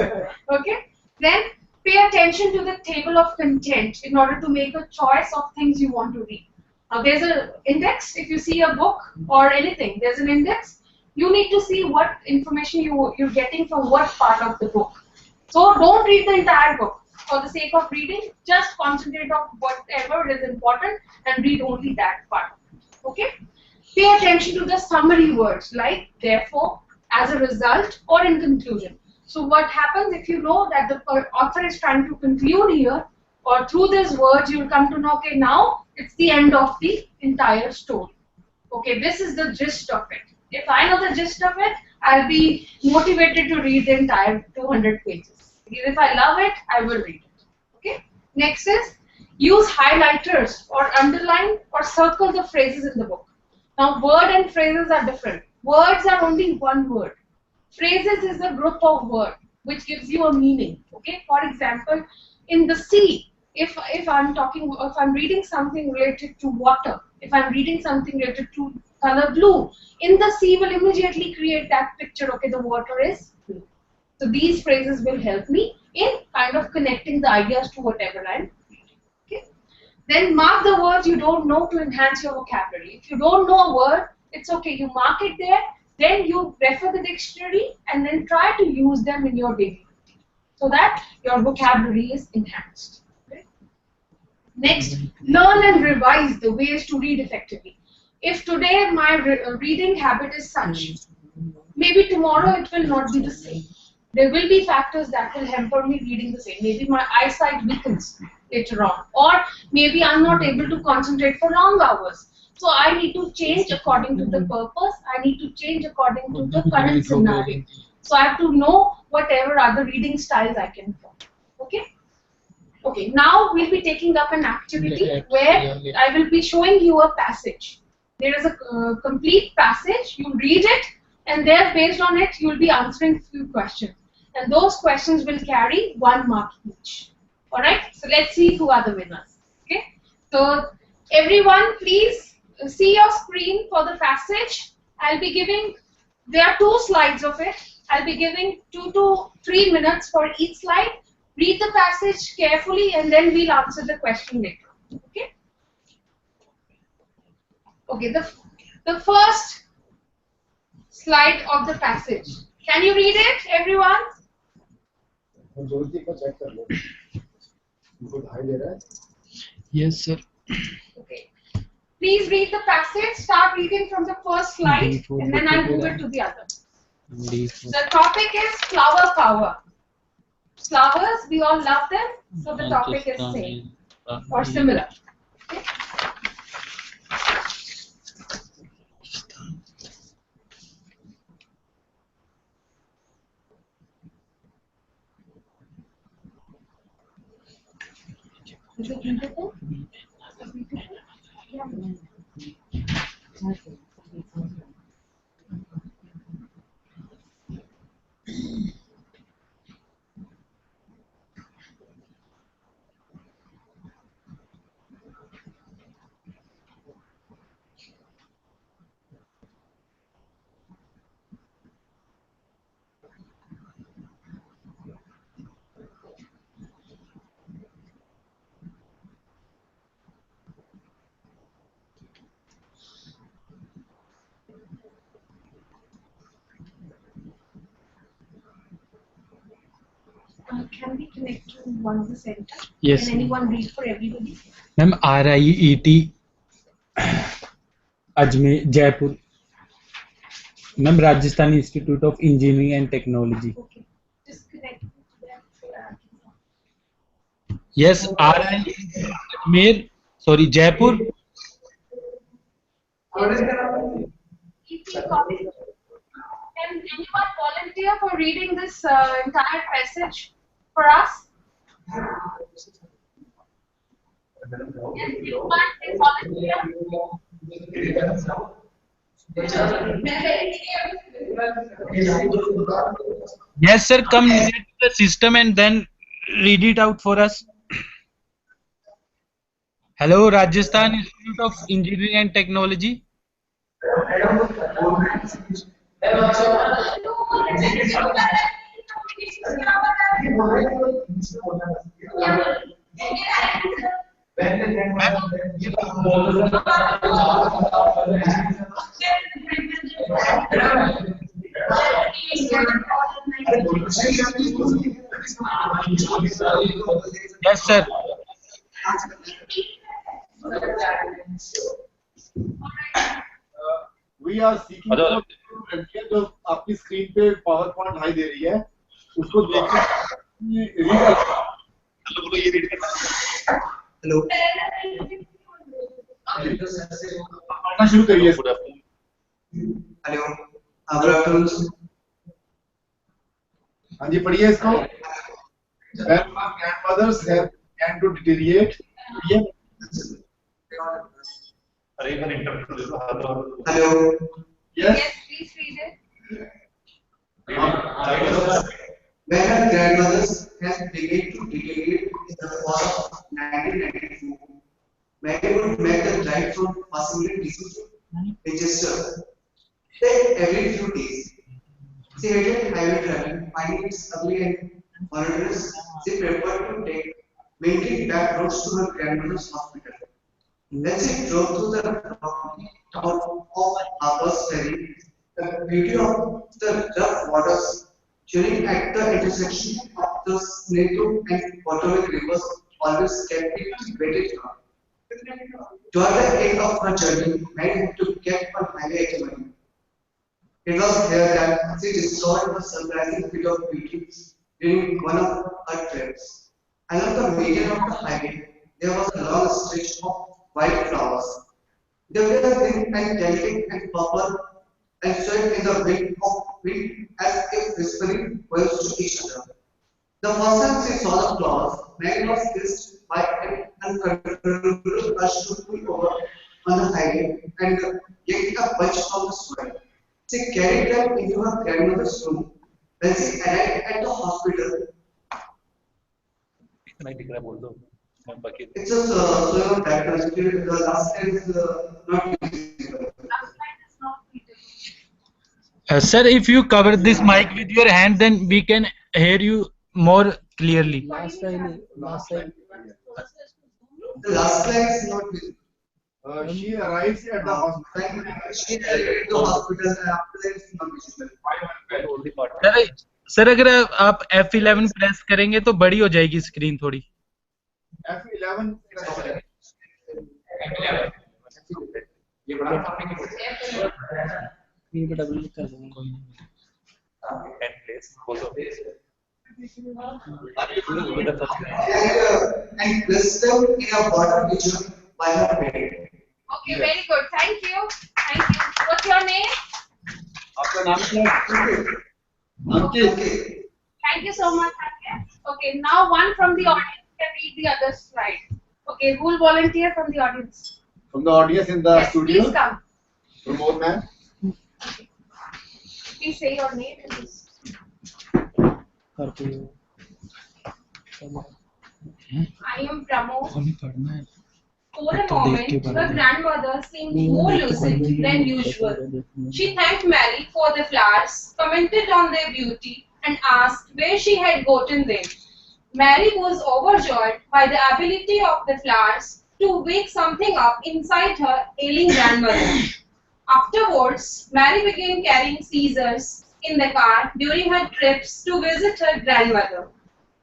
Okay? Then pay attention to the table of content in order to make a choice of things you want to read. Now there's an index. If you see a book or anything, there's an index. You need to see what information you're getting from what part of the book. So don't read the entire book. For the sake of reading, just concentrate on whatever is important and read only that part. Okay? Pay attention to the summary words like therefore, as a result, or in conclusion. So what happens if you know that the author is trying to conclude here, or through these words you'll come to know, okay, now it's the end of the entire story. Okay, this is the gist of it. If I know the gist of it, I'll be motivated to read the entire 200 pages. Because if I love it, I will read it. Okay. Next is use highlighters or underline or circle the phrases in the book. Now, word and phrases are different. Words are only one word. Phrases is a group of words which gives you a meaning. Okay. For example, in the sea, if I'm reading something related to water, if I'm reading something related to color blue, in the sea will immediately create that picture. Okay, the water is blue. So these phrases will help me in kind of connecting the ideas to whatever I'm reading. Okay. Then mark the words you don't know to enhance your vocabulary. If you don't know a word, it's okay. You mark it there. Then you refer the dictionary and then try to use them in your daily routine so that your vocabulary is enhanced. Okay. Next, learn and revise the ways to read effectively. If today my reading habit is such, maybe tomorrow it will not be the same. There will be factors that will hamper me reading the same. Maybe my eyesight weakens later on, or maybe I'm not able to concentrate for long hours. So I need to change according to the purpose. I need to change according to the current scenario. So I have to know whatever other reading styles I can follow. Okay? Okay, now we'll be taking up an activity where I will be showing you a passage. There is a complete passage, you read it, and there based on it you will be answering a few questions. And those questions will carry 1 mark each. Alright, so let's see who are the winners. Okay, so everyone please see your screen for the passage. I'll be giving, there are 2 slides of it. I'll be giving 2 to 3 minutes for each slide. Read the passage carefully and then we'll answer the question later. Okay? Okay, the first slide of the passage. Can you read it, everyone? Yes, sir. Okay. Please read the passage. Start reading from the first slide and then I'll move it to the other. The topic is flower power. Flowers, we all love them, so the topic is same or similar. Okay? Is it beautiful? Yeah. Can we connect to one of the centers? Yes. Can anyone read for everybody? Ma'am, RIET Ajmer, Jaipur. Ma'am, Rajasthan Institute of Engineering and Technology. Okay. Just connect to that. Yes, RIET Ajmer. Sorry, Jaipur. Can anyone volunteer for reading this entire passage for us? Yes, anyone can volunteer? Yes, sir. Come near to the system and then read it out for us. Hello, Rajasthan Institute of Engineering and Technology. Yes, sir. We are seeking for लड़कियां जो आपकी screen पे power point दिखाई दे रही है उसको देखकर hello पढ़ना शुरू करिए हेलो गुड आफ्टरनून हाँ जी पढ़िए इसको When our grandmothers have began to deteriorate, hello yes, please read it. When her grandmothers has begun to deteriorate in the fall of 1994, Mary would make the drive from possibly disease register. Then every few days, she hated highway travel, finding it ugly and monotonous. She preferred to take mainly back roads to her grandmother's hospital. Then she drove through the town of Harper's Ferry. The beauty of the rough waters during at the intersection of the Snato and Potomac rivers always kept it waited her. Toward the end of her journey, Mary had to get on highway 81. It was here that she discovered the surprising bit of beauty during one of her trips. Along the median of the highway, there was a long stretch of white flowers. They were thin and delicate and purple and swayed in the wind as if whispering words to each other. The first time she saw the flowers, Mary was seized by an uncontrollable rush to pull over on the highway and yank a bunch from the soil. She carried them into her grandmother's room. When she arrived at the hospital, it's just so that the last time is not visible. Sir, if you cover this mic with your hand, then we can hear you more clearly. Last time. The last slide is not visible. She arrives at the hospital. She arrived at the hospital and after that it's not visible. Sir अगर आप F11 press करेंगे तो बड़ी हो जाएगी screen थोड़ी. F11 ये बड़ा ये बड़ा बिल कर देंगे कोई नहीं. And placed them in a water pitcher by her parent. Okay, very good. Thank you. Thank you. What's your name? आपका नाम क्या है? Okay. Thank you so much. Okay, now one from the audience can read the other slide. Okay, who will volunteer from the audience? From the audience in the Yes, studio. please come. Pramod ma'am. Please say your name. I am Pramod. For a moment, her grandmother seemed more lucid than usual. She thanked Mary for the flowers, commented on their beauty, and asked where she had gotten them. Mary was overjoyed by the ability of the flowers to wake something up inside her ailing grandmother. Afterwards, Mary began carrying scissors in the car during her trips to visit her grandmother.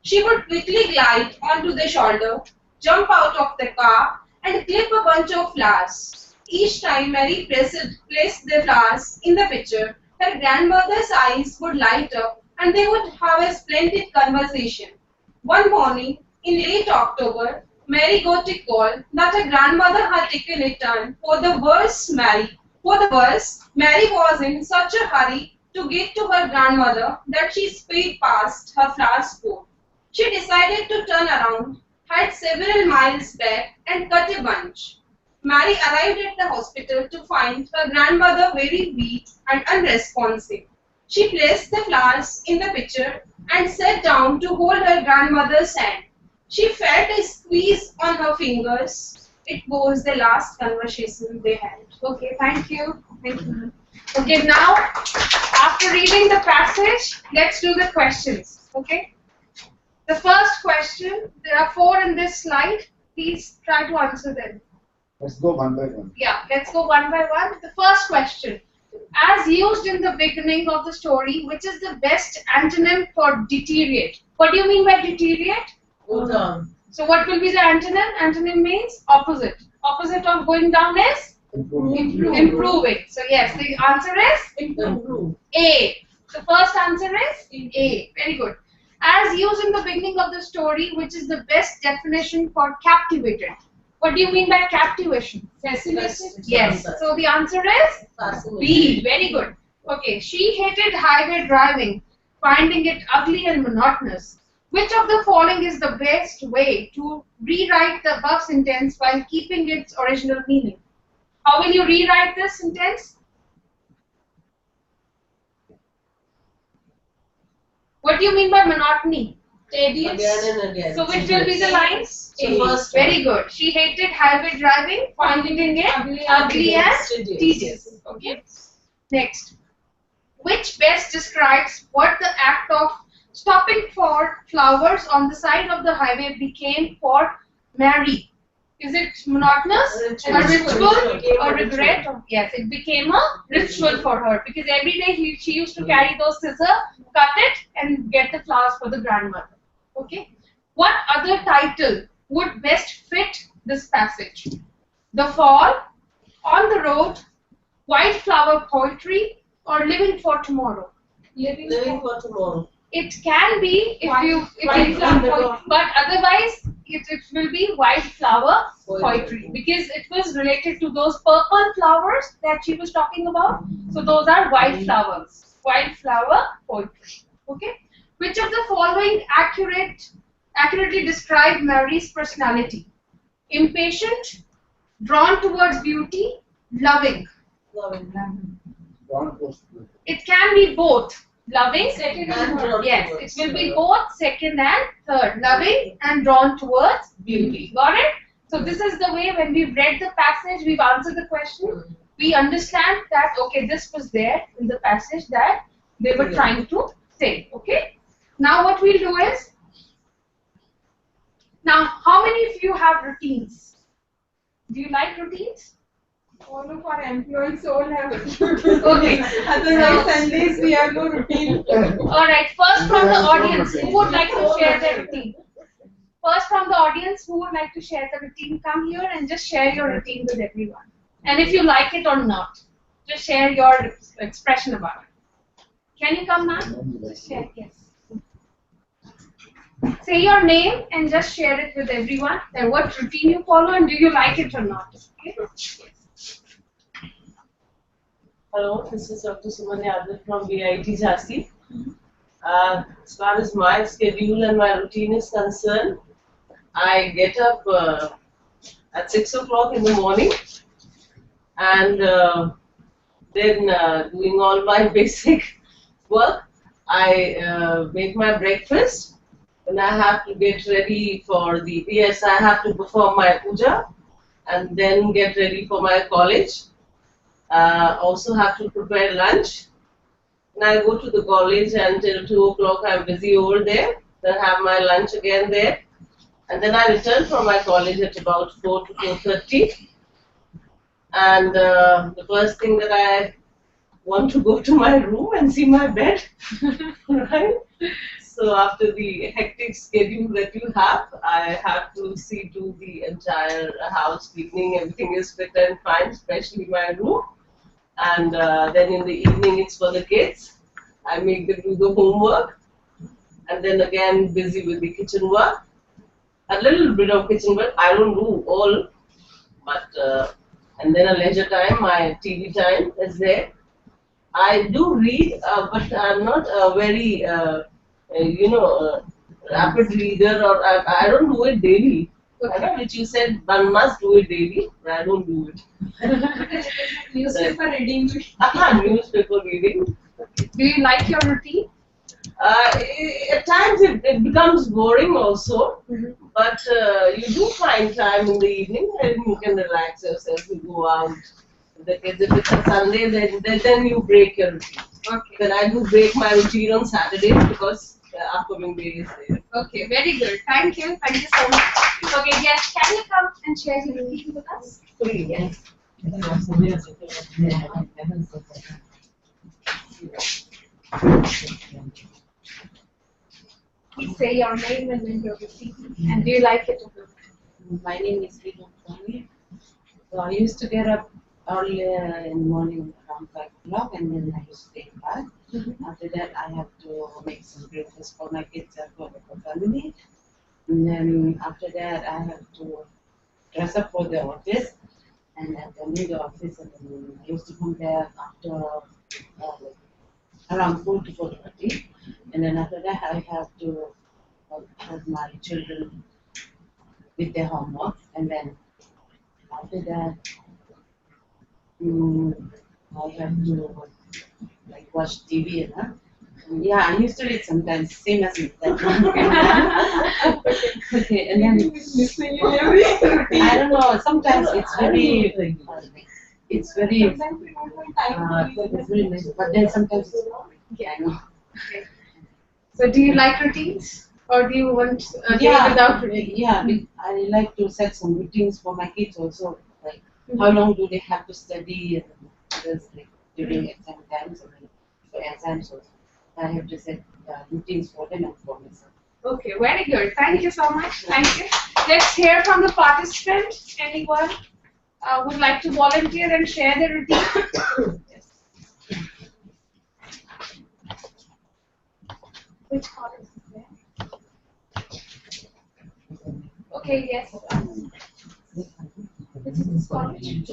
She would quickly glide onto the shoulder, jump out of the car, and clip a bunch of flowers. Each time Mary placed the flowers in the pitcher, her grandmother's eyes would light up and they would have a splendid conversation. One morning in late October, Mary got a call that her grandmother had taken a turn for the worse. Mary was in such a hurry to get to her grandmother that she sped past her flower spot. She decided to turn around, had several miles back and cut a bunch. Mary arrived at the hospital to find her grandmother very weak and unresponsive. She placed the flowers in the pitcher and sat down to hold her grandmother's hand. She felt a squeeze on her fingers. It was the last conversation they had. Okay, thank you. Thank you. Okay, now after reading the passage, let's do the questions. Okay. The first question, there are 4 in this slide. Please try to answer them. Let's go one by one. Yeah, let's go one by one. The first question. As used in the beginning of the story, which is the best antonym for deteriorate? What do you mean by deteriorate? Go down. So what will be the antonym? Antonym means opposite. Opposite of going down is? Improving. So yes, the answer is? Improve. A. The first answer is? A. Very good. As used in the beginning of the story, which is the best definition for captivated. What do you mean by captivation? Fascinated. Yes. So the answer is B. Very good. Okay. She hated highway driving, finding it ugly and monotonous. Which of the following is the best way to rewrite the above sentence while keeping its original meaning? How will you rewrite this sentence? What do you mean by monotony? Again and again. So which will be the lines? The first Very good. She hated highway driving, finding it ugly and tedious. Okay. Next. Which best describes what the act of stopping for flowers on the side of the highway became for Mary? Is it monotonous, a ritual, or regret? Yes, it became a ritual for her because every day she used to carry those scissors, cut it, and get the flowers for the grandmother. Okay. What other title would best fit this passage? The Fall, On the Road, White Flower Poetry, or Living for Tomorrow? Living for tomorrow. It can be but otherwise it will be white flower poetry because it was related to those purple flowers that she was talking about. So those are white flowers. White flower poetry. Okay. Which of the following accurately describe Mary's personality? Impatient, drawn towards beauty, loving. It can be both. Loving, second and third. Yes, it will be both second and third. Loving and drawn towards beauty. Got it? So this is the way when we've read the passage, we've answered the question. We understand that, okay, this was there in the passage that they were trying to say. Okay? Now what we'll do is, now how many of you have routines? Do you like routines? All of our employees all have Okay. Otherwise, Sundays we have no routine. Alright, first from the audience, who would like to share their routine? First from the audience, who would like to share the routine? Come here and just share your routine with everyone. And if you like it or not, just share your expression about it. Can you come now? Just share, yes. Say your name and just share it with everyone. And what routine you follow and do you like it or not? Okay? Hello, this is Dr. Suman Yadav from NITTTRCHD. As far as my schedule and my routine is concerned, I get up at 6 o'clock in the morning and then doing all my basic work. I make my breakfast and I have to get ready for the, yes, I have to perform my puja and then get ready for my college. Also have to prepare lunch. And I go to the college until 2 o'clock. I'm busy over there. Then have my lunch again there. And then I return from my college at about 4 to 4:30. And the first thing that I want to go to my room and see my bed. Right? So after the hectic schedule that you have, I have to see to the entire house cleaning. Everything is fit and fine, especially my room. And then in the evening it's for the kids. I make them do the homework. And then again busy with the kitchen work. A little bit of kitchen work. I don't do all. But and then a leisure time, my TV time is there. I do read, but I'm not a very, rapid reader, or I don't do it daily. Which you said one must do it daily, but I don't do it. Newspaper reading. Newspaper reading. Do you like your routine? At times it becomes boring also, but you do find time in the evening and you can relax yourself, you go out with the kids. If it's a Sunday, then you break your routine. Okay. Then I do break my routine on Saturdays because the upcoming day is there. Okay, very good. Thank you so much. Okay, yes, can you come and share your routine with us? Yes. Please say your name and then your routine. And do you like it or not? My name is Rita Swami. So I used to get up early in the morning around 5 o'clock and then I used to take a bath. After that, I have to make some breakfast for my kids and for the family. And then after that, I have to dress up for the office and attend the office. And then I used to come there after around 4 to 4:30. And then after that, I have to help my children with their homework. And then after that, I have to like watch TV and yeah, I used to read sometimes, same as that one. Okay, and then I don't know. Sometimes it's very it's very nice, but then sometimes it's yeah, I know. Okay. So do you like routines? Or do you want a day without routine? Yeah, I like to set some routines for my kids also. Like how long do they have to study and others like during exam times and for exams also. I have to set routines for them and for myself. Okay, very good. Thank you so much. Thank you. Let's hear from the participant. Anyone would like to volunteer and share their routine? Yes. Which college is there? Okay, yes. Which is this college?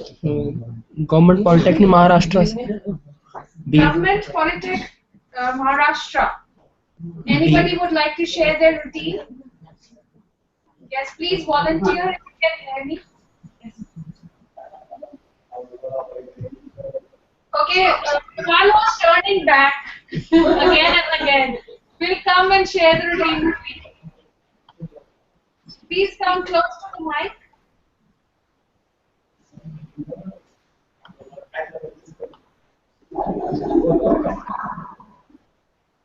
Government Polytechnic Maharashtra. Government Polytechnic Maharashtra. Anybody would like to share their routine? Yes, please volunteer if you can hear me. Yes. Okay, one was turning back again and again. Will come and share the routine. Please come close to the mic.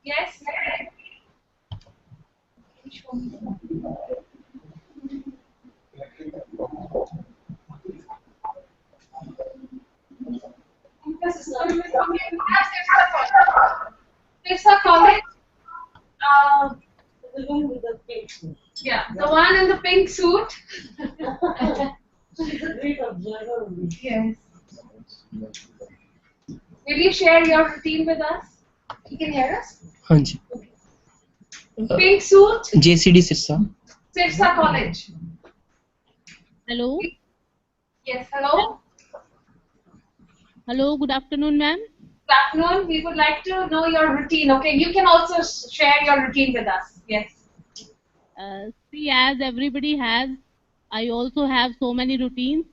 Yes. Tirsa College. The one with the pink suit. Yeah, the one in the pink suit. She's a great observer. Yes. Will you share your routine with us? You can hear us? हाँ जी. Pink suit. JCD Sirsa. Tirsa College. Hello. Yes, hello. Hello, good afternoon, ma'am. Good afternoon. We would like to know your routine. Okay, you can also share your routine with us. Yes. See, as everybody has, I also have so many routines,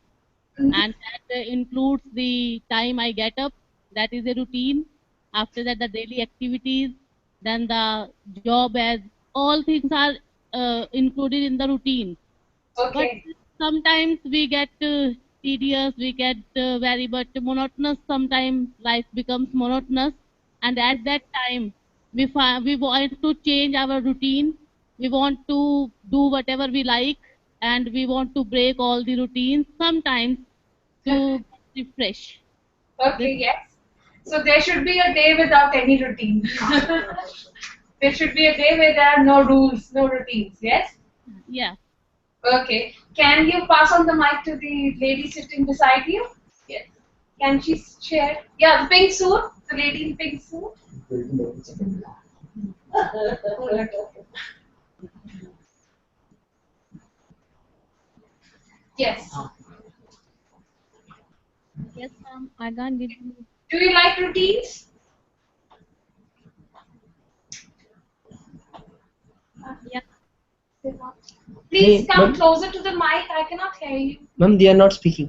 and that includes the time I get up. That is a routine. After that, the daily activities, then the job, as all things are included in the routine. Okay. But sometimes we get tedious, we get very but monotonous. Sometimes life becomes monotonous, and at that time we want to change our routine. We want to do whatever we like, and we want to break all the routines sometimes to refresh. Okay, yes. So there should be a day without any routine. There should be a day where there are no rules, no routines, yes? Yeah. Okay. Can you pass on the mic to the lady sitting beside you? Yes. Can she share? Yeah, the pink suit. The lady in pink suit. Yes. Yes, ma'am. I can't get you. Do you like routines? Yeah. Please Please Hey, come ma'am. closer to the mic. I cannot hear you. Ma'am, they are not speaking.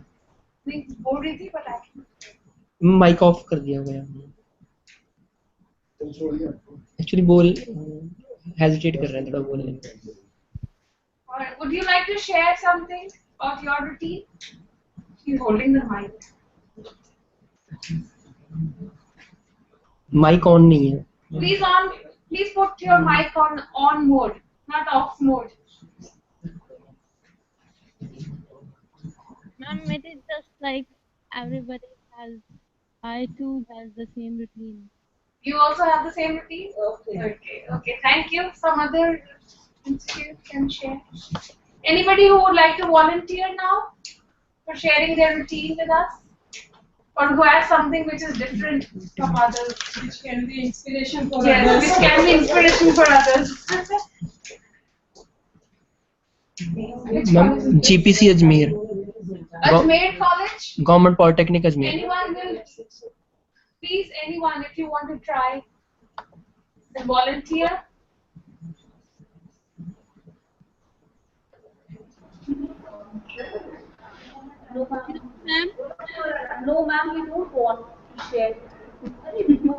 मैं बोल रही थी, but I cannot. Mic off कर दिया गया actually बोल hesitate कर रहे हैं थोड़ा बोलने में Alright, would you like to share something of your routine? You're holding the mic. Mic on नहीं है Please put your mic on mode, not off mode. Ma'am, it is just like everybody has, I too has the same routine. You also have the same routine? Okay. Thank you. Some other institute can share. Anybody who would like to volunteer now for sharing their routine with us? Or who has something which is different from others? Which can be inspiration for Yes, others. which can be inspiration for others. Ma'am GPC Ajmer Ajmer College? Government polytechnic Ajmer Anyone will? Please, anyone, if you want to try and volunteer. Ma'am? No, ma'am, we don't want to share. and they do not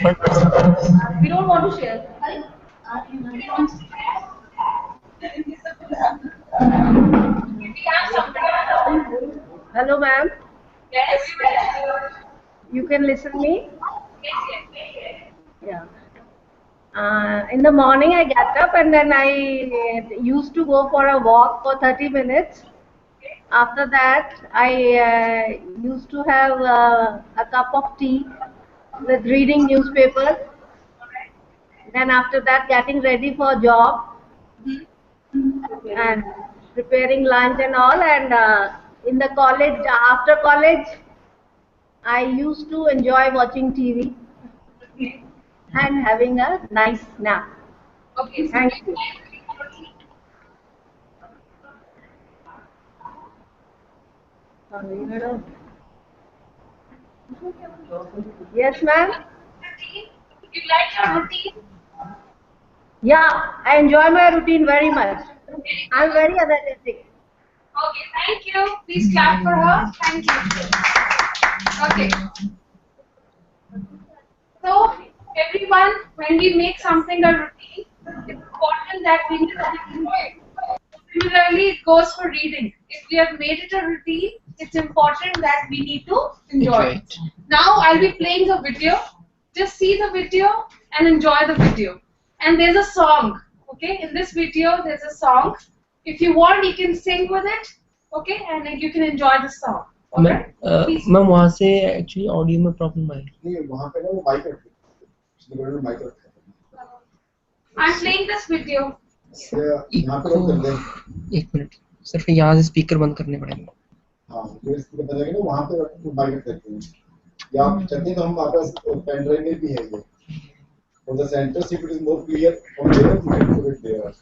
want We don't want to share. Hello, ma'am. Yes. You can listen me. Yes. Yeah. In the morning, I get up and then I used to go for a walk for 30 minutes. After that, I used to have a cup of tea with reading newspapers. Then after that, getting ready for job and preparing lunch and all. And in the college, after college, I used to enjoy watching TV and having a nice nap. Okay. Thank you. Yes, ma'am. You like your routine? Yeah, I enjoy my routine very much. I'm very energetic. Okay, thank you. Please clap for her. Thank you. Okay. So, everyone, when we make something a routine, it's important that we need to enjoy it. Similarly, it goes for reading. If we have made it a routine, it's important that we need to enjoy it. Now, I'll be playing the video. Just see the video and enjoy the video. And there's a song, okay? In this video, there's a song. If you want, you can sing with it, okay? And then you can enjoy the song. Ma'am वहाँ से actually audio में problem आई नहीं वहाँ पे ना वो mic रखते हैं माइक रखते हैं I'm playing this video. यहाँ पे लोग कर दें एक मिनट सिर्फ यहाँ से स्पीकर बंद करने पड़ेंगे हाँ फिर स्पीकर बंद करेंगे ना वहाँ पे माइक रखते हैं या आप चाहते हैं तो हम आपका पेन ड्राइव में भी है ये for the center so it is more clear from there you can put it there.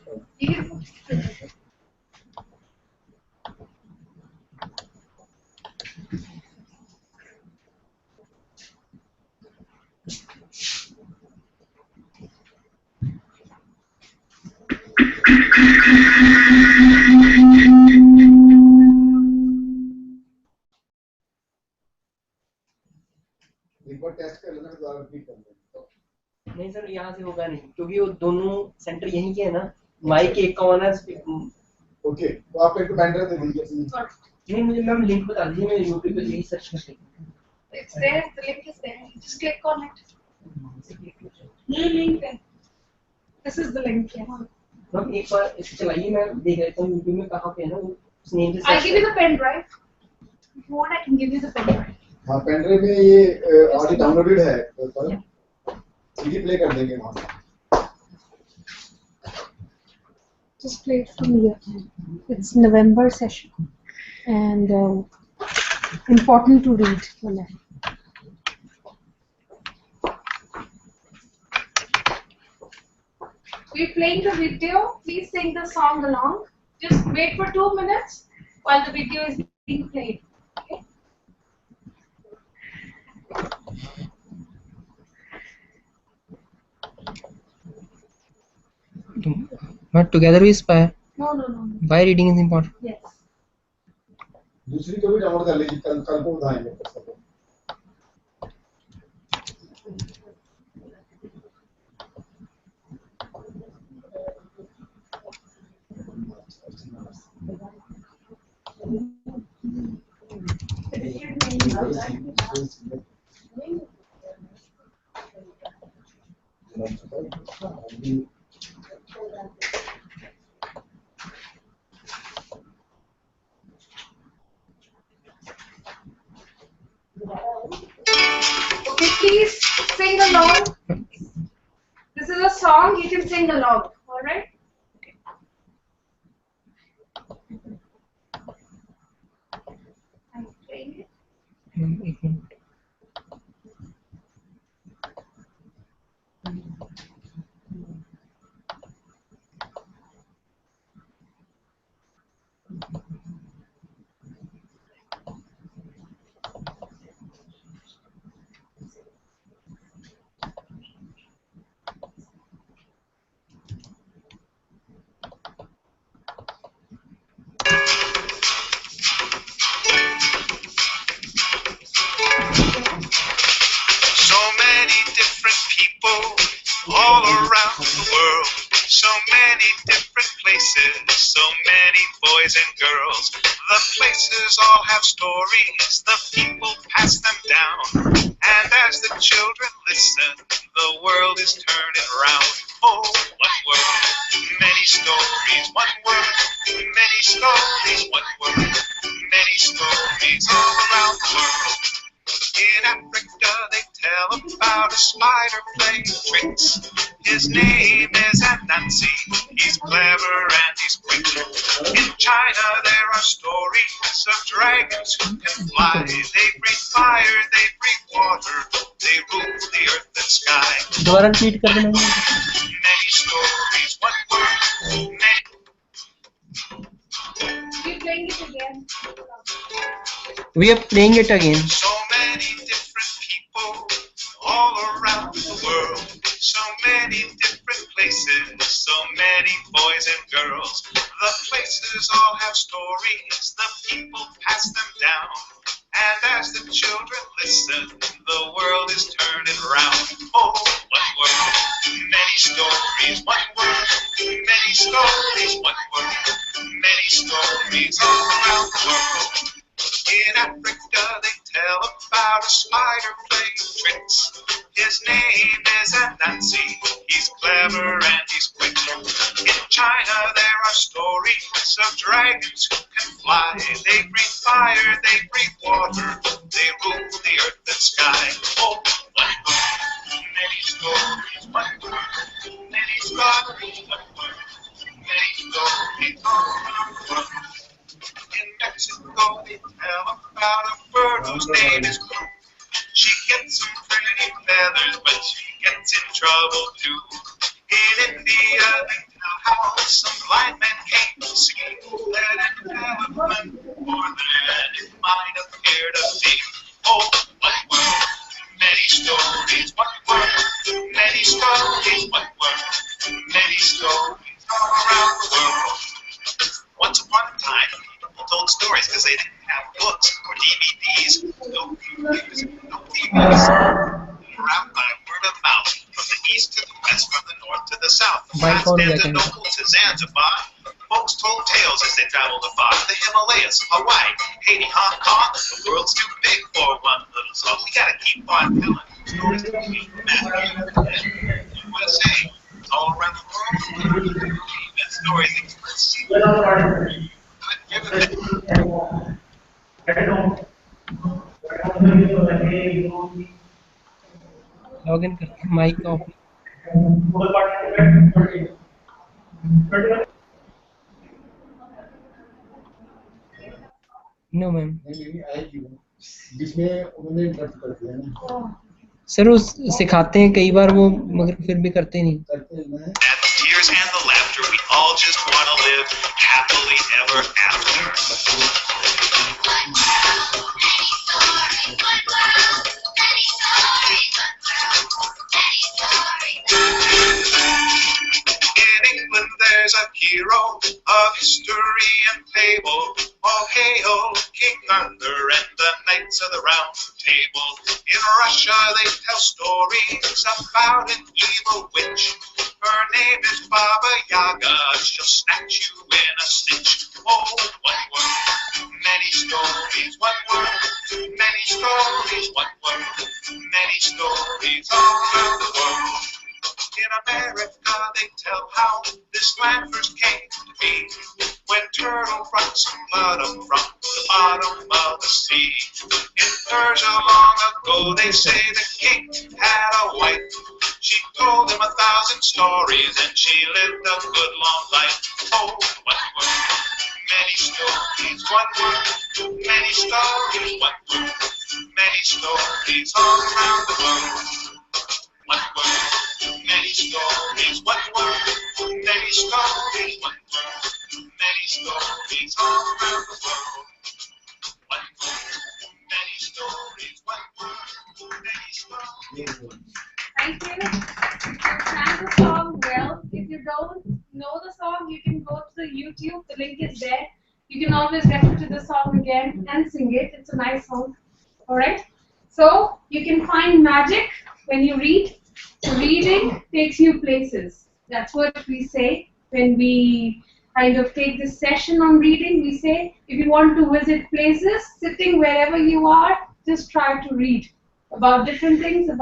एक बार टेस्ट कर लेना दोबारा रिपीट कर लेना नहीं सर यहाँ से होगा नहीं क्योंकि वो दोनों सेंटर यहीं के है ना माइक एक का ऑन है ओके तो आप एक पेन ड्राइव दे दीजिए नहीं मुझे मैम लिंक बता दीजिए मैं YouTube पे यही सर्च करके It's there, the link is there. Just click on it. Link है. This is the link. Yeah. Ma'am एक बार इसे चलाइए मैं देख लेता हूँ YouTube में कहाँ पे है ना उस नेम से I'll give you the pen drive. If you want, I can give you the pen drive. हाँ पेन ड्राइव में ये ऑडियो डाउनलोडेड है पर सीडी प्ले कर देंगे वहाँ से Just play it from here. It's November session and important to read. We're playing the video. Please sing the song along. Just wait for 2 minutes while the video is being played. Okay? But together we inspire. No, no, no. Why reading is important? Yes. दूसरी को भी download कर लीजिए, कल को उठाएंगे पुस्तक को। Okay, please sing along. This is a song, you can sing along, alright? I'm playing it. एक minute. So many different people all around the world. So many different places, so many boys and girls. The places all have stories, the people pass them down. And as the children listen, the world is turning round. Oh, one world, many stories, one word, many stories, one word, many stories all around the world. In Africa they tell about a spider playing tricks. His name is Anansi, he's clever and he's quick. In China there are stories of dragons who can fly. They breathe fire, they breathe water, they rule the earth and sky. दोबारा repeat कर देना. Many stories, one word, many. We're playing it again. We are playing it again. So many different people all around the world. So many different places, so many boys and girls. The places all have stories, the people pass them down. And as the children listen, the world is turning round. Oh, one word, many stories, one word, many stories, one word, many stories all around the world. In Africa they tell about a spider playing tricks. His name is Anansi, he's clever and he's quick. In China there are stories of dragons who can fly. They breathe fire, they breathe water, they rule the earth and sky. Oh, one word, many stories, one word, many stories, one word, many stories all around the world. In Mexico they tell about a bird whose name is Blue. She gets some pretty feathers, but she gets in trouble too. In India they tell how some blind men came to see that an elephant more than it might appear to be. Oh, one word, many stories, one word, many stories, one word, many stories all around the world. Once upon a time, people told stories because they didn't have books or DVDs, no computers, no TVs. They were out by word of mouth, from the east to the west, from the north to the south, from Constantinople to Zanzibar. Folks told tales as they traveled afar. The Himalayas, Hawaii, Haiti, Hong Kong. The world's too big for one little song. We gotta keep on telling stories to keep them. USA, it's all around the world. That stories exist. Log in कर. Mic off. No ma'am. जिसमें उन्होंने interrupt कर दिया ना. Sir वो सिखाते हैं कई बार वो, मगर फिर भी करते नहीं. The tears and the laughter, we all just want to live happily ever after. In England there's a Oh, hail, King Arthur and the Knights of the Round Table. In Russia they tell stories about an evil witch. Her name is Baba Yaga. She'll snatch you in a stitch. Oh, one word, many stories. One word, many stories. One word, many stories all around the world. In America, they tell how this land first came to be. When turtle brought some bottom from the bottom of the sea. In Persia long ago, they say the king had a wife. She told him 1,000 stories, and she lived a good long life. Oh, one word, many stories. One word, many stories. One word, many stories all around the world. One word, many stories. One word, many stories. One word, many stories all around the world. One word, many stories. One word, many stories. Thank you. You sang the song well. If you don't know the song, you can go to the YouTube. The link is there. You can always refer to the song again and sing it. It's a nice song. Alright? So you can find magic when you read. Reading takes you places. That's what we say when we kind of take this session on reading. We say if you want to visit places, sitting wherever you are, just try to read about different things in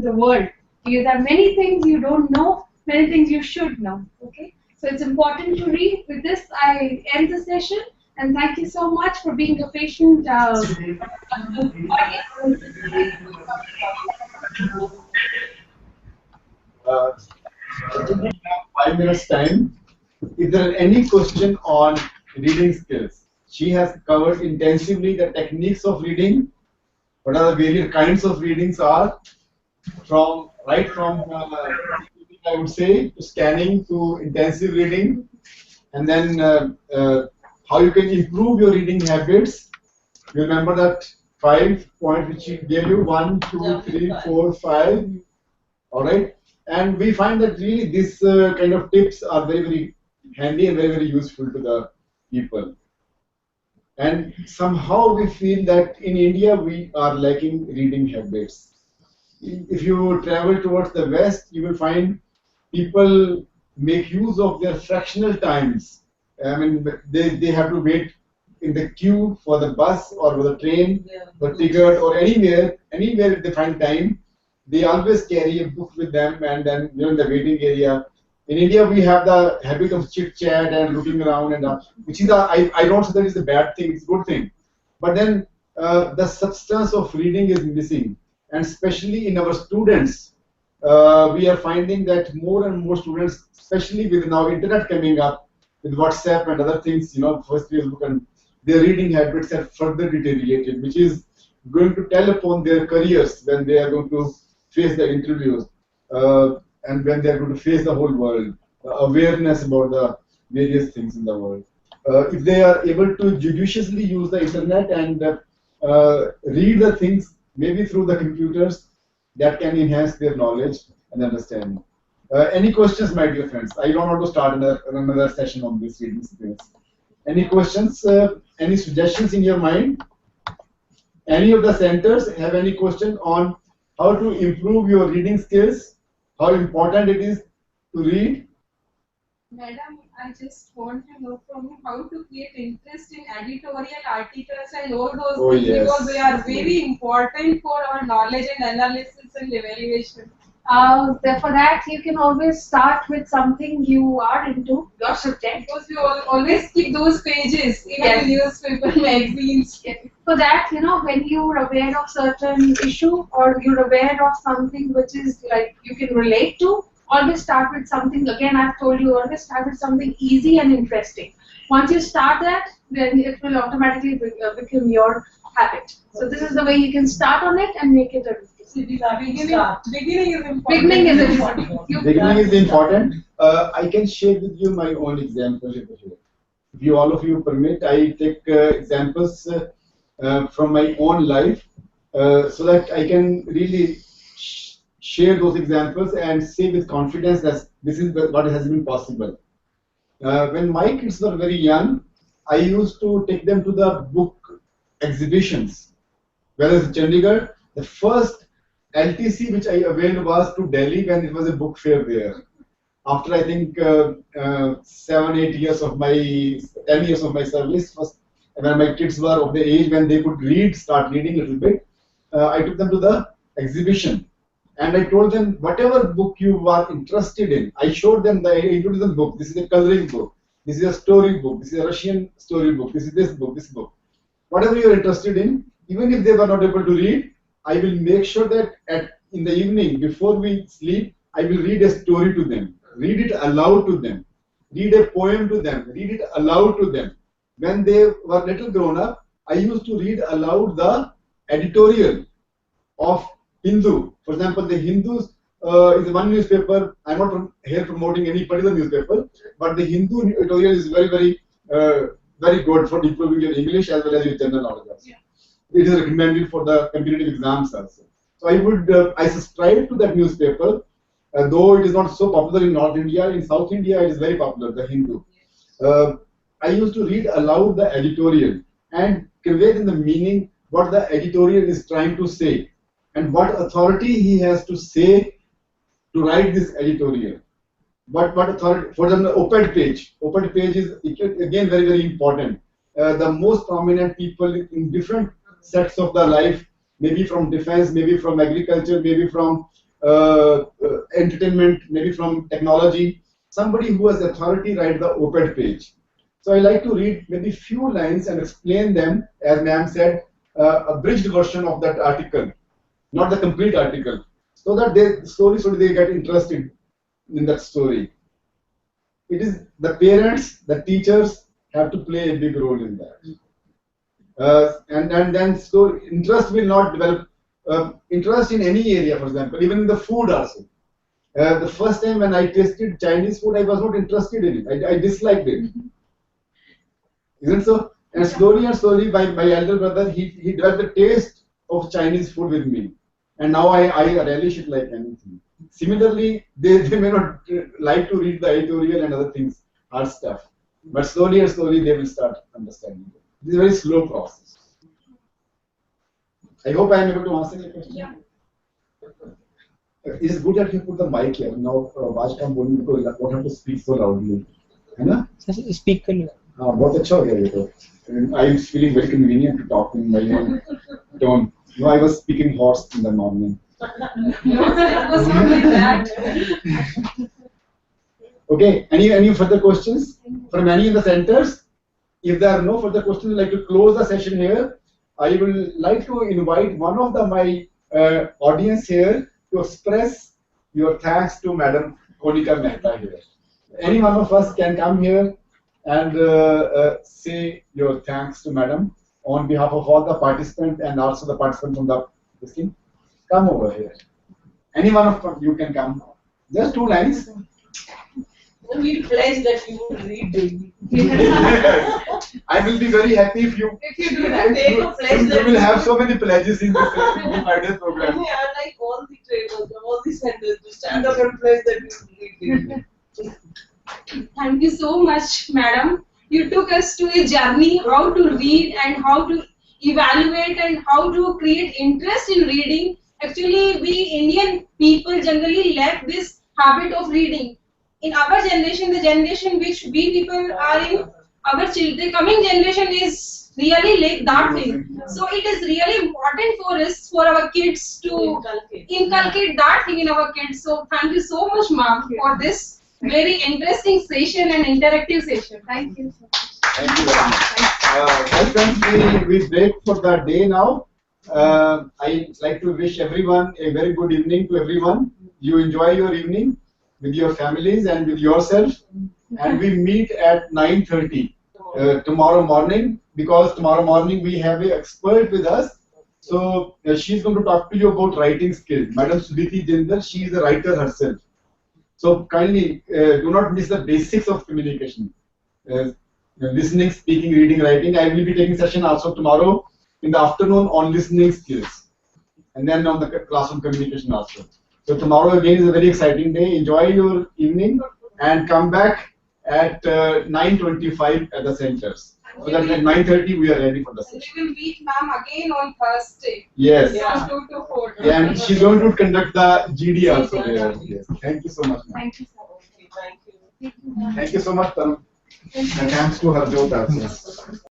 the world. Because there are many things you don't know, many things you should know. Okay? So it's important to read. With this, I end the session. And thank you so much for being a patient audience. I think we have 5 minutes time. If there are any question on reading skills, she has covered intensively the techniques of reading, what are the various kinds of readings are, from I would say, to scanning to intensive reading, and then how you can improve your reading habits. You remember that 5 points which she gave you, 1, 2, 3, 4, 5. All right, and we find that really these kind of tips are very, very handy and very, very useful to the people. And somehow we feel that in India we are lacking reading habits. If you travel towards the west, you will find people make use of their fractional times. I mean, they have to wait in the queue for the bus or for the train, for ticket or anywhere they find time. They always carry a book with them, and then in the waiting area. In India, we have the habit of chit chat and looking around, and which is I don't say that is a bad thing; it's a good thing. But then the substance of reading is missing, and especially in our students, we are finding that more and more students, especially with now internet coming up, with WhatsApp and other things, first Facebook, and their reading habits have further deteriorated, which is going to tell upon their careers when they are going to face the interviews and when they are going to face the whole world, awareness about the various things in the world. If they are able to judiciously use the internet and read the things maybe through the computers, that can enhance their knowledge and understanding. Any questions, my dear friends? I don't want to start another session on this reading skills. Any questions? Any suggestions in your mind? Any of the centers have any question on how to improve your reading skills? How important it is to read? Madam, I just want to know from you how to create interest in editorial articles and all those things, because they are very important for our knowledge and analysis and evaluation. For that, you can always start with something you are into, your subject. Because we always keep those pages in the newspaper, magazines. For that, when you're aware of certain issue or you're aware of something which is like you can relate to, always start with something. Again, I've told you, always start with something easy and interesting. Once you start that, then it will automatically become your habit. So this is the way you can start on it and make it a beginning is important. Beginning is important. Beginning is important. I can share with you my own example here. If you all of you permit, I take examples from my own life so that I can really share those examples and say with confidence that this is what has been possible. When my kids were very young, I used to take them to the book exhibitions. Whereas Chandigarh, the first LTC which I availed was to Delhi when it was a book fair there. After I think 7, 8 years of my 10 years of my service, was when my kids were of the age when they could read, start reading a little bit, I took them to the exhibition. And I told them whatever book you are interested in, I showed them I introduced them book. This is a coloring book. This is a story book. This is a Russian story book. This is this book. This book. Whatever you are interested in, even if they were not able to read, I will make sure that in the evening before we sleep, I will read a story to them, read it aloud to them, read a poem to them, read it aloud to them. When they were little grown up, I used to read aloud the editorial of Hindu. For example, the Hindus is one newspaper. I'm not here promoting any particular newspaper, but the Hindu editorial is very good for improving your English as well as your general knowledge. Yeah. It is recommended for the competitive exams also. So I subscribe to that newspaper, though it is not so popular in North India. In South India, it is very popular, the Hindu. I used to read aloud the editorial and convey in the meaning what the editorial is trying to say and what authority he has to say to write this editorial. What authority? For example, op-ed page. Op-ed page is again very important. The most prominent people in different sects of their life, maybe from defense, maybe from agriculture, maybe from entertainment, maybe from technology. Somebody who has authority write the op-ed page. So I like to read maybe few lines and explain them, as ma'am said, a bridged version of that article, not the complete article, so that they slowly they get interested in that story. It is the parents, the teachers have to play a big role in that. And then so interest will not develop. Interest in any area, for example, even in the food also. The first time when I tasted Chinese food, I was not interested in it. I disliked it. Isn't so? And slowly, my elder brother, he developed the taste of Chinese food with me. And now I relish it like anything. Similarly, they may not like to read the editorial and other things, hard stuff. But slowly they will start understanding it. It is a very slow process. I hope I am able to answer your question. Yeah. It is good that you put the mic here. Now, आवाज कम बोलने को I don't have to speak so loudly. है ना? Speak कर लो. हाँ, बहुत अच्छा हो गया ये तो. I am feeling very convenient to talk in my own tone. No, I was speaking hoarse in the morning. No, sir, it was not like that. Okay, any further questions from any of the centers? If there are no further questions, I'd like to close the session here. I will like to invite one of my audience here to express your thanks to Madam Konika Mehta here. Any one of us can come here and say your thanks to Madam on behalf of all the participants and also the participants from the scheme. Come over here. Any one of you can come. Just 2 lines. We pledge that you will read daily. I will be very happy if you do that. Take a pledge. You will have so many pledges in this Friday program. We are like all the trainers, all the centers to stand up and pledge that you will read daily. Thank you so much, madam. You took us to a journey how to read and how to evaluate and how to create interest in reading. Actually, we Indian people generally lack this habit of reading. In our generation, the generation which we people are in, our children, the coming generation is really lack that thing. So it is really important for us, for our kids to inculcate that thing in our kids. So thank you so much, ma'am, for this very interesting session and interactive session. Thank you so much. Thank you very much. Well, friends, we break for the day now. I'd like to wish everyone a very good evening to everyone. You enjoy your evening with your families and with yourself. And we meet at 9:30 tomorrow morning, because tomorrow morning we have an expert with us. So she's going to talk to you about writing skills. Madam Sudhiti Jindal, she is a writer herself. So kindly do not miss the basics of communication. Listening, speaking, reading, writing. I will be taking session also tomorrow in the afternoon on listening skills, and then on the classroom communication also. So tomorrow again is a very exciting day. Enjoy your evening and come back at 9:25 at the centers. So that at 9:30 we are ready for the session. We will meet ma'am again on Thursday. Yes. From 2 to 4. Yeah, and she's going to conduct the GD also there. Yes. Thank you so much, ma'am. Thank you, sir. Thank you so much, Tarun. And thanks to Harjot also.